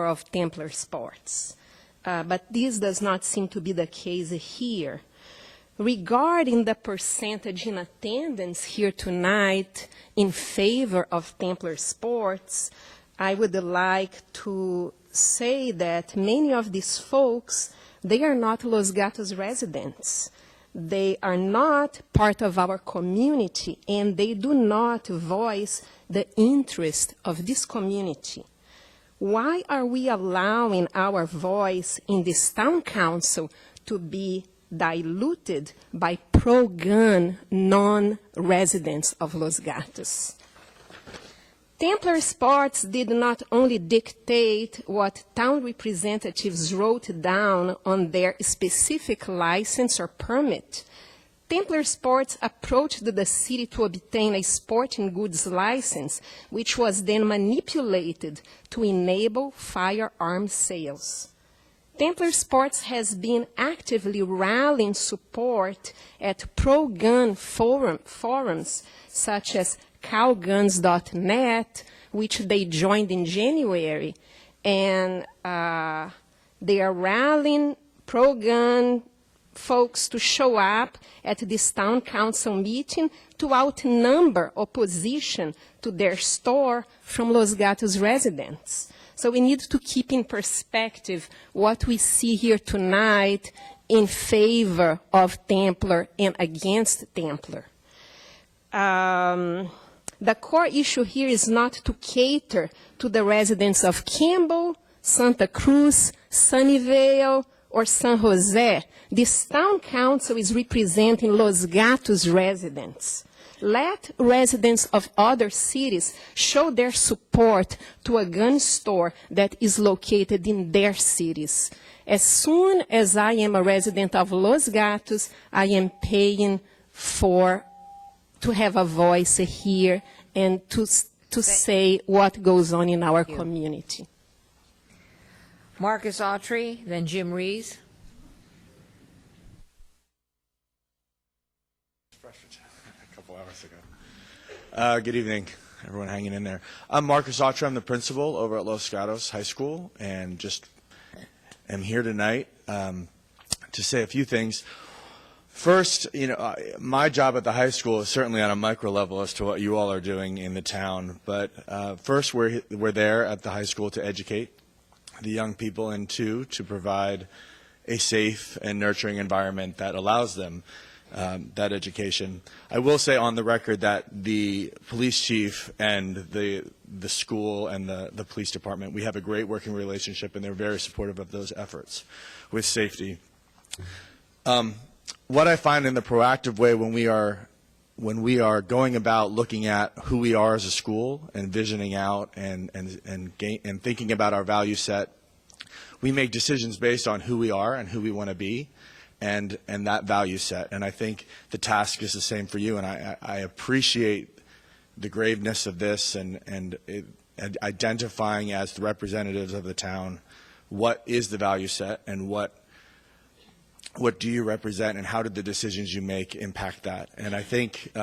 of Templar Sports. But this does not seem to be the case here. Regarding the percentage in attendance here tonight in favor of Templar Sports, I would like to say that many of these folks, they are not Los Gatos residents. They are not part of our community, and they do not voice the interest of this community. Why are we allowing our voice in this town council to be diluted by pro-gun non-residents of Los Gatos? Templar Sports did not only dictate what town representatives wrote down on their specific license or permit. Templar Sports approached the city to obtain a sporting goods license, which was then manipulated to enable firearm sales. Templar Sports has been actively rallying support at pro-gun forums such as cowguns.net, which they joined in January, and they are rallying pro-gun folks to show up at this town council meeting to outnumber opposition to their store from Los Gatos residents. So we need to keep in perspective what we see here tonight in favor of Templar and against Templar. The core issue here is not to cater to the residents of Campbell, Santa Cruz, Sunnyvale, or San Jose. This town council is representing Los Gatos residents. Let residents of other cities show their support to a gun store that is located in their cities. As soon as I am a resident of Los Gatos, I am paying to have a voice here and to say what goes on in our community. Marcus Autry, then Jim Rees. A couple hours ago. Good evening, everyone hanging in there. I'm Marcus Autry. I'm the principal over at Los Gatos High School, and just am here tonight to say a few things. First, my job at the high school is certainly on a micro level as to what you all are doing in the town. But first, we're there at the high school to educate the young people, and two, to provide a safe and nurturing environment that allows them that education. I will say on the record that the police chief and the school and the police department, we have a great working relationship, and they're very supportive of those efforts with safety. What I find in the proactive way when we are going about looking at who we are as a school and visioning out and thinking about our value set, we make decisions based on who we are and who we want to be, and that value set. And I think the task is the same for you, and I appreciate the graveness of this and identifying as the representatives of the town what is the value set and what do you represent, and how did the decisions you make impact that? And I think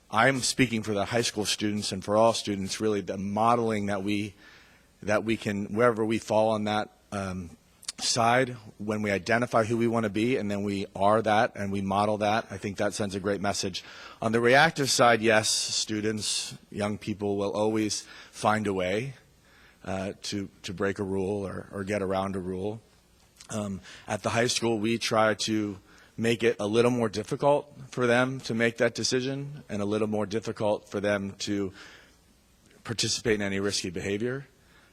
I'm speaking for the high school students and for all students, really the modeling that we can, wherever we fall on that side, when we identify who we want to be and then we are that and we model that, I think that sends a great message. On the reactive side, yes, students, young people will always find a way to break a rule or get around a rule. At the high school, we try to make it a little more difficult for them to make that decision and a little more difficult for them to participate in any risky behavior.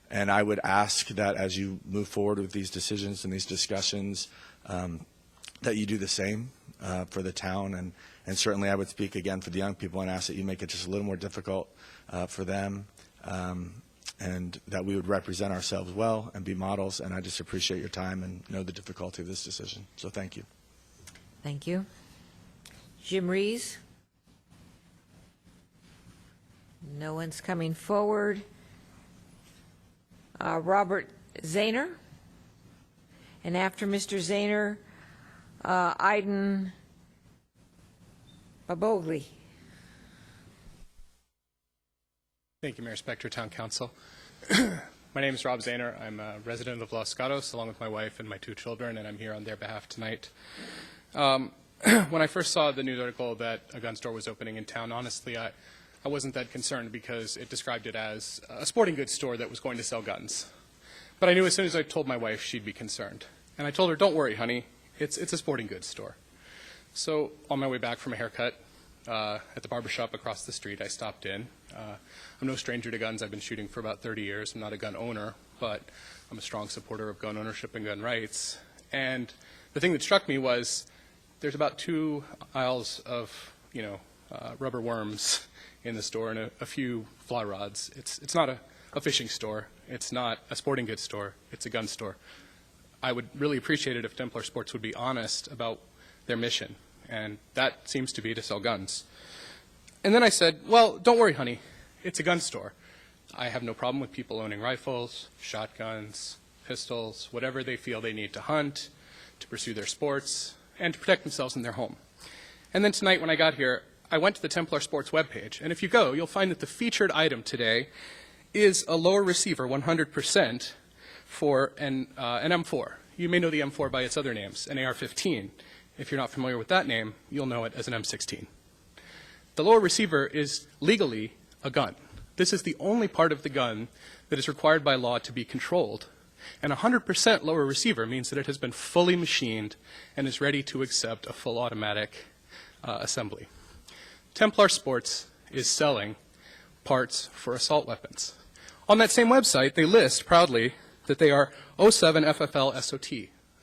And I would ask that as you move forward with these decisions and these discussions, that you do the same for the town. And certainly I would speak again for the young people and ask that you make it just a little more difficult for them, and that we would represent ourselves well and be models. And I just appreciate your time and know the difficulty of this decision. So thank you. Thank you. Jim Rees? No one's coming forward. Robert Zahner? And after Mr. Zahner, Aiden Babogli. Thank you, Mayor Spector, Town Council. My name is Rob Zahner. I'm a resident of Los Gatos, along with my wife and my 2 children, and I'm here on their behalf tonight. When I first saw the news article that a gun store was opening in town, honestly, I wasn't that concerned because it described it as a sporting goods store that was going to sell guns. But I knew as soon as I told my wife, she'd be concerned. And I told her, don't worry, honey, it's a sporting goods store. So on my way back from a haircut at the barbershop across the street, I stopped in. I'm no stranger to guns. I've been shooting for about 30 years. I'm not a gun owner, but I'm a strong supporter of gun ownership and gun rights. And the thing that struck me was there's about 2 aisles of, rubber worms in the store and a few fly rods. It's not a fishing store. It's not a sporting goods store. It's a gun store. I would really appreciate it if Templar Sports would be honest about their mission, and that seems to be to sell guns. And then I said, well, don't worry, honey. It's a gun store. I have no problem with people owning rifles, shotguns, pistols, whatever they feel they need to hunt, to pursue their sports, and to protect themselves in their home. And then tonight when I got here, I went to the Templar Sports webpage, and if you go, you'll find that the featured item today is a lower receiver 100% for an M4. You may know the M4 by its other names, an AR-15. If you're not familiar with that name, you'll know it as an M16. The lower receiver is legally a gun. This is the only part of the gun that is required by law to be controlled. And 100% lower receiver means that it has been fully machined and is ready to accept a full automatic assembly. Templar Sports is selling parts for assault weapons. On that same website, they list proudly that they are 07 FFL SOT.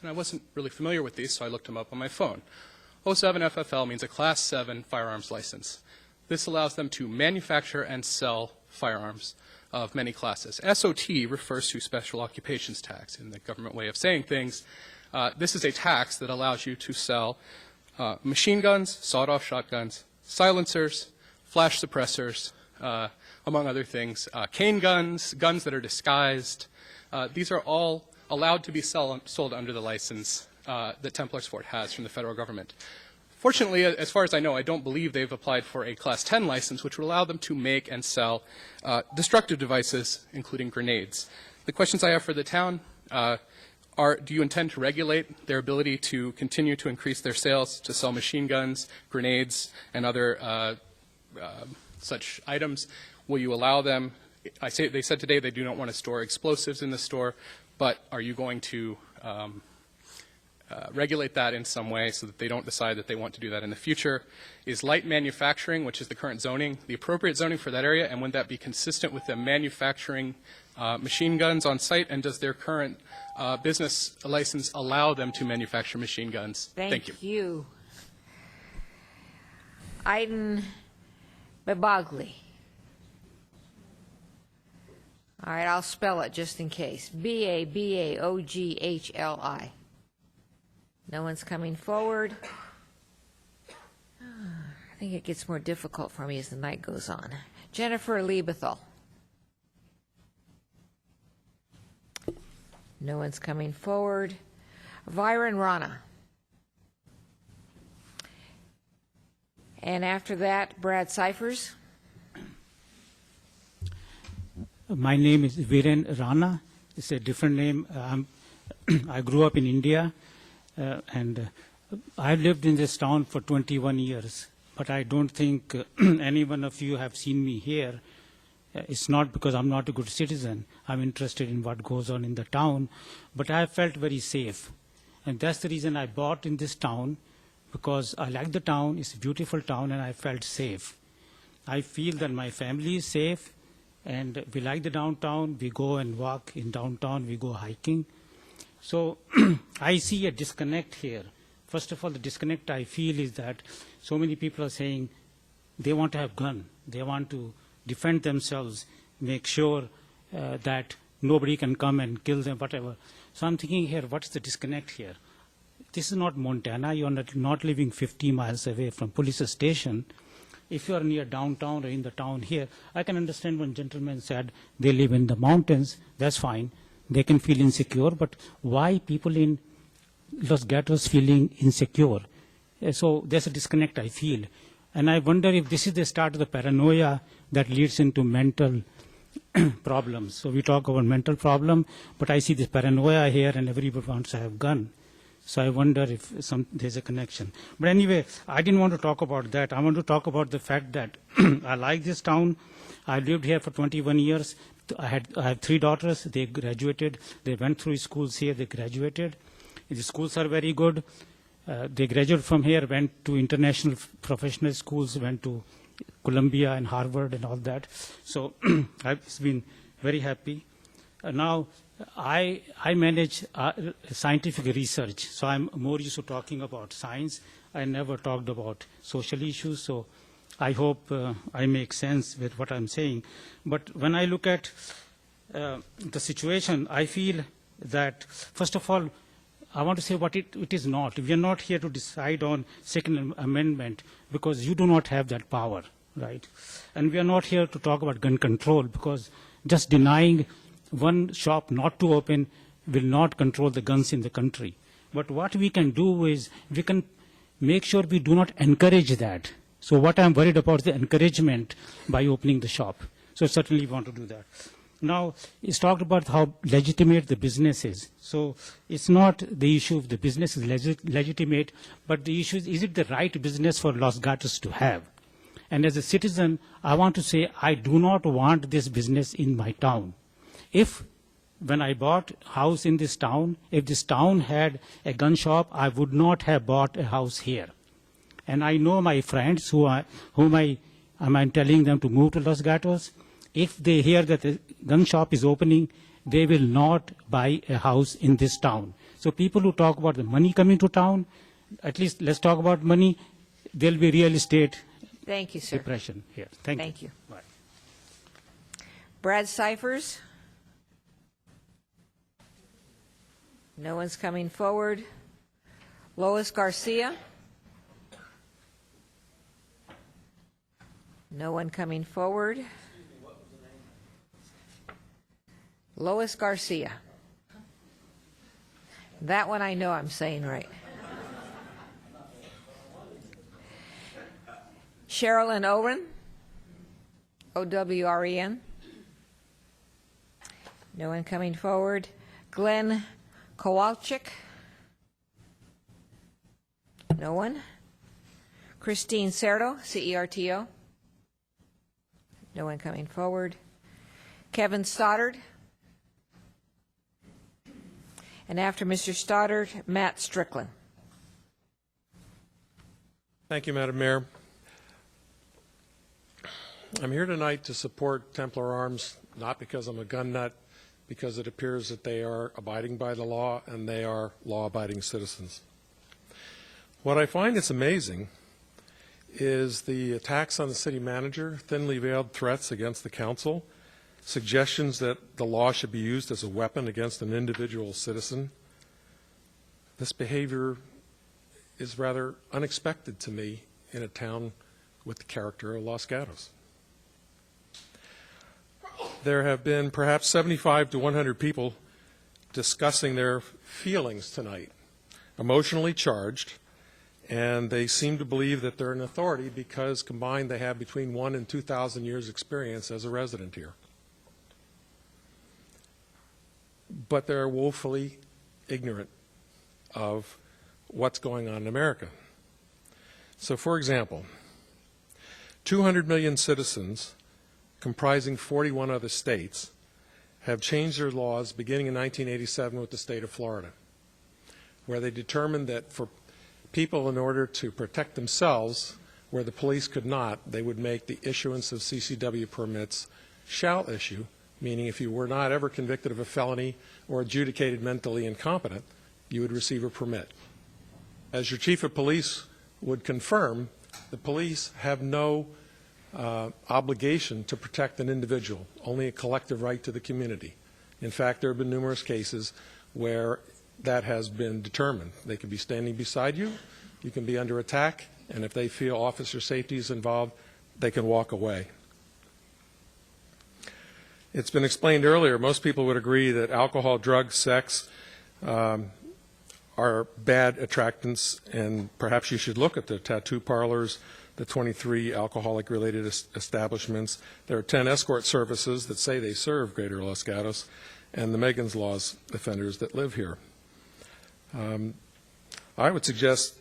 And I wasn't really familiar with these, so I looked them up on my phone. 07 FFL means a Class 7 firearms license. This allows them to manufacture and sell firearms of many classes. SOT refers to Special Occupations Tax. In the government way of saying things, this is a tax that allows you to sell machine guns, sawed-off shotguns, silencers, flash suppressors, among other things, cane guns, guns that are disguised. These are all allowed to be sold under the license that Templar Sport has from the federal government. Fortunately, as far as I know, I don't believe they've applied for a Class 10 license, which would allow them to make and sell destructive devices, including grenades. The questions I have for the town are, do you intend to regulate their ability to continue to increase their sales, to sell machine guns, grenades, and other such items? Will you allow them? They said today they do not want to store explosives in the store, but are you going to regulate that in some way so that they don't decide that they want to do that in the future? Is light manufacturing, which is the current zoning, the appropriate zoning for that area, and would that be consistent with them manufacturing machine guns on site, and does their current business license allow them to manufacture machine guns? Thank you. Aiden Babogli. All right, I'll spell it just in case. B-A-B-A-O-G-H-L-I. No one's coming forward. I think it gets more difficult for me as the night goes on. Jennifer Liebethal. No one's coming forward. Viren Rana. And after that, Brad Cyphers. My name is Viren Rana. It's a different name. I grew up in India, and I've lived in this town for 21 years. But I don't think any one of you have seen me here. It's not because I'm not a good citizen. I'm interested in what goes on in the town. But I felt very safe. And that's the reason I bought in this town, because I like the town. It's a beautiful town, and I felt safe. I feel that my family is safe, and we like the downtown. We go and walk in downtown. We go hiking. So I see a disconnect here. First of all, the disconnect I feel is that so many people are saying they want to have gun. They want to defend themselves, make sure that nobody can come and kill them, whatever. So I'm thinking here, what's the disconnect here? This is not Montana. You're not living 50 miles away from police station. If you are near downtown or in the town here, I can understand when gentlemen said they live in the mountains. That's fine. They can feel insecure. But why people in Los Gatos feeling insecure? So there's a disconnect, I feel. And I wonder if this is the start of the paranoia that leads into mental problems. So we talk about mental problem, but I see this paranoia here and everybody wants to have gun. So I wonder if there's a connection. But anyway, I didn't want to talk about that. I want to talk about the fact that I like this town. I lived here for 21 years. I have 3 daughters. They graduated. They went through schools here. They graduated. The schools are very good. They graduated from here, went to international professional schools, went to Columbia and Harvard and all that. So I've been very happy. Now, I manage scientific research, so I'm more used to talking about science. I never talked about social issues, so I hope I make sense with what I'm saying. But when I look at the situation, I feel that, first of all, I want to say what it is not. We are not here to decide on Second Amendment because you do not have that power, right? And we are not here to talk about gun control because just denying one shop not to open will not control the guns in the country. But what we can do is we can make sure we do not encourage that. So what I'm worried about is the encouragement by opening the shop. So certainly we want to do that. Now, it's talked about how legitimate the business is. So it's not the issue of the business is legitimate, but the issue is it the right business for Los Gatos to have? And as a citizen, I want to say I do not want this business in my town. If, when I bought a house in this town, if this town had a gun shop, I would not have bought a house here. And I know my friends whom I'm telling them to move to Los Gatos. If they hear that the gun shop is opening, they will not buy a house in this town. So people who talk about the money coming to town, at least let's talk about money. There'll be real estate Thank you, sir. depression here. Thank you. Thank you. Bye. Brad Cyphers? No one's coming forward. Lois Garcia? No one coming forward. Lois Garcia. That one I know I'm saying right. Sherilyn Owen, O-W-R-E-N. No one coming forward. Glenn Kowalczyk. No one. Christine Certo, C-E-R-T-O. No one coming forward. Kevin Stoddard. And after Mr. Stoddard, Matt Strickland. Thank you, Madam Mayor. I'm here tonight to support Templar Arms, not because I'm a gun nut, because it appears that they are abiding by the law and they are law-abiding citizens. What I find is amazing is the attacks on the city manager, thinly veiled threats against the council, suggestions that the law should be used as a weapon against an individual citizen. This behavior is rather unexpected to me in a town with the character of Los Gatos. There have been perhaps 75 to 100 people discussing their feelings tonight, emotionally charged, and they seem to believe that they're an authority because combined they have between 1,000 and 2,000 years experience as a resident here. But they're woefully ignorant of what's going on in America. So, for example, 200 million citizens comprising 41 other states have changed their laws beginning in 1987 with the state of Florida, where they determined that for people, in order to protect themselves where the police could not, they would make the issuance of CCW permits shall issue, meaning if you were not ever convicted of a felony or adjudicated mentally incompetent, you would receive a permit. As your chief of police would confirm, the police have no obligation to protect an individual, only a collective right to the community. In fact, there have been numerous cases where that has been determined. They could be standing beside you, you can be under attack, and if they feel officer safety is involved, they can walk away. It's been explained earlier, most people would agree that alcohol, drugs, sex are bad attractants, and perhaps you should look at the tattoo parlors, the 23 alcoholic-related establishments. There are 10 escort services that say they serve Greater Los Gatos, and the Megan's Law's offenders that live here. I would suggest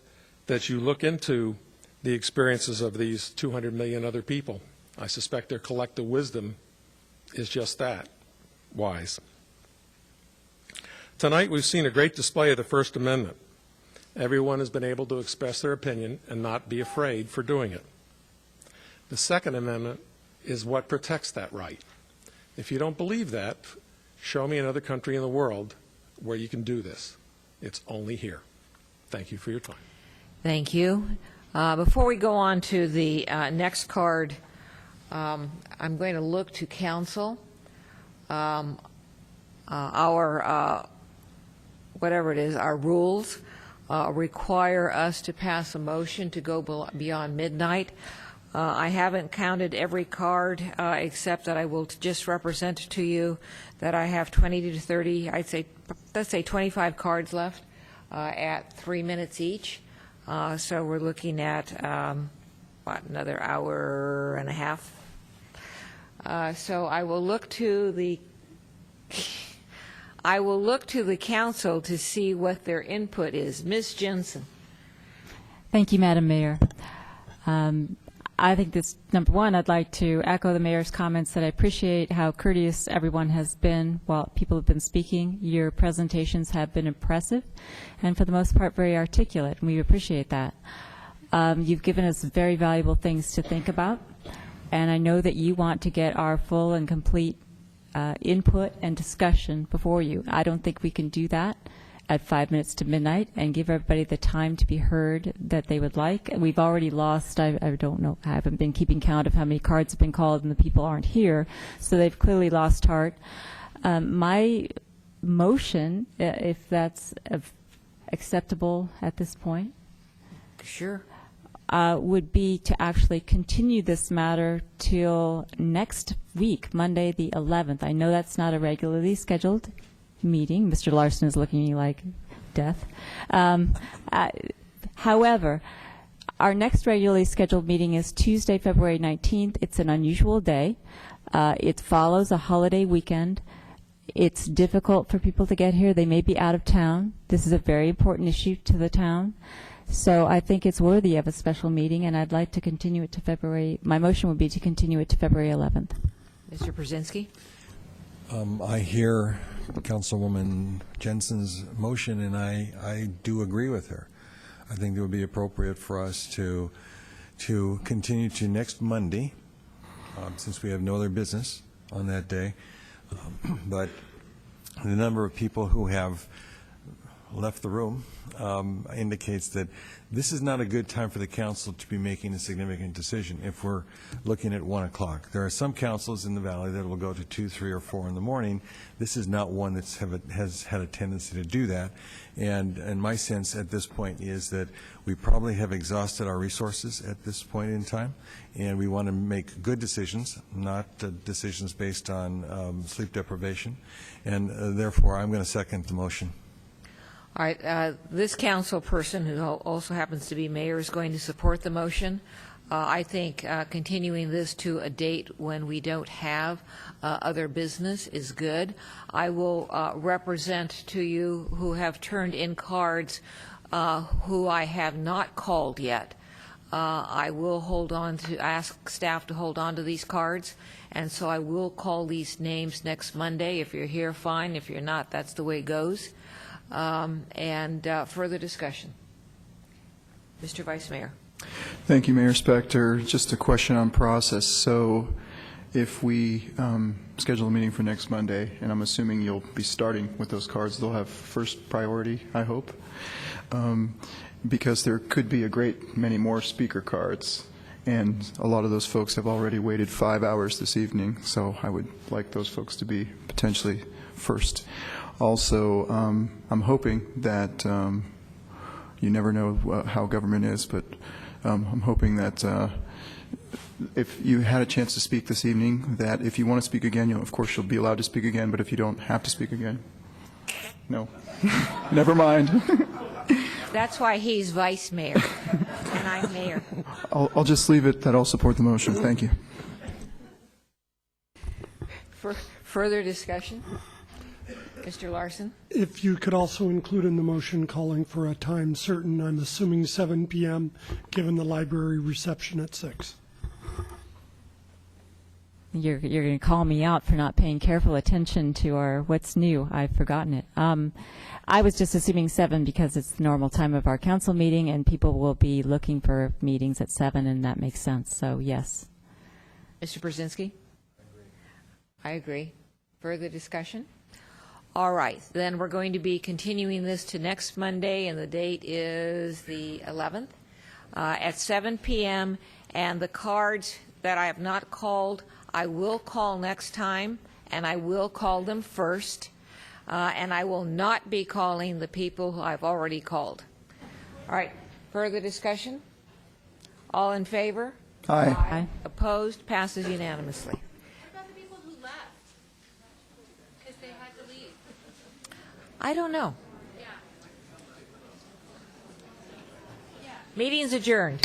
that you look into the experiences of these 200 million other people. I suspect their collective wisdom is just that, wise. Tonight we've seen a great display of the First Amendment. Everyone has been able to express their opinion and not be afraid for doing it. The Second Amendment is what protects that right. If you don't believe that, show me another country in the world where you can do this. It's only here. Thank you for your time. Thank you. Before we go on to the next card, I'm going to look to council. Our whatever it is, our rules require us to pass a motion to go beyond midnight. I haven't counted every card except that I will just represent to you that I have 20 to 30, let's say 25 cards left at 3 minutes each. So we're looking at, another hour and a half. So I will look to the council to see what their input is. Ms. Jensen. Thank you, Madam Mayor. I think this, number one, I'd like to echo the mayor's comments that I appreciate how courteous everyone has been while people have been speaking. Your presentations have been impressive and for the most part very articulate, and we appreciate that. You've given us very valuable things to think about, and I know that you want to get our full and complete input and discussion before you. I don't think we can do that at 5 minutes to midnight and give everybody the time to be heard that they would like. We've already lost, I don't know, I haven't been keeping count of how many cards have been called and the people aren't here, so they've clearly lost heart. My motion, if that's acceptable at this point, sure, would be to actually continue this matter till next week, Monday the 11th. I know that's not a regularly scheduled meeting. Mr. Larson is looking at me like death. However, our next regularly scheduled meeting is Tuesday, February 19th. It's an unusual day. It follows a holiday weekend. It's difficult for people to get here. They may be out of town. This is a very important issue to the town. So I think it's worthy of a special meeting, and I'd like to continue it to February. My motion would be to continue it to February 11th. Mr. Brzezinski? I hear Councilwoman Jensen's motion, and I do agree with her. I think it would be appropriate for us to continue to next Monday, since we have no other business on that day. But the number of people who have left the room indicates that this is not a good time for the council to be making a significant decision if we're looking at 1 o'clock. There are some councils in the valley that will go to 2, 3, or 4 in the morning. This is not one that has had a tendency to do that. And my sense at this point is that we probably have exhausted our resources at this point in time, and we want to make good decisions, not decisions based on sleep deprivation. And therefore, I'm going to second the motion. All right, this council person, who also happens to be mayor, is going to support the motion. I think continuing this to a date when we don't have other business is good. I will represent to you who have turned in cards who I have not called yet. I will hold on to, ask staff to hold on to these cards, and so I will call these names next Monday. If you're here, fine. If you're not, that's the way it goes. Further discussion. Mr. Vice Mayor. Thank you, Mayor Spector. Just a question on process. So if we schedule a meeting for next Monday, and I'm assuming you'll be starting with those cards, they'll have first priority, I hope, because there could be a great many more speaker cards, and a lot of those folks have already waited 5 hours this evening, so I would like those folks to be potentially first. Also, I'm hoping that you never know how government is, but I'm hoping that if you had a chance to speak this evening, that if you want to speak again, of course you'll be allowed to speak again, but if you don't have to speak again, no. Never mind. That's why he's vice mayor, and I'm mayor. I'll just leave it that I'll support the motion. Thank you. For further discussion? Mr. Larson? If you could also include in the motion calling for a time certain, I'm assuming 7 p.m., given the library reception at 6. You're going to call me out for not paying careful attention to our what's new. I've forgotten it. I was just assuming 7 because it's the normal time of our council meeting, and people will be looking for meetings at 7, and that makes sense. So, yes. Mr. Brzezinski? I agree. Further discussion? All right. Then we're going to be continuing this to next Monday, and the date is the 11th at 7 p.m., and the cards that I have not called, I will call next time, and I will call them first, and I will not be calling the people who I've already called. All right, further discussion? All in favor? Aye. Aye. Opposed? Passes unanimously. What about the people who left? Because they had to leave. I don't know. Yeah. Meeting's adjourned.